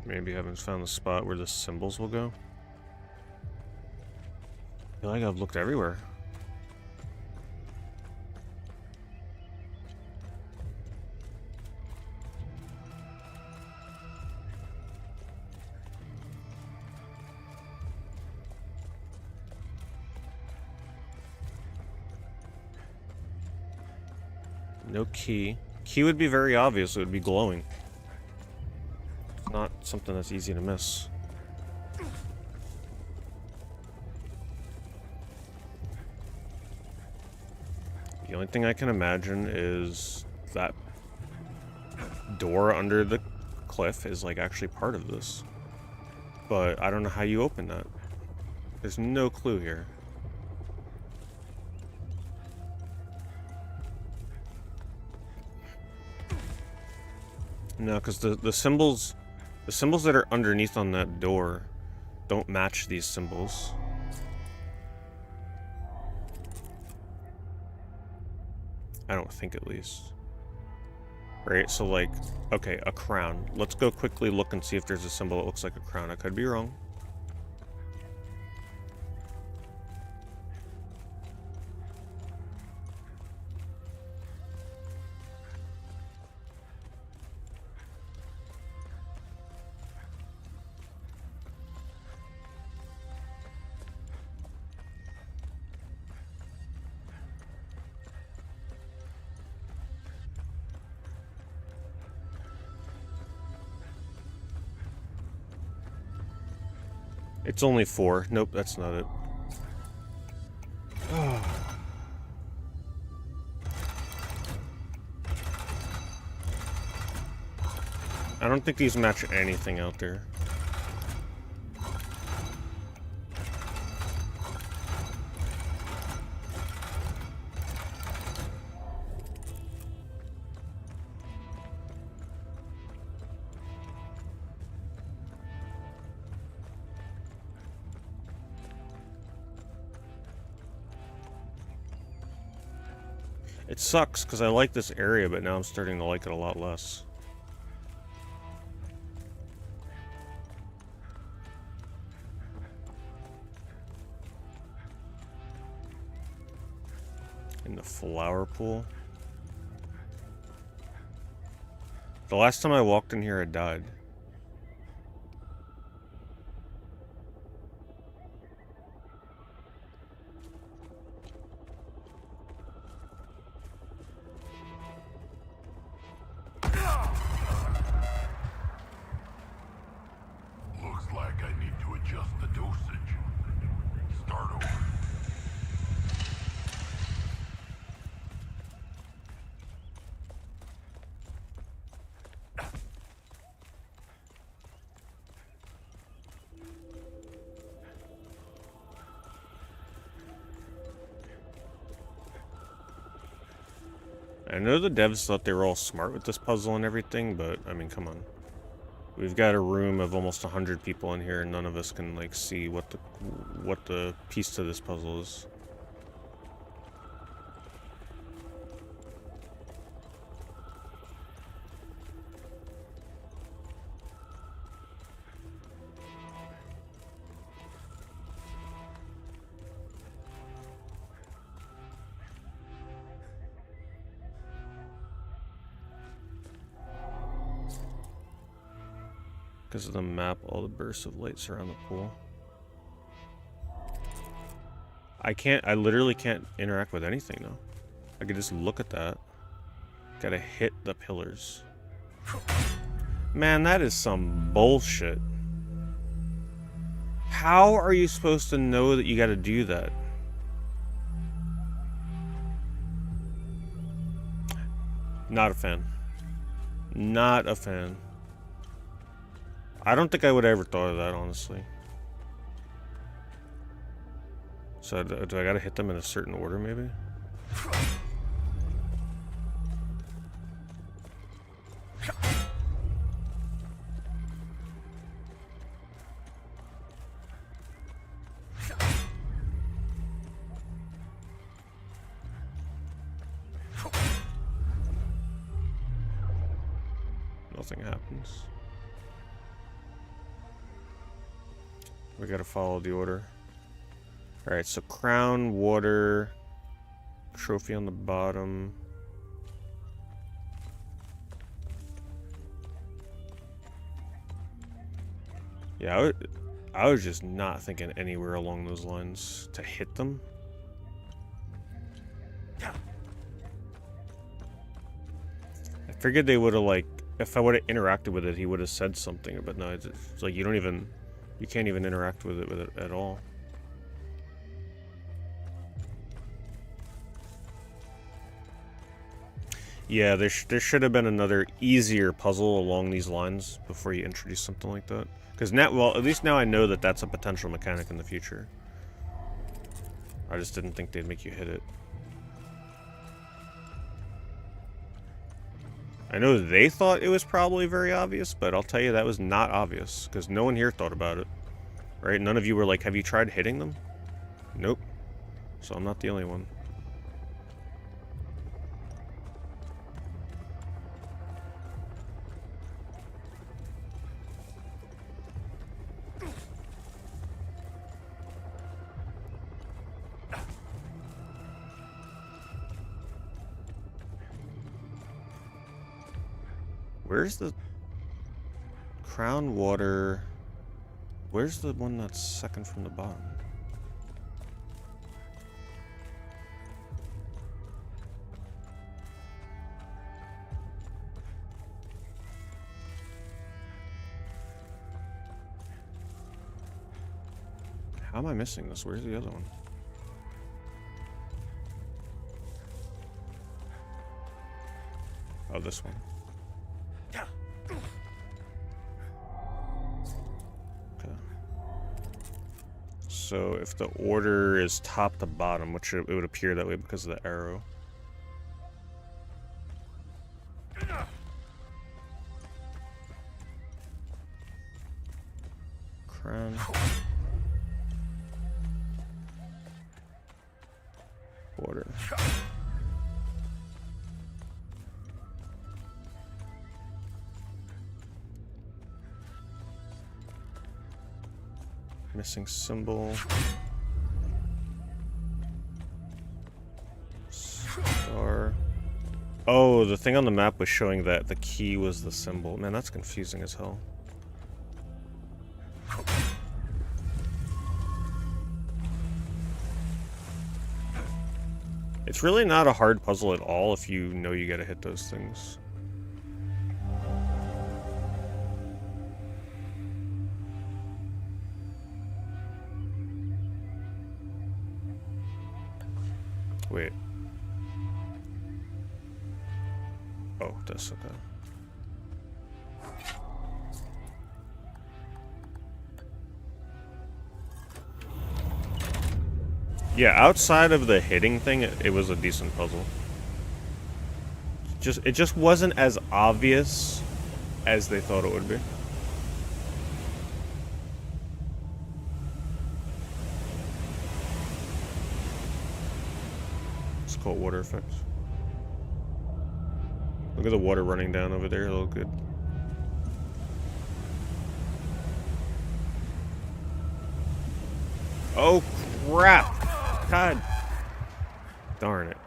Maybe I haven't found the spot where the symbols will go. I feel like I've looked everywhere. No key. Key would be very obvious. It would be glowing. It's not something that's easy to miss. The only thing I can imagine is that door under the cliff is like actually part of this. But I don't know how you open that. There's no clue here. No, because the symbols that are underneath on that door don't match these symbols. I don't think, at least. Right, so like, okay, a crown. Let's go quickly look and see if there's a symbol that looks like a crown. I could be wrong. It's only 4. Nope, that's not it. I don't think these match anything out there. It sucks, because I like this area, but now I'm starting to like it a lot less. In the flower pool. The last time I walked in here, I died. Looks like I need to adjust the dosage. Start over. I know the devs thought they were all smart with this puzzle and everything, but, I mean, come on. We've got a room of almost 100 people in here, and none of us can, like, see what the piece to this puzzle is. Because of the map, all the bursts of light surround the pool. I literally can't interact with anything now. I could just look at that. Gotta hit the pillars. Man, that is some bullshit. How are you supposed to know that you gotta do that? Not a fan. Not a fan. I don't think I would have ever thought of that, honestly. So do I gotta hit them in a certain order, maybe? Nothing happens. We gotta follow the order. Alright, so crown, water, trophy on the bottom. Yeah, I was just not thinking anywhere along those lines to hit them. I figured they would have, like, if I would have interacted with it, he would have said something, but no, it's like you can't even interact with it at all. Yeah, there should have been another easier puzzle along these lines before you introduce something like that. Because now, well, at least now I know that that's a potential mechanic in the future. I just didn't think they'd make you hit it. I know they thought it was probably very obvious, but I'll tell you that was not obvious, because no one here thought about it. Right? None of you were like, have you tried hitting them? Nope. So I'm not the only one. Where's the crown water? Where's the one that's second from the bottom? How am I missing this? Where's the other one? Oh, this one. So if the order is top to bottom, which it would appear that way because of the arrow. Crown. Order. Missing symbol. Star. Oh, the thing on the map was showing that the key was the symbol. Man, that's confusing as hell. It's really not a hard puzzle at all if you know you gotta hit those things. Wait. Oh, this, okay. Yeah, outside of the hitting thing, it was a decent puzzle. It just wasn't as obvious as they thought it would be. Cold water effect. Look at the water running down over there, a little good. Oh crap! God darn it.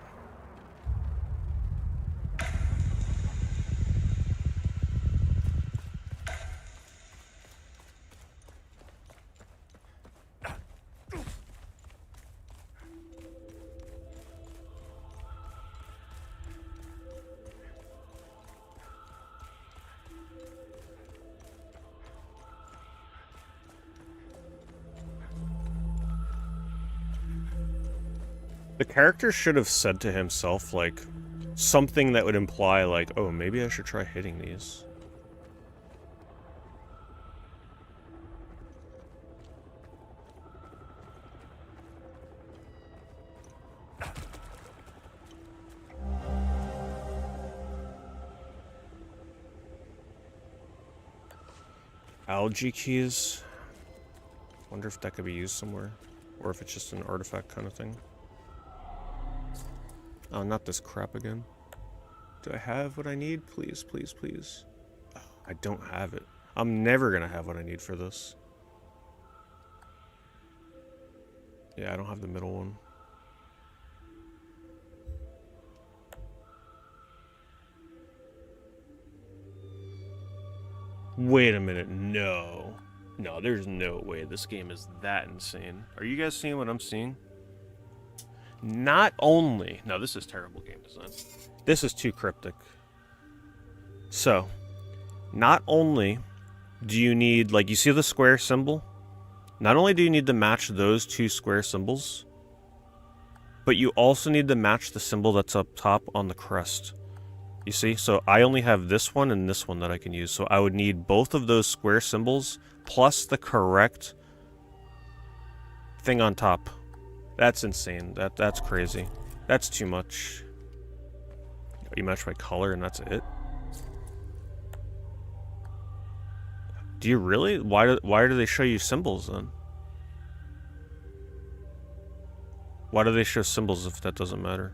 The character should have said to himself, like, something that would imply, like, oh, maybe I should try hitting these. Algae keys. Wonder if that could be used somewhere. Or if it's just an artifact kind of thing. Oh, not this crap again. Do I have what I need? Please, please, please. Oh, I don't have it. I'm never gonna have what I need for this. Yeah, I don't have the middle one. Wait a minute, no. No, there's no way this game is that insane. Are you guys seeing what I'm seeing? Not only... No, this is terrible game design. This is too cryptic. So, not only do you need... Like, you see the square symbol? Not only do you need to match those two square symbols, but you also need to match the symbol that's up top on the crest. You see? So I only have this one and this one that I can use. So I would need both of those square symbols plus the correct thing on top. That's insane. That's crazy. That's too much. You match by color and that's it? Do you really? Why do they show you symbols then? Why do they show symbols if that doesn't matter?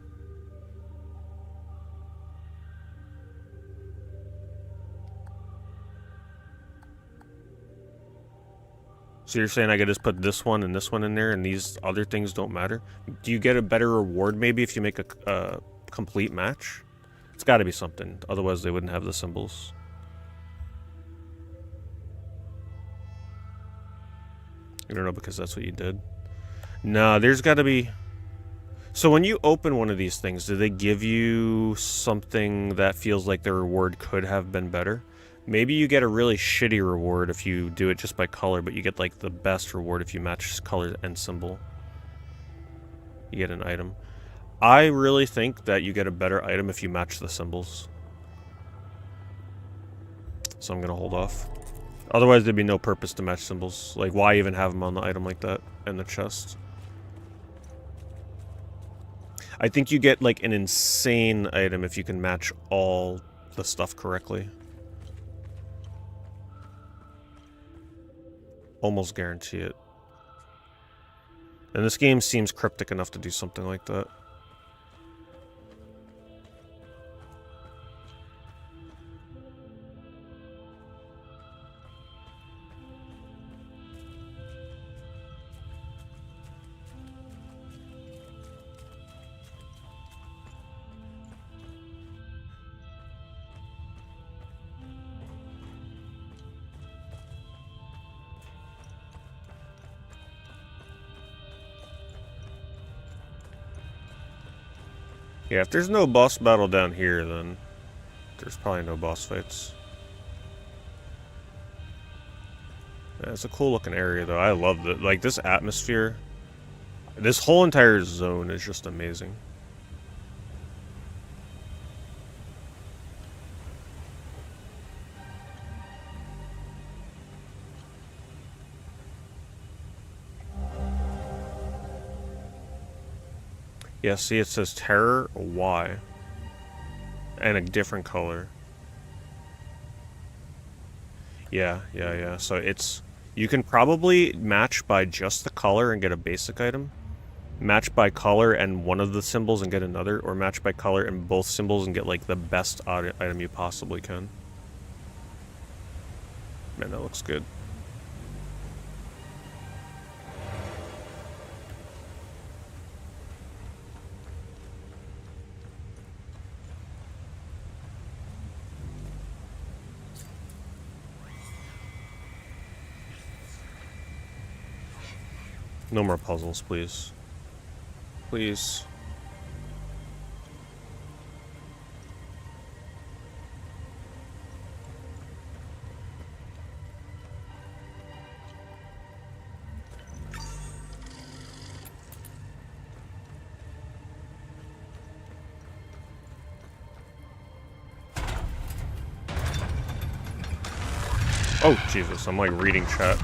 So you're saying I could just put this one and this one in there and these other things don't matter? Do you get a better reward maybe if you make a complete match? It's got to be something. Otherwise they wouldn't have the symbols. I don't know, because that's what you did. No, there's got to be... So when you open one of these things, do they give you something that feels like the reward could have been better? Maybe you get a really shitty reward if you do it just by color, but you get like the best reward if you match color and symbol. You get an item. I really think that you get a better item if you match the symbols. So I'm going to hold off. Otherwise there'd be no purpose to match symbols. Like, why even have them on the item like that in the chest? I think you get like an insane item if you can match all the stuff correctly. Almost guarantee it. And this game seems cryptic enough to do something like that. Yeah, if there's no boss battle down here, then there's probably no boss fights. Yeah, it's a cool looking area though. I love it. Like, this atmosphere, this whole entire zone is just amazing. Yeah, see, it says Terror Y. And a different color. Yeah. So it's... You can probably match by just the color and get a basic item. Match by color and one of the symbols and get another. Or match by color and both symbols and get, like, the best item you possibly can. Man, that looks good. No more puzzles, please. Please. Oh, Jesus, I'm like reading chat.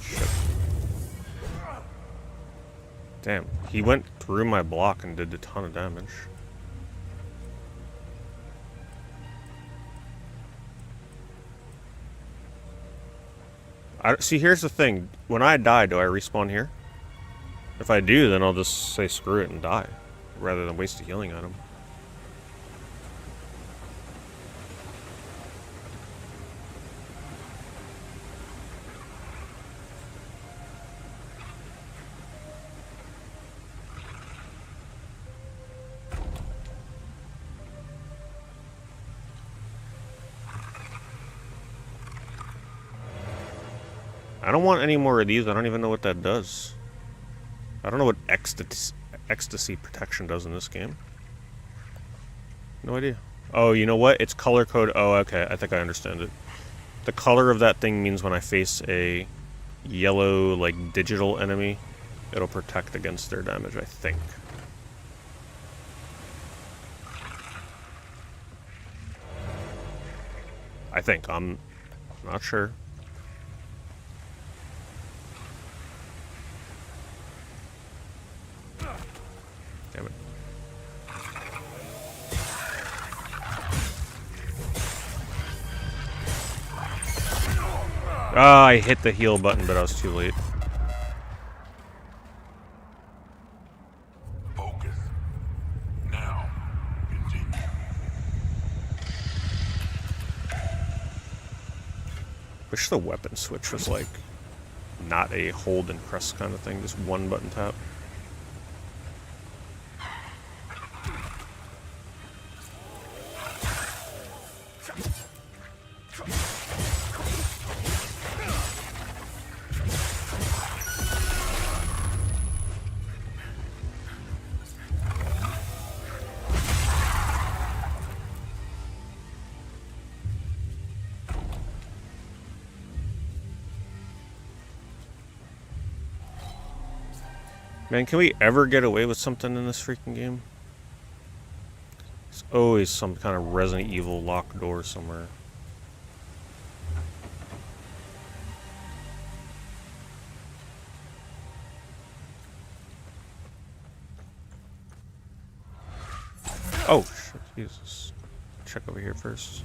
Shit. Damn, he went through my block and did a ton of damage. See, here's the thing. When I die, do I respawn here? If I do, then I'll just say screw it and die, rather than waste a healing item. I don't want any more of these. I don't even know what that does. I don't know what ecstasy protection does in this game. No idea. Oh, you know what? It's color code. Oh, okay. I think I understand it. The color of that thing means when I face a yellow, like, digital enemy, it'll protect against their damage, I think. I'm not sure. Damn it. Ah, I hit the heal button, but I was too late. Focus. Now, continue. Wish the weapon switch was like not a hold and press kind of thing, just one button tap. Man, can we ever get away with something in this freaking game? There's always some kind of Resident Evil locked door somewhere. Oh, shit, Jesus. Check over here first.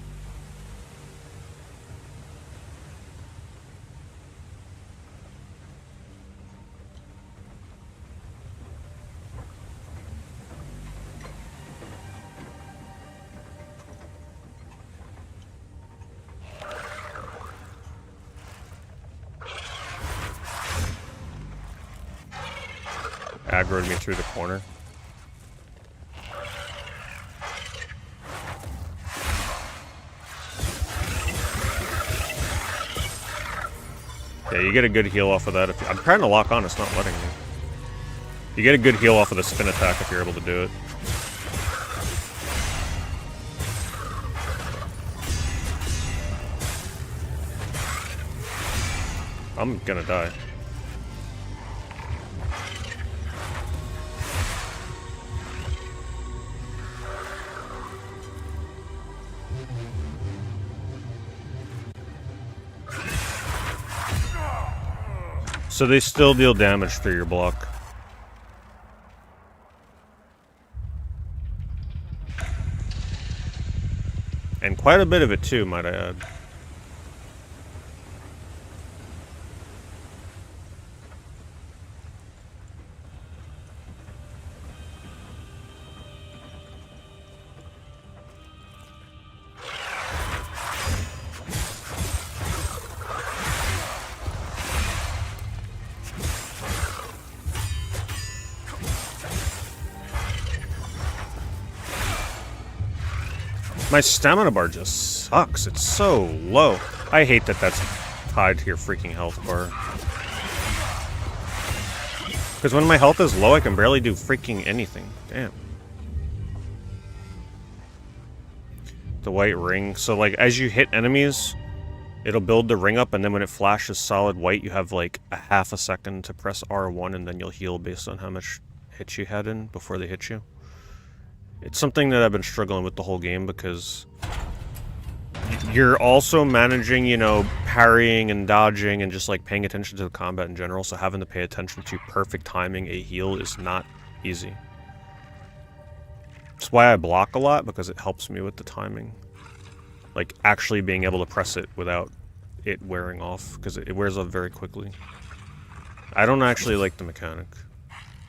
Aggroed me through the corner. Yeah, you get a good heal off of that. I'm trying to lock on, it's not letting me. You get a good heal off of the spin attack if you're able to do it. I'm gonna die. So they still deal damage through your block. And quite a bit of it too, might I add. My stamina bar just sucks. It's so low. I hate that that's tied to your freaking health bar. Because when my health is low, I can barely do freaking anything. Damn. The white ring. So like as you hit enemies, it'll build the ring up, and then when it flashes solid white, you have like a half a second to press R1, and then you'll heal based on how much hits you had in before they hit you. It's something that I've been struggling with the whole game because you're also managing, you know, parrying and dodging and just like paying attention to the combat in general, so having to pay attention to perfect timing a heal is not easy. That's why I block a lot, because it helps me with the timing. Like actually being able to press it without it wearing off, because it wears off very quickly. I don't actually like the mechanic,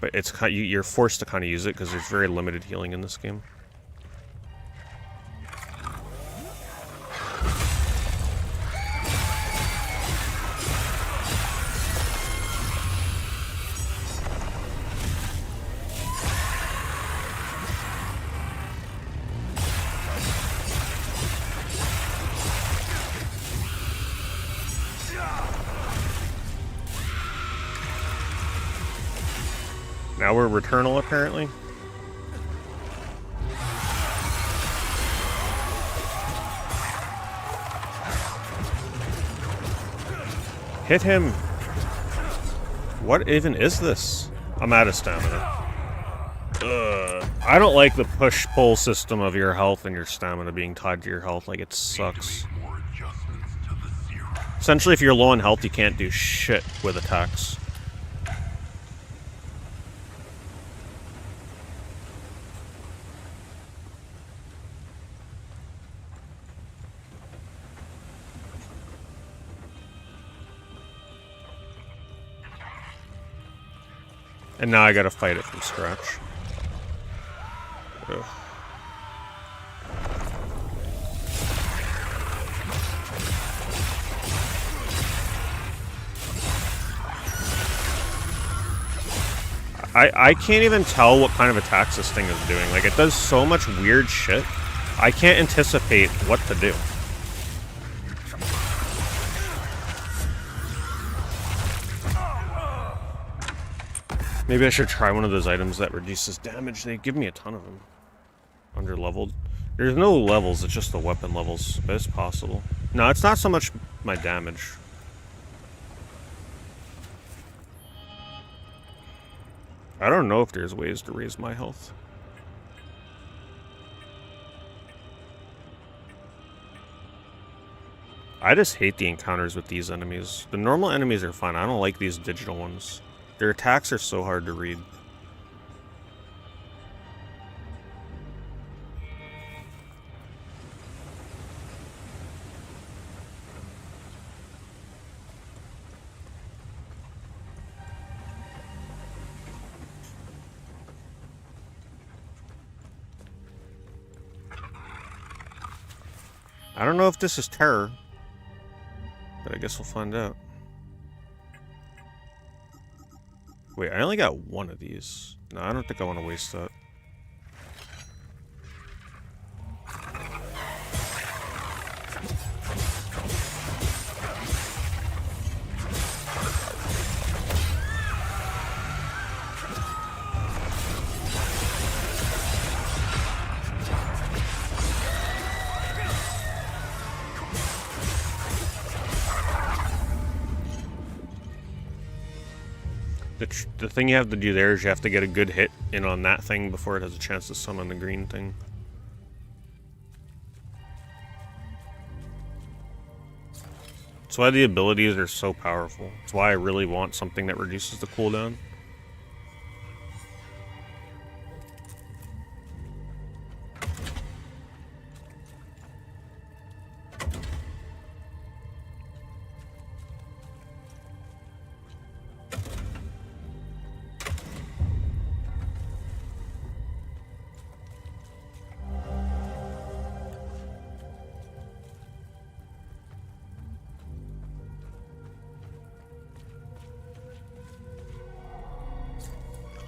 but it's you're forced to kind of use it because there's very limited healing in this game. Now we're Returnal, apparently. Hit him! What even is this? I'm out of stamina. I don't like the push-pull system of your health and your stamina being tied to your health. Like, it sucks. Essentially, if you're low on health, you can't do shit with attacks. And now I gotta fight it from scratch. Ugh. I can't even tell what kind of attacks this thing is doing. Like, it does so much weird shit. I can't anticipate what to do. Maybe I should try one of those items that reduces damage. They give me a ton of them. Under-leveled. There's no levels, it's just the weapon levels, but it's possible. No, it's not so much my damage. I don't know if there's ways to raise my health. I just hate the encounters with these enemies. The normal enemies are fine. I don't like these digital ones. Their attacks are so hard to read. I don't know if this is terror, but I guess we'll find out. Wait, I only got one of these. No, I don't think I want to waste that. The thing you have to do there is you have to get a good hit in on that thing before it has a chance to summon the green thing. That's why the abilities are so powerful. That's why I really want something that reduces the cooldown.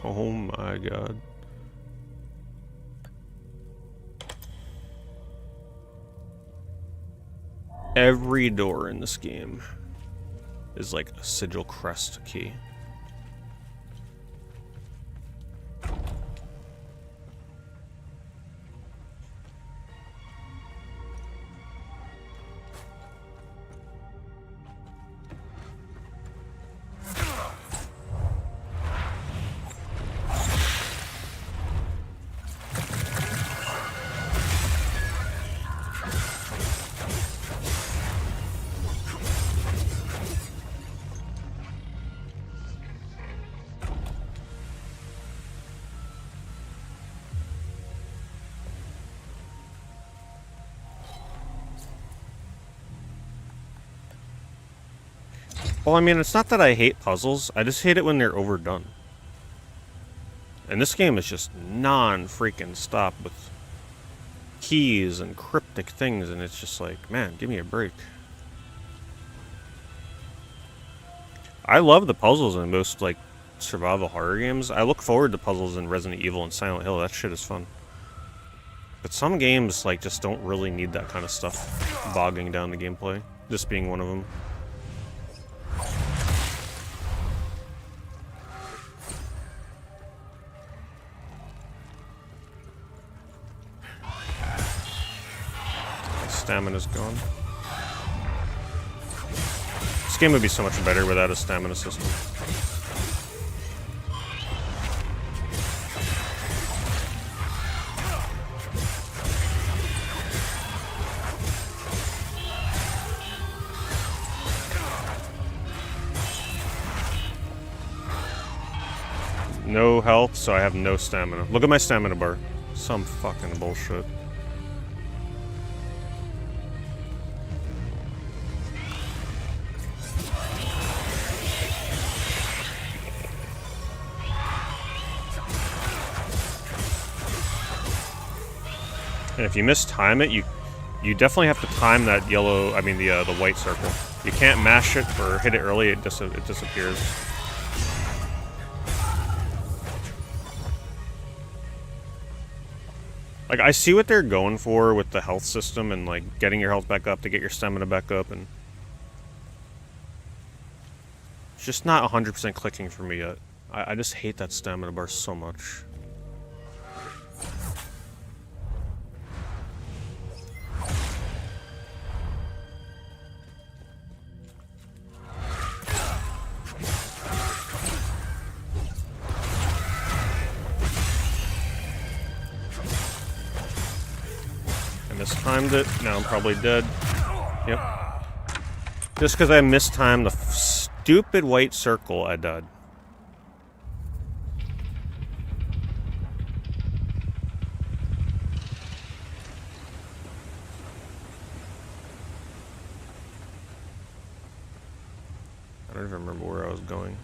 Oh my god. Every door in this game is like a sigil crest key. Well, I mean, it's not that I hate puzzles. I just hate it when they're overdone. And this game is just non-freaking stop with keys and cryptic things, and it's just like, man, give me a break. I love the puzzles in most, like, survival horror games. I look forward to puzzles in Resident Evil and Silent Hill. That shit is fun. But some games, like, just don't really need that kind of stuff bogging down the gameplay. This being one of them. Stamina's gone. This game would be so much better without a stamina system. No health, so I have no stamina. Look at my stamina bar. Some fucking bullshit. And if you mistime it, you definitely have to time that yellow, I mean the white circle. You can't mash it or hit it early, it disappears. Like, I see what they're going for with the health system and, like, getting your health back up to get your stamina back up, and it's just not 100% clicking for me yet. I just hate that stamina bar so much. Mistimed it. Now I'm probably dead. Yep. Just because I mistimed the stupid white circle, I died. I don't even remember where I was going.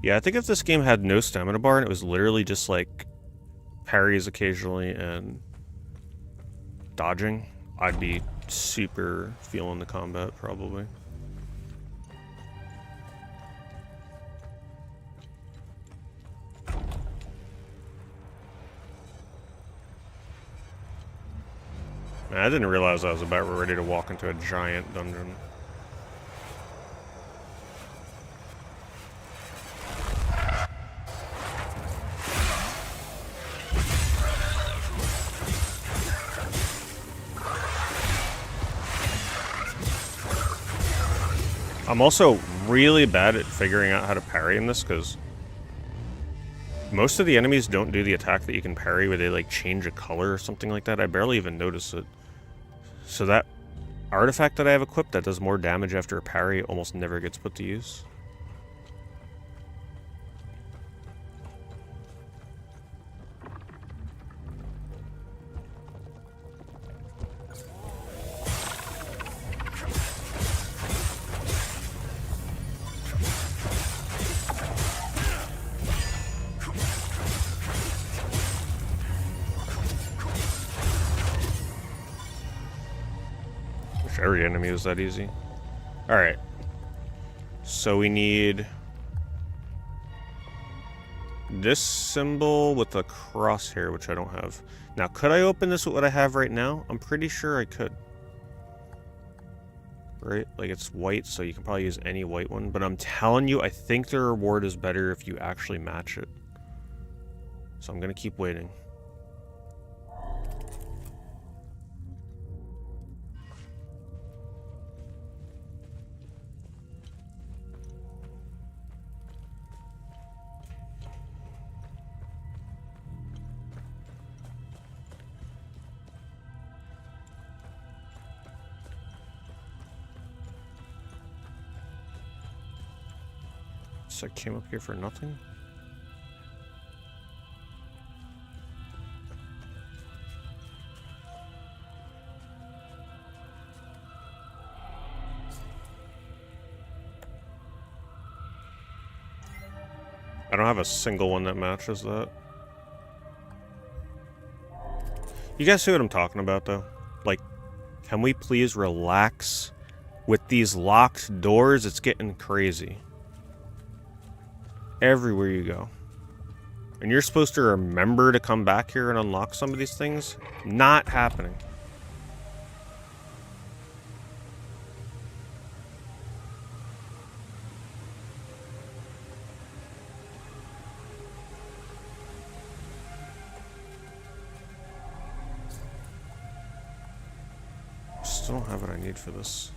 Yeah, I think if this game had no stamina bar and it was literally just like parries occasionally and dodging, I'd be super feeling the combat probably. Man, I didn't realize I was about ready to walk into a giant dungeon. I'm also really bad at figuring out how to parry in this, because most of the enemies don't do the attack that you can parry where they like change a color or something like that. I barely even notice it. So that artifact that I have equipped that does more damage after a parry almost never gets put to use. Every enemy is that easy. Alright. So we need this symbol with a crosshair, which I don't have. Now, could I open this with what I have right now? I'm pretty sure I could. right? Like it's white, so you can probably use any white one. But I'm telling you, I think the reward is better if you actually match it. So I'm gonna keep waiting. So I came up here for nothing? I don't have a single one that matches that. You guys see what I'm talking about, though? Like, can we please relax? With these locked doors, it's getting crazy. Everywhere you go. And you're supposed to remember to come back here and unlock some of these things? Not happening. Still don't have what I need for this.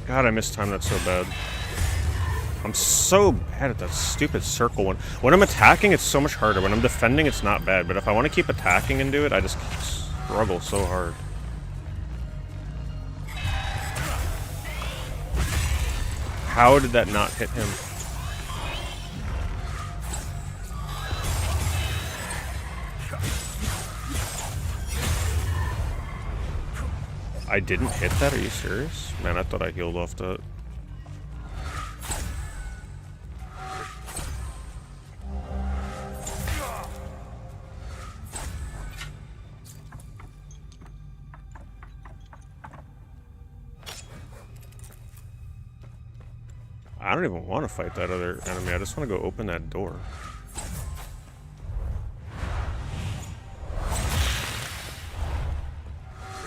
God, I mistimed that so bad. I'm so bad at that stupid circle one. When I'm attacking, it's so much harder. When I'm defending, it's not bad. But if I want to keep attacking and do it, I just struggle so hard. How did that not hit him? I didn't hit that? Are you serious? Man, I thought I healed off that. I don't even want to fight that other enemy. I just want to go open that door.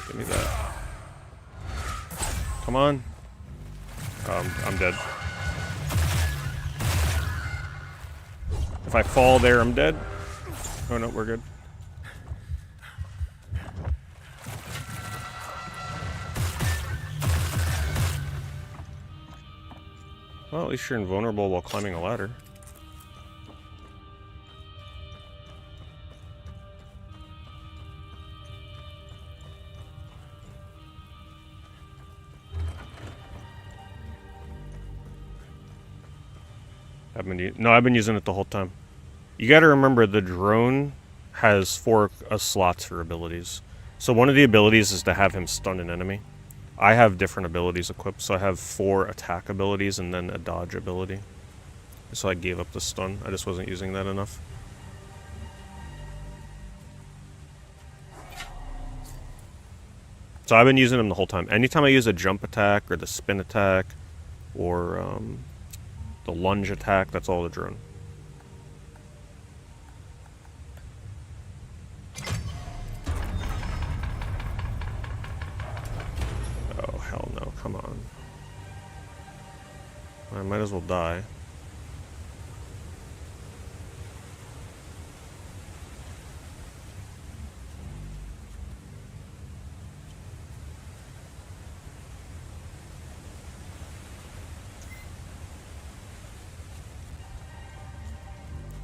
Give me that. Come on. I'm dead. If I fall there, I'm dead. Oh no, we're good. Well, at least you're invulnerable while climbing a ladder. I've been using it the whole time. You gotta remember the drone has 4 slots for abilities. So one of the abilities is to have him stun an enemy. I have different abilities equipped, so I have 4 attack abilities and then a dodge ability. So I gave up the stun. I just wasn't using that enough. So I've been using them the whole time. Anytime I use a jump attack or the spin attack or the lunge attack, that's all the drone. Oh, hell no. Come on. I might as well die.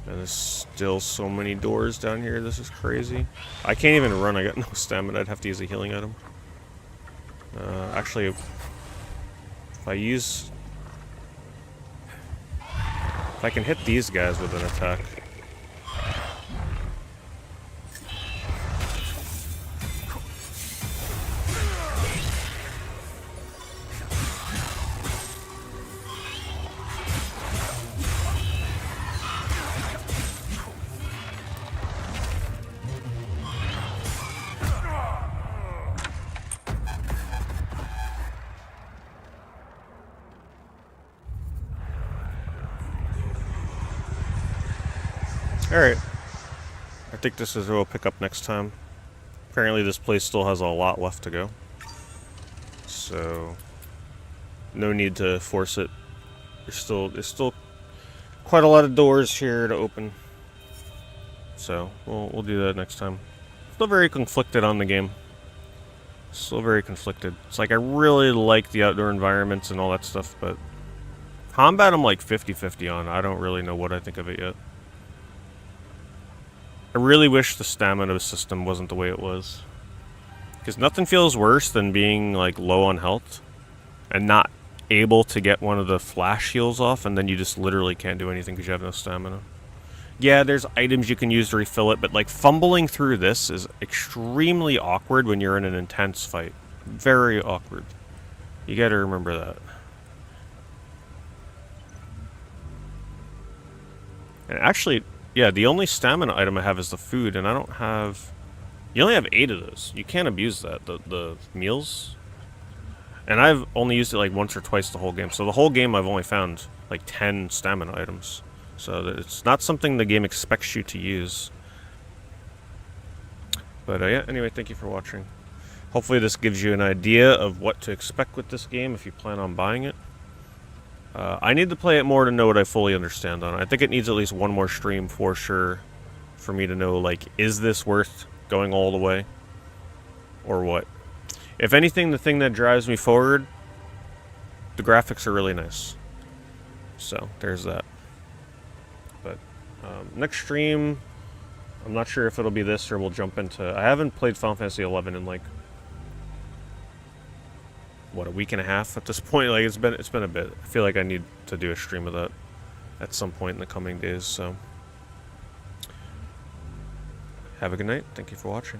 And there's still so many doors down here. This is crazy. I can't even run. I got no stamina. I'd have to use a healing item. Actually, if I can hit these guys with an attack. Alright. I think this is where we'll pick up next time. Apparently this place still has a lot left to go. So no need to force it. There's still quite a lot of doors here to open. So we'll do that next time. Still very conflicted on the game. Still very conflicted. It's like I really like the outdoor environments and all that stuff, but combat I'm like 50-50 on. I don't really know what I think of it yet. I really wish the stamina system wasn't the way it was. Because nothing feels worse than being like low on health and not able to get one of the flash heals off, and then you just literally can't do anything because you have no stamina. Yeah, there's items you can use to refill it, but like fumbling through this is extremely awkward when you're in an intense fight. Very awkward. You gotta remember that. And actually, yeah, the only stamina item I have is the food, and I don't have... You only have 8 of those. You can't abuse that, the meals. And I've only used it like once or twice the whole game. So the whole game I've only found like 10 stamina items. So it's not something the game expects you to use. But yeah, anyway, thank you for watching. Hopefully this gives you an idea of what to expect with this game if you plan on buying it. I need to play it more to know what I fully understand on it. I think it needs at least one more stream for sure for me to know, like, is this worth going all the way? Or what? If anything, the thing that drives me forward, the graphics are really nice. So, there's that. But, next stream, I'm not sure if it'll be this or we'll jump into... I haven't played Final Fantasy 11 in, like, what, a week and a half at this point. Like, it's been a bit. I feel like I need to do a stream of that at some point in the coming days, so... Have a good night. Thank you for watching.